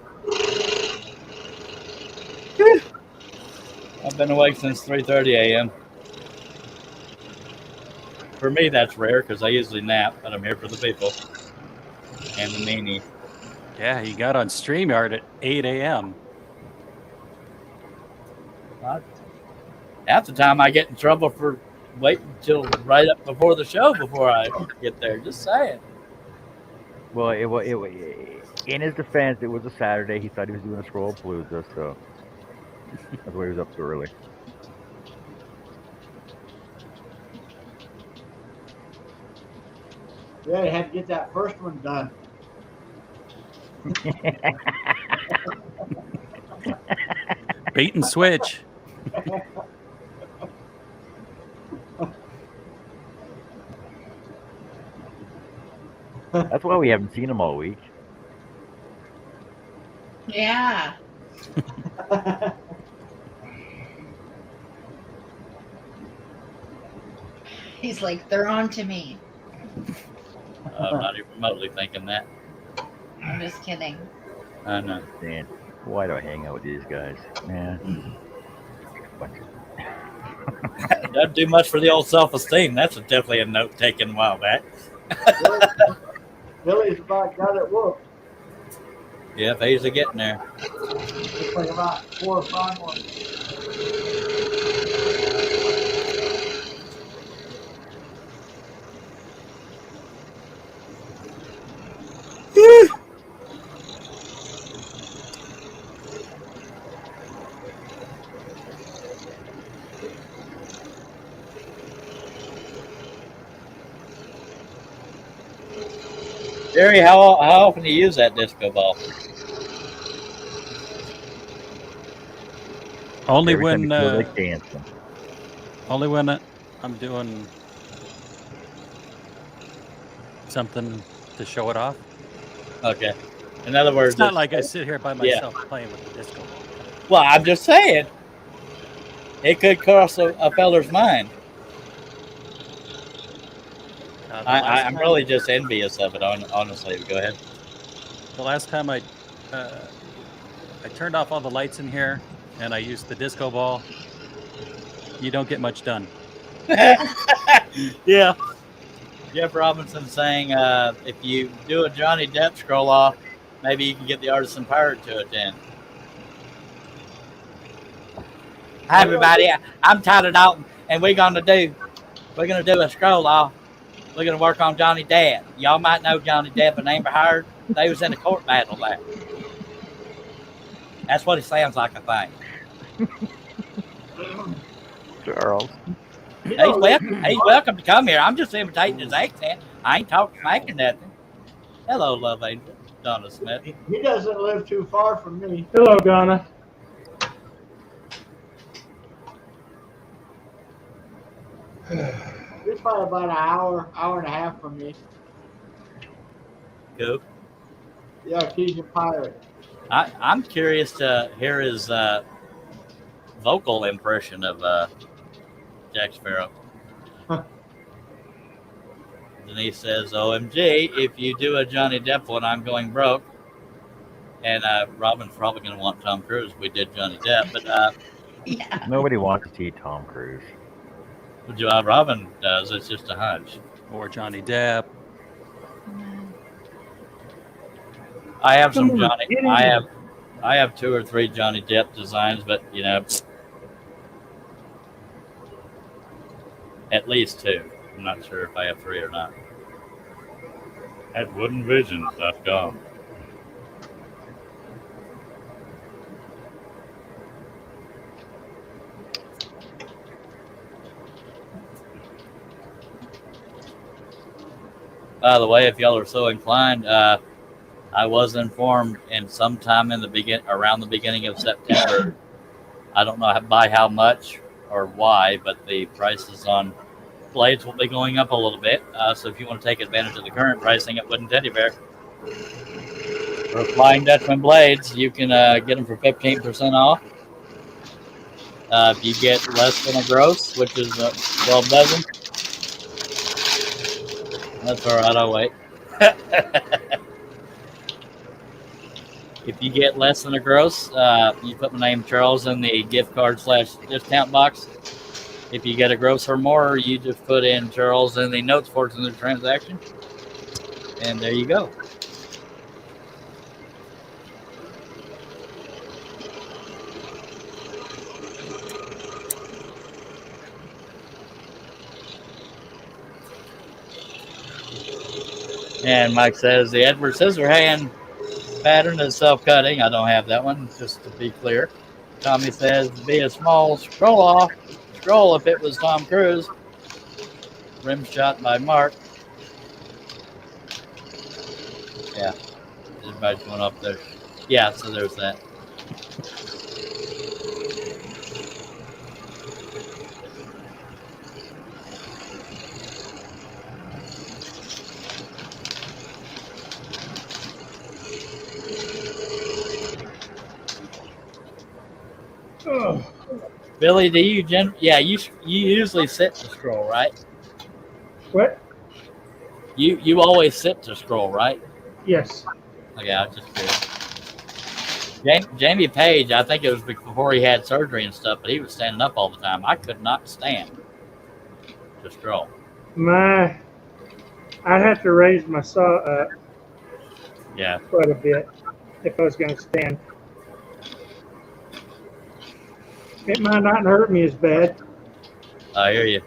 I've been awake since 3:30 a.m. For me, that's rare because I usually nap, but I'm here for the people and the meanie. Yeah, he got on StreamYard at 8 a.m. Half the time I get in trouble for waiting until right up before the show before I get there. Just saying. Well, in his defense, it was a Saturday. He thought he was doing a scroll palooza, so that's why he was up so early. Yeah, you had to get that first one done. Bait and switch. That's why we haven't seen him all week. Yeah. He's like, they're on to me. I'm not even remotely thinking that. I'm just kidding. I know. Man, why do I hang out with these guys? Man. Doesn't do much for the old self-esteem. That's definitely a note taken a while back. Billy's about got it whooped. Yeah, phase of getting there. It's like about 4 or 5 more. Jerry, how often do you use that disco ball? Only Every time when you feel like dancing. only when I'm doing something to show it off. Okay. In other words, It's not like I sit here by myself playing with the disco ball. Well, I'm just saying. It could cross a feller's mind. I'm really just envious of it, honestly. Go ahead. The last time I turned off all the lights in here and I used the disco ball, you don't get much done. Yeah. Jeff Robinson saying if you do a Johnny Depp scroll off, maybe you can get the Artisan Pirate to attend. Hi everybody, I'm Tyler Dalton, and we're gonna do a scroll off. We're gonna work on Johnny Depp. Y'all might know Johnny Depp and Amber Heard. They was in a court battle there. That's what it sounds like, I think. Charles. He's welcome to come here. I'm just imitating his accent. I ain't talking smack or nothing. Hello, Love Angel, Donna Smith. He doesn't live too far from me. Hello, Donna. He's probably about an hour and a half from me. Cool. Yeah, he's a pirate. I'm curious to hear his vocal impression of Jack Sparrow. Denise says, OMG, if you do a Johnny Depp one, I'm going broke. And Robin's probably going to want Tom Cruise. We did Johnny Depp, but Yeah. Nobody wants to see Tom Cruise. Robin does. It's just a hunch. Or Johnny Depp. I have some Johnny. I have 2 or 3 Johnny Depp designs, but at least 2. I'm not sure if I have 3 or not. At woodenvision.com. By the way, if y'all are so inclined, I was informed sometime in around the beginning of September. I don't know by how much or why, but the prices on blades will be going up a little bit. So if you want to take advantage of the current pricing at Wooden Teddy Bear for Flying Dutchman blades, you can get them for 15% off. If you get less than a gross, which is 12 dozen, that's all right. I'll wait. If you get less than a gross, you put my name Charles in the gift card / discount box. If you get a gross or more, you just put in Charles in the notes portion of the transaction. And there you go. And Mike says the Edward Scissorhand pattern is self-cutting. I don't have that one, just to be clear. Tommy says be a small scroll if it was Tom Cruise. Rim shot by Mark. Yeah, everybody's going up there. Yeah, so there's that. Billy, do you you usually sit to scroll, right? What? You always sit to scroll, right? Yes. Okay, I was just curious. Jamie Page, I think it was before he had surgery and stuff, but he was standing up all the time. I could not stand to scroll. I'd have to raise my saw up. Yeah. Quite a bit if I was going to stand. It might not hurt me as bad. I hear you.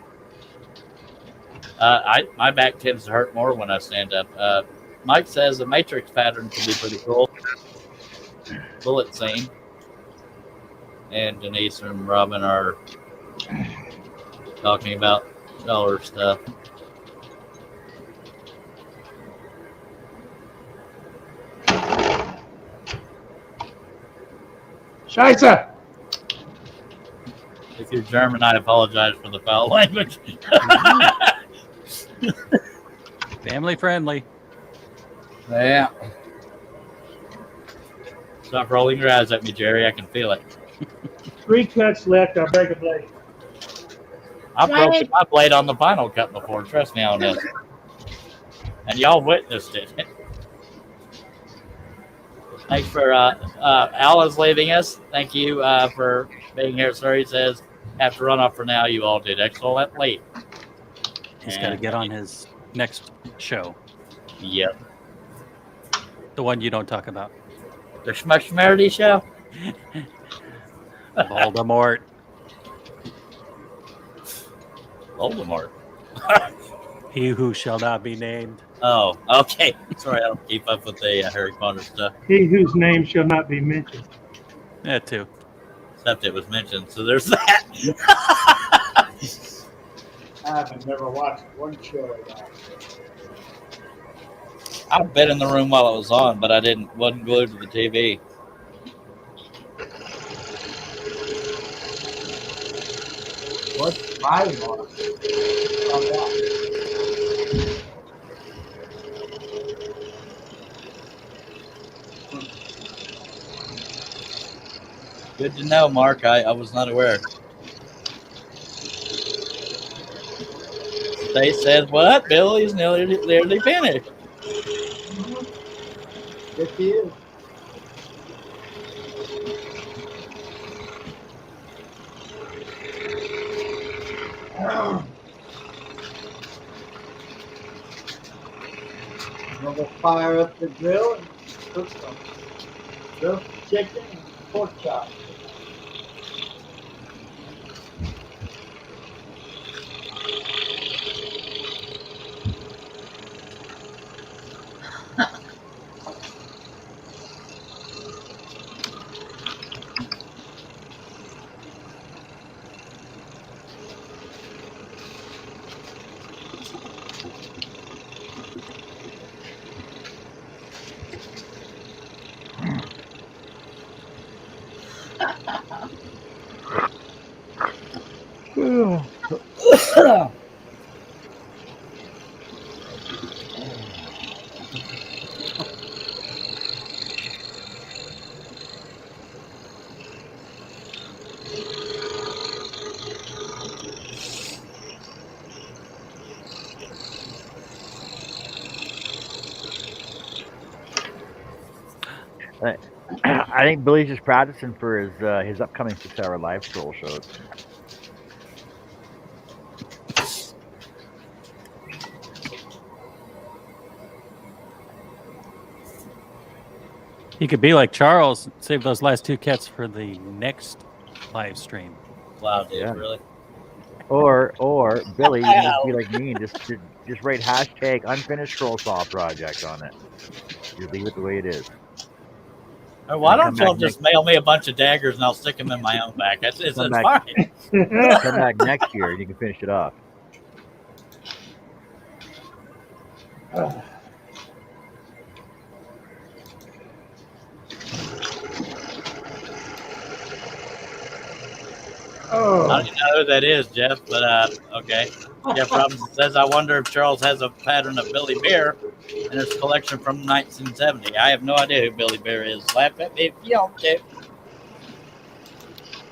My back tends to hurt more when I stand up. Mike says the matrix pattern can be pretty cool. Bullet scene. And Denise and Robin are talking about dollar stuff. Scheiße! If you're German, I apologize for the foul language. Family friendly. Yeah. Stop rolling your eyes at me, Jerry. I can feel it. 3 cuts left. I'll break a blade. I've broken my blade on the final cut before. Trust me on this. And y'all witnessed it. Thanks for Al is leaving us. Thank you for being here, sir. He says, have to run off for now. You all did excellently. He's got to get on his next show. Yep. The one you don't talk about. The Schmuckschmerity show? Voldemort. Voldemort. He who shall not be named. Oh, okay. Sorry, I don't keep up with the Harry Potter stuff. He whose name shall not be mentioned. That too. Except it was mentioned, so there's that. I've never watched one show at all. I've been in the room while it was on, but I wasn't glued to the TV. What's my mark? On that? Good to know, Mark. I was not aware. They said, what? Billy's nearly finished. Yes, he is. I'm gonna fire up the grill and cook some grilled chicken and pork chop. I think Billy's just practicing for his upcoming 6-hour live troll shows. He could be like Charles, save those last 2 cats for the next live stream. Wow, dude, Yeah. really? Or Billy, you can just be like me and just write hashtag unfinished troll saw project on it. Just leave it the way it is. Or why don't Come y'all back just mail me a bunch of daggers and I'll stick them in my own back? It's Come fine. back. Come back next year and you can finish it off. Oh, I don't even know who that is, Jeff, but okay. Jeff Robinson says, I wonder if Charles has a pattern of Billy Bear in his collection from 1970. I have no idea who Billy Bear is. Laugh at me if you don't do.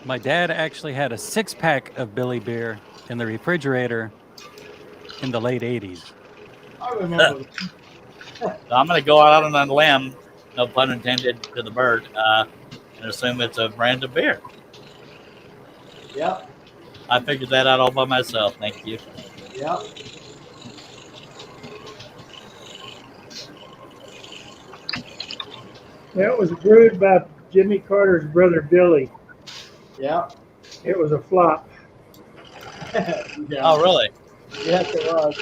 My dad actually had a 6-pack of Billy Beer in the refrigerator in the late 80s. I remember. So I'm going to go out on a limb, no pun intended to the bird, and assume it's a brand of beer. Yep. I figured that out all by myself. Thank you. Yep. that was brewed by Jimmy Carter's brother Billy. Yep. It was a flop. Yeah. Oh, really? Yes, it was.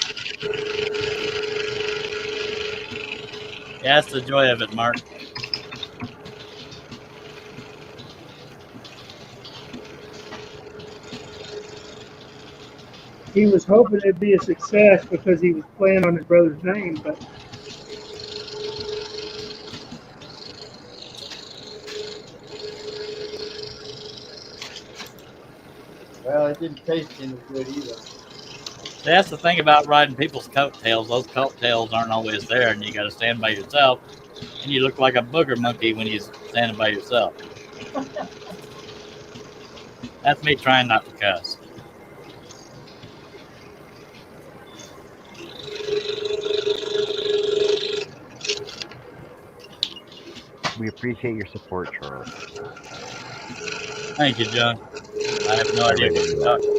Yeah, that's the joy of it, Mark. He was hoping it'd be a success because he was playing on his brother's name, but Well, it didn't taste any good either. That's the thing about riding people's coattails. Those coattails aren't always there, and you got to stand by yourself. And you look like a booger monkey when you're standing by yourself. That's me trying not to cuss. We appreciate your support, Charles. Thank you, John. I have no idea what you're talking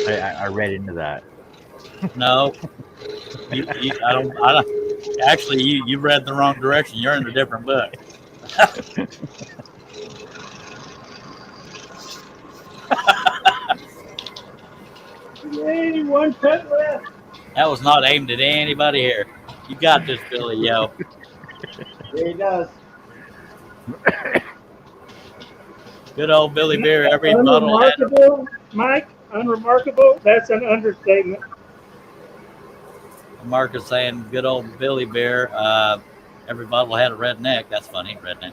about. I read into that. No, I don't. Actually, you read the wrong direction. You're in a different book. Yay, one cut left. That was not aimed at anybody here. You got this, Billy, yo. Yeah, he does. Good old Billy Beer. Every bottle had a, Unremarkable, Mike. Unremarkable. That's an understatement. Marcus saying, good old Billy Beer. Every bottle had a redneck. That's funny, redneck.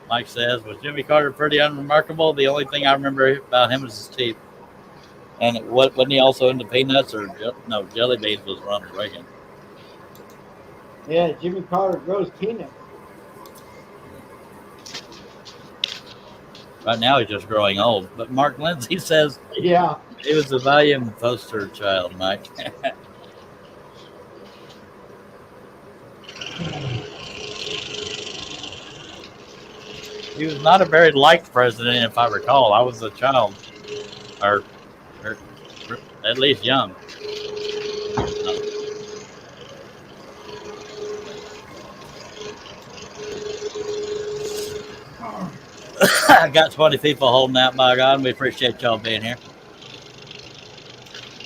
Mike says, was Jimmy Carter pretty unremarkable? The only thing I remember about him was his teeth. And wasn't he also into peanuts or no? Jelly beans was Ronald Reagan. Yeah, Jimmy Carter grows peanuts. Right now he's just growing old. But Mark Lindsay says Yeah. he was a volume poster child, Mike. He was not a very liked president, if I recall. I was a child, or at least young. I got 20 people holding out, by God. We appreciate y'all being here.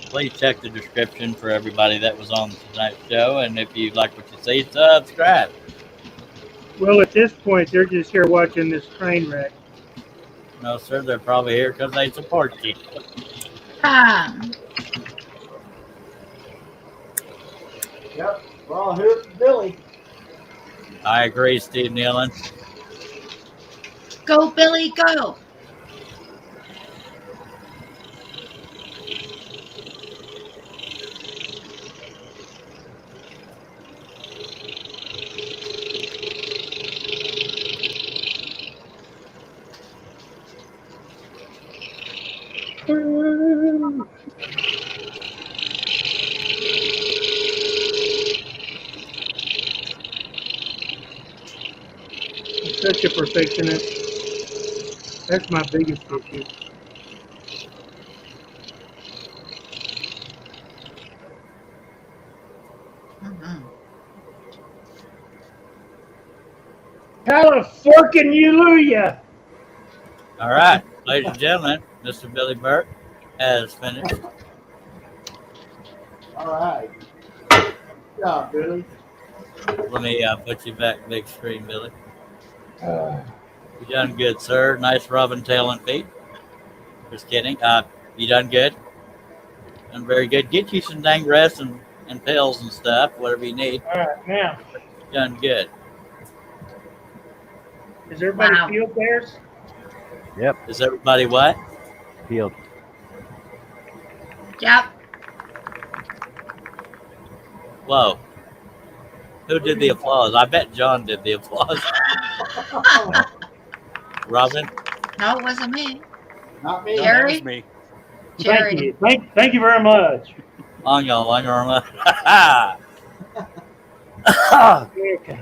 Please check the description for everybody that was on tonight's show, and if you like what you see, subscribe. Well, at this point, they're just here watching this train wreck. No, sir, they're probably here because they support you. Yep. We're all here for Billy. I agree, Steve Nealon. Go, Billy, go. I'm such a perfectionist. That's my biggest issue. California! All right, ladies and gentlemen, Mr. Billy Burt has finished. All right. Good job, Billy. Let me put you back big screen, Billy. You done good, sir. Nice rubbing tail and feet. Just kidding. You done good. Done very good. Get you some dang rest and pills and stuff, whatever you need. All right, now, Done good. is everybody Wow. field theirs? Yep, Is everybody what? peeled. Yep. Whoa. Who did the applause? I bet John did the applause. Robin? No, it wasn't me. Not me. No, that Jerry? was me. Thank you. Thank you very much. On y'all. Okay.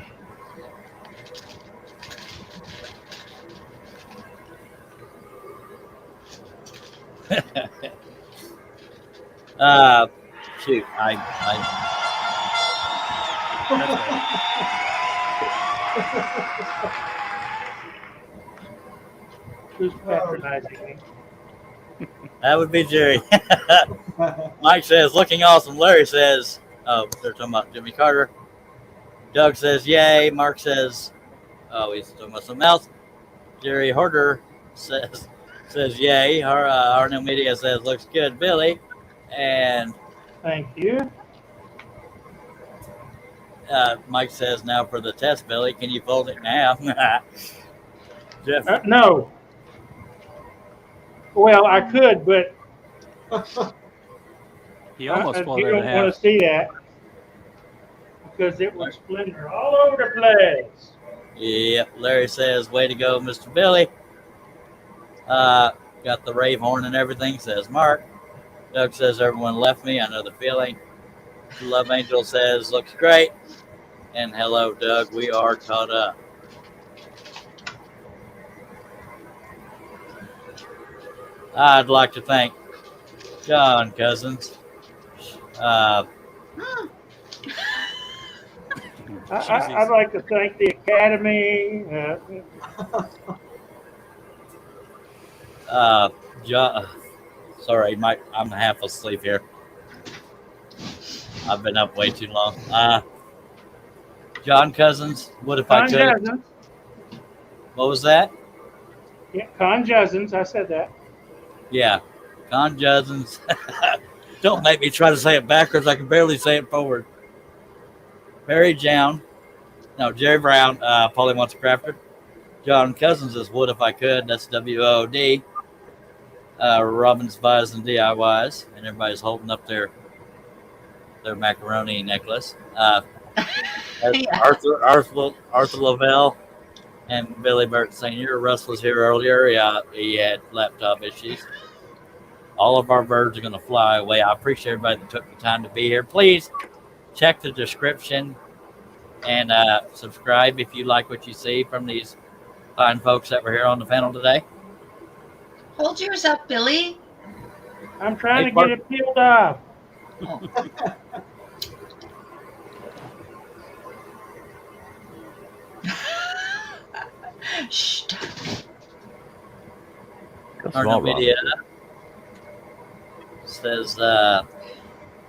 Shoot. Who's patronizing me? That would be Jerry. Mike says, looking awesome. Larry says, oh, they're talking about Jimmy Carter. Doug says, yay. Mark says, oh, he's talking about something else. Jerry Horder says yay. Arnell Media says, looks good, Billy. And Thank you. Mike says, now for the test, Billy. Can you fold it now? Jeff. No. Well, I could, but He almost you folded don't in want half. to see that because it would splinter all over the place. Yep. Larry says, way to go, Mr. Billy. Got the rave horn and everything, says Mark. Doug says, everyone left me. I know the feeling. Love Angel says, looks great. And hello, Doug. We are caught up. I'd like to thank John Cosens. I'd like to thank the Academy. Sorry, I'm half asleep here. I've been up way too long. John Cosens, what if I Con could? Jezens. What was that? Yeah, Con Jezens. I said that. Yeah, Con Cosens. Don't make me try to say it backwards. I can barely say it forward. Jerry Brown, Paulie Wants a Crafter. John Cosens is What If I Could. That's WOD. Robin Spies and DIYs, and everybody's holding up their macaroni necklace. Yeah. Arthur Lovell and Billy Burt Sr. Russ was here earlier. He had laptop issues. All of our birds are going to fly away. I appreciate everybody that took the time to be here. Please check the description and subscribe if you like what you see from these fine folks that were here on the panel today. Hold yours up, Billy. I'm trying Hey, to Bart. get it peeled off. Oh. Shh. Arnold Media says,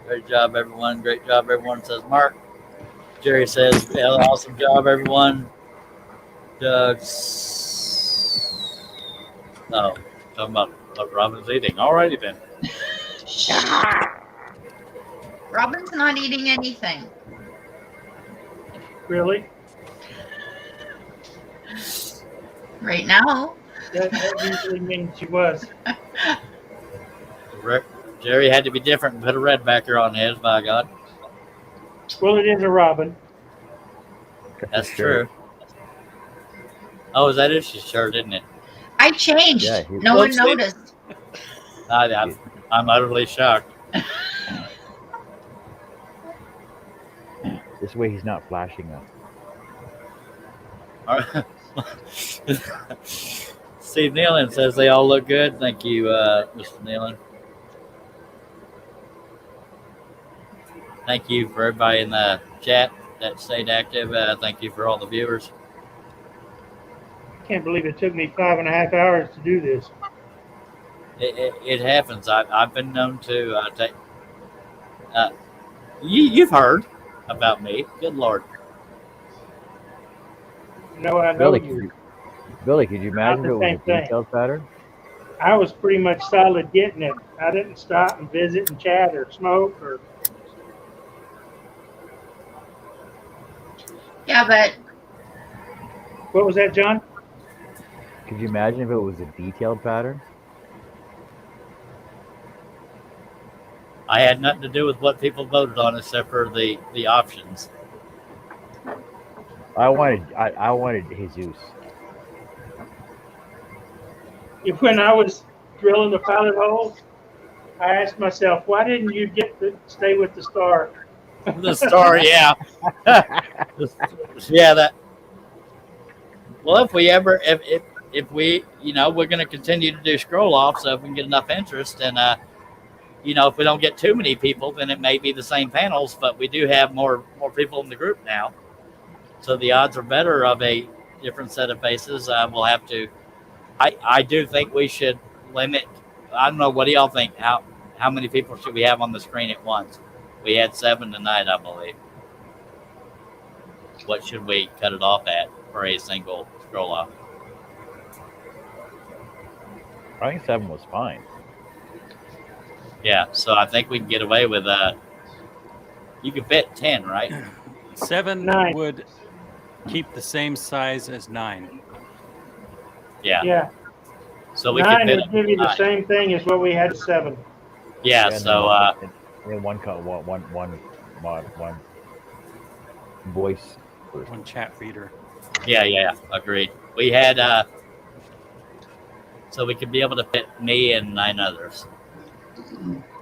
great job, everyone. Great job, everyone, says Mark. Jerry says, yeah, awesome job, everyone. Doug. Oh, talking about what Robin's eating. All righty then. Robin's not eating anything. Really? Right now. That usually means she was. Jerry had to be different and put a red backer on his, by God. Well, it is a robin. That's true. Oh, is that his shirt, isn't it? I changed. Yeah, no one noticed. I'm utterly shocked. This way he's not flashing us. All right. Steve Nealon says they all look good. Thank you, Mr. Nealon. Thank you for everybody in the chat that stayed active. Thank you for all the viewers. Can't believe it took me 5.5 hours to do this. It happens. I've been known to take. You've heard about me. Good Lord. No, I know Billy, you. Billy, could you imagine if it the was a same thing. detailed pattern? I was pretty much solid getting it. I didn't stop and visit and chat or smoke or. Yeah, but What was that, John? Could you imagine if it was a detailed pattern? I had nothing to do with what people voted on except for the options. I wanted Jesus. When I was drilling the pilot hole, I asked myself, why didn't you stay with the star? The star, yeah. Yeah, that. Well, if we, we're going to continue to do scroll off, so if we can get enough interest, and if we don't get too many people, then it may be the same panels, but we do have more people in the group now, so the odds are better of a different set of faces. We'll have to. I do think we should limit. I don't know. What do y'all think? How many people should we have on the screen at once? We had 7 tonight, I believe. What should we cut it off at for a single scroll off? I think 7 was fine. Yeah, so I think we can get away with you can fit 10, right? 7 9. would keep the same size as 9. Yeah. Yeah. So we 9 can fit would give you the 9. same thing as what we had 7. Yeah, And so then one voice person. One chat reader. yeah, agreed. We had so we could be able to fit me and 9 others.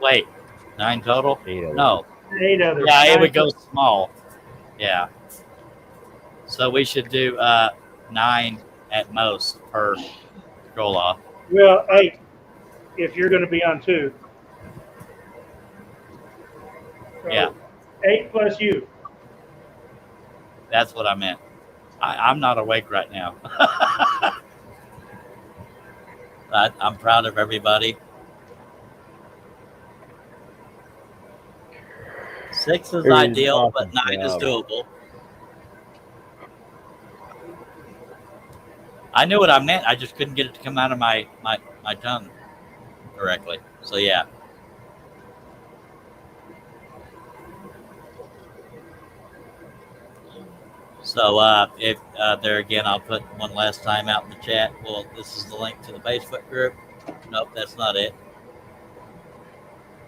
Wait, 9 total? 8 others. No. 8 others. Yeah, it 9 would go small. Yeah. So we should do 9 at most per scroll off. Well, 8 if you're going to be on 2. So Yeah. 8 plus you. That's what I meant. I'm not awake right now. I'm proud of everybody. 6 is It was ideal, but awesome 9 is job. doable. I knew what I meant. I just couldn't get it to come out of my tongue correctly. So yeah. So if there again, I'll put one last time out in the chat. Well, this is the link to the Facebook group. Nope, that's not it.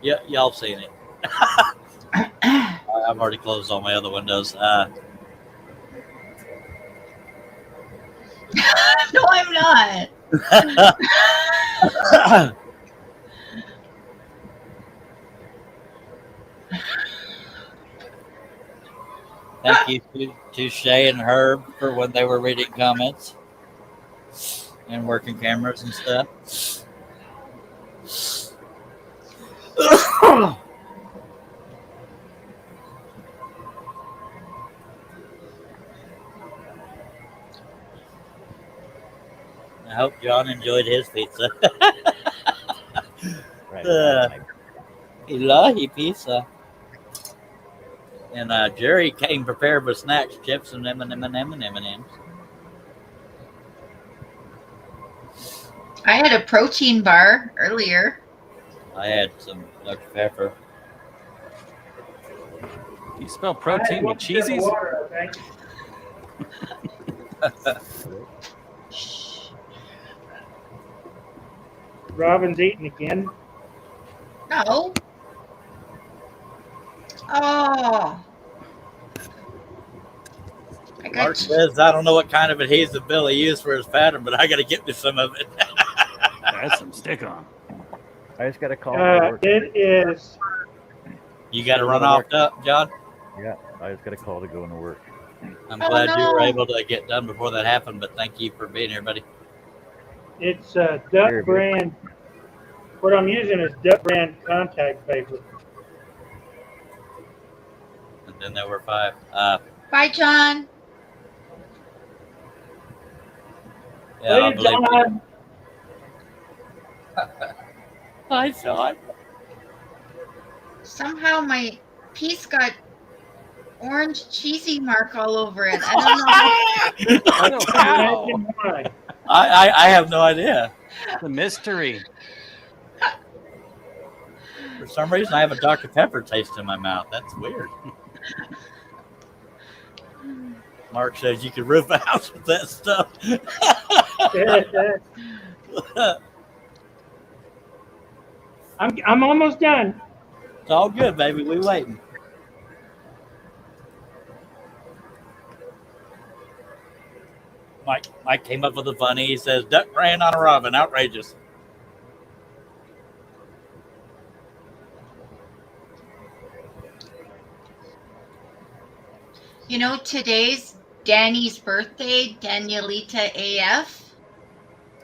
Yeah, y'all seen it. I've already closed all my other windows. No, I'm not. Thank you to Shay and Herb for when they were reading comments and working cameras and stuff. I hope John enjoyed his pizza. Right. Ilahi pizza. And Jerry came prepared with snacks, chips, and M&Ms. I had a protein bar earlier. I had some Dr. Pepper. You spell protein with cheesies? Water, I think. Robin's eating again. No. Oh. Mark says, I don't know what kind of adhesive Billy used for his pattern, but I got to get me some of it. That's some stick on. I just got to call to work. It is. You got to run off, John? Yeah, I just got a call to go into work. I'm glad you were able to get done before that happened, but thank you for being here, buddy. It's Duck brand. What I'm using is Duck brand contact paper. And then there were 5. Bye, John. Yeah, I Hey, believe John. Hi, John. Somehow my piece got orange cheesy mark all over it. I don't know. Wow. I have no idea. The mystery. For some reason, I have a Dr. Pepper taste in my mouth. That's weird. Mark says you could roof a house with that stuff. I'm almost done. It's all good, baby. We waiting. Mike came up with a funny. He says, Duck ran on a robin. Outrageous. You know, today's Danny's birthday, Danielita AF.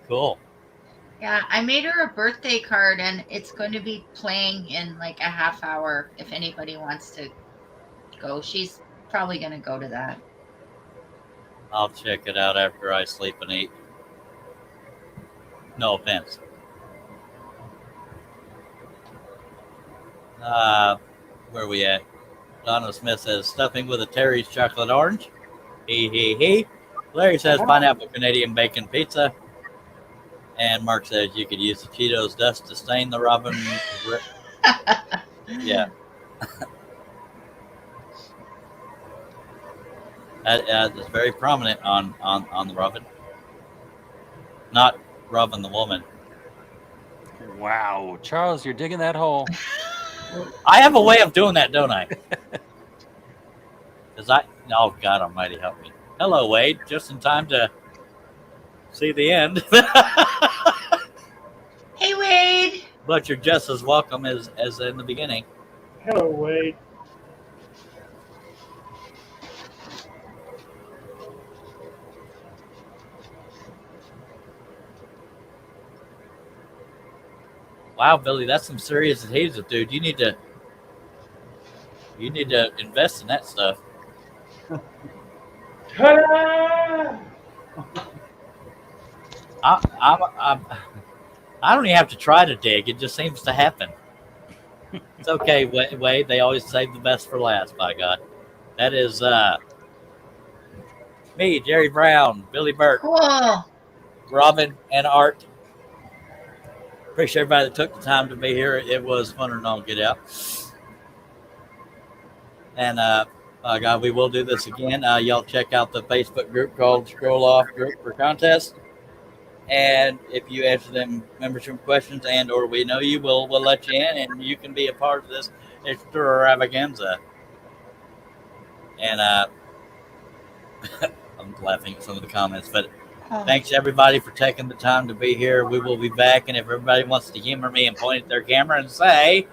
Cool. Yeah, I made her a birthday card, and it's going to be playing in like a half hour if anybody wants to go. She's probably going to go to that. I'll check it out after I sleep and eat. No offense. Where are we at? Donna Smith says, stuffing with a Terry's chocolate orange. He. Larry says, pineapple Canadian bacon pizza. And Mark says, you could use the Cheetos dust to stain the robin. Yeah. That's very prominent on the robin. Not Robin the woman. Wow. Charles, you're digging that hole. I have a way of doing that, don't I? Oh, God almighty, help me. Hello, Wade. Just in time to see the end. Hey, Wade. But you're just as welcome as in the beginning. Hello, Wade. Wow, Billy, that's some serious adhesive, dude. You need to invest in that stuff. Ta-da! I don't even have to try to dig. It just seems to happen. It's okay, Wade. They always save the best for last, by God. That is me, Jerry Brown, Billy Burt, Cool. Robin, and Art. Appreciate everybody that took the time to be here. It was fun or not get out. And God, we will do this again. Y'all check out the Facebook group called Scroll Off Group for Contest. And if you answer them membership questions and or we know you, we'll let you in and you can be a part of this extravaganza. And I'm laughing at some of the comments, but thanks everybody for taking the time to be here. We will be back, and if everybody wants to humor me and point at their camera and say,